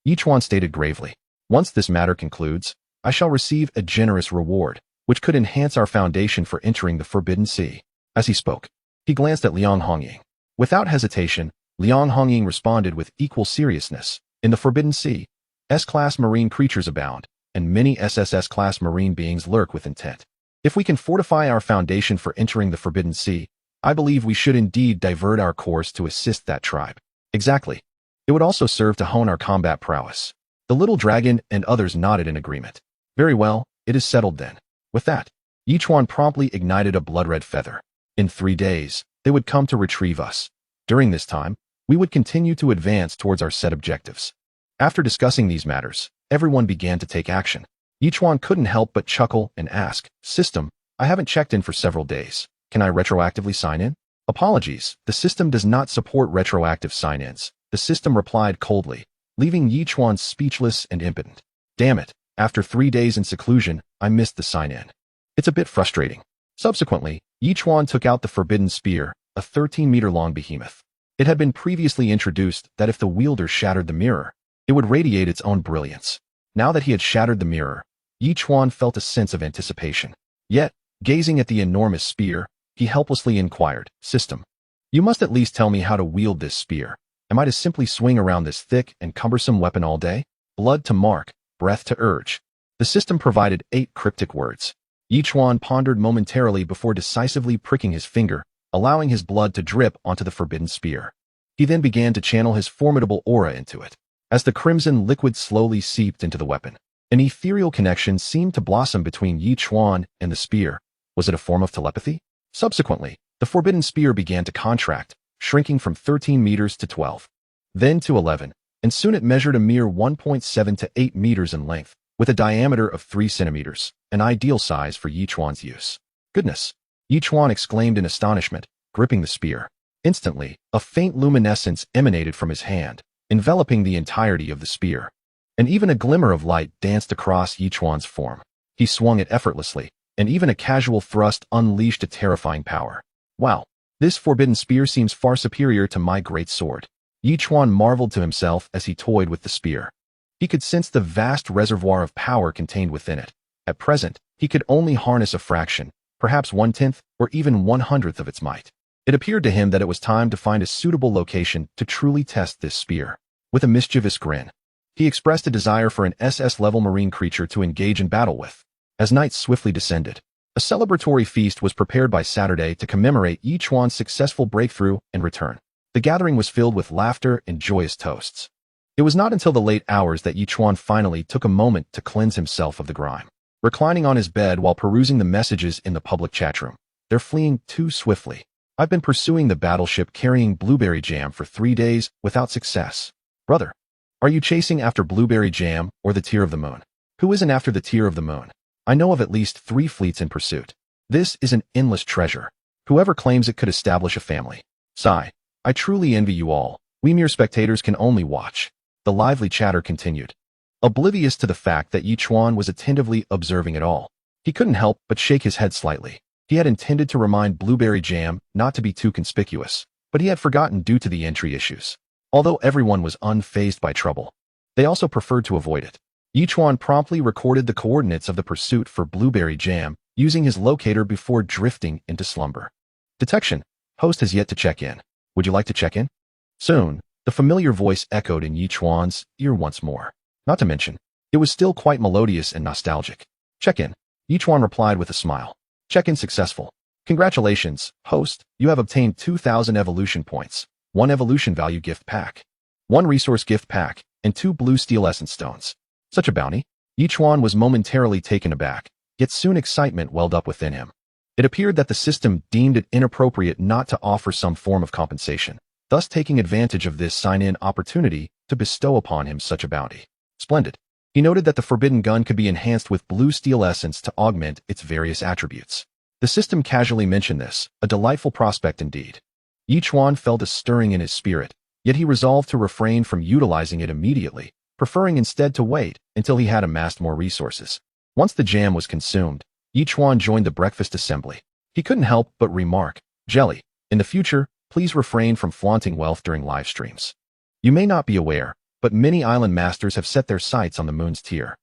Yichuan stated gravely, once this matter concludes, I shall receive a generous reward, which could enhance our foundation for entering the Forbidden Sea. As he spoke, he glanced at Liang Hongying. Without hesitation, Liang Hongying responded with equal seriousness. In the Forbidden Sea, S-class marine creatures abound, and many SSS-class marine beings lurk with intent. If we can fortify our foundation for entering the Forbidden Sea, I believe we should indeed divert our course to assist that tribe. Exactly. It would also serve to hone our combat prowess. The little dragon and others nodded in agreement. Very well, it is settled then. With that, Yichuan promptly ignited a blood-red feather. In 3 days, they would come to retrieve us. During this time, we would continue to advance towards our set objectives. After discussing these matters, everyone began to take action. Yichuan couldn't help but chuckle and ask, "System, I haven't checked in for several days. Can I retroactively sign in?" "Apologies, the system does not support retroactive sign-ins," the system replied coldly, leaving Yichuan speechless and impotent. "Damn it, after 3 days in seclusion, I missed the sign-in. It's a bit frustrating." Subsequently, Yichuan took out the forbidden spear, a 13-meter-long behemoth. It had been previously introduced that if the wielder shattered the mirror, it would radiate its own brilliance. Now that he had shattered the mirror, Yichuan felt a sense of anticipation. Yet, gazing at the enormous spear, he helplessly inquired, "System, you must at least tell me how to wield this spear. Am I to simply swing around this thick and cumbersome weapon all day? Blood to mark, breath to urge." The system provided 8 cryptic words. Yichuan pondered momentarily before decisively pricking his finger, allowing his blood to drip onto the forbidden spear. He then began to channel his formidable aura into it. As the crimson liquid slowly seeped into the weapon, an ethereal connection seemed to blossom between Yichuan and the spear. Was it a form of telepathy? Subsequently, the forbidden spear began to contract, shrinking from 13 meters to 12, then to 11, and soon it measured a mere 1.7 to 8 meters in length, with a diameter of 3 centimeters, an ideal size for Yichuan's use. "Goodness!" Yichuan exclaimed in astonishment, gripping the spear. Instantly, a faint luminescence emanated from his hand, enveloping the entirety of the spear. And even a glimmer of light danced across Yichuan's form. He swung it effortlessly, and even a casual thrust unleashed a terrifying power. "Wow, this forbidden spear seems far superior to my great sword." Yichuan marveled to himself as he toyed with the spear. He could sense the vast reservoir of power contained within it. At present, he could only harness a fraction, perhaps 1/10 or even 1/100th of its might. It appeared to him that it was time to find a suitable location to truly test this spear. With a mischievous grin, he expressed a desire for an SS-level marine creature to engage in battle with. As night swiftly descended, a celebratory feast was prepared by Saturday to commemorate Yichuan's successful breakthrough and return. The gathering was filled with laughter and joyous toasts. It was not until the late hours that Yichuan finally took a moment to cleanse himself of the grime. Reclining on his bed while perusing the messages in the public chat room, "They're fleeing too swiftly. I've been pursuing the battleship carrying blueberry jam for 3 days without success. Brother, are you chasing after blueberry jam or the tear of the moon? Who isn't after the tear of the moon? I know of at least 3 fleets in pursuit. This is an endless treasure. Whoever claims it could establish a family. Sigh, I truly envy you all. We mere spectators can only watch." The lively chatter continued. Oblivious to the fact that Yichuan was attentively observing it all, he couldn't help but shake his head slightly. He had intended to remind Blueberry Jam not to be too conspicuous, but he had forgotten due to the entry issues. Although everyone was unfazed by trouble, they also preferred to avoid it. Yichuan promptly recorded the coordinates of the pursuit for Blueberry Jam using his locator before drifting into slumber. Detection. Host has yet to check in. Would you like to check in? Soon, the familiar voice echoed in Yichuan's ear once more. Not to mention, it was still quite melodious and nostalgic. "Check-in," Yichuan replied with a smile. "Check-in successful. Congratulations, host, you have obtained 2,000 evolution points, 1 evolution value gift pack, 1 resource gift pack, and 2 blue steel essence stones. Such a bounty?" Yichuan was momentarily taken aback, yet soon excitement welled up within him. It appeared that the system deemed it inappropriate not to offer some form of compensation, thus taking advantage of this sign-in opportunity to bestow upon him such a bounty. Splendid. He noted that the forbidden gun could be enhanced with blue steel essence to augment its various attributes. The system casually mentioned this, a delightful prospect indeed. Yichuan felt a stirring in his spirit, yet he resolved to refrain from utilizing it immediately, preferring instead to wait until he had amassed more resources. Once the jam was consumed, Yichuan joined the breakfast assembly. He couldn't help but remark, "Jelly, in the future, please refrain from flaunting wealth during live streams. You may not be aware, but many island masters have set their sights on the moon's tier."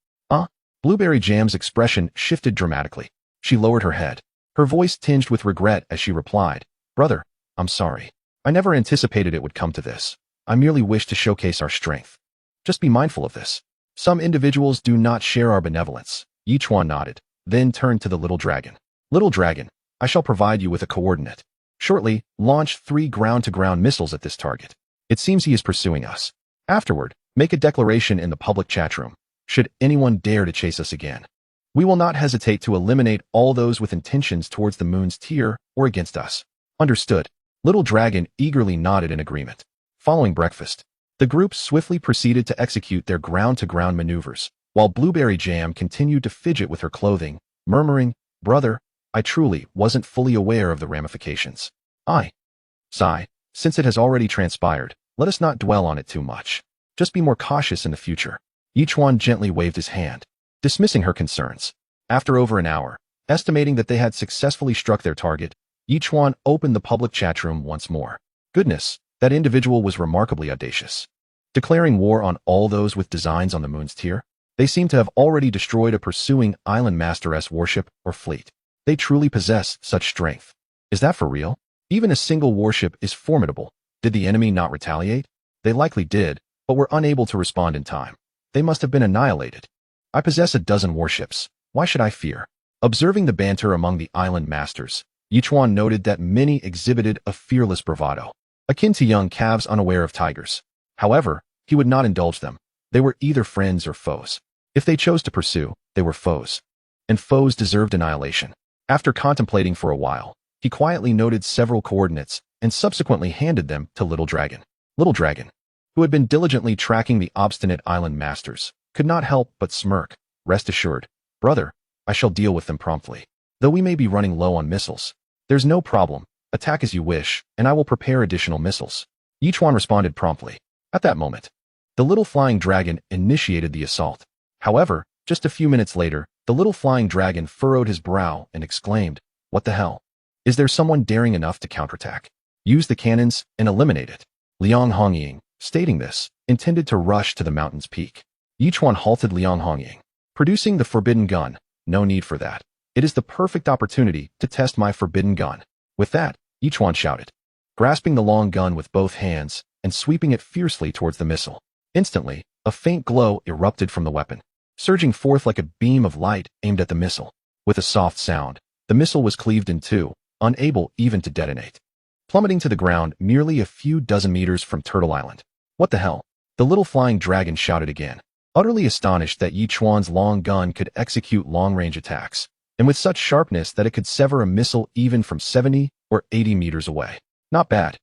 Blueberry Jam's expression shifted dramatically. She lowered her head, her voice tinged with regret as she replied, "Brother, I'm sorry. I never anticipated it would come to this. I merely wish to showcase our strength. Just be mindful of this. Some individuals do not share our benevolence." Yichuan nodded, then turned to the little dragon. "Little dragon, I shall provide you with a coordinate. Shortly, launch 3 ground-to-ground missiles at this target. It seems he is pursuing us. Afterward, make a declaration in the public chat room. Should anyone dare to chase us again, we will not hesitate to eliminate all those with intentions towards the moon's tier or against us." "Understood." Little Dragon eagerly nodded in agreement. Following breakfast, the group swiftly proceeded to execute their ground-to-ground maneuvers, while Blueberry Jam continued to fidget with her clothing, murmuring, "Brother, I truly wasn't fully aware of the ramifications." Sigh, since it has already transpired, let us not dwell on it too much. Just be more cautious in the future. Yichuan gently waved his hand, dismissing her concerns. After over an hour, estimating that they had successfully struck their target, Yichuan opened the public chat room once more. Goodness, that individual was remarkably audacious. Declaring war on all those with designs on the moon's tier, they seem to have already destroyed a pursuing island masteress warship or fleet. They truly possess such strength. Is that for real? Even a single warship is formidable. Did the enemy not retaliate? They likely did, but were unable to respond in time. They must have been annihilated. I possess a dozen warships. Why should I fear? Observing the banter among the island masters, Yichuan noted that many exhibited a fearless bravado, akin to young calves unaware of tigers. However, he would not indulge them. They were either friends or foes. If they chose to pursue, they were foes. And foes deserved annihilation. After contemplating for a while, he quietly noted several coordinates and subsequently handed them to Little Dragon. Little Dragon, who had been diligently tracking the obstinate island masters, could not help but smirk. Rest assured, brother, I shall deal with them promptly. Though we may be running low on missiles, there's no problem. Attack as you wish, and I will prepare additional missiles. Yichuan responded promptly. At that moment, the little flying dragon initiated the assault. However, just a few minutes later, the little flying dragon furrowed his brow and exclaimed, "What the hell? Is there someone daring enough to counterattack? Use the cannons and eliminate it." Liang Hongying, stating this, intended to rush to the mountain's peak. Yichuan halted Liang Hongying. "Producing the forbidden gun. No need for that. It is the perfect opportunity to test my forbidden gun." With that, Yichuan shouted, grasping the long gun with both hands and sweeping it fiercely towards the missile. Instantly, a faint glow erupted from the weapon, surging forth like a beam of light aimed at the missile. With a soft sound, the missile was cleaved in two, unable even to detonate, plummeting to the ground merely a few dozen meters from Turtle Island. "What the hell?" The little flying dragon shouted again, utterly astonished that Yichuan's long gun could execute long-range attacks, and with such sharpness that it could sever a missile even from 70 or 80 meters away. Not bad.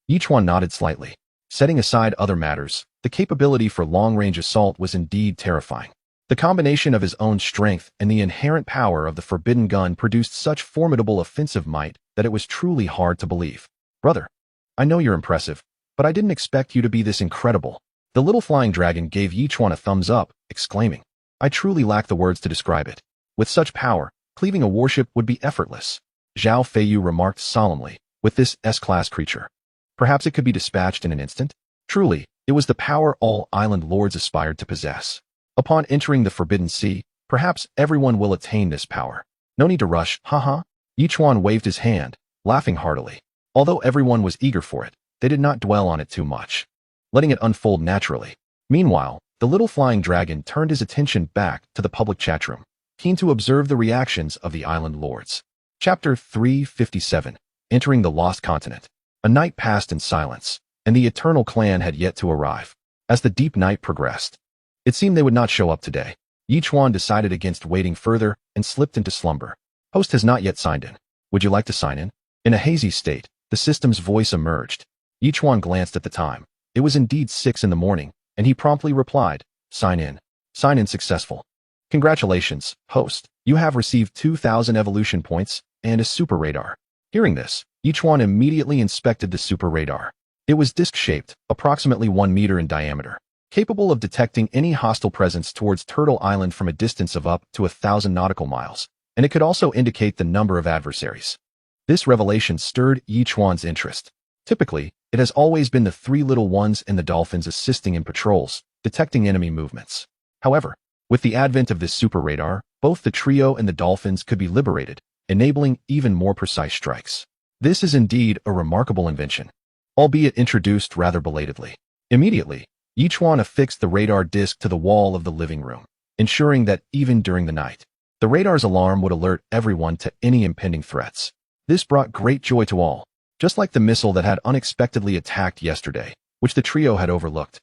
Yichuan nodded slightly. Setting aside other matters, the capability for long-range assault was indeed terrifying. The combination of his own strength and the inherent power of the forbidden gun produced such formidable offensive might that it was truly hard to believe. "Brother, I know you're impressive, but I didn't expect you to be this incredible." The little flying dragon gave Yichuan a thumbs up, exclaiming, "I truly lack the words to describe it. With such power, cleaving a warship would be effortless." Zhao Feiyu remarked solemnly, "With this S-class creature, perhaps it could be dispatched in an instant?" Truly, it was the power all island lords aspired to possess. Upon entering the Forbidden Sea, perhaps everyone will attain this power. No need to rush, haha. Yichuan waved his hand, laughing heartily. Although everyone was eager for it, they did not dwell on it too much, letting it unfold naturally. Meanwhile, the little flying dragon turned his attention back to the public chat room, keen to observe the reactions of the island lords. Chapter 357, Entering the Lost Continent. A night passed in silence, and the Eternal Clan had yet to arrive. As the deep night progressed, it seemed they would not show up today. Yichuan decided against waiting further and slipped into slumber. "Host has not yet signed in. Would you like to sign in?" In a hazy state, the system's voice emerged. Yichuan glanced at the time. It was indeed 6 in the morning, and he promptly replied, "Sign in. Sign in successful. Congratulations, host. You have received 2,000 evolution points and a super radar." Hearing this, Yichuan immediately inspected the super radar. It was disc-shaped, approximately 1 meter in diameter, capable of detecting any hostile presence towards Turtle Island from a distance of up to 1,000 nautical miles, and it could also indicate the number of adversaries. This revelation stirred Yichuan's interest. Typically, it has always been the 3 little ones and the dolphins assisting in patrols, detecting enemy movements. However, with the advent of this super radar, both the trio and the dolphins could be liberated, enabling even more precise strikes. This is indeed a remarkable invention, albeit introduced rather belatedly. Immediately, Yichuan affixed the radar disc to the wall of the living room, ensuring that even during the night, the radar's alarm would alert everyone to any impending threats. This brought great joy to all, just like the missile that had unexpectedly attacked yesterday, which the trio had overlooked.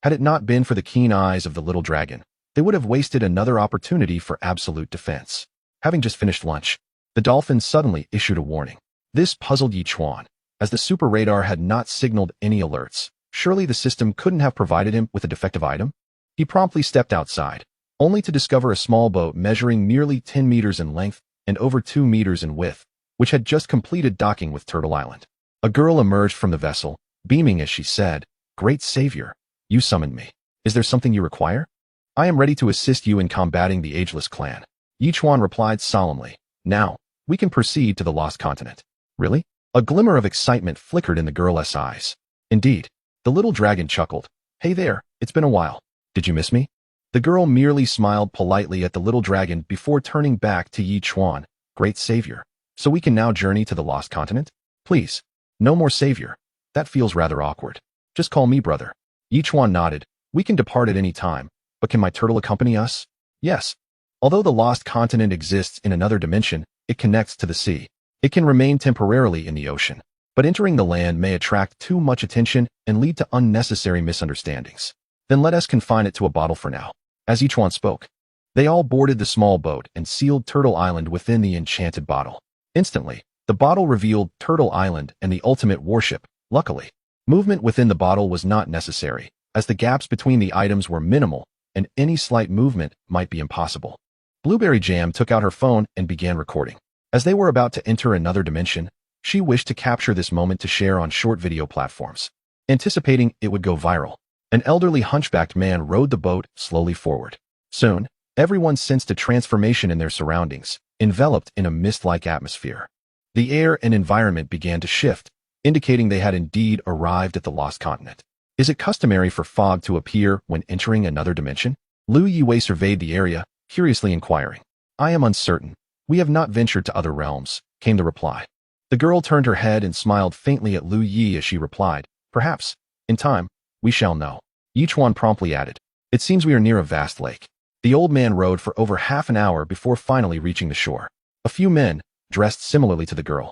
Had it not been for the keen eyes of the little dragon, they would have wasted another opportunity for absolute defense. Having just finished lunch, the dolphins suddenly issued a warning. This puzzled Yichuan, as the super radar had not signaled any alerts, Surely the system couldn't have provided him with a defective item? He promptly stepped outside, only to discover a small boat measuring nearly 10 meters in length and over 2 meters in width, which had just completed docking with Turtle Island. A girl emerged from the vessel, beaming as she said, "Great Savior, you summoned me. Is there something you require?" "I am ready to assist you in combating the Ageless Clan," Yichuan replied solemnly. "Now, we can proceed to the Lost Continent." "Really?" A glimmer of excitement flickered in the girl's eyes. "Indeed." The little dragon chuckled. "Hey there, it's been a while. Did you miss me?" The girl merely smiled politely at the little dragon before turning back to Yichuan. "Great Savior, so we can now journey to the Lost Continent? Please, no more Savior. That feels rather awkward. Just call me brother." Yichuan nodded. "We can depart at any time, but can my turtle accompany us?" "Yes." Although the Lost Continent exists in another dimension, it connects to the sea. It can remain temporarily in the ocean, but entering the land may attract too much attention and lead to unnecessary misunderstandings. Then let us confine it to a bottle for now. As Yichuan spoke, they all boarded the small boat and sealed Turtle Island within the enchanted bottle. Instantly, the bottle revealed Turtle Island and the ultimate warship. Luckily, movement within the bottle was not necessary, as the gaps between the items were minimal and any slight movement might be impossible. Blueberry Jam took out her phone and began recording. As they were about to enter another dimension, she wished to capture this moment to share on short video platforms, anticipating it would go viral. An elderly hunchbacked man rowed the boat slowly forward. Soon, everyone sensed a transformation in their surroundings, enveloped in a mist-like atmosphere. The air and environment began to shift, indicating they had indeed arrived at the Lost Continent. Is it customary for fog to appear when entering another dimension? Lu Yiwei surveyed the area, curiously inquiring. "I am uncertain. We have not ventured to other realms," came the reply. The girl turned her head and smiled faintly at Lu Yi as she replied, "Perhaps, in time, we shall know." Yichuan promptly added, "It seems we are near a vast lake." The old man rowed for over half an hour before finally reaching the shore. A few men, dressed similarly to the girl,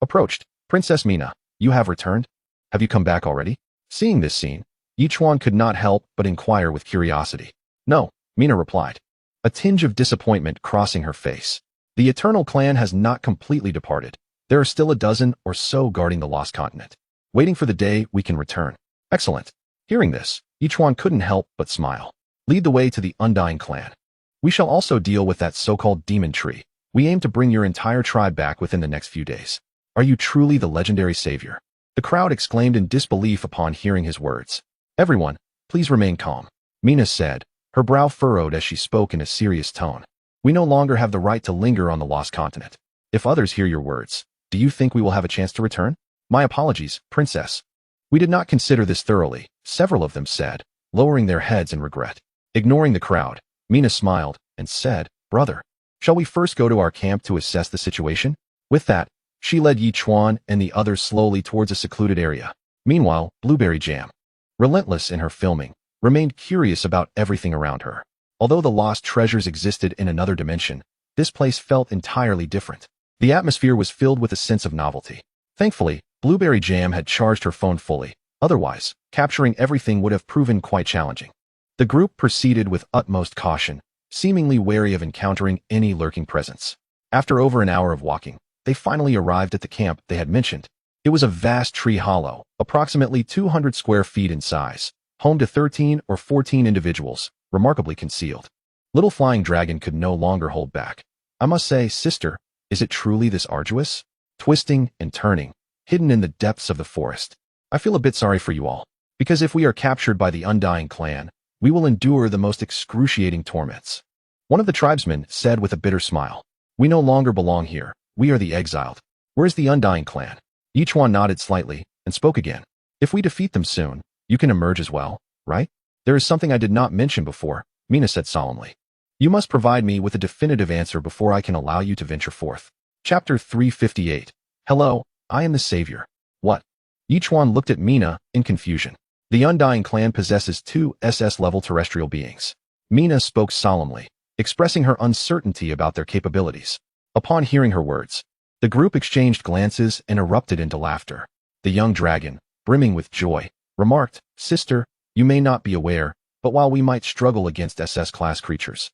approached. "Princess Mina, you have returned? Have you come back already?" Seeing this scene, Yichuan could not help but inquire with curiosity. "No," Mina replied, a tinge of disappointment crossing her face. "The Eternal Clan has not completely departed. There are still a dozen or so guarding the Lost Continent, waiting for the day we can return." "Excellent." Hearing this, Yichuan couldn't help but smile. "Lead the way to the Undying Clan. We shall also deal with that so-called demon tree. We aim to bring your entire tribe back within the next few days." "Are you truly the legendary savior?" The crowd exclaimed in disbelief upon hearing his words. "Everyone, please remain calm," Mina said, her brow furrowed as she spoke in a serious tone. "We no longer have the right to linger on the Lost Continent. If others hear your words, do you think we will have a chance to return?" "My apologies, Princess. We did not consider this thoroughly," several of them said, lowering their heads in regret. Ignoring the crowd, Mina smiled and said, "Brother, shall we first go to our camp to assess the situation?" With that, she led Yichuan and the others slowly towards a secluded area. Meanwhile, Blueberry Jam, relentless in her filming, remained curious about everything around her. Although the lost treasures existed in another dimension, this place felt entirely different. The atmosphere was filled with a sense of novelty. Thankfully, Blueberry Jam had charged her phone fully. Otherwise, capturing everything would have proven quite challenging. The group proceeded with utmost caution, seemingly wary of encountering any lurking presence. After over an hour of walking, they finally arrived at the camp they had mentioned. It was a vast tree hollow, approximately 200 square feet in size, home to 13 or 14 individuals, remarkably concealed. Little Flying Dragon could no longer hold back. "I must say, sister, is it truly this arduous? Twisting and turning, hidden in the depths of the forest. I feel a bit sorry for you all, because if we are captured by the Undying Clan, we will endure the most excruciating torments." One of the tribesmen said with a bitter smile, "We no longer belong here. We are the exiled. Where's the Undying Clan?" Yichuan nodded slightly and spoke again. "If we defeat them soon, you can emerge as well, right?" "There is something I did not mention before," Mina said solemnly. "You must provide me with a definitive answer before I can allow you to venture forth." Chapter 358. Hello, I am the savior. What? Yichuan looked at Mina in confusion. The Undying Clan possesses two SS-level terrestrial beings. Mina spoke solemnly, expressing her uncertainty about their capabilities. Upon hearing her words, the group exchanged glances and erupted into laughter. The young dragon, brimming with joy, remarked, "Sister, you may not be aware, but while we might struggle against SS-class creatures,